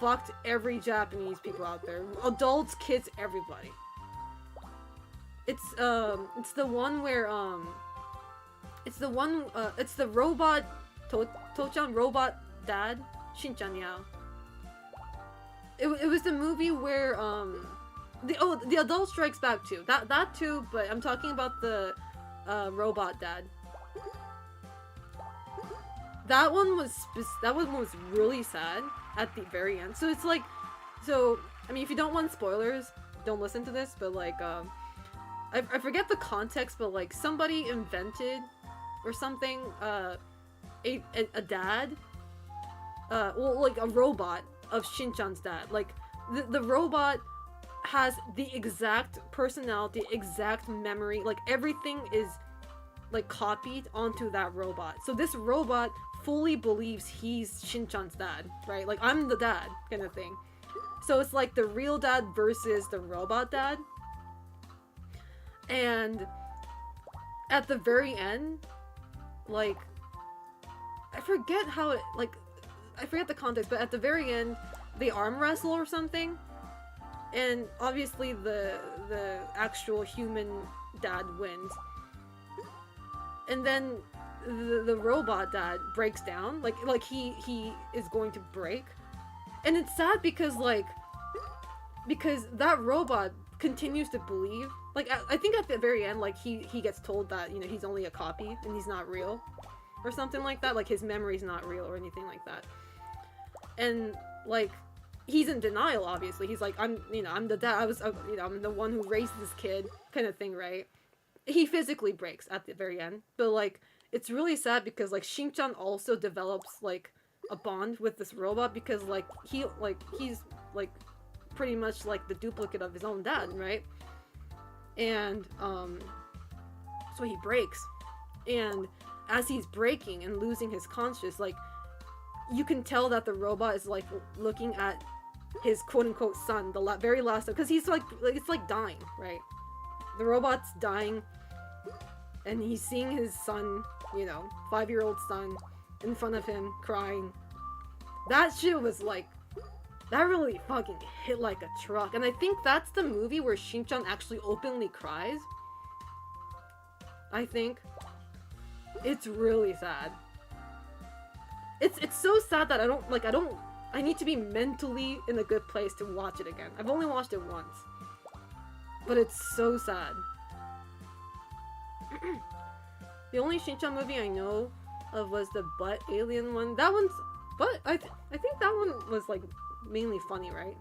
fucked every Japanese people out there. Adults, kids, everybody. It's the one where, it's the robot, Tochan robot dad, Shinchan, yeah. It was the movie where, the adult strikes back too. That too, but I'm talking about the, robot dad. That one was really sad at the very end. So it's like, so, I mean, if you don't want spoilers, don't listen to this, but like, I forget the context, but like, somebody invented, or something, a dad, well, like a robot of Shinchan's dad. Like, the robot has the exact personality, exact memory, like everything is like copied onto that robot. So this robot fully believes he's Shinchan's dad, right? Like, I'm the dad kind of thing. So it's like the real dad versus the robot dad. And at the very end, like, I forget how it, like, I forget the context, but at the very end, they arm wrestle or something. And obviously the actual human dad wins. And then the robot dad breaks down, like he is going to break. And it's sad because that robot continues to believe, like, I think at the very end, like, he gets told that, you know, he's only a copy and he's not real or something like that, like his memory's not real or anything like that. And like, he's in denial, obviously. He's like, I'm the dad, I'm the one who raised this kid, kind of thing, right? He physically breaks at the very end, but like, it's really sad because like Shinchan also develops like a bond with this robot because like he's like pretty much like the duplicate of his own dad, right? And so he breaks, and as he's breaking and losing his conscious, like, you can tell that the robot is like looking at his quote-unquote son, the very last, because he's like it's like dying, right? The robot's dying, and he's seeing his son, you know, 5-year-old son, in front of him, crying. That shit was like, that really fucking hit like a truck. And I think that's the movie where Shinchan actually openly cries. I think. It's really sad. It's so sad that I need to be mentally in a good place to watch it again. I've only watched it once. But it's so sad. The only Shinchan movie I know of was the butt alien one. That one's... But I think that one was like mainly funny, right?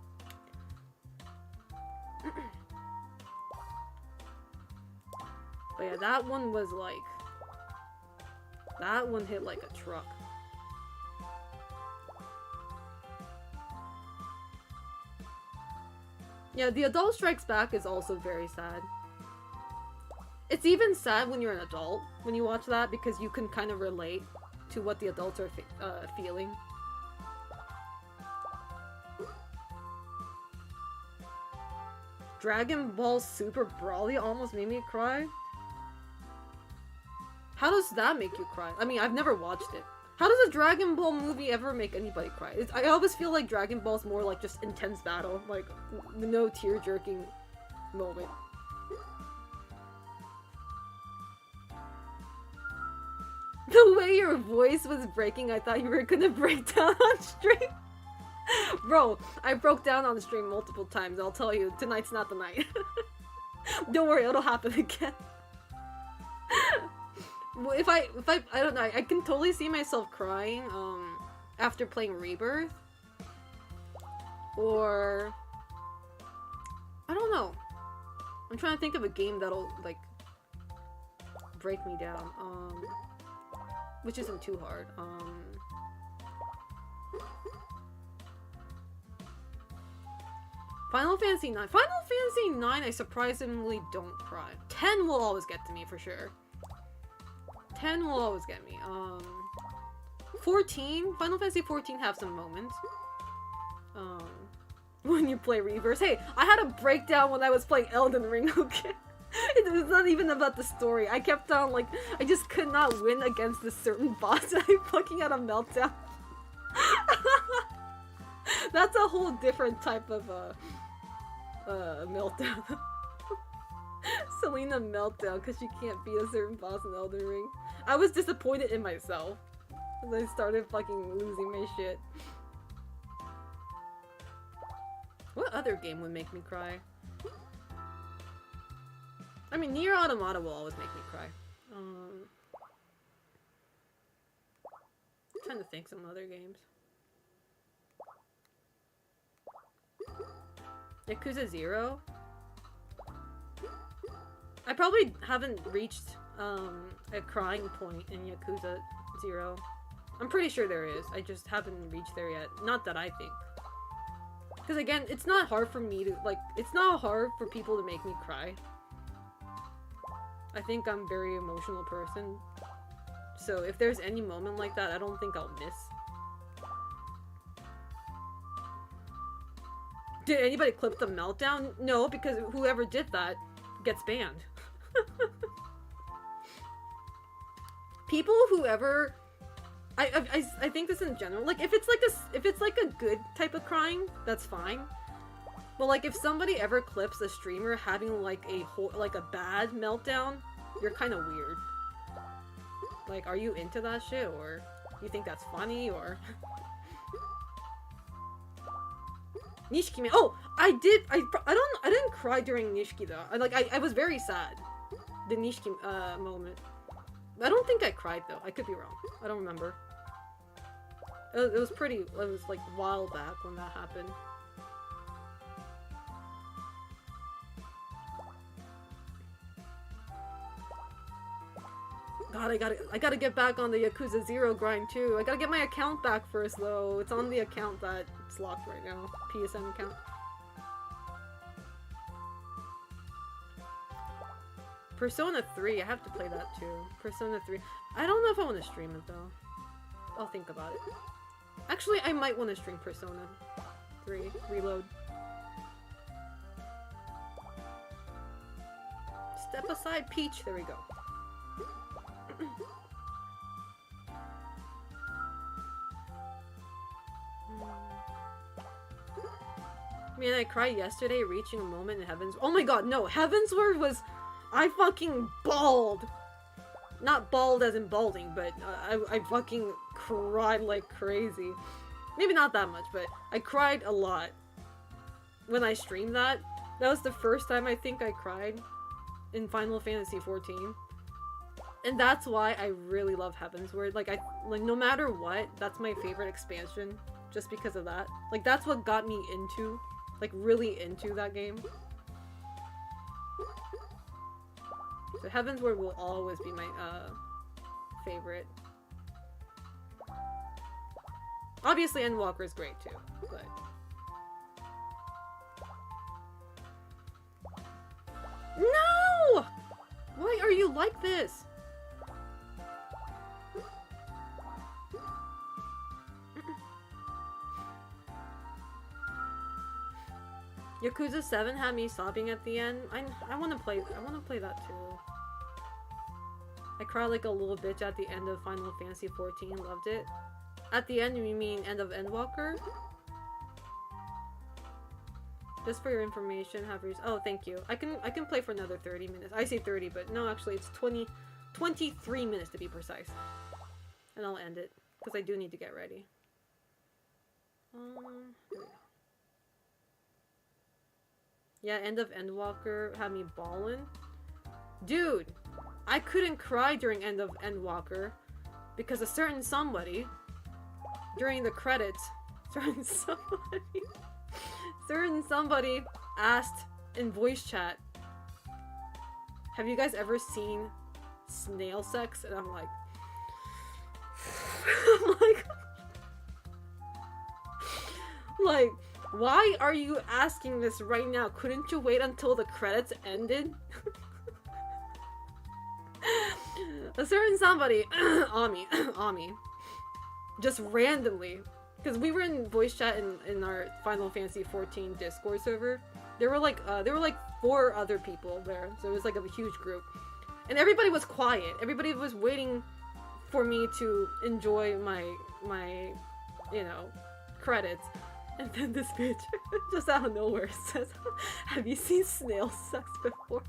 But yeah, that one was like... That one hit like a truck. Yeah, The Adult Strikes Back is also very sad. It's even sad when you're an adult, when you watch that, because you can kind of relate to what the adults are feeling. Dragon Ball Super Brawly almost made me cry. How does that make you cry? I mean, I've never watched it. How does a Dragon Ball movie ever make anybody cry? I always feel like Dragon Ball's more like just intense battle, like no tear-jerking moment. The way your voice was breaking, I thought you were gonna break down on stream. Bro, I broke down on stream multiple times. I'll tell you, tonight's not the night. Don't worry, it'll happen again. Well, if I don't know, I can totally see myself crying, after playing Rebirth. Or... I don't know. I'm trying to think of a game that'll, like, break me down. Which isn't too hard. Final Fantasy 9. Final Fantasy 9, I surprisingly don't cry. 10 will always get to me for sure. 10 will always get me. 14. Final Fantasy 14 have some moments. When you play Reverse. Hey, I had a breakdown when I was playing Elden Ring, okay? It was not even about the story. I kept on, like, I just could not win against this certain boss and I fucking had a meltdown. That's a whole different type of, meltdown. Selena meltdown because she can't beat a certain boss in Elden Ring. I was disappointed in myself. And I started fucking losing my shit. What other game would make me cry? I mean, Nier Automata will always make me cry. I'm trying to think some other games. Yakuza 0? I probably haven't reached a crying point in Yakuza 0. I'm pretty sure there is. I just haven't reached there yet. Not that I think. Because again, it's not hard for me to, like, it's not hard for people to make me cry. I think I'm a very emotional person. So if there's any moment like that, I don't think I'll miss. Did anybody clip the meltdown? No, because whoever did that gets banned. People whoever... I think this in general, like, if it's like a good type of crying, that's fine. But like, if somebody ever clips a streamer having like a bad meltdown, you're kind of weird. Like, are you into that shit, or you think that's funny, or... Nishiki man. Oh, I didn't cry during Nishiki though. I was very sad. The Nishiki moment. I don't think I cried though. I could be wrong. I don't remember. It was like a while back when that happened. God, I gotta get back on the Yakuza 0 grind too. I gotta get my account back first though. It's on the account that's locked right now. PSN account. Persona 3, I have to play that too. Persona 3. I don't know if I want to stream it though. I'll think about it. Actually, I might want to stream Persona 3. Reload. Step aside, Peach. There we go. Man, I cried yesterday reaching a moment in Heaven's... Oh my god, no! Heavensward was... I fucking bawled! Not bawled as in balding, but I fucking cried like crazy. Maybe not that much, but I cried a lot. When I streamed that, that was the first time I think I cried in Final Fantasy XIV. And that's why I really love Heavensward. Like, no matter what, that's my favorite expansion. Just because of that. Like, that's what got me into, like, really into that game. So Heavensward will always be my, favorite. Obviously, Endwalker is great too, but... No! Why are you like this? Yakuza 7 had me sobbing at the end. I want to play that too. I cried like a little bitch at the end of Final Fantasy XIV. Loved it. At the end, you mean end of Endwalker? Just for your information, oh, thank you. I can play for another 30 minutes. I say 30, but no, actually it's 23 minutes to be precise. And I'll end it because I do need to get ready. Here we go. Yeah, end of Endwalker had me bawling. Dude, I couldn't cry during end of Endwalker because a certain somebody during the credits, certain somebody asked in voice chat, have you guys ever seen snail sex, and I'm like, I'm like, why are you asking this right now? Couldn't you wait until the credits ended? A certain somebody, Ami, just randomly, because we were in voice chat in our Final Fantasy 14 Discord server. There were like 4 other people there, so it was like a huge group, and everybody was quiet. Everybody was waiting for me to enjoy my you know, credits, and then this bitch just out of nowhere says, "Have you seen snail sex before?"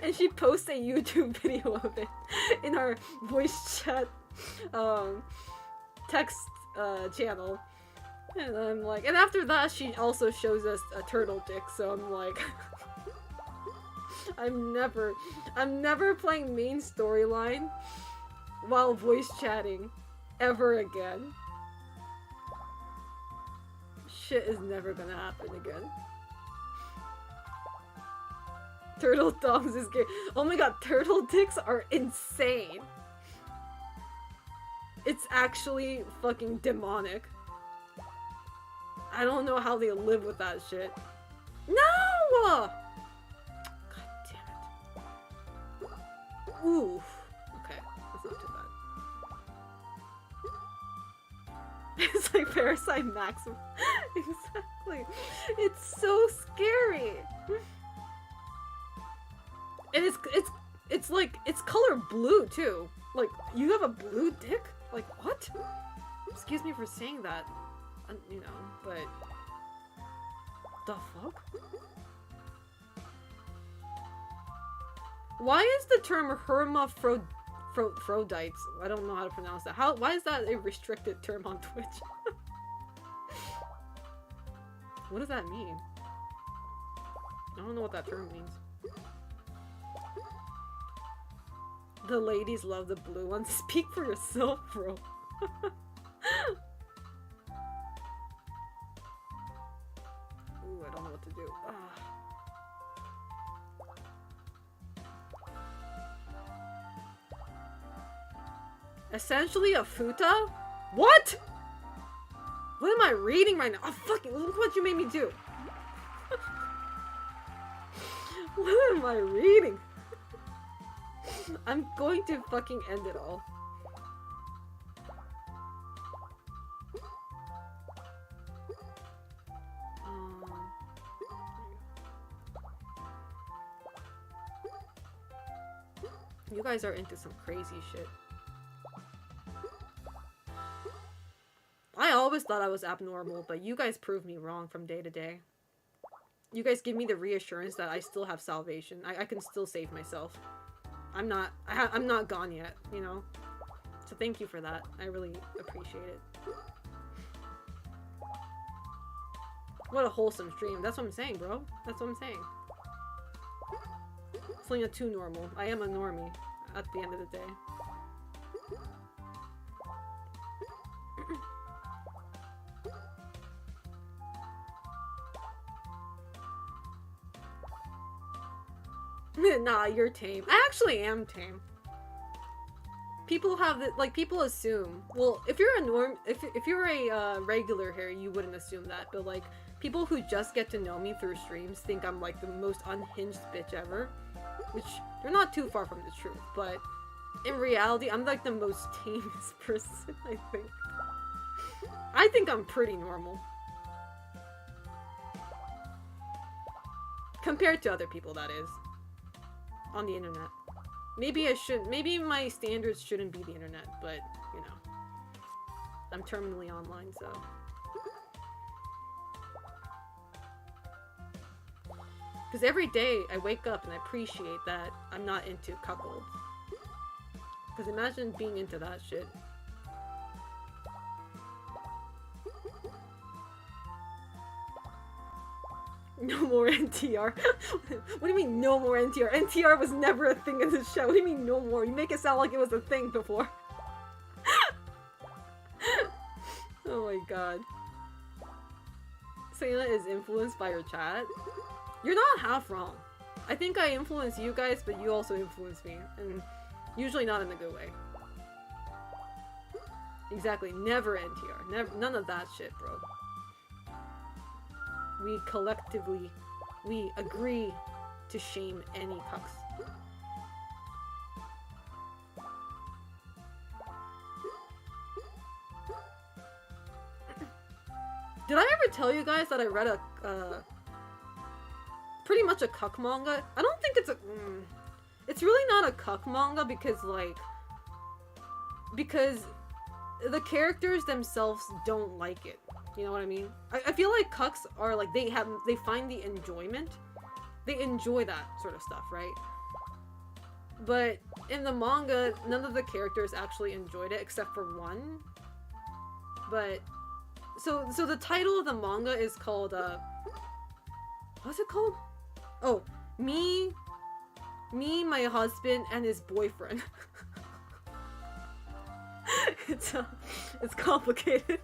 And she posts a YouTube video of it in our voice chat text channel. And I'm like, and after that she also shows us a turtle dick, so I'm like, I'm never playing main storyline while voice chatting ever again. Shit is never gonna happen again. Turtle dogs is gay. Oh my god, turtle dicks are insane. It's actually fucking demonic. I don't know how they live with that shit. No! God damn it. Oof. Okay, that's not too bad. It's like Parasite Maximum. Exactly. It's so scary. And it's like, it's color blue too. Like, you have a blue dick? Like, what? Excuse me for saying that. You know, but... The fuck? Why is the term hermaphrodites? I don't know how to pronounce that. Why is that a restricted term on Twitch? What does that mean? I don't know what that term means. The ladies love the blue ones. Speak for yourself, bro. Ooh, I don't know what to do. Essentially a futa? What? What am I reading right now? Oh, fucking look what you made me do. What am I reading? I'm going to fucking end it all. You guys are into some crazy shit. I always thought I was abnormal, but you guys prove me wrong from day to day. You guys give me the reassurance that I still have salvation. I can still save myself. I'm not gone yet, you know? So thank you for that. I really appreciate it. What a wholesome stream. That's what I'm saying, bro. That's what I'm saying. It's like a too normal. I am a normie at the end of the day. Nah, you're tame. I actually am tame. People have the, like, people assume, well, if you're a if you're a regular here, you wouldn't assume that, but like, people who just get to know me through streams think I'm like the most unhinged bitch ever, which they're not too far from the truth, but in reality, I'm like the most tamest person, I think. I think I'm pretty normal. Compared to other people, that is. On the internet. Maybe I shouldn't, maybe my standards shouldn't be the internet, but, you know. I'm terminally online, so. Because every day I wake up and I appreciate that I'm not into cuckolds. Because imagine being into that shit. No more NTR. What do you mean no more NTR? NTR was never a thing in this show. What do you mean no more? You make it sound like it was a thing before. Oh my god. Sayana is influenced by your chat? You're not half wrong. I think I influence you guys, but you also influence me, and usually not in a good way. Exactly, never NTR. Never, none of that shit, bro. We collectively, we agree to shame any cucks. Did I ever tell you guys that I read a, pretty much a cuck manga? I don't think it's a, it's really not a cuck manga because, like, because the characters themselves don't like it. You know what I mean? I feel like cucks are like, they find the enjoyment. They enjoy that sort of stuff, right? But in the manga, none of the characters actually enjoyed it except for one. But so the title of the manga is called what's it called? Oh, me, my husband, and his boyfriend. It's complicated.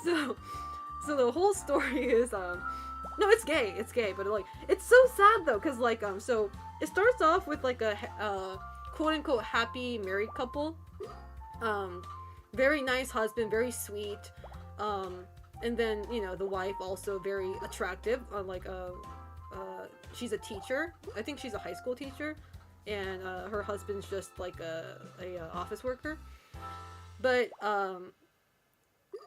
So the whole story is no, it's gay, but like it's so sad though, cause like so it starts off with like a quote unquote happy married couple, very nice husband, very sweet, and then you know the wife also very attractive, she's a teacher. I think she's a high school teacher, and her husband's just like a office worker, but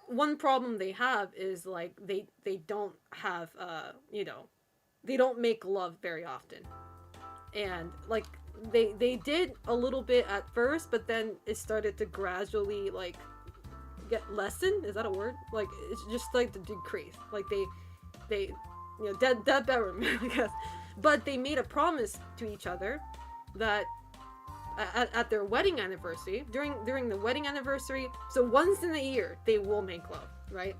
one problem they have is like they don't have you know, they don't make love very often, and like they did a little bit at first, but then it started to gradually like get lessened. Is that a word? Like it's just like the decrease. Like they you know, dead better, I guess. But they made a promise to each other that at their wedding anniversary, during the wedding anniversary, so once in a year, they will make love, right?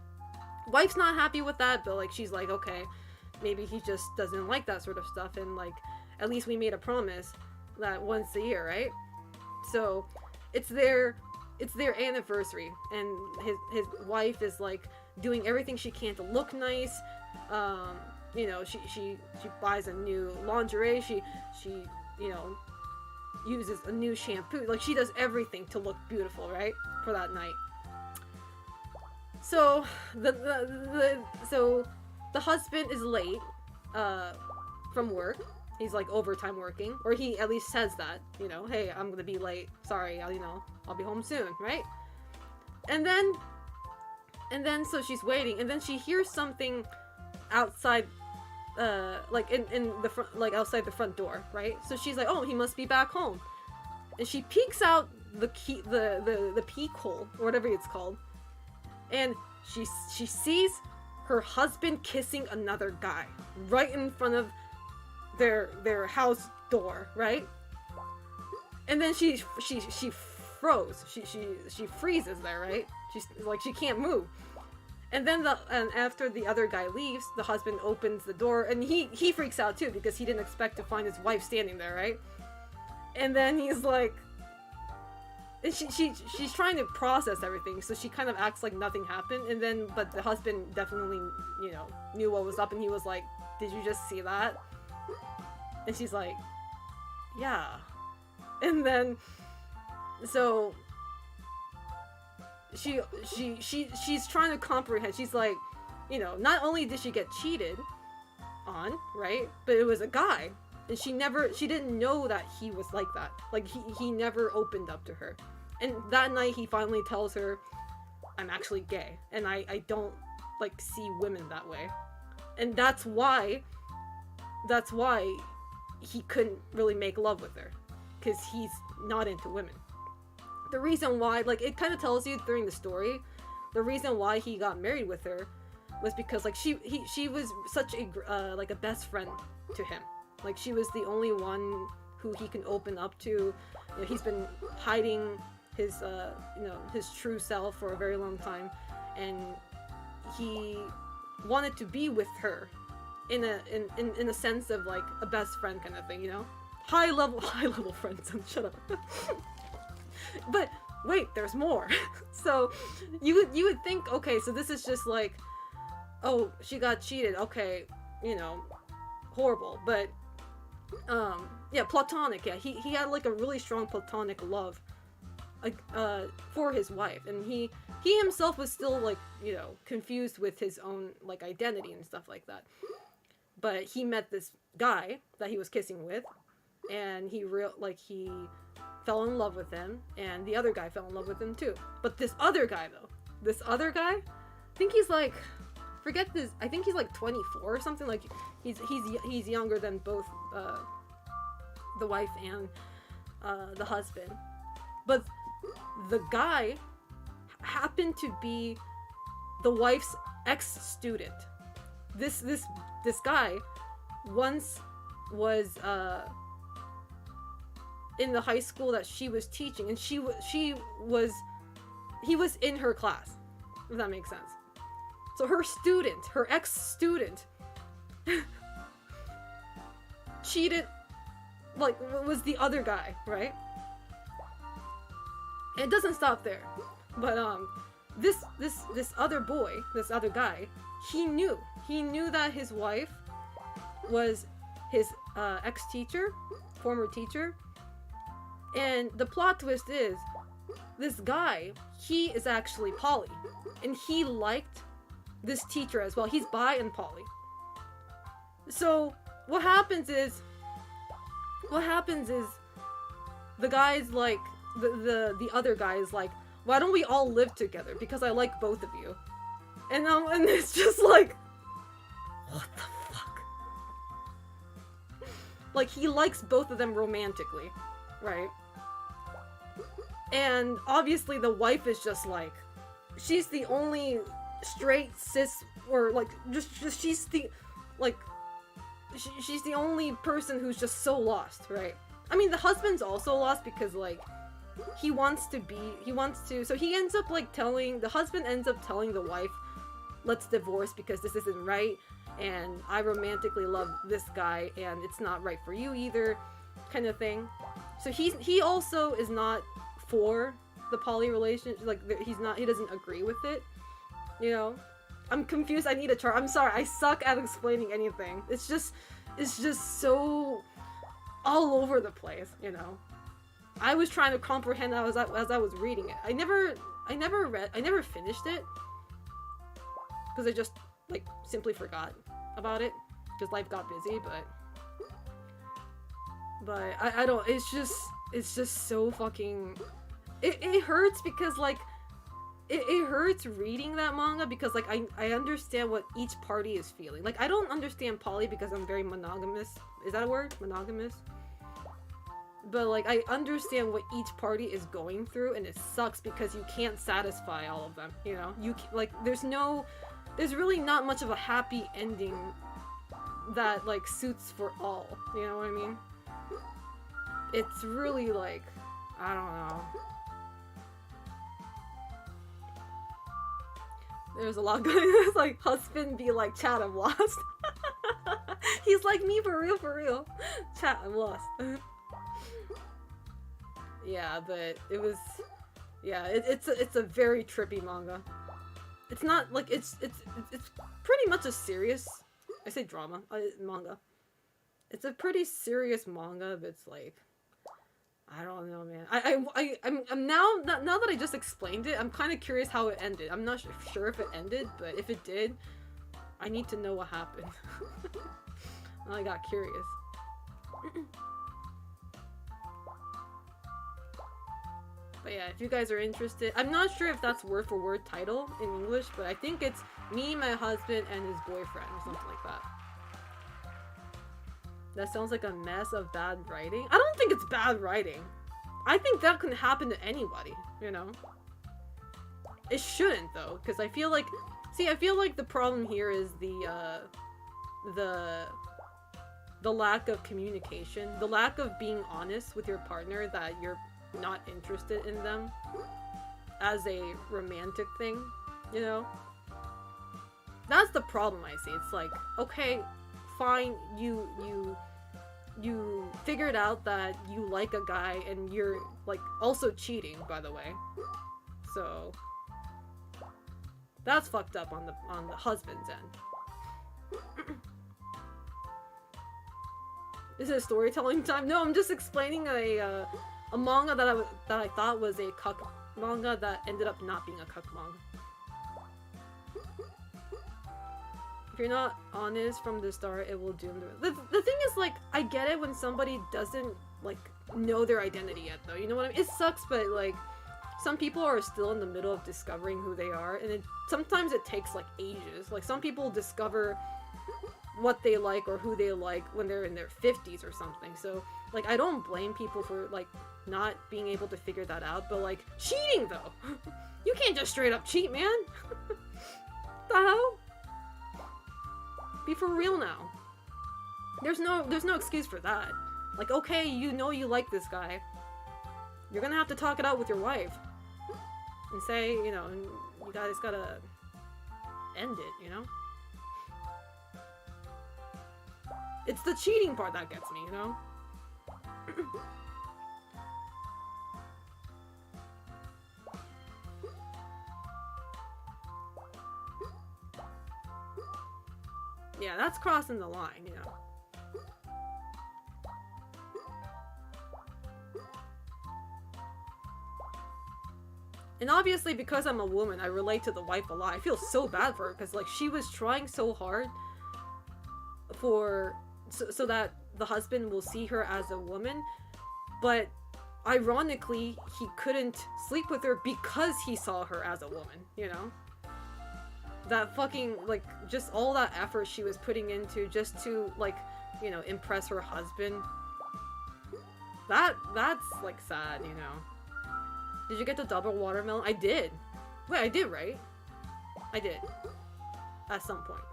Wife's not happy with that, but like she's like, okay, maybe he just doesn't like that sort of stuff, and like at least we made a promise that once a year, right? So it's their anniversary, and his wife is like doing everything she can to look nice. You know, she buys a new lingerie, she you know, uses a new shampoo, like she does everything to look beautiful, right, for that night. So the husband is late from work. He's like overtime working, or he at least says that, you know, hey, I'm gonna be late, sorry, I'll be home soon, right? And then so she's waiting, and then she hears something outside, like in the front, like outside the front door, right? So she's like, oh, he must be back home, and she peeks out the peek hole, or whatever it's called, and she sees her husband kissing another guy right in front of their house door, right? And then she froze. She freezes there, right? She's like, she can't move. And then after the other guy leaves, the husband opens the door, and he freaks out too, because he didn't expect to find his wife standing there, right? And then he's like, and she's trying to process everything, so she kind of acts like nothing happened. And then, but the husband definitely, you know, knew what was up, and he was like, did you just see that? And she's like, yeah. And then, so she's trying to comprehend. She's like, you know, not only did she get cheated on, right, but it was a guy, and she didn't know that he was like that. Like he never opened up to her. And that night he finally tells her, I'm actually gay, and I don't like see women that way. And that's why he couldn't really make love with her, because he's not into women. The reason why, like, it kind of tells you during the story, the reason why he got married with her was because, like, she was such a like a best friend to him. Like, she was the only one who he can open up to. You know, he's been hiding his you know, his true self for a very long time, and he wanted to be with her in a sense of like a best friend kind of thing, you know, high level friends. Shut up. But wait, there's more. So you would think, okay, so this is just like oh, she got cheated, okay, you know, horrible. But yeah, platonic. Yeah, he had like a really strong platonic love, like for his wife, and he himself was still like, you know, confused with his own like identity and stuff like that. But he met this guy that he was kissing with, and he fell in love with him, and the other guy fell in love with him too. But this other guy, I think he's like, forget this, I think he's like 24 or something. Like he's younger than both the wife and the husband. But the guy happened to be the wife's ex-student. This guy once was in the high school that she was teaching, and he was in her class, if that makes sense. So her ex-student cheated, like, was the other guy, right? And it doesn't stop there. But this other boy, this other guy, he knew that his wife was his ex-teacher, former teacher. And the plot twist is, this guy, he is actually poly, and he liked this teacher as well. He's bi and poly. So what happens is the guy's like, the other guy is like, why don't we all live together, because I like both of you. And it's just like, what the fuck? Like, he likes both of them romantically, right? And obviously the wife is just like, she's the only straight cis, or like just she's the like she's the only person who's just so lost, right? I mean, the husband's also lost because like he wants to, so he ends up like the husband ends up telling the wife, let's divorce because this isn't right, and I romantically love this guy and it's not right for you either, kind of thing. So he also is not for the poly relationship, like he doesn't agree with it, you know? I'm confused, I need a chart. I'm sorry, I suck at explaining anything. It's just so all over the place, you know? I was trying to comprehend as I was reading it. I never finished it, because I just like simply forgot about it because life got busy. But I don't. It's just so fucking. It hurts because like it hurts reading that manga, because like I understand what each party is feeling. Like, I don't understand poly because I'm very monogamous. Is that a word? Monogamous? But like, I understand what each party is going through, and it sucks because you can't satisfy all of them, you know? Like, there's really not much of a happy ending that like suits for all, you know what I mean? It's really like, I don't know. There's a lot going on. It's like, husband be like, chat, I'm lost. He's like, me for real. Chat, I'm lost. Yeah, but it was, yeah, it's a very trippy manga. It's not like, it's pretty much a serious, I say drama, manga. It's a pretty serious manga, but it's like, I don't know, man. I'm now that I just explained it, I'm kind of curious how it ended. I'm not sure if it ended, but if it did, I need to know what happened. I got curious. But yeah, if you guys are interested, I'm not sure if that's word for word title in English, but I think it's me, my husband, and his boyfriend, or something like that. That sounds like a mess of bad writing. I don't think it's bad writing. I think that can happen to anybody, you know? It shouldn't, though, because I feel like the problem here is the lack of communication, the lack of being honest with your partner that you're not interested in them as a romantic thing, you know? That's the problem I see. It's like, okay, fine, you figured out that you like a guy and you're like also cheating, by the way. So That's fucked up on the husband's end. Is it storytelling time? No, I'm just explaining a manga that I thought was a cuck manga that ended up not being a cuck manga. If you're not honest from the start, it will doom the thing is, like, I get it when somebody doesn't, like, know their identity yet, though. You know what I mean? It sucks, but, like, some people are still in the middle of discovering who they are, and sometimes it takes, like, ages. Like, some people discover what they like or who they like when they're in their 50s or something. So, like, I don't blame people for, like, not being able to figure that out, but, like, cheating, though! You can't just straight up cheat, man! The hell? Be for real now. There's no excuse for that. Like, okay, you know you like this guy. You're gonna have to talk it out with your wife. And say, you know, you guys gotta end it, you know? It's the cheating part that gets me, you know? Yeah, that's crossing the line, you know? And obviously, because I'm a woman, I relate to the wife a lot. I feel so bad for her, because, like, she was trying so hard for... So that the husband will see her as a woman, but ironically, he couldn't sleep with her because he saw her as a woman, you know? That fucking, like, just all that effort she was putting into just to, like, you know, impress her husband. That's, like, sad, you know? Did you get the double watermelon? I did. Wait, I did, right? I did. At some point.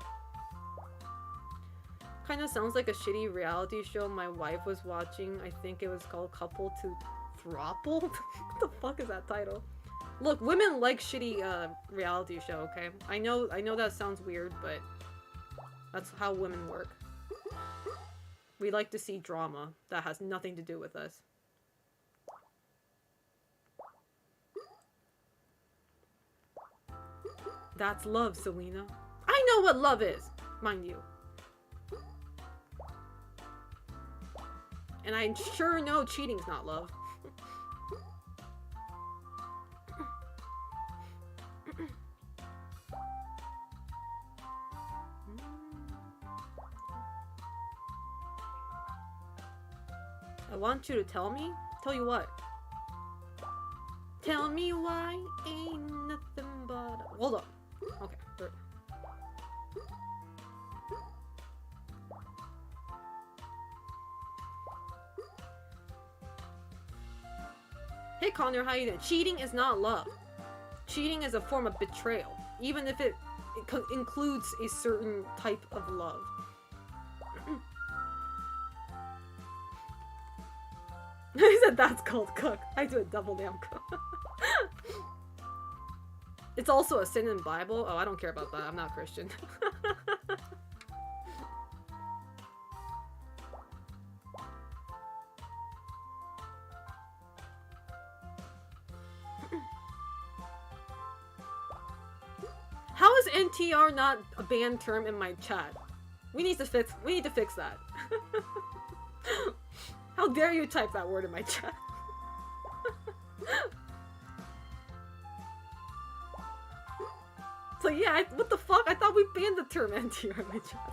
Kind of sounds like a shitty reality show my wife was watching. I think it was called Couple to Throuple? What the fuck is that title? Look, women like shitty reality show, okay? I know that sounds weird, but that's how women work. We like to see drama that has nothing to do with us. That's love, Selena. I know what love is, mind you. And I sure know cheating's not love. I want you to tell me? Tell you what? Tell me why ain't nothing but... Hold on. Okay. There. Hey Connor, how you doing? Cheating is not love. Cheating is a form of betrayal, even if it includes a certain type of love. I said that's called cook. I do a double damn cook. It's also a sin in Bible. Oh, I don't care about that. I'm not Christian. How is NTR not a banned term in my chat? We need to fix that. How dare you type that word in my chat? So yeah, what the fuck? I thought we banned the term NTR in my chat.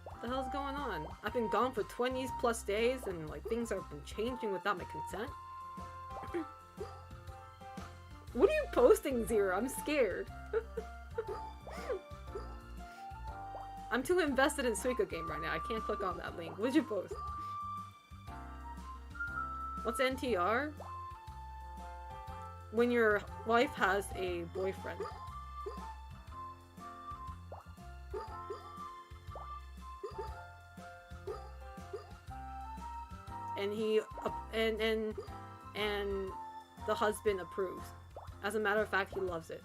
What the hell's going on? I've been gone for 20 plus days and like things have been changing without my consent. What are you posting, Zero? I'm scared. I'm too invested in Suika game right now. I can't click on that link. What'd you post? What's NTR? When your wife has a boyfriend. And he and the husband approves. As a matter of fact, he loves it.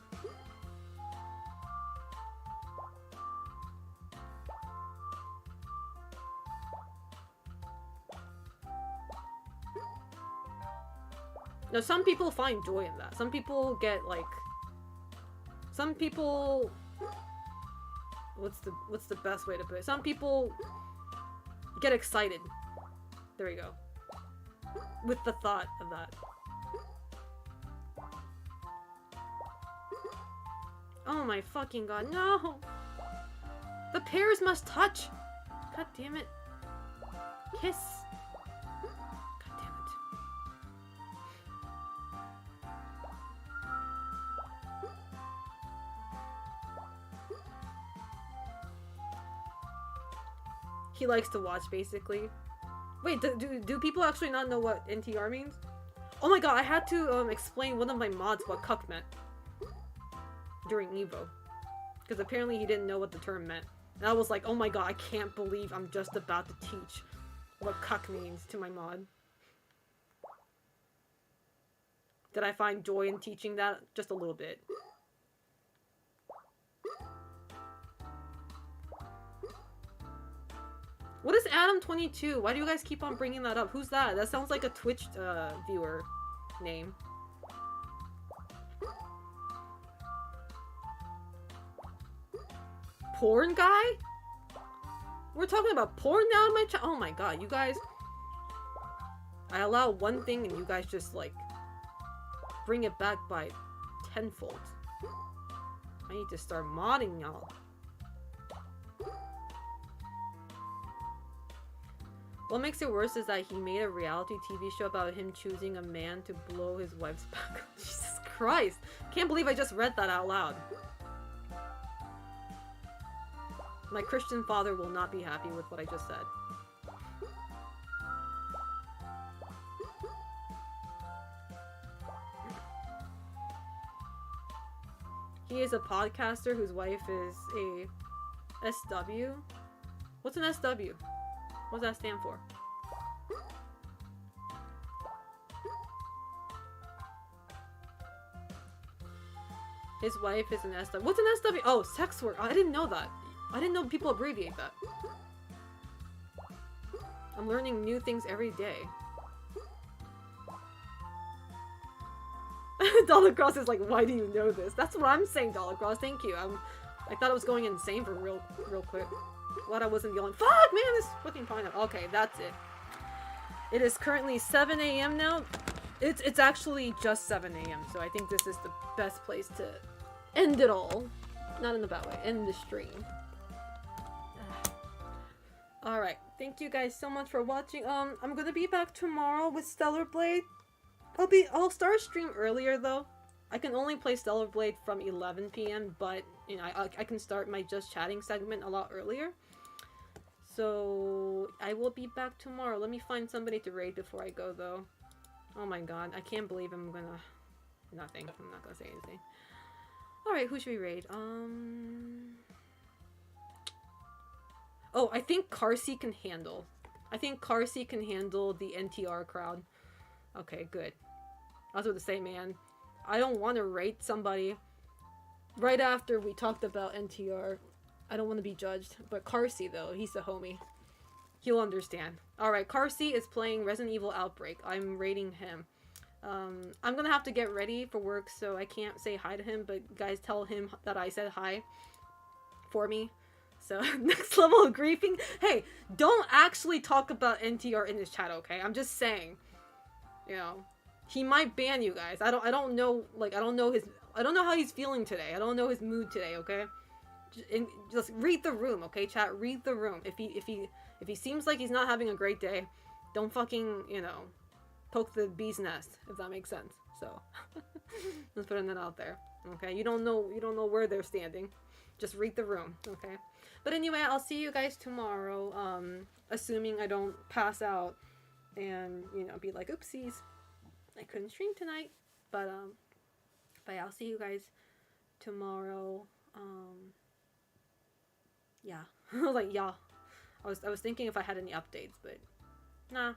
Now, some people find joy in that. Some people get, like, Some people... What's the best way to put it? Some people get excited. There we go. With the thought of that. Oh my fucking god, no! The pairs must touch! God damn it. Kiss. God damn it. He likes to watch, basically. Wait, do people actually not know what NTR means? Oh my god, I had to explain one of my mods what cuck meant during Evo. Because apparently he didn't know what the term meant. And I was like, oh my god, I can't believe I'm just about to teach what cuck means to my mod. Did I find joy in teaching that? Just a little bit. What is Adam22? Why do you guys keep on bringing that up? Who's that? That sounds like a Twitch viewer name. Porn guy? We're talking about porn now in my chat? Oh my god, you guys. I allow one thing and you guys just like bring it back by tenfold. I need to start modding y'all. What makes it worse is that he made a reality TV show about him choosing a man to blow his wife's back. Jesus Christ. Can't believe I just read that out loud. My Christian father will not be happy with what I just said. He is a podcaster whose wife is a SW. What's an SW? What does that stand for? His wife is an SW. What's an SW? Oh, sex work. I didn't know that. I didn't know people abbreviate that. I'm learning new things every day. Dollar Cross is like, why do you know this? That's what I'm saying, Dollar Cross. Thank you. I thought I was going insane for real quick. Glad I wasn't yelling, fuck, man, this fucking pineapple. Okay, that's it. It is currently 7 a.m. now. It's actually just 7 a.m. So I think this is the best place to end it all. Not in the bad way. End the stream. Alright, thank you guys so much for watching. I'm gonna be back tomorrow with Stellar Blade. I'll start a stream earlier though. I can only play Stellar Blade from 11 p.m. but you know I can start my Just Chatting segment a lot earlier. So I will be back tomorrow. Let me find somebody to raid before I go though. Oh my god, I can't believe I'm gonna... Nothing. I'm not gonna say anything. Alright, who should we raid? Oh, I think Carsey can handle. I think Carsey can handle the NTR crowd. Okay, good. I was about to say, man, I don't want to rate somebody right after we talked about NTR. I don't want to be judged. But Carsey, though, he's the homie. He'll understand. Alright, Carsey is playing Resident Evil Outbreak. I'm rating him. I'm gonna have to get ready for work, so I can't say hi to him, but guys, tell him that I said hi for me. So, next level of griefing. Hey, don't actually talk about NTR in his chat, okay? I'm just saying. You know, he might ban you guys. I don't know, like, I don't know how he's feeling today. I don't know his mood today, okay? Just read the room, okay, chat? Read the room. If he seems like he's not having a great day, don't fucking, you know, poke the bee's nest, if that makes sense. So, just putting that out there, okay? You don't know where they're standing. Just read the room, okay? But anyway, I'll see you guys tomorrow, assuming I don't pass out and, you know, be like, oopsies, I couldn't stream tonight. But yeah, I'll see you guys tomorrow. Yeah. I was like, yeah. I was thinking if I had any updates, but nah,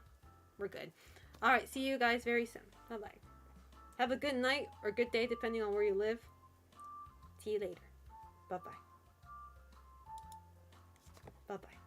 we're good. Alright, see you guys very soon. Bye-bye. Have a good night or good day, depending on where you live. See you later. Bye-bye. Bye-bye.